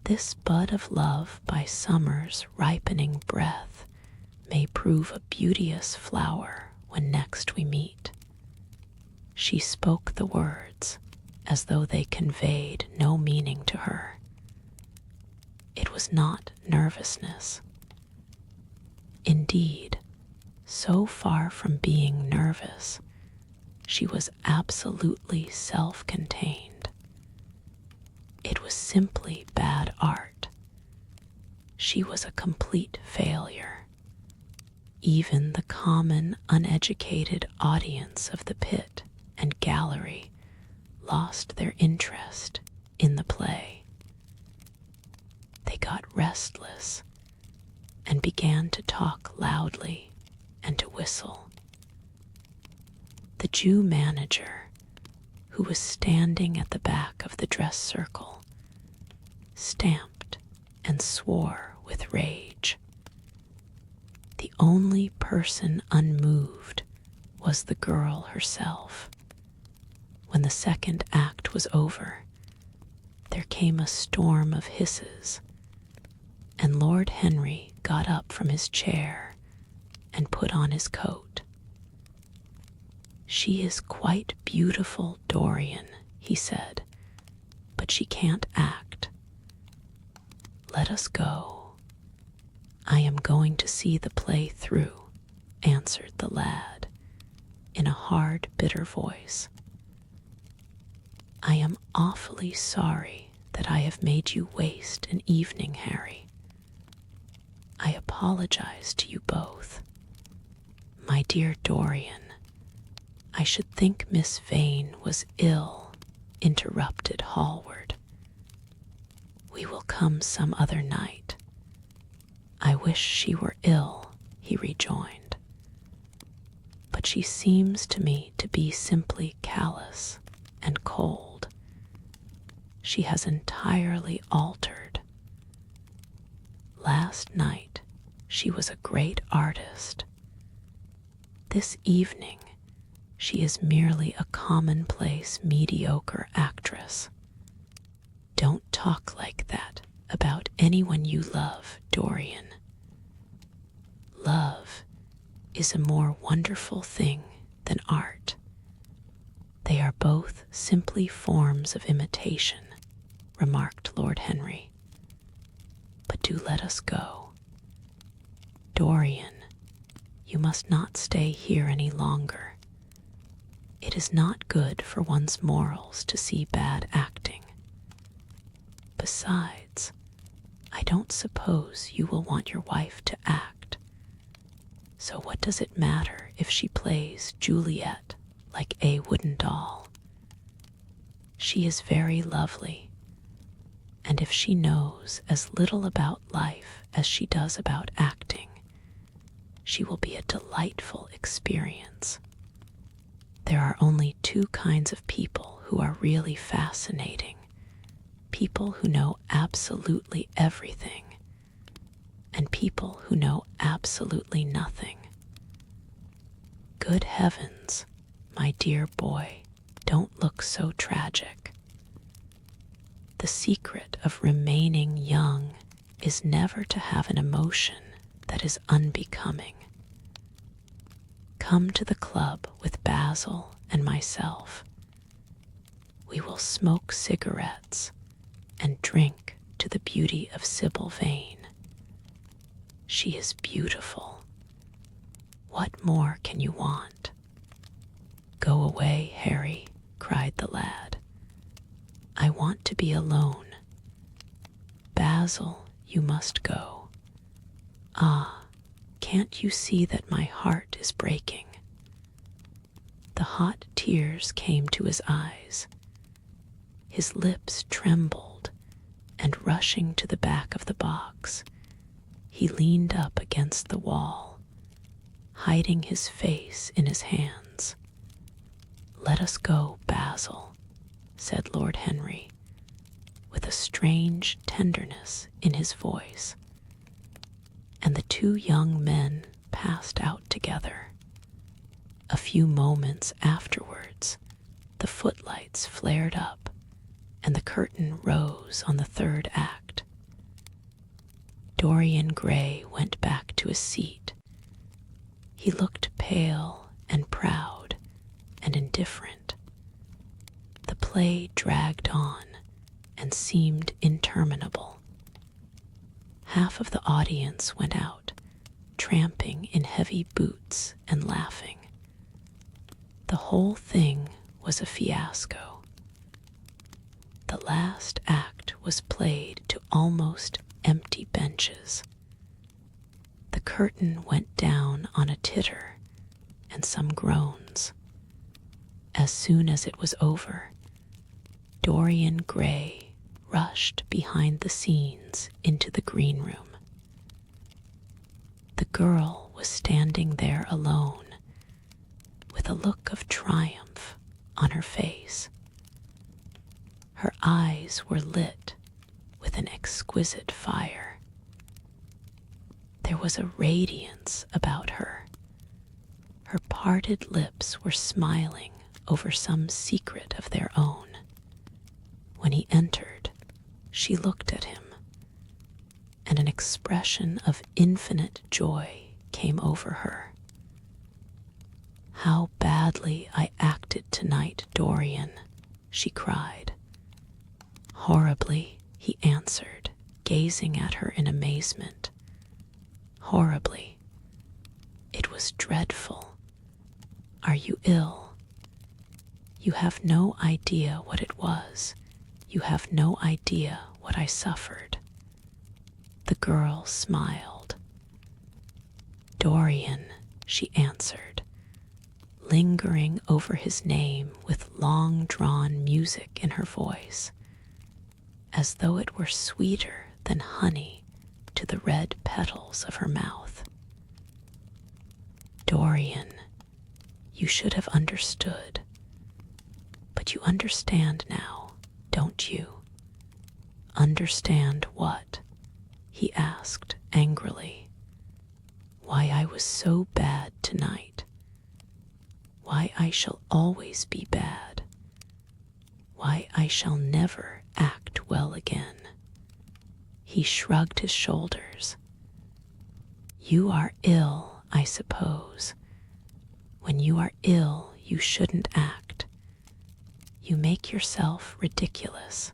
[SPEAKER 1] This bud of love by summer's ripening breath may prove a beauteous flower when next we meet." She spoke the words as though they conveyed no meaning to her. It was not nervousness. Indeed, so far from being nervous, she was absolutely self-contained. It was simply bad art. She was a complete failure. Even the common, uneducated audience of the pit and gallery lost their interest in the play. They got restless and began to talk loudly and to whistle. The Jew manager, who was standing at the back of the dress circle, stamped and swore with rage. The only person unmoved was the girl herself. When the second act was over, there came a storm of hisses, and Lord Henry got up from his chair and put on his coat. "She is quite beautiful, Dorian," he said, "but she can't act. Let us go." "I am going to see the play through," answered the lad in a hard, bitter voice. "I am awfully sorry that I have made you waste an evening, Harry. I apologize to you both. My dear Dorian, I should think Miss Vane was ill," interrupted Hallward. "We will come some other night." "I wish she were ill," he rejoined. "But she seems to me to be simply callous and cold. She has entirely altered. Last night she was a great artist. This evening she is merely a commonplace, mediocre actress. Don't talk like that about anyone you love, Dorian. Love is a more wonderful thing than art. They are are both simply forms of imitation," remarked Lord Henry. "But do let us go. Dorian, you must not stay here any longer. It is not good for one's morals to see bad acting. Besides, I don't suppose you will want your wife to act. So what does it matter if she plays Juliet like a wooden doll? She is very lovely, and if she knows as little about life as she does about acting, she will be a delightful experience. There are only two kinds of people who are really fascinating: people who know absolutely everything, and people who know absolutely nothing. Good heavens, my dear boy, don't look so tragic. The secret of remaining young is never to have an emotion that is unbecoming. Come to the club with Basil and myself. We will smoke cigarettes and drink to the beauty of Sybil Vane. She is beautiful. What more can you want?" "Go away, Harry," cried the lad. "I want to be alone. Basil, you must go. Ah, can't you see that my heart is breaking?" The hot tears came to his eyes. His lips trembled, and rushing to the back of the box, he leaned up against the wall, hiding his face in his hands. "Let us go, Basil," said Lord Henry, with a strange tenderness in his voice, and the two young men passed out together. A few moments afterwards, the footlights flared up, and the curtain rose on the third act. Dorian Gray went back to his seat. He looked pale and proud and indifferent. The play dragged on and seemed interminable. Half of the audience went out, tramping in heavy boots and laughing. The whole thing was a fiasco. The last act was played to almost empty benches. The curtain went down on a titter and some groans. As soon as it was over, Dorian Gray rushed behind the scenes into the green room. The girl was standing there alone, with a look of triumph on her face. Her eyes were lit with an exquisite fire. There was a radiance about her. Her parted lips were smiling over some secret of their own. When he entered, she looked at him, and an expression of infinite joy came over her. "How badly I acted tonight, Dorian," she cried. "Horribly," he answered, gazing at her in amazement. "Horribly. It was dreadful. Are you ill? You have no idea what it was. You have no idea what I suffered." The girl smiled. "Dorian," she answered, lingering over his name with long-drawn music in her voice, as though it were sweeter than honey to the red petals of her mouth. "Dorian, you should have understood. But you understand now, don't you?" "Understand what?" he asked angrily. "Why I was so bad tonight. Why I shall always be bad. Why I shall never act well again." He shrugged his shoulders. "You are ill, I suppose. When you are ill, you shouldn't act. You make yourself ridiculous.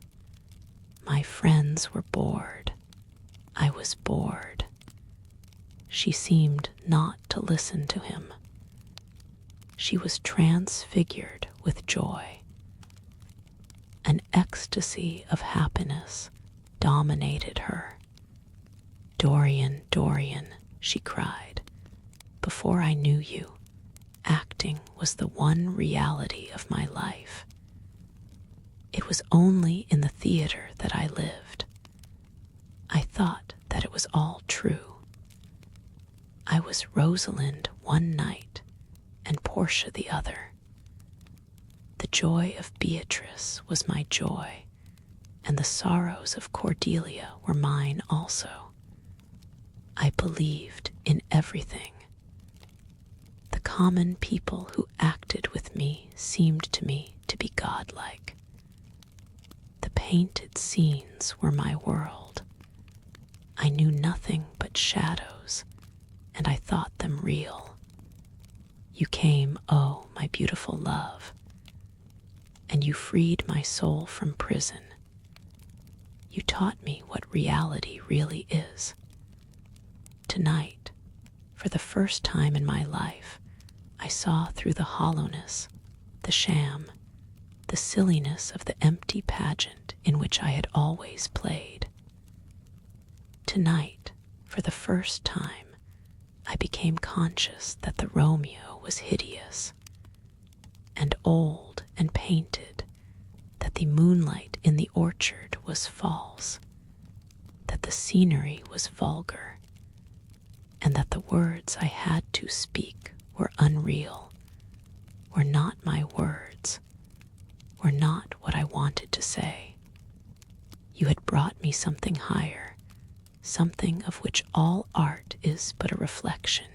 [SPEAKER 1] My friends were bored. I was bored. She seemed not to listen to him. She was transfigured with joy. An ecstasy of happiness dominated her. Dorian, Dorian, she cried, before I knew you, acting was the one reality of my life. It was only in the theater that I lived. I thought that it was all true. I was Rosalind one night and Portia the other. The joy of Beatrice was my joy, and the sorrows of Cordelia were mine also. I believed in everything. The common people who acted with me seemed to me to be godlike. The painted scenes were my world. I knew nothing but shadows, and I thought them real. You came, oh, my beautiful love, and you freed my soul from prison. You taught me what reality really is. Tonight, for the first time in my life, I saw through the hollowness, the sham, the silliness of the empty pageant in which I had always played. Tonight, for the first time, I became conscious that the Romeo was hideous and old and painted, that the moonlight in the orchard was false, that the scenery was vulgar, and that the words I had to speak were unreal, were not my words, were not what I wanted to say. You had brought me something higher, something of which all art is but a reflection.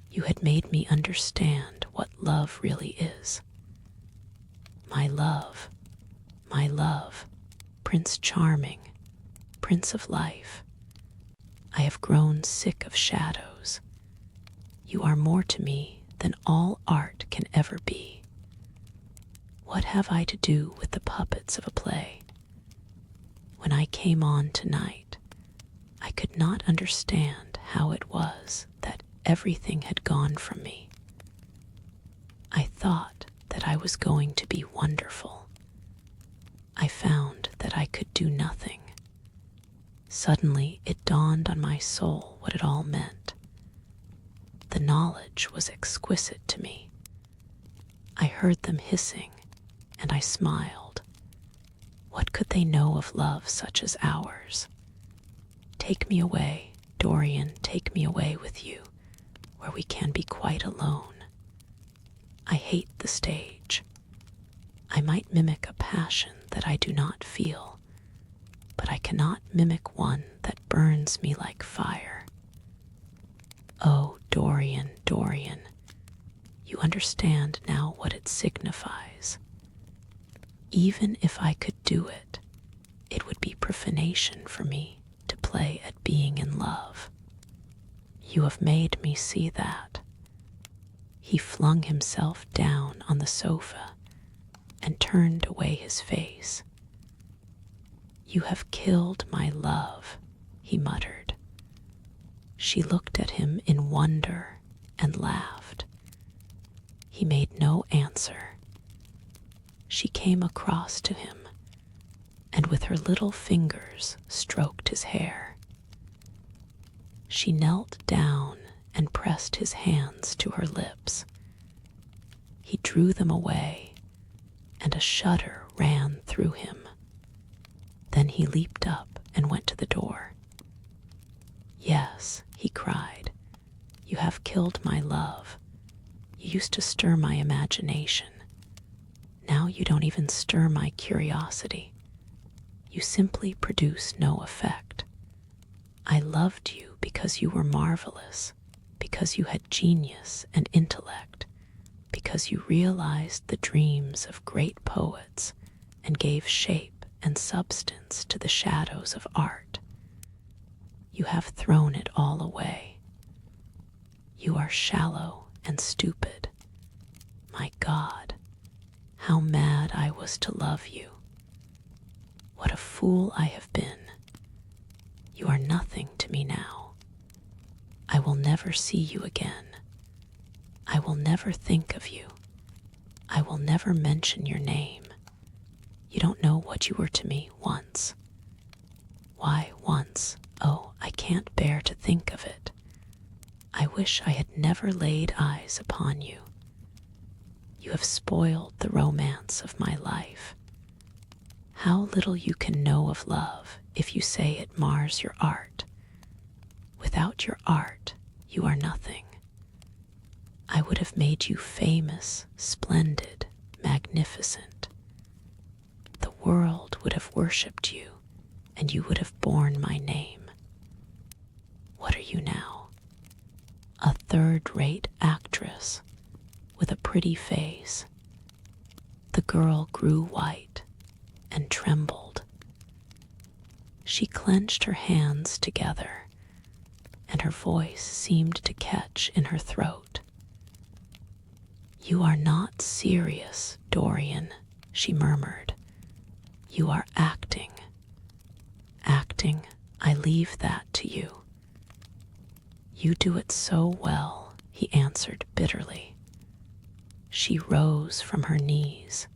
[SPEAKER 1] You had made me understand what love really is. My love, Prince Charming, Prince of Life, I have grown sick of shadows. You are more to me than all art can ever be. What have I to do with the puppets of a play? When I came on tonight, I could not understand how it was that everything had gone from me. I thought that I was going to be wonderful. I found that I could do nothing. Suddenly it dawned on my soul what it all meant. The knowledge was exquisite to me. I heard them hissing, and I smiled. What could they know of love such as ours? Take me away, Dorian, take me away with you, where we can be quite alone. I hate the stage. I might mimic a passion that I do not feel, but I cannot mimic one that burns me like fire. Oh, Dorian, Dorian, you understand now what it signifies. Even if I could do it, it would be profanation for me to play at being in love. You have made me see that. He flung himself down on the sofa and turned away his face. You have killed my love, he muttered. She looked at him in wonder and laughed. He made no answer. She came across to him and with her little fingers stroked his hair. She knelt down and pressed his hands to her lips. He drew them away, and a shudder ran through him. Then he leaped up and went to the door. Yes, he cried, you have killed my love. You used to stir my imagination. Now you don't even stir my curiosity. You simply produce no effect. I loved you because you were marvelous, because you had genius and intellect, because you realized the dreams of great poets and gave shape and substance to the shadows of art. You have thrown it all away. You are shallow and stupid. My God, How mad I was to love you. What a fool I have been. You are nothing to me now. I will never see you again. I will never think of you. I will never mention your name. You don't know what you were to me once. Why once? Oh, I can't bear to think of it. I wish I had never laid eyes upon you. You have spoiled the romance of my life. How little you can know of love if you say it mars your art. Without your art, you are nothing. I would have made you famous, splendid, magnificent. The world would have worshipped you, and you would have borne my name. What are you now? A third-rate actress with a pretty face. The girl grew white and trembled. She clenched her hands together, and her voice seemed to catch in her throat. You are not serious, Dorian, she murmured. You are acting. Acting, I leave that to you. You do it so well, he answered bitterly. She rose from her knees,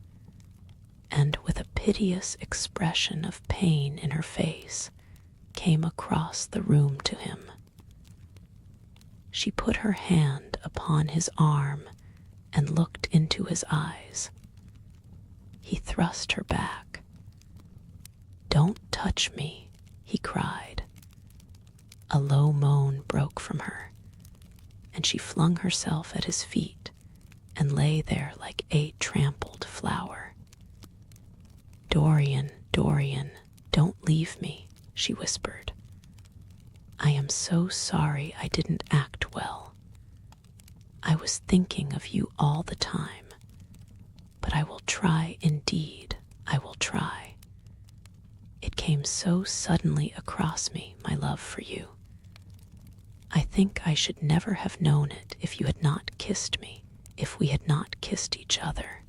[SPEAKER 1] and with a piteous expression of pain in her face, came across the room to him. She put her hand upon his arm and looked into his eyes. He thrust her back. Don't touch me, he cried. A low moan broke from her, and she flung herself at his feet and lay there like a trampled flower. Dorian, Dorian, don't leave me, she whispered. I am so sorry I didn't act well. I was thinking of you all the time, but I will try indeed, I will try. It came so suddenly across me, my love for you. I think I should never have known it if you had not kissed me, if we had not kissed each other.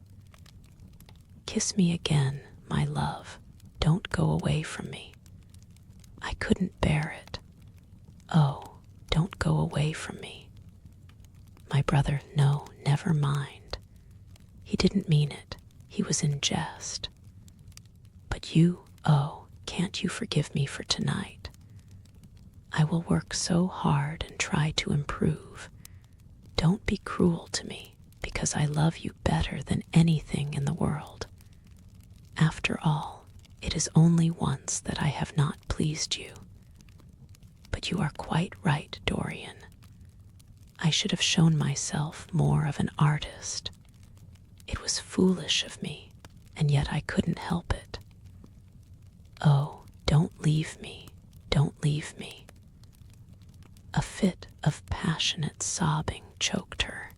[SPEAKER 1] Kiss me again, my love. Don't go away from me. I couldn't bear it. Oh, don't go away from me. My brother, no, never mind. He didn't mean it. He was in jest. But you, oh, can't you forgive me for tonight? I will work so hard and try to improve. Don't be cruel to me, because I love you better than anything in the world. After all, it is only once that I have not pleased you. But you are quite right, Dorian. I should have shown myself more of an artist. It was foolish of me, and yet I couldn't help it. Oh, don't leave me, don't leave me. A fit of passionate sobbing choked her.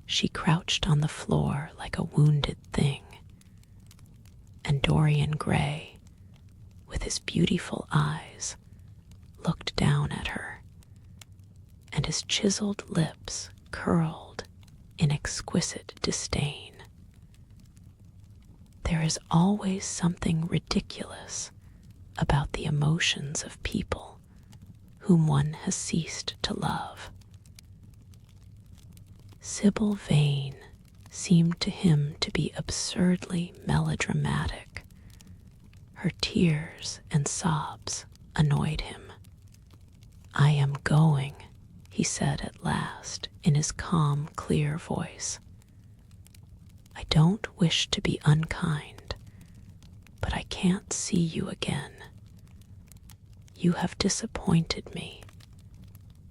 [SPEAKER 1] She crouched on the floor like a wounded thing, and Dorian Gray, with his beautiful eyes, looked down at her, and his chiseled lips curled in exquisite disdain. There is always something ridiculous about the emotions of people whom one has ceased to love. Sybil Vane seemed to him to be absurdly melodramatic. Her tears and sobs annoyed him. I am going, he said at last in his calm, clear voice. I don't wish to be unkind, but I can't see you again. You have disappointed me.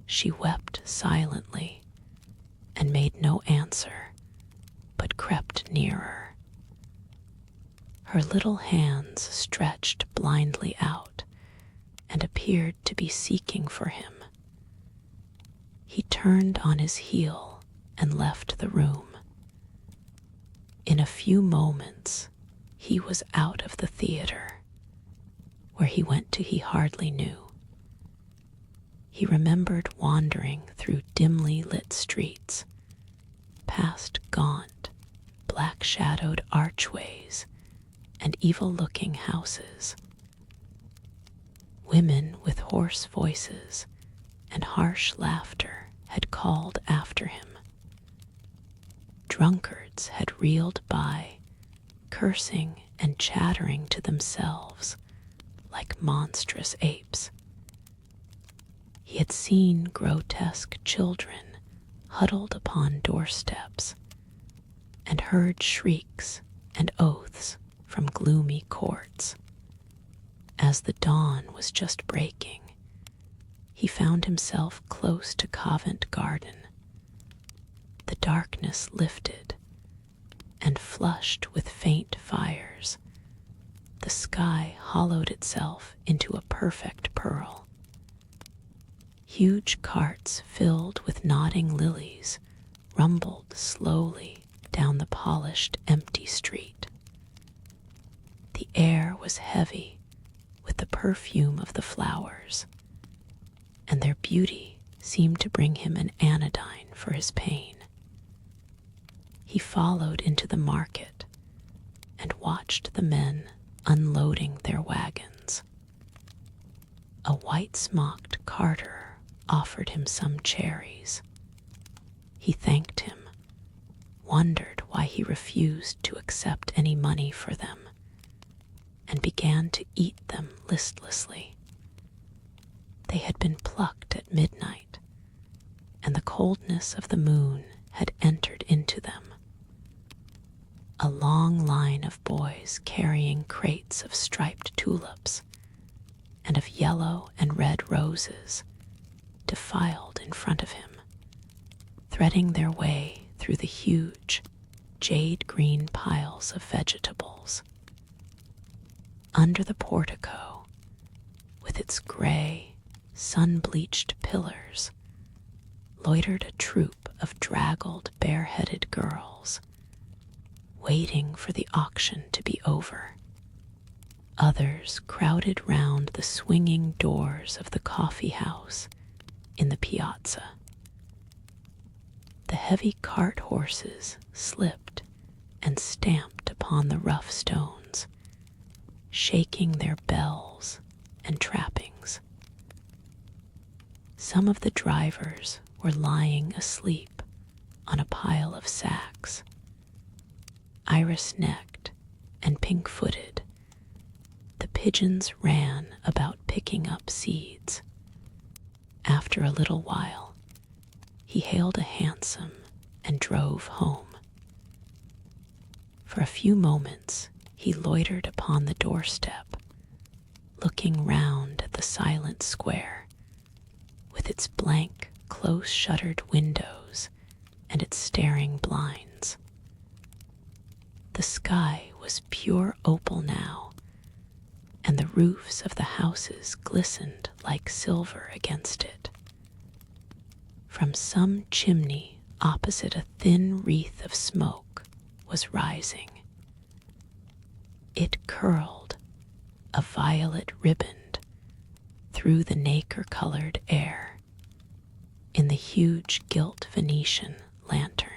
[SPEAKER 1] She wept silently and made no answer, but crept nearer. Her little hands stretched blindly out and appeared to be seeking for him. He turned on his heel and left the room. In a few moments, he was out of the theater. Where he went to he hardly knew. He remembered wandering through dimly lit streets, past gaunt black-shadowed archways and evil-looking houses. Women with hoarse voices and harsh laughter had called after him. Drunkards had reeled by, cursing and chattering to themselves like monstrous apes. He had seen grotesque children huddled upon doorsteps, and heard shrieks and oaths from gloomy courts. As the dawn was just breaking, he found himself close to Covent Garden. The darkness lifted, and flushed with faint fires, the sky hollowed itself into a perfect pearl. Huge carts filled with nodding lilies rumbled slowly down the polished, empty street. The air was heavy with the perfume of the flowers, and their beauty seemed to bring him an anodyne for his pain. He followed into the market and watched the men unloading their wagons. A white-smocked carter offered him some cherries. He thanked him, wondered why he refused to accept any money for them, and began to eat them listlessly. They had been plucked at midnight, and the coldness of the moon had entered into them. A long line of boys carrying crates of striped tulips and of yellow and red roses defiled in front of him, threading their way through the huge, jade-green piles of vegetables. Under the portico, with its gray, sun-bleached pillars, loitered a troop of draggled, bare-headed girls, waiting for the auction to be over. Others crowded round the swinging doors of the coffee house in the piazza. The heavy cart horses slipped and stamped upon the rough stones, shaking their bells and trappings. Some of the drivers were lying asleep on a pile of sacks. Iris-necked and pink-footed, the pigeons ran about picking up seeds. After a little while, he hailed a hansom and drove home. For a few moments, he loitered upon the doorstep, looking round at the silent square, with its blank, close-shuttered windows and its staring blinds. The sky was pure opal now, and the roofs of the houses glistened like silver against it. From some chimney opposite a thin wreath of smoke was rising. It curled, a violet riband, through the nacre-colored air, in the huge gilt Venetian lantern,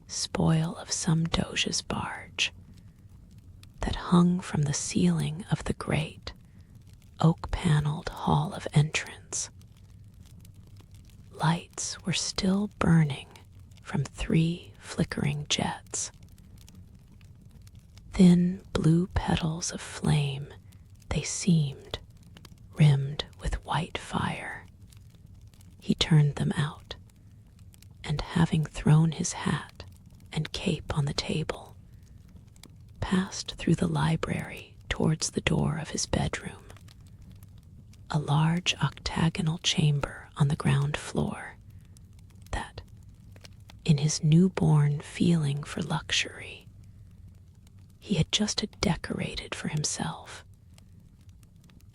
[SPEAKER 1] spoil of some doge's barge, that hung from the ceiling of the great, oak-paneled hall of entrance. Lights were still burning from 3 flickering jets. Thin blue petals of flame they seemed, rimmed with white fire. He turned them out, and having thrown his hat and cape on the table, passed through the library towards the door of his bedroom, a large octagonal chamber on the ground floor that, in his newborn feeling for luxury, he had just decorated for himself,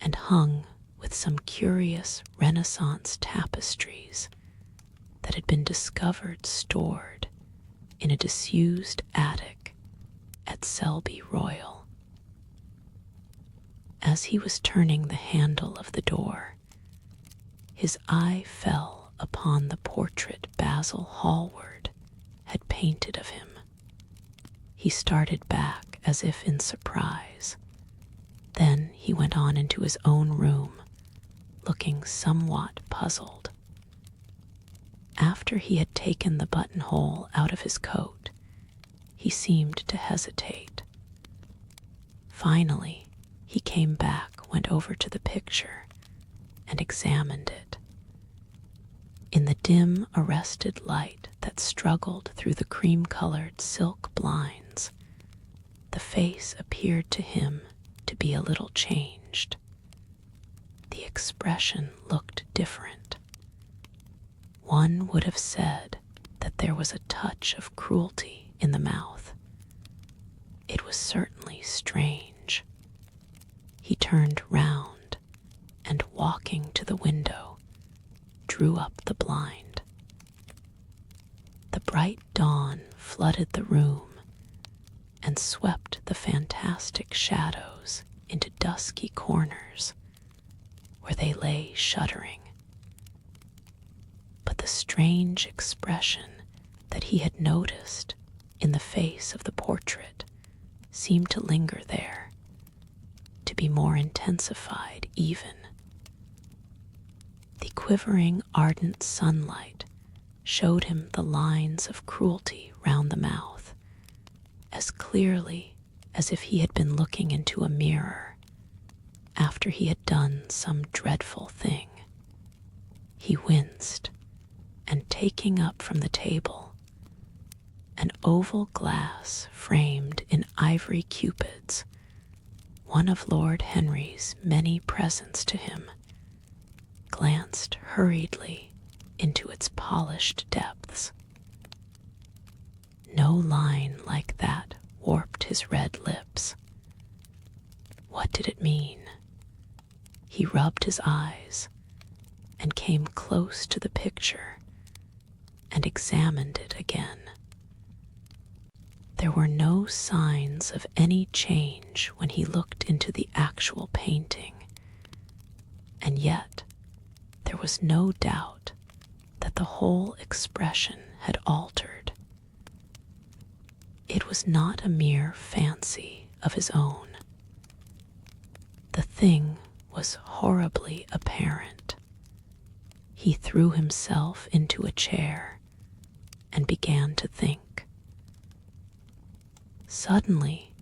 [SPEAKER 1] and hung with some curious Renaissance tapestries that had been discovered stored in a disused attic at Selby Royal. As he was turning the handle of the door, his eye fell upon the portrait Basil Hallward had painted of him. he started back as if in surprise. Then he went on into his own room, looking somewhat puzzled. After he had taken the buttonhole out of his coat, he seemed to hesitate. Finally, he came back, went over to the picture, and examined it. In the dim, arrested light that struggled through the cream-colored silk blinds, the face appeared to him to be a little changed. The expression looked different. One would have said that there was a touch of cruelty in the mouth. It was certainly strange. He turned round and, walking to the window, drew up the blind. The bright dawn flooded the room and swept the fantastic shadows into dusky corners where they lay shuddering. But the strange expression that he had noticed in the face of the portrait seemed to linger there, to be more intensified even. The quivering, ardent sunlight showed him the lines of cruelty round the mouth, as clearly as if he had been looking into a mirror after he had done some dreadful thing. He winced, and taking up from the table an oval glass framed in ivory cupids, one of Lord Henry's many presents to him, glanced hurriedly into its polished depths. No line like that warped his red lips. What did it mean? He rubbed his eyes and came close to the picture and examined it again. There were no signs of any change when he looked into the actual painting, and yet there was no doubt that the whole expression had altered. It was not a mere fancy of his own. The thing was horribly apparent. He threw himself into a chair and began to think. Suddenly,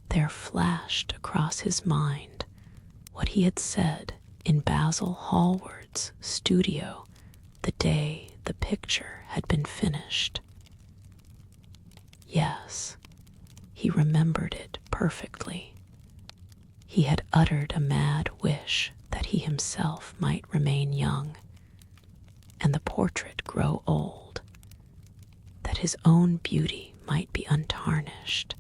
[SPEAKER 1] there flashed across his mind what he had said in Basil Hallward's studio the day the picture had been finished. Yes, he remembered it perfectly. He had uttered a mad wish that he himself might remain young, and the portrait grow old, that his own beauty might be untarnished,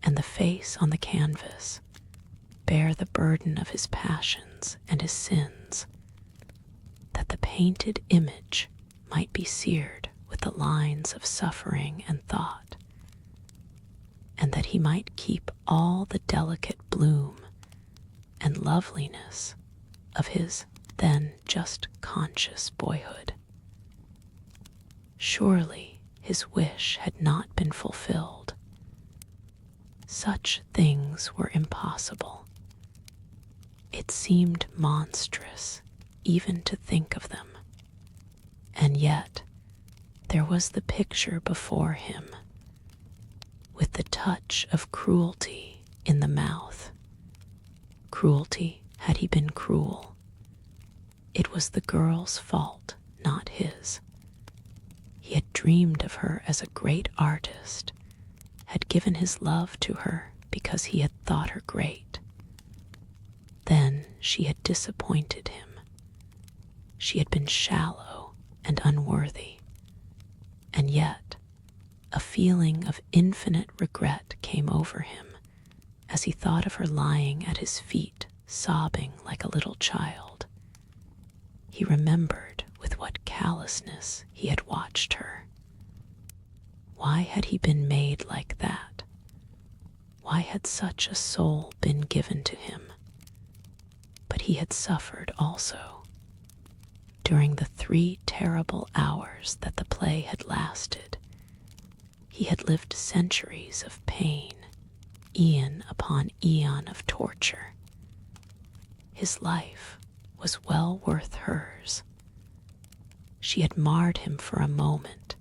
[SPEAKER 1] and the face on the canvas bear the burden of his passions and his sins, that the painted image might be seared with the lines of suffering and thought, and that he might keep all the delicate bloom and loveliness of his then just conscious boyhood. Surely his wish had not been fulfilled. Such things were impossible. It seemed monstrous even to think of them. And yet there was the picture before him, with the touch of cruelty in the mouth. Cruelty had he been cruel. It was the girl's fault, not his. He had dreamed of her as a great artist, had given his love to her because he had thought her great. Then she had disappointed him. She had been shallow and unworthy, and yet a feeling of infinite regret came over him as he thought of her lying at his feet, sobbing like a little child. He remembered with what callousness he had watched her. Why had he been made like that? Why had such a soul been given to him? But he had suffered also. During the 3 terrible hours that the play had lasted, He had lived centuries of pain, eon upon eon of torture. His life was well worth hers. She had marred him for a moment,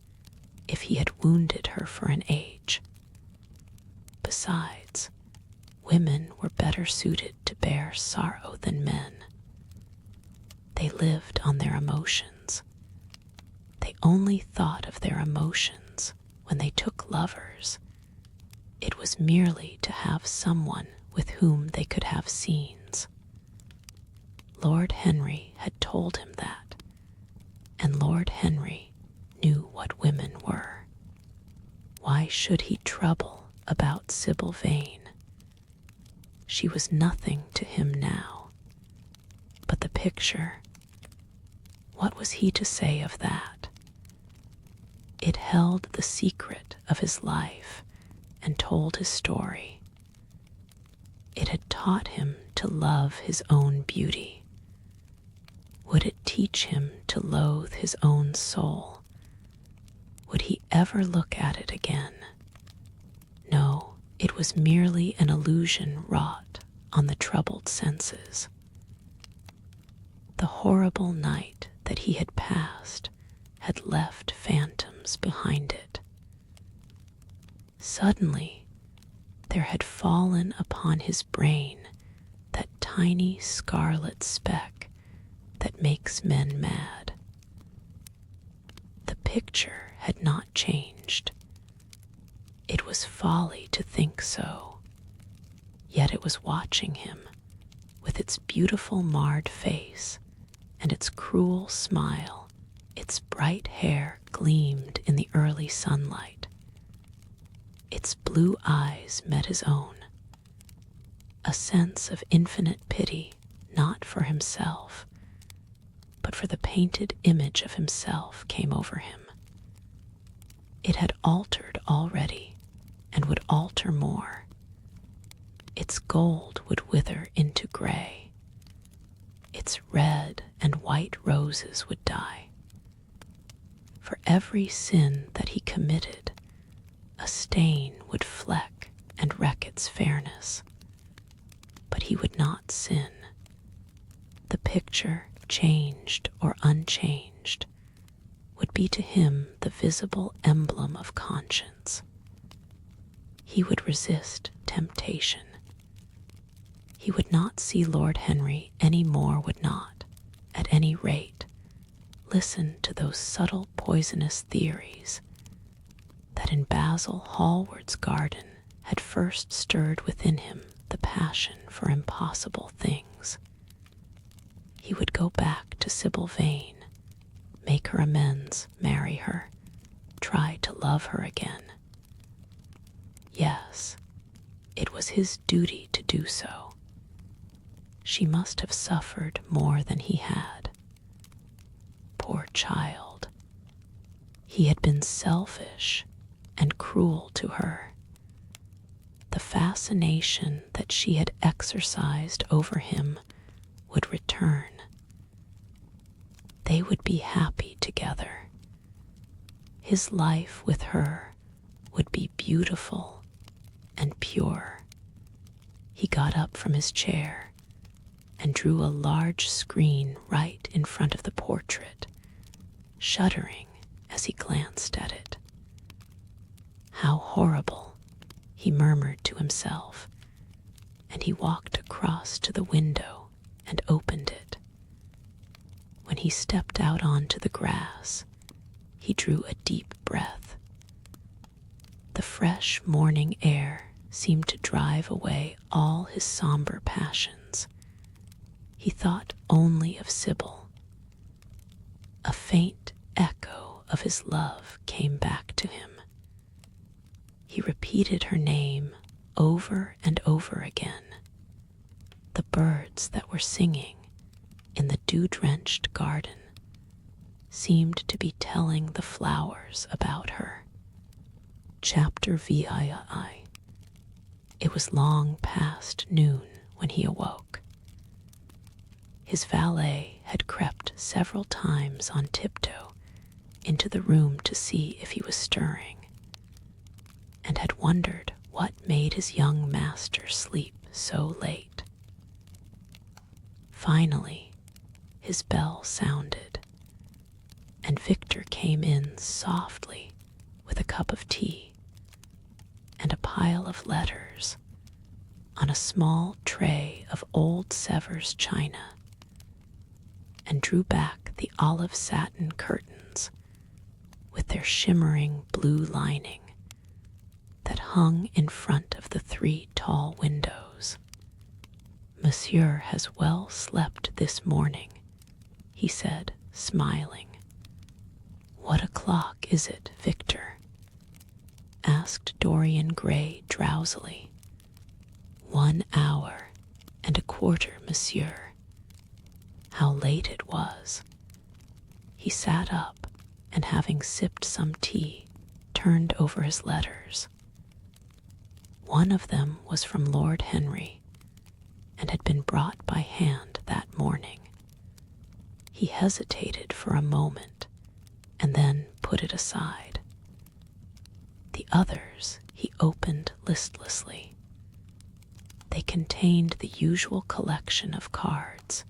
[SPEAKER 1] if he had wounded her for an age. Besides, women were better suited to bear sorrow than men. They lived on their emotions. They only thought of their emotions when they took lovers. It was merely to have someone with whom they could have scenes. Lord Henry had told him that, and Lord Henry knew what women were. Why should he trouble about Sybil Vane? She was nothing to him now. But the picture, what was he to say of that? It held the secret of his life and told his story. It had taught him to love his own beauty. Would it teach him to loathe his own soul? Would he ever look at it again? No, it was merely an illusion wrought on the troubled senses. The horrible night that he had passed had left phantoms behind it. Suddenly, there had fallen upon his brain that tiny scarlet speck that makes men mad. The picture had not changed. It was folly to think so, yet it was watching him with its beautiful marred face and its cruel smile. Its bright hair gleamed in the early sunlight. Its blue eyes met his own. A sense of infinite pity, not for himself, but for the painted image of himself, came over him. It had altered already, and would alter more. Its gold would wither into gray. Its red and white roses would die. For every sin that he committed, a stain would fleck and wreck its fairness. But he would not sin. The picture, changed or unchanged, would be to him the visible emblem of conscience. He would resist temptation. He would not see Lord Henry any more, would not, at any rate, listen to those subtle poisonous theories that in Basil Hallward's garden had first stirred within him the passion for impossible things. He would go back to Sybil Vane, make her amends, marry her, try to love her again. Yes, it was his duty to do so. She must have suffered more than he had. Poor child. He had been selfish and cruel to her. The fascination that she had exercised over him would return. They would be happy together. His life with her would be beautiful and pure. He got up from his chair and drew a large screen right in front of the portrait, shuddering as he glanced at it. How horrible, he murmured to himself, and he walked across to the window and opened it. When he stepped out onto the grass, he drew a deep breath. The fresh morning air seemed to drive away all his somber passions. He thought only of Sybil. A faint echo of his love came back to him. He repeated her name over and over again. The birds that were singing in the dew-drenched garden seemed to be telling the flowers about her. Chapter VIII. It was long past noon when he awoke. His valet had crept several times on tiptoe into the room to see if he was stirring. and had wondered what made his young master sleep so late. Finally, his bell sounded, and Victor came in softly with a cup of tea and a pile of letters on a small tray of old Sevres china, and drew back the olive satin curtains with their shimmering blue lining that hung in front of the 3 tall windows. "Monsieur has well slept this morning," he said, smiling. "What o'clock is it, Victor?" asked Dorian Gray drowsily. "1 hour and a quarter, monsieur." How late it was. He sat up, and having sipped some tea, turned over his letters. One of them was from Lord Henry, and had been brought by hand that morning. He hesitated for a moment, and then put it aside. The others he opened listlessly. They contained the usual collection of cards,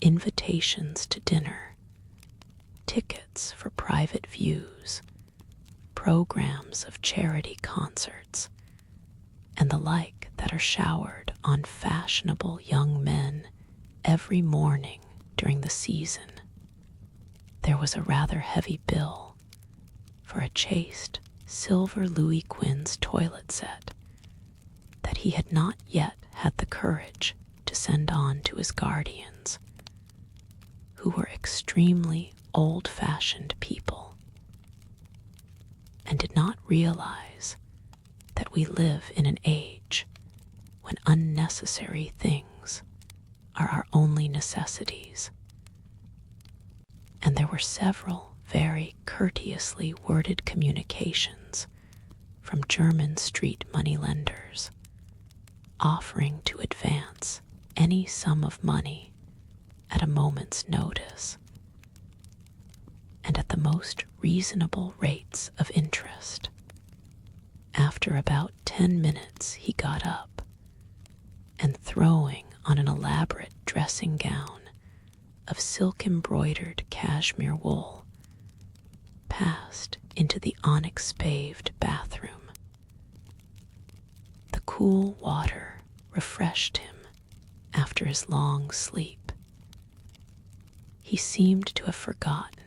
[SPEAKER 1] invitations to dinner, tickets for private views, programs of charity concerts, and the like that are showered on fashionable young men every morning during the season. There was a rather heavy bill for a chaste silver Louis Quinze toilet set that he had not yet had the courage to send on to his guardians, who were extremely old-fashioned people, and did not realize that we live in an age when unnecessary things are our only necessities. And there were several very courteously worded communications from German street moneylenders, offering to advance any sum of money at a moment's notice, and at the most reasonable rates of interest. After about 10 minutes he got up, and throwing on an elaborate dressing gown of silk-embroidered cashmere wool, passed into the onyx-paved bathroom. The cool water refreshed him after his long sleep. He seemed to have forgotten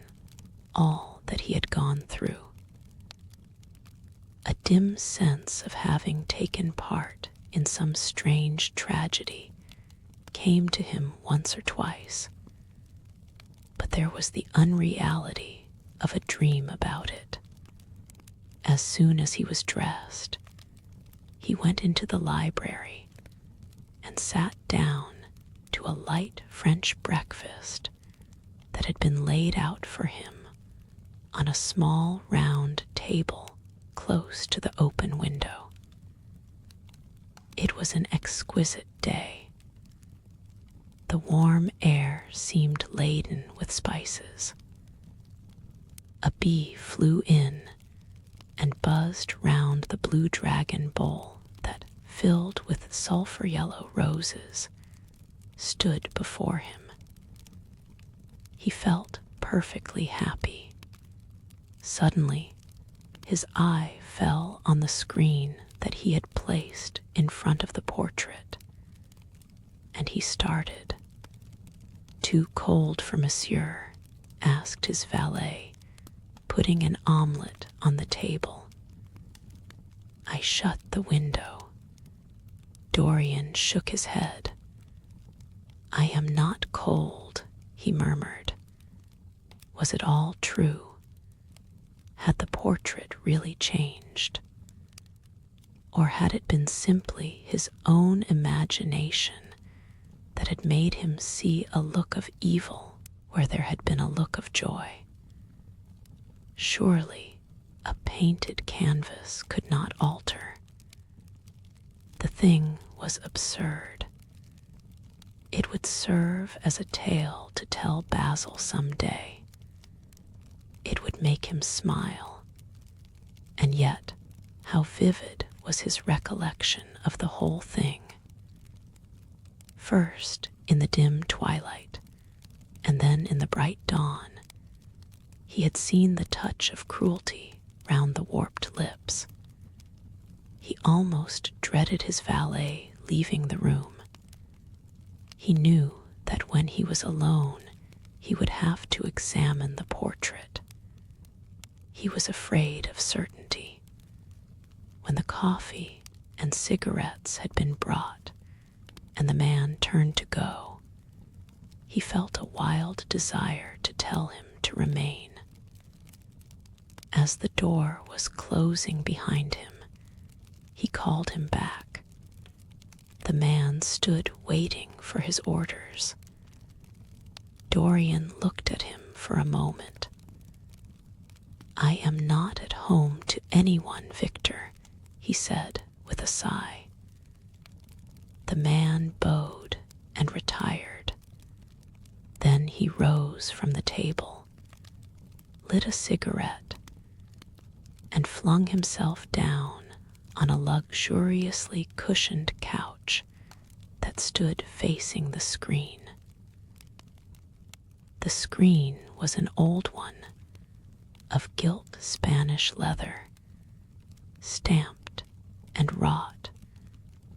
[SPEAKER 1] all that he had gone through. A dim sense of having taken part in some strange tragedy came to him once or twice, but there was the unreality of a dream about it. As soon as he was dressed, he went into the library and sat down to a light French breakfast that had been laid out for him on a small round table close to the open window. It was an exquisite day. The warm air seemed laden with spices. A bee flew in and buzzed round the blue dragon bowl that, filled with sulphur-yellow roses, stood before him. He felt perfectly happy. Suddenly, his eye fell on the screen that he had placed in front of the portrait, and he started. "Too cold for monsieur?" asked his valet, putting an omelette on the table. I shut the window. Dorian shook his head. "I am not cold," he murmured. Was it all true? Had the portrait really changed? Or had it been simply his own imagination that had made him see a look of evil where there had been a look of joy? Surely a painted canvas could not alter. The thing was absurd. It would serve as a tale to tell Basil some day. It would make him smile. And yet, how vivid was his recollection of the whole thing. First in the dim twilight, and then in the bright dawn, he had seen the touch of cruelty round the warped lips. He almost dreaded his valet leaving the room. He knew that when he was alone, he would have to examine the portrait. He was afraid of certainty. When the coffee and cigarettes had been brought, and the man turned to go, he felt a wild desire to tell him to remain. As the door was closing behind him, he called him back. The man stood waiting for his orders. Dorian looked at him for a moment. "I am not at home to anyone, Victor," he said with a sigh. The man bowed and retired. Then he rose from the table, lit a cigarette, and flung himself down on a luxuriously cushioned couch that stood facing the screen. The screen was an old one, of gilt Spanish leather, stamped and wrought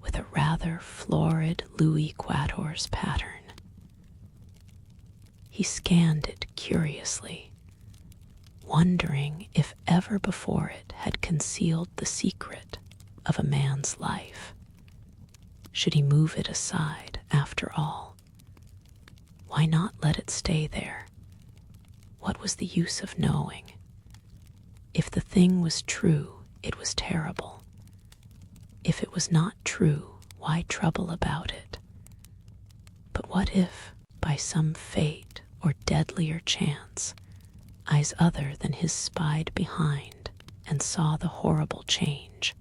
[SPEAKER 1] with a rather florid Louis XIV's pattern. He scanned it curiously, wondering if ever before it had concealed the secret of a man's life. Should he move it aside after all? Why not let it stay there? What was the use of knowing? If the thing was true, it was terrible. If it was not true, why trouble about it? But what if, by some fate or deadlier chance, eyes other than his spied behind and saw the horrible change?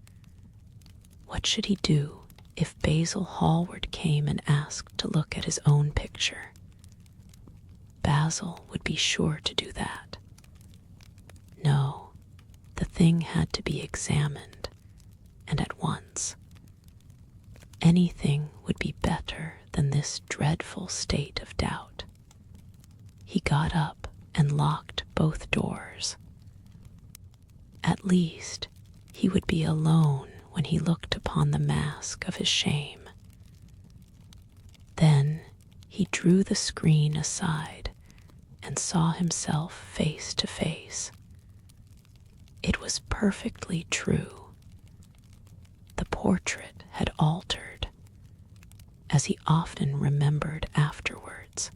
[SPEAKER 1] What should he do if Basil Hallward came and asked to look at his own picture? Basil would be sure to do that. No, the thing had to be examined, and at once. Anything would be better than this dreadful state of doubt. He got up and locked both doors. At least he would be alone when he looked upon the mask of his shame. Then he drew the screen aside and saw himself face to face. It was perfectly true. The portrait had altered, as he often remembered afterwards,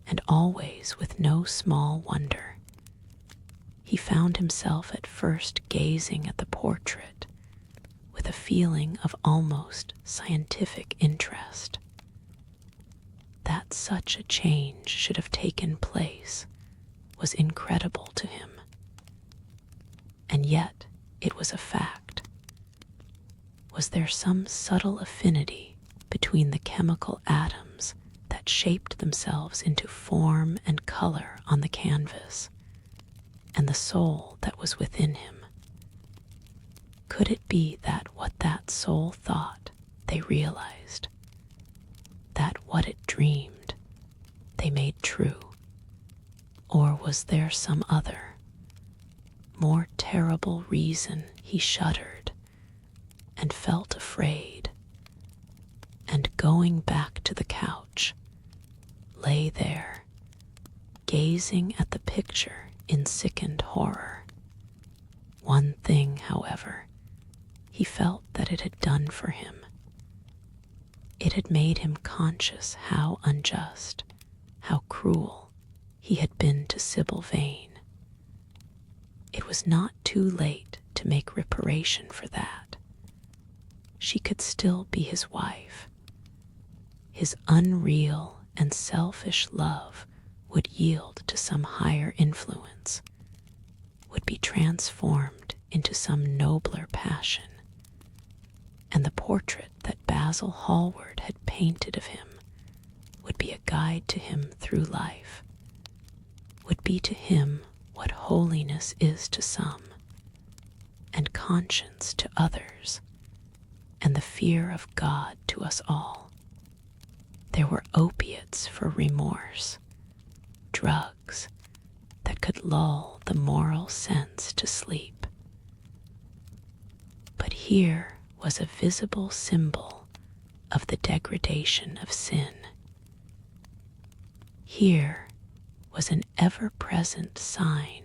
[SPEAKER 1] and always with no small wonder. He found himself at first gazing at the portrait with a feeling of almost scientific interest. That such a change should have taken place was incredible to him. And yet it was a fact. Was there some subtle affinity between the chemical atoms that shaped themselves into form and color on the canvas, and the soul that was within him? Could it be that what that soul thought they realized, that what it dreamed they made true? Or was there some other, more terrible reason he shuddered and felt afraid, and going back to the couch, lay there, gazing at the picture in sickened horror? One thing, however, he felt that it had done for him. It had made him conscious how unjust, how cruel he had been to Sybil Vane. It was not too late to make reparation for that. She could still be his wife. His unreal and selfish love would yield to some higher influence, would be transformed into some nobler passion, and the portrait that Basil Hallward had painted of him would be a guide to him through life, would be to him what holiness is to some. and conscience to others, and the fear of God to us all. There were opiates for remorse, drugs that could lull the moral sense to sleep. But here was a visible symbol of the degradation of sin. Here was an ever-present sign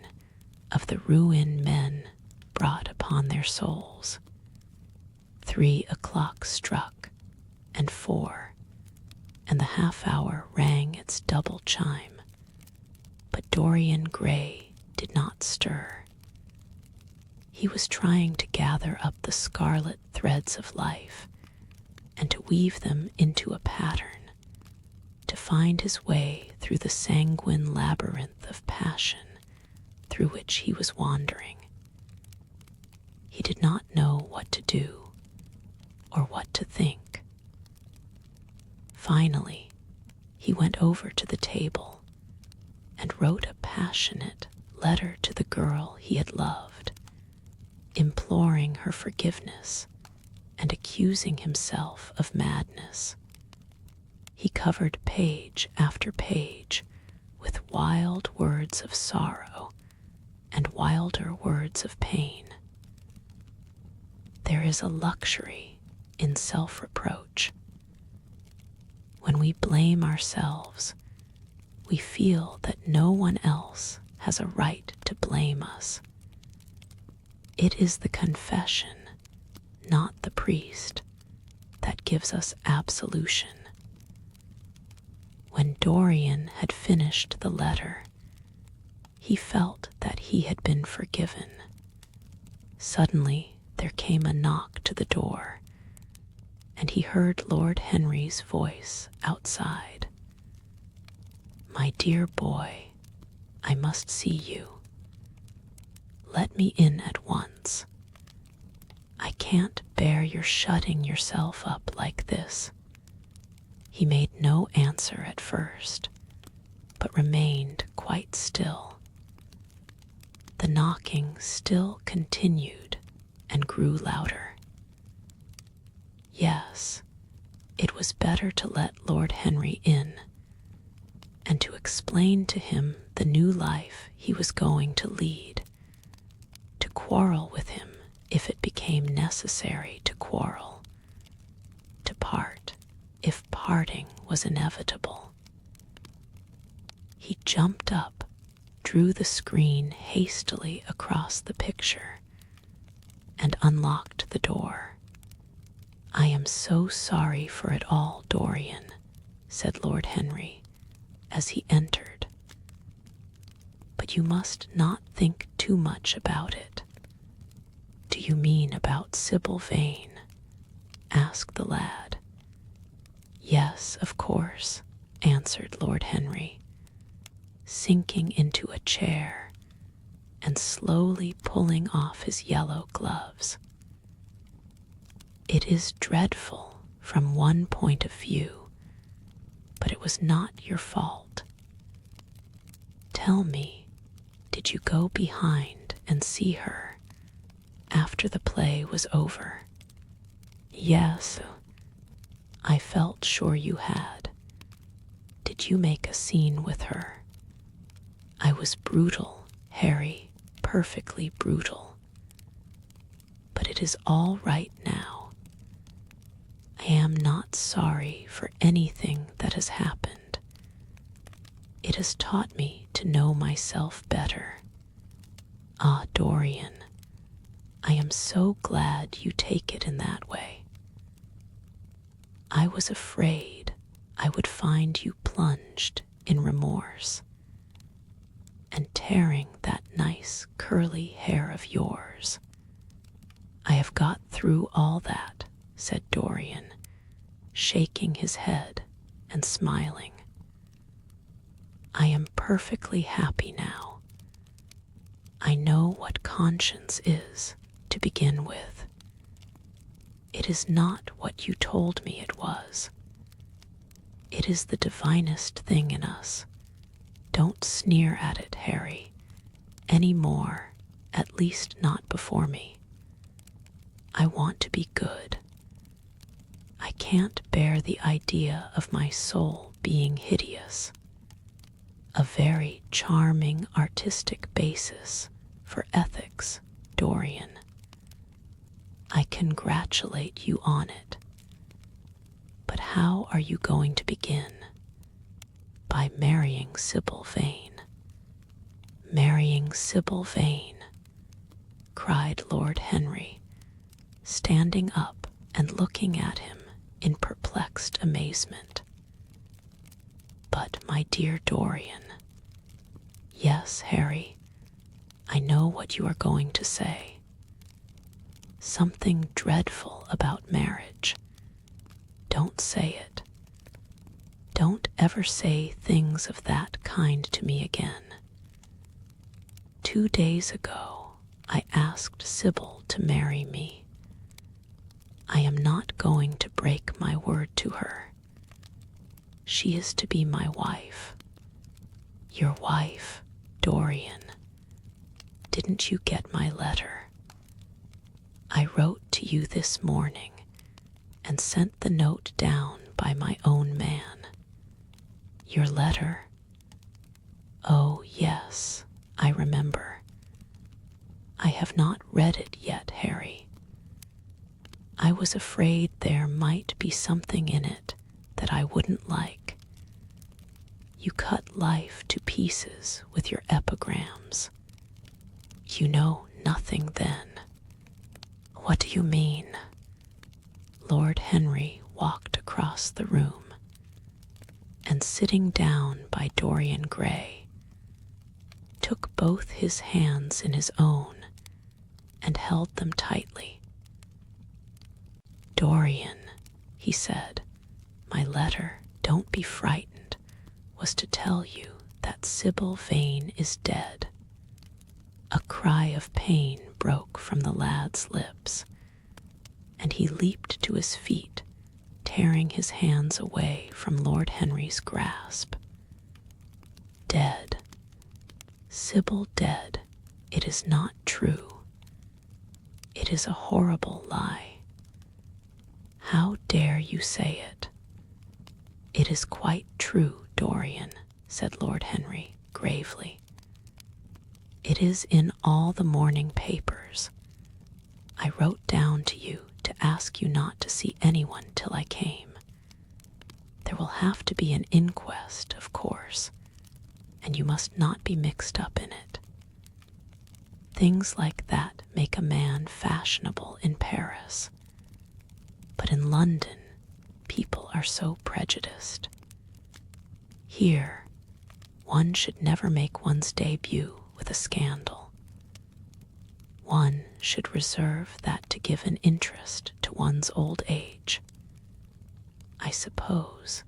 [SPEAKER 1] of the ruin men brought upon their souls. 3 o'clock struck, and 4, and the half-hour rang its double chime. But Dorian Gray did not stir. He was trying to gather up the scarlet threads of life and to weave them into a pattern, to find his way through the sanguine labyrinth of passion through which he was wandering. He did not know what to do or what to think. Finally, he went over to the table and wrote a passionate letter to the girl he had loved, imploring her forgiveness and accusing himself of madness. He covered page after page with wild words of sorrow and wilder words of pain. There is a luxury in self-reproach. When we blame ourselves, we feel that no one else has a right to blame us. It is the confession, not the priest, that gives us absolution. When Dorian had finished the letter, he felt that he had been forgiven. Suddenly there came a knock to the door, and he heard Lord Henry's voice outside. "My dear boy, I must see you. Let me in at once. I can't bear your shutting yourself up like this." He made no answer at first, but remained quite still. The knocking still continued and grew louder. Yes, it was better to let Lord Henry in, and to explain to him the new life he was going to lead, to quarrel with him if it became necessary to quarrel, to part if parting was inevitable. He jumped up, drew the screen hastily across the picture, and unlocked the door. "I am so sorry for it all, Dorian," said Lord Henry as he entered. "But you must not think too much about it." "Do you mean about Sybil Vane?" asked the lad. "Yes, of course," answered Lord Henry, sinking into a chair and slowly pulling off his yellow gloves. "It is dreadful from one point of view, but it was not your fault. Tell me, did you go behind and see her after the play was over?" "Yes, I felt sure you had." "Did you make a scene with her?" "I was brutal, Harry, perfectly brutal. But it is all right now. I am not sorry for anything that has happened. It has taught me to know myself better. Ah, Dorian, I am so glad you take it in that way. I was afraid I would find you plunged in remorse and tearing that nice curly hair of yours. I have got through all that," said Dorian, shaking his head and smiling. "I am perfectly happy now. I know what conscience is, to begin with. It is not what you told me it was. It is the divinest thing in us. Don't sneer at it, Harry, any more, at least not before me. I want to be good. I can't bear the idea of my soul being hideous. A very charming artistic basis for ethics, Dorian. I congratulate you on it. But how are you going to begin? By marrying Sybil Vane. Marrying Sybil Vane, cried Lord Henry, standing up and looking at him in perplexed amazement. But, my dear Dorian, yes, Harry, I know what you are going to say. Something dreadful about marriage. Don't say it. Don't ever say things of that kind to me again. 2 days ago, I asked Sybil to marry me. I am not going to break my word to her. She is to be my wife. Your wife, Dorian. Didn't you get my letter? I wrote to you this morning and sent the note down by my own man. Your letter? Oh, yes, I remember. I have not read it yet, Harry. I was afraid there might be something in it that I wouldn't like. You cut life to pieces with your epigrams. You know nothing then. What do you mean? Lord Henry walked across the room, and sitting down by Dorian Gray, took both his hands in his own and held them tightly. Dorian, he said, my letter, don't be frightened, was to tell you that Sybil Vane is dead. A cry of pain broke from the lad's lips, and he leaped to his feet, tearing his hands away from Lord Henry's grasp. Dead. Sybil dead. It is not true. It is a horrible lie. How dare you say it? It is quite true, Dorian, said Lord Henry gravely. It is in all the morning papers. I wrote down to you to ask you not to see anyone till I came. There will have to be an inquest, of course, and you must not be mixed up in it. Things like that make a man fashionable in Paris. But in London, people are so prejudiced. Here, one should never make one's debut with a scandal. One should reserve that to give an interest to one's old age. I suppose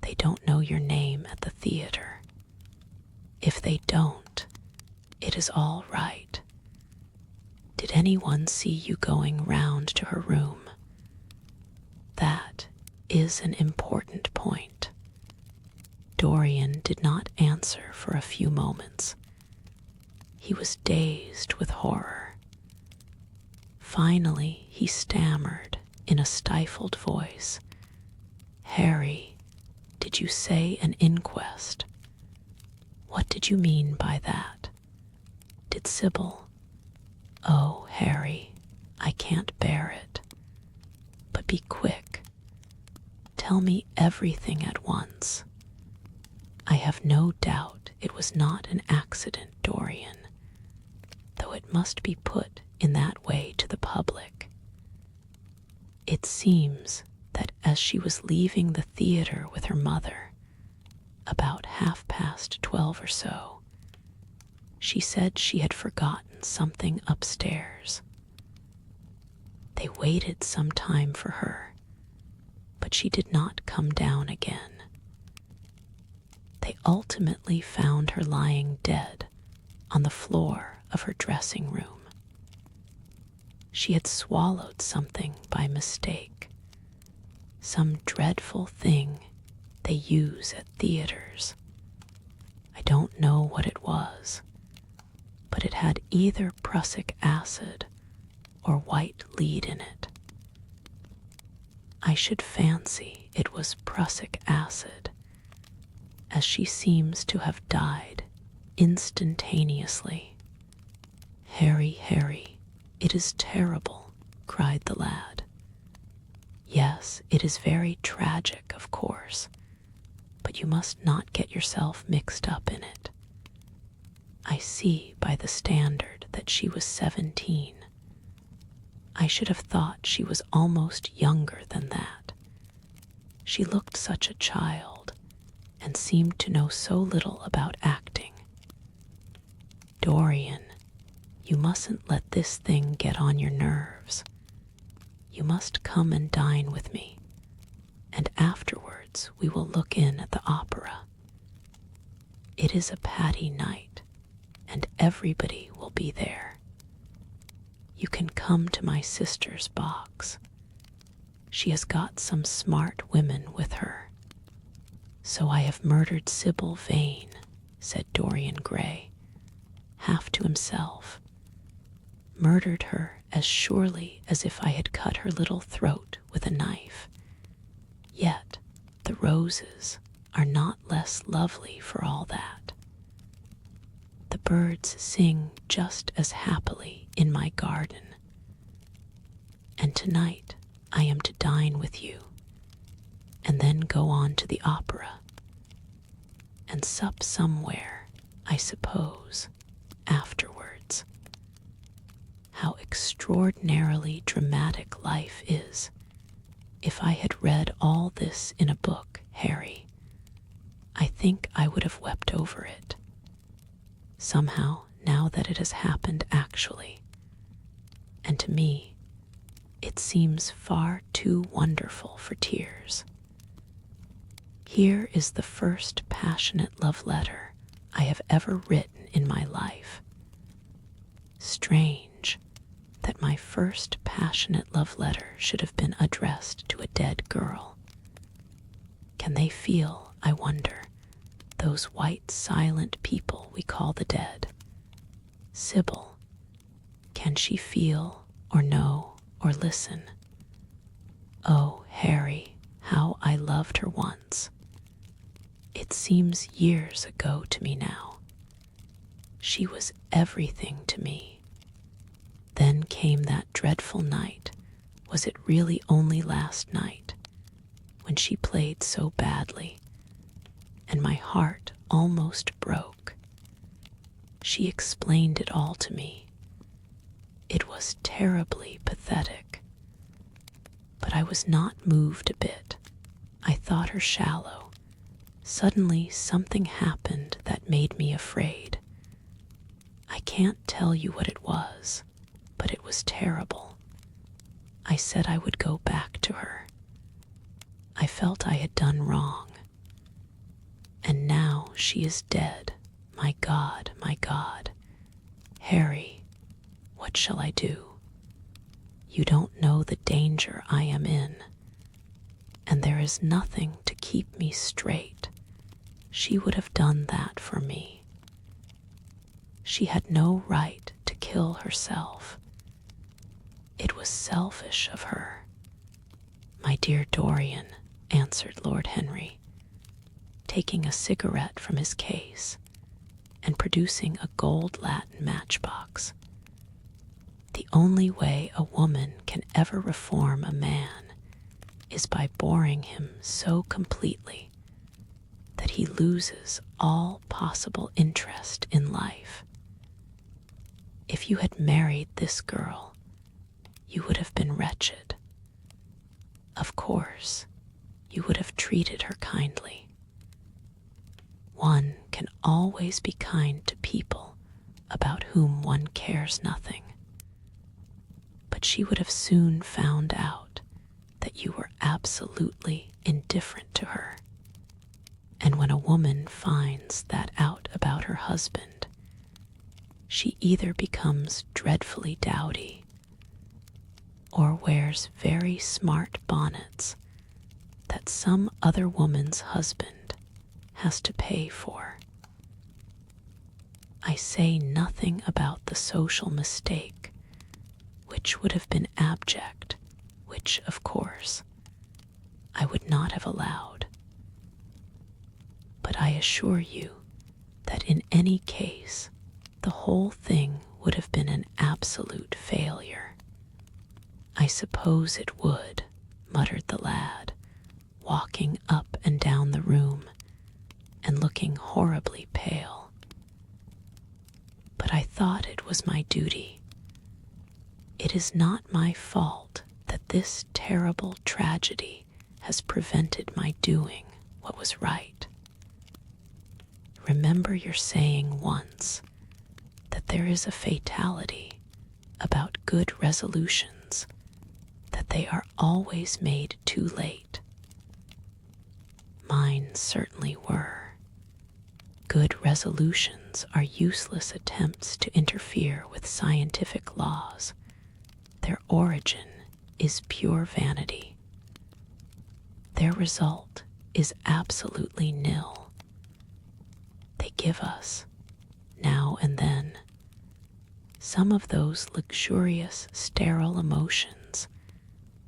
[SPEAKER 1] they don't know your name at the theater. If they don't, it is all right. Did anyone see you going round to her room? That is an important point. Dorian did not answer for a few moments. He was dazed with horror. Finally, he stammered in a stifled voice, Harry, did you say an inquest? What did you mean by that? Did Sybil? Oh, Harry, I can't bear it. But be quick. Tell me everything at once. I have no doubt it was not an accident, Dorian, though it must be put in that way to the public. It seems that as she was leaving the theater with her mother, about 12:30 or so, she said she had forgotten something upstairs. They waited some time for her, but she did not come down again. They ultimately found her lying dead on the floor of her dressing room. She had swallowed something by mistake, some dreadful thing they use at theaters. I don't know what it was, but it had either prussic acid or white lead in it. I should fancy it was prussic acid, as she seems to have died instantaneously. Harry, Harry, it is terrible, cried the lad. Yes, it is very tragic, of course, but you must not get yourself mixed up in it. I see by the standard that she was 17. I should have thought she was almost younger than that. She looked such a child, and seemed to know so little about acting. Dorian, you mustn't let this thing get on your nerves. You must come and dine with me, and afterwards we will look in at the opera. It is a Patty night, and everybody will be there. You can come to my sister's box. She has got some smart women with her. So I have murdered Sybil Vane, said Dorian Gray, half to himself. Murdered her as surely as if I had cut her little throat with a knife. Yet the roses are not less lovely for all that. The birds sing just as happily in my garden. And tonight I am to dine with you, and then go on to the opera, and sup somewhere, I suppose, afterwards. How extraordinarily dramatic life is. If I had read all this in a book, Harry, I think I would have wept over it. Somehow, now that it has happened actually, and to me, it seems far too wonderful for tears. Here is the first passionate love letter I have ever written in my life. Strange that my first passionate love letter should have been addressed to a dead girl. Can they feel, I wonder, those white silent people we call the dead? Sybil, can she feel or know or listen? Oh, Harry, how I loved her once. It seems years ago to me now. She was everything to me. Then came that dreadful night, was it really only last night, when she played so badly, and my heart almost broke. She explained it all to me. It was terribly pathetic. But I was not moved a bit. I thought her shallow. Suddenly something happened that made me afraid. I can't tell you what it was, but it was terrible. I said I would go back to her. I felt I had done wrong. And now she is dead. My God, my God. Harry, what shall I do? You don't know the danger I am in, and there is nothing to keep me straight. She would have done that for me. She had no right to kill herself. It was selfish of her. My dear Dorian, answered Lord Henry, taking a cigarette from his case and producing a gold Latin matchbox. The only way a woman can ever reform a man is by boring him so completely that he loses all possible interest in life. If you had married this girl, you would have been wretched. Of course, you would have treated her kindly. One can always be kind to people about whom one cares nothing. But she would have soon found out that you were absolutely indifferent to her. And when a woman finds that out about her husband, she either becomes dreadfully dowdy or wears very smart bonnets that some other woman's husband has to pay for. I say nothing about the social mistake which which would have been abject, which, of course, I would not have allowed. But I assure you that in any case, the whole thing would have been an absolute failure. I suppose it would, muttered the lad, walking up and down the room and looking horribly pale. But I thought it was my duty. It is not my fault that this terrible tragedy has prevented my doing what was right. Remember your saying once that there is a fatality about good resolutions, that they are always made too late. Mine certainly were. Good resolutions are useless attempts to interfere with scientific laws. Their origin is pure vanity. Their result is absolutely nil. They give us, now and then, some of those luxurious, sterile emotions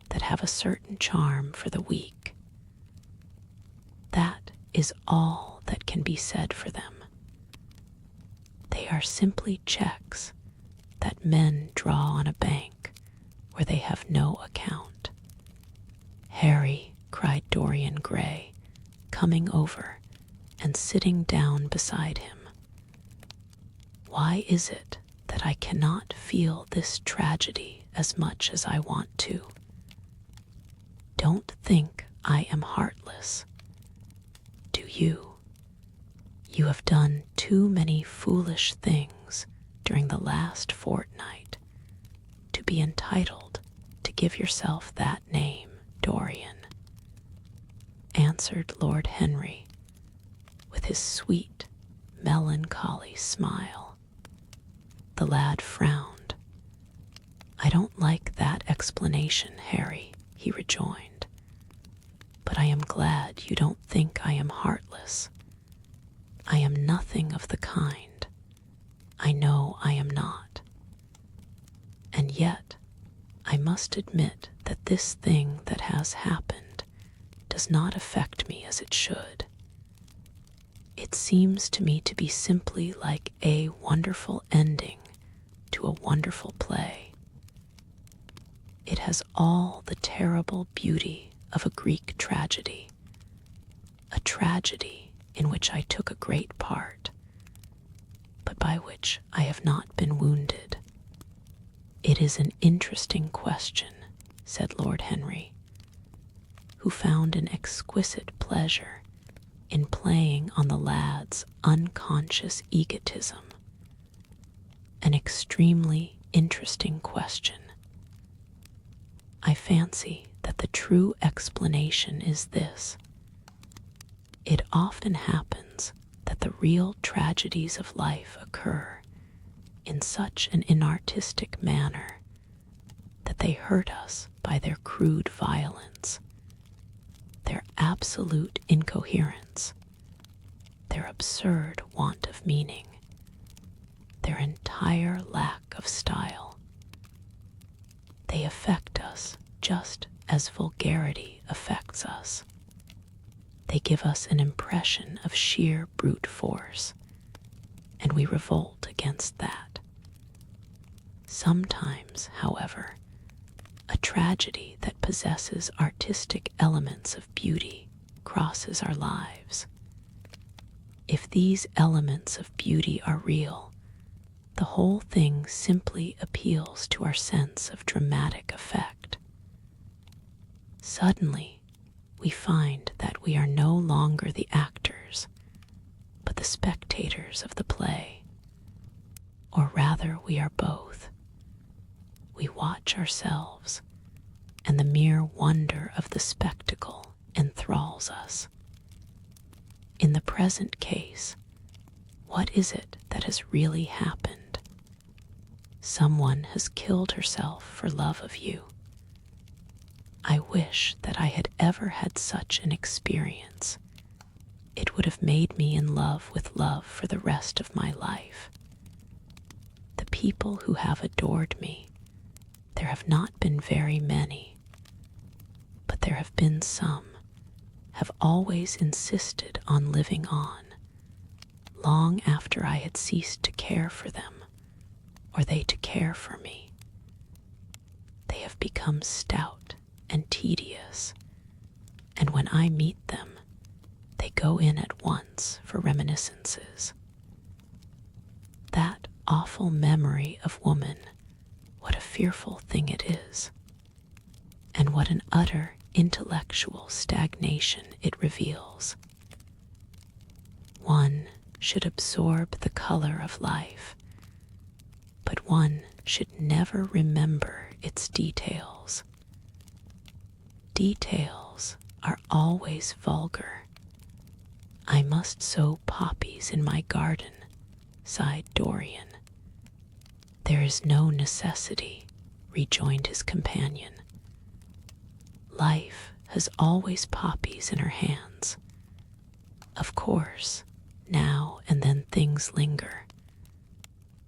[SPEAKER 1] that have a certain charm for the weak. That is all that can be said for them. They are simply checks that men draw on a bank where they have no account. Harry, cried Dorian Gray, coming over and sitting down beside him. Why is it that I cannot feel this tragedy as much as I want to? Don't think I am heartless. Do you? You have done too many foolish things during the last fortnight to be entitled to give yourself that name, Dorian, answered Lord Henry with his sweet, melancholy smile. The lad frowned. I don't like that explanation, Harry, he rejoined, but I am glad you don't think I am heartless. I am nothing of the kind. I know I am not. And yet, I must admit that this thing that has happened does not affect me as it should. It seems to me to be simply like a wonderful ending to a wonderful play. It has all the terrible beauty of a Greek tragedy, a tragedy in which I took a great part, but by which I have not been wounded. It is an interesting question, said Lord Henry, who found an exquisite pleasure in playing on the lad's unconscious egotism. An extremely interesting question. I fancy that the true explanation is this. It often happens that the real tragedies of life occur in such an inartistic manner that they hurt us by their crude violence, their absolute incoherence, their absurd want of meaning, their entire lack of style. They affect us just as vulgarity affects us. They give us an impression of sheer brute force, and we revolt against that. Sometimes, however, a tragedy that possesses artistic elements of beauty crosses our lives. If these elements of beauty are real, the whole thing simply appeals to our sense of dramatic effect. Suddenly, we find that we are no longer the actors, but the spectators of the play. Or rather, we are both. We watch ourselves, and the mere wonder of the spectacle enthralls us. In the present case, what is it that has really happened? Someone has killed herself for love of you. I wish that I had ever had such an experience. It would have made me in love with love for the rest of my life. The people who have adored me, there have not been very many, but there have been some, have always insisted on living on, long after I had ceased to care for them, or they to care for me. They have become stout and tedious, and when I meet them, they go in at once for reminiscences. That awful memory of woman, what a fearful thing it is, and what an utter intellectual stagnation it reveals. One should absorb the color of life, but one should never remember its details. Details are always vulgar. I must sow poppies in my garden, sighed Dorian. There is no necessity, rejoined his companion. Life has always poppies in her hands. Of course, now and then things linger.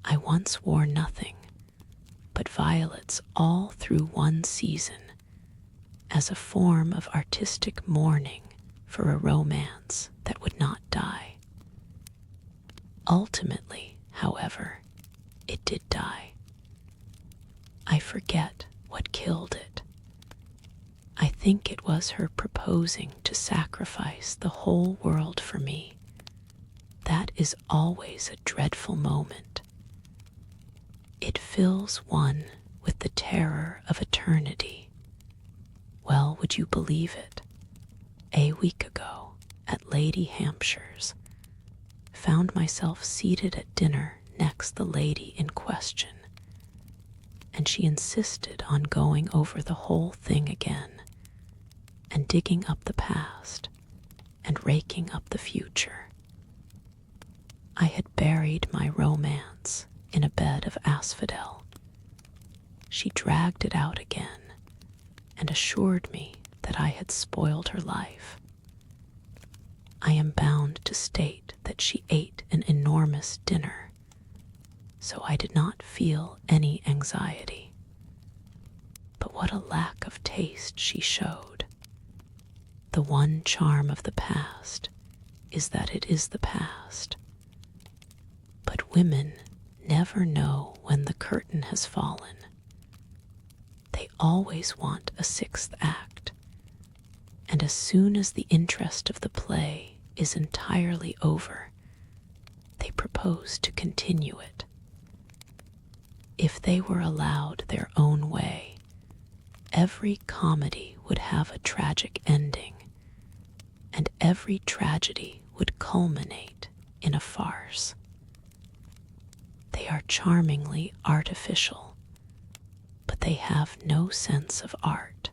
[SPEAKER 1] I once wore nothing but violets all through one season, as a form of artistic mourning for a romance that would not die. Ultimately, however, it did die. I forget what killed it. I think it was her proposing to sacrifice the whole world for me. That is always a dreadful moment. It fills one with the terror of eternity. Well, would you believe it? A week ago, at Lady Hampshire's, found myself seated at dinner next the lady in question, and she insisted on going over the whole thing again, and digging up the past, and raking up the future. I had buried my romance in a bed of asphodel. She dragged it out again, and assured me that I had spoiled her life. I am bound to state that she ate an enormous dinner, so I did not feel any anxiety. But what a lack of taste she showed. The one charm of the past is that it is the past. But women never know when the curtain has fallen. They always want a sixth act, and as soon as the interest of the play is entirely over, they propose to continue it. If they were allowed their own way, every comedy would have a tragic ending, and every tragedy would culminate in a farce. They are charmingly artificial, but they have no sense of art.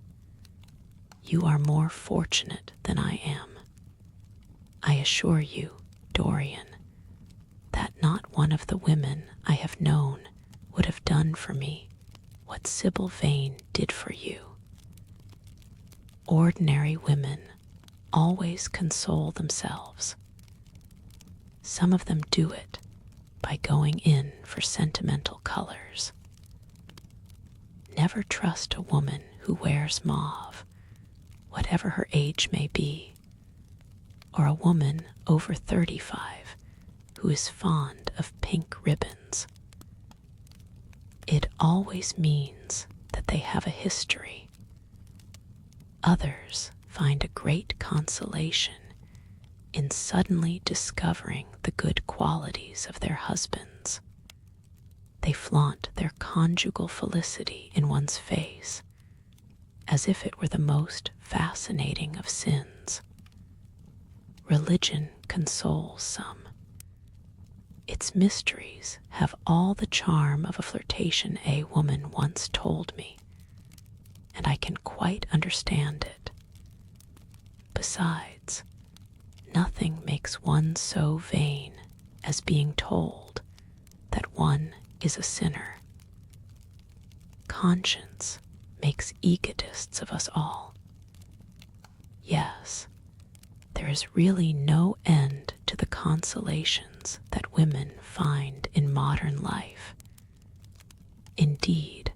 [SPEAKER 1] You are more fortunate than I am. I assure you, Dorian, that not one of the women I have known would have done for me what Sybil Vane did for you. Ordinary women always console themselves. Some of them do it by going in for sentimental colors. Never trust a woman who wears mauve, whatever her age may be, or a woman over 35 who is fond of pink ribbons. It always means that they have a history. Others find a great consolation in suddenly discovering the good qualities of their husbands. They flaunt their conjugal felicity in one's face, as if it were the most fascinating of sins. Religion consoles some. Its mysteries have all the charm of a flirtation a woman once told me, and I can quite understand it. Besides, nothing makes one so vain as being told that one is a sinner. Conscience makes egotists of us all. Yes, there is really no end to the consolations that women find in modern life. Indeed,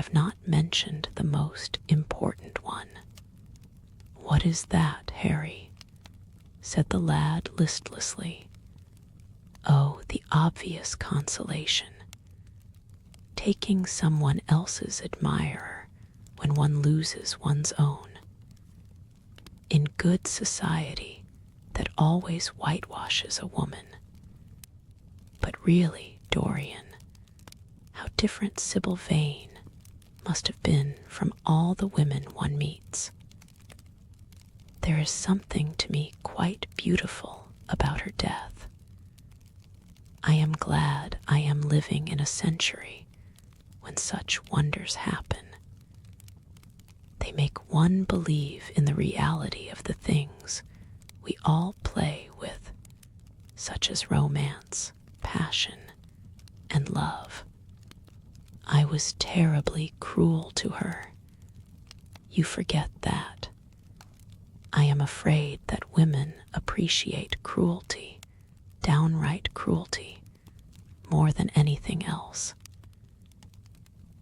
[SPEAKER 1] have not mentioned the most important one. What is that, Harry? Said the lad listlessly. Oh, the obvious consolation. Taking someone else's admirer when one loses one's own. In good society that always whitewashes a woman. But really, Dorian, how different Sybil Vane must have been from all the women one meets. There is something to me quite beautiful about her death. I am glad I am living in a century when such wonders happen. They make one believe in the reality of the things we all play with, such as romance, passion, and love. I was terribly cruel to her. You forget that. I am afraid that women appreciate cruelty, downright cruelty, more than anything else.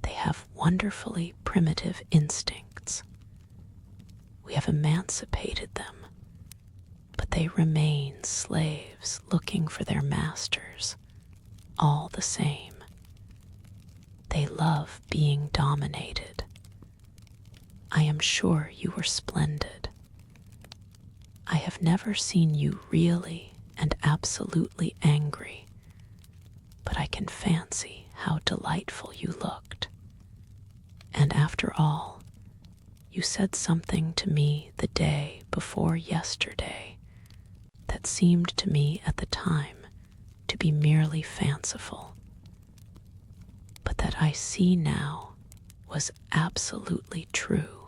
[SPEAKER 1] They have wonderfully primitive instincts. We have emancipated them, but they remain slaves looking for their masters, all the same. They love being dominated. I am sure you were splendid. I have never seen you really and absolutely angry, but I can fancy how delightful you looked. And after all, you said something to me the day before yesterday that seemed to me at the time to be merely fanciful, but that I see now was absolutely true,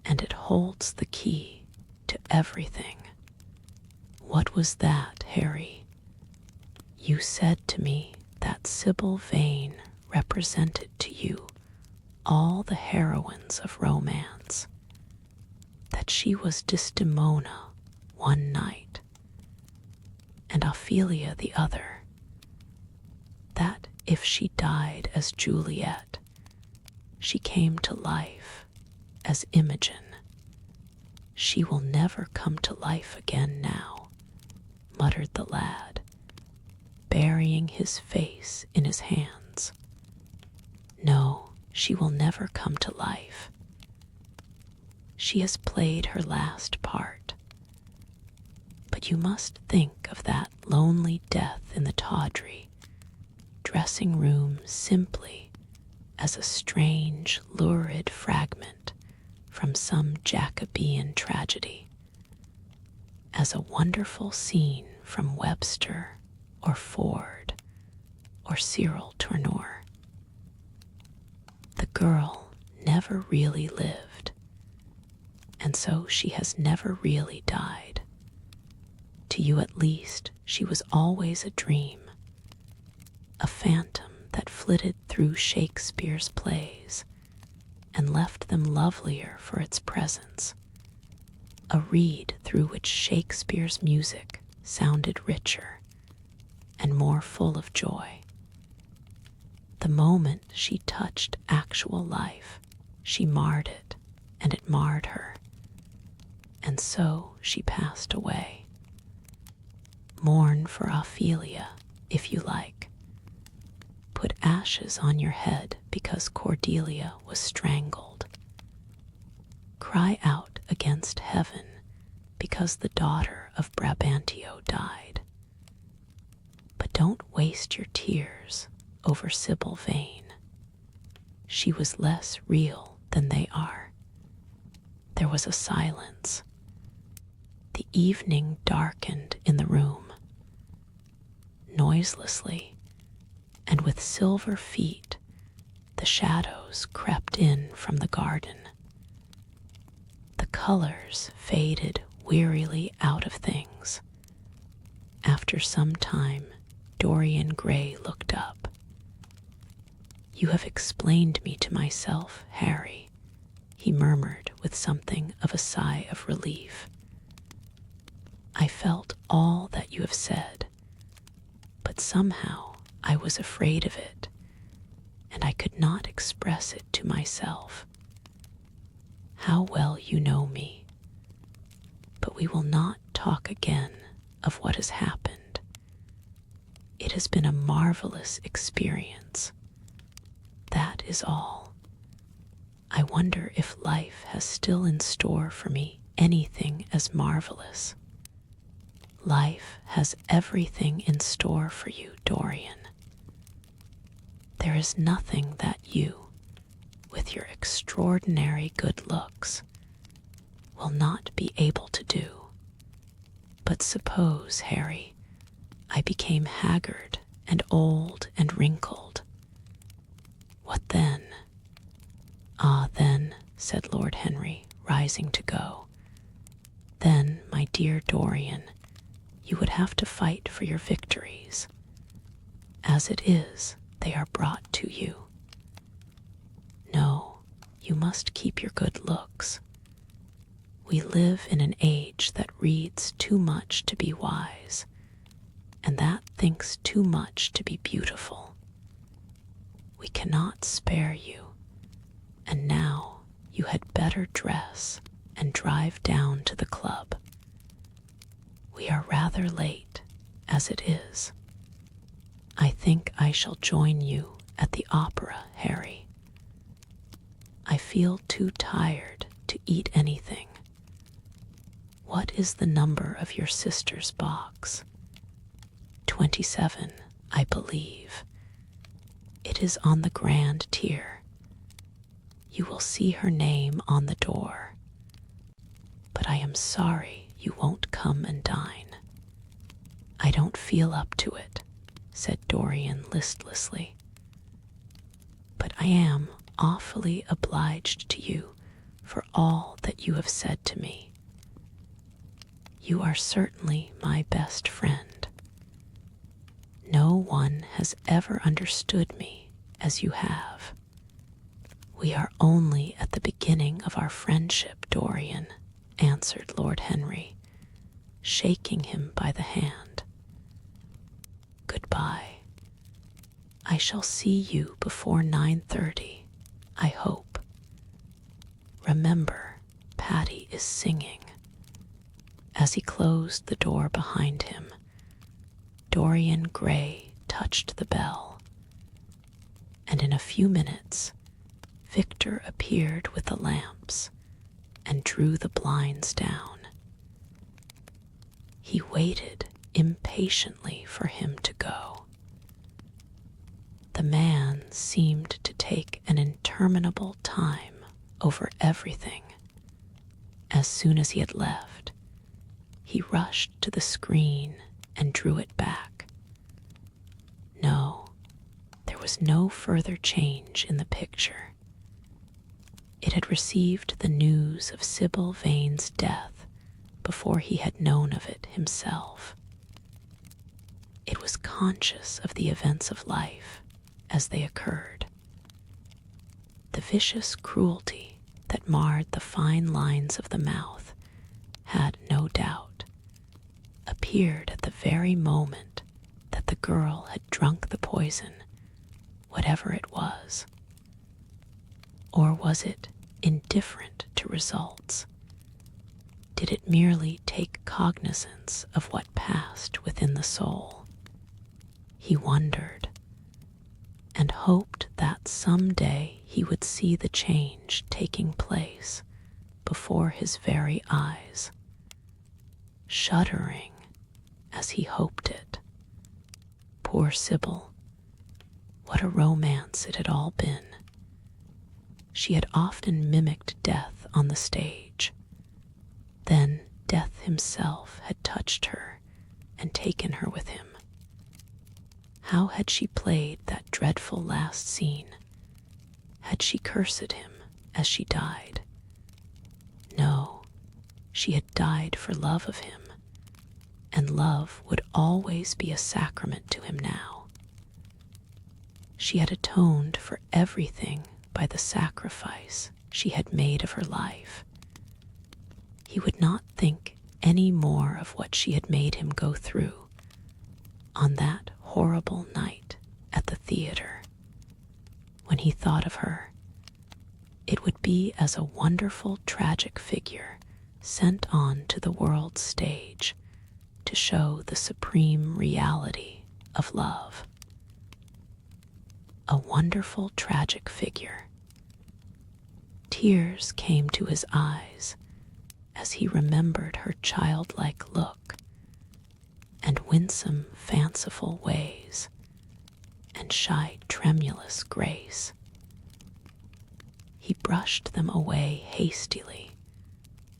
[SPEAKER 1] and it holds the key to everything. What was that, Harry? You said to me that Sybil Vane represented to you all the heroines of romance, that she was Desdemona one night, and Ophelia the other, that if she died as Juliet, she came to life as Imogen. She will never come to life again now, muttered the lad, burying his face in his hands. No, she will never come to life. She has played her last part. But you must think of that lonely death in the tawdry dressing room simply as a strange, lurid fragment from some Jacobean tragedy, as a wonderful scene from Webster or Ford or Cyril Tourneur. The girl never really lived, and so she has never really died. To you at least, she was always a dream, a phantom that flitted through Shakespeare's plays and left them lovelier for its presence, a reed through which Shakespeare's music sounded richer and more full of joy. The moment she touched actual life, she marred it, and it marred her, and so she passed away. Mourn for Ophelia, if you like. Put ashes on your head because Cordelia was strangled. Cry out against heaven because the daughter of Brabantio died. But don't waste your tears over Sybil Vane. She was less real than they are. There was a silence. The evening darkened in the room. Noiselessly, and with silver feet, the shadows crept in from the garden. The colors faded wearily out of things. After some time, Dorian Gray looked up. You have explained me to myself, Harry, he murmured with something of a sigh of relief. I felt all that you have said, but somehow I was afraid of it, and I could not express it to myself. How well you know me. But we will not talk again of what has happened. It has been a marvelous experience. That is all. I wonder if life has still in store for me anything as marvelous. Life has everything in store for you, Dorian. There is nothing that you, with your extraordinary good looks, will not be able to do. But suppose, Harry, I became haggard and old and wrinkled. What then? Ah, then, said Lord Henry, rising to go, then, my dear Dorian, you would have to fight for your victories. As it is, they are brought to you. No, you must keep your good looks. We live in an age that reads too much to be wise, and that thinks too much to be beautiful. We cannot spare you, and now you had better dress and drive down to the club. We are rather late, as it is. I think I shall join you at the opera, Harry. I feel too tired to eat anything. What is the number of your sister's box? 27, I believe. It is on the grand tier. You will see her name on the door. But I am sorry you won't come and dine. I don't feel up to it, said Dorian listlessly. But I am awfully obliged to you for all that you have said to me. You are certainly my best friend. No one has ever understood me as you have. We are only at the beginning of our friendship, Dorian, answered Lord Henry, shaking him by the hand. Goodbye. I shall see you before 9:30, I hope. Remember, Patty is singing. As he closed the door behind him, Dorian Gray touched the bell, and in a few minutes, Victor appeared with the lamps and drew the blinds down. He waited impatiently for him to go. The man seemed to take an interminable time over everything. As soon as he had left, he rushed to the screen and drew it back. No, there was no further change in the picture. It had received the news of Sybil Vane's death before he had known of it himself. It was conscious of the events of life as they occurred. The vicious cruelty that marred the fine lines of the mouth had, no doubt, appeared at the very moment that the girl had drunk the poison, whatever it was. Or was it indifferent to results? Did it merely take cognizance of what passed within the soul? He wondered, and hoped that some day he would see the change taking place before his very eyes, shuddering as he hoped it. Poor Sybil, what a romance it had all been. She had often mimicked death on the stage. Then death himself had touched her and taken her with him. How had she played that dreadful last scene? Had she cursed him as she died? No, she had died for love of him, and love would always be a sacrament to him now. She had atoned for everything by the sacrifice she had made of her life. He would not think any more of what she had made him go through on that horrible night at the theater, when he thought of her, it would be as a wonderful tragic figure sent on to the world's stage to show the supreme reality of love. A wonderful tragic figure. Tears came to his eyes as he remembered her childlike look and winsome, fanciful ways and shy, tremulous grace. He brushed them away hastily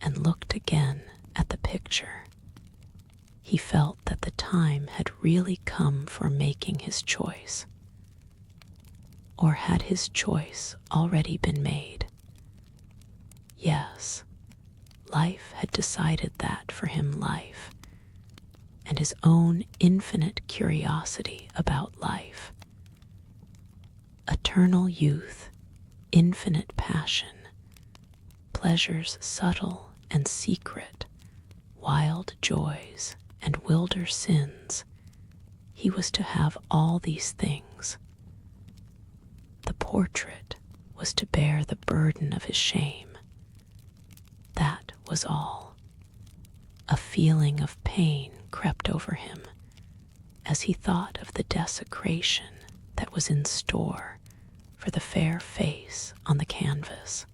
[SPEAKER 1] and looked again at the picture. He felt that the time had really come for making his choice. Or had his choice already been made? Yes, life had decided that for him, life, and his own infinite curiosity about life. Eternal youth, infinite passion, pleasures subtle and secret, wild joys and wilder sins. He was to have all these things. The portrait was to bear the burden of his shame. That was all. A feeling of pain crept over him as he thought of the desecration that was in store for the fair face on the canvas.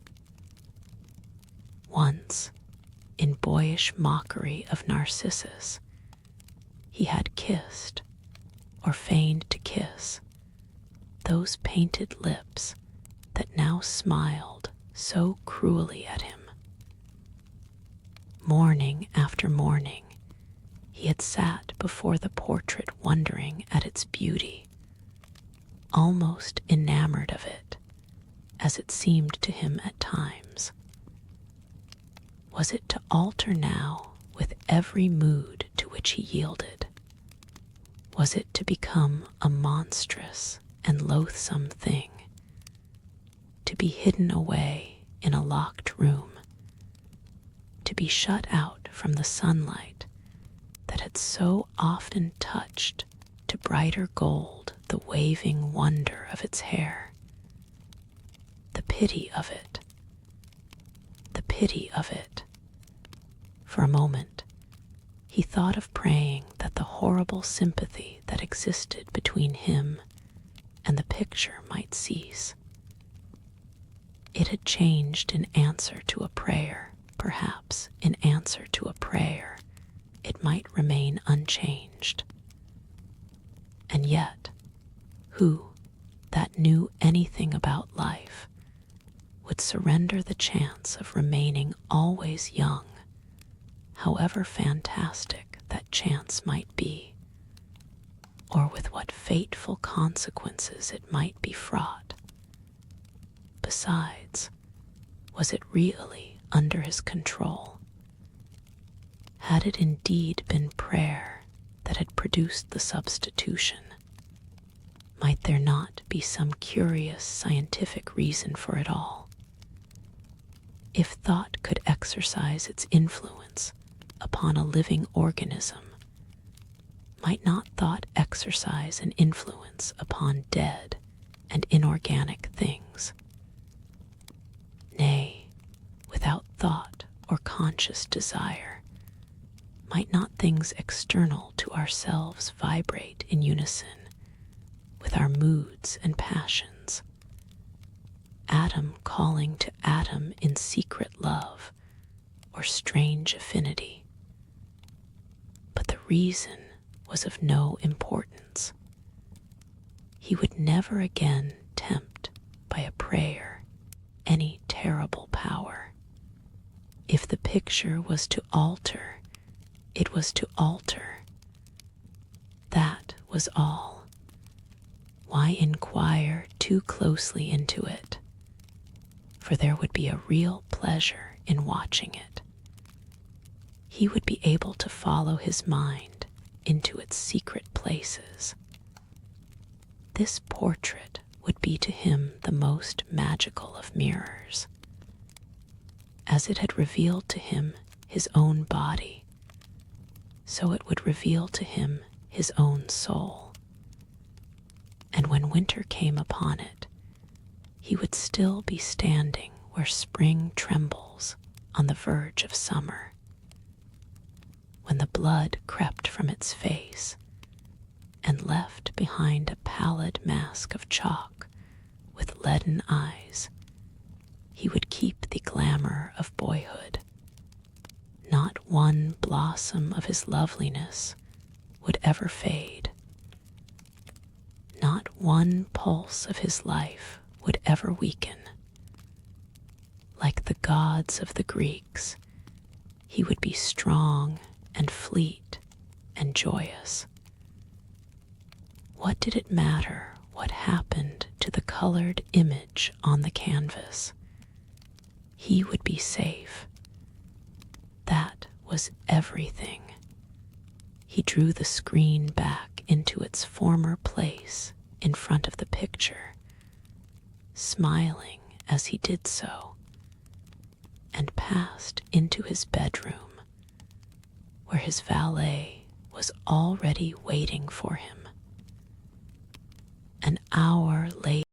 [SPEAKER 1] Once, in boyish mockery of Narcissus, he had kissed, or feigned to kiss, those painted lips that now smiled so cruelly at him. Morning after morning, he had sat before the portrait wondering at its beauty, almost enamored of it, as it seemed to him at times. Was it to alter now with every mood to which he yielded? Was it to become a monstrous and loathsome thing, to be hidden away in a locked room, to be shut out from the sunlight that had so often touched to brighter gold the waving wonder of its hair? The pity of it. The pity of it. For a moment, he thought of praying that the horrible sympathy that existed between him and the picture might cease. It had changed in answer to a prayer, perhaps in answer to a prayer, it might remain unchanged. And yet, who that knew anything about life would surrender the chance of remaining always young, however fantastic that chance might be, or with what fateful consequences it might be fraught? Besides, was it really under his control? Had it indeed been prayer that had produced the substitution? Might there not be some curious scientific reason for it all? If thought could exercise its influence upon a living organism, might not thought exercise an influence upon dead and inorganic things? Nay, without thought or conscious desire, might not things external to ourselves vibrate in unison with our moods and passions? Atom calling to atom in secret love or strange affinity. But the reason was of no importance. He would never again tempt by a prayer any terrible power. If the picture was to alter, it was to alter. That was all. Why inquire too closely into it? For there would be a real pleasure in watching it. He would be able to follow his mind into its secret places. This portrait would be to him the most magical of mirrors. As it had revealed to him his own body, so it would reveal to him his own soul. And when winter came upon it, he would still be standing where spring trembles on the verge of summer. When the blood crept from its face and left behind a pallid mask of chalk with leaden eyes, he would keep the glamour of boyhood. Not one blossom of his loveliness would ever fade. Not one pulse of his life would ever weaken. Like the gods of the Greeks, he would be strong and fleet and joyous. What did it matter what happened to the colored image on the canvas? He would be safe. That was everything. He drew the screen back into its former place in front of the picture, smiling as he did so, and passed into his bedroom, where his valet was already waiting for him. An hour later,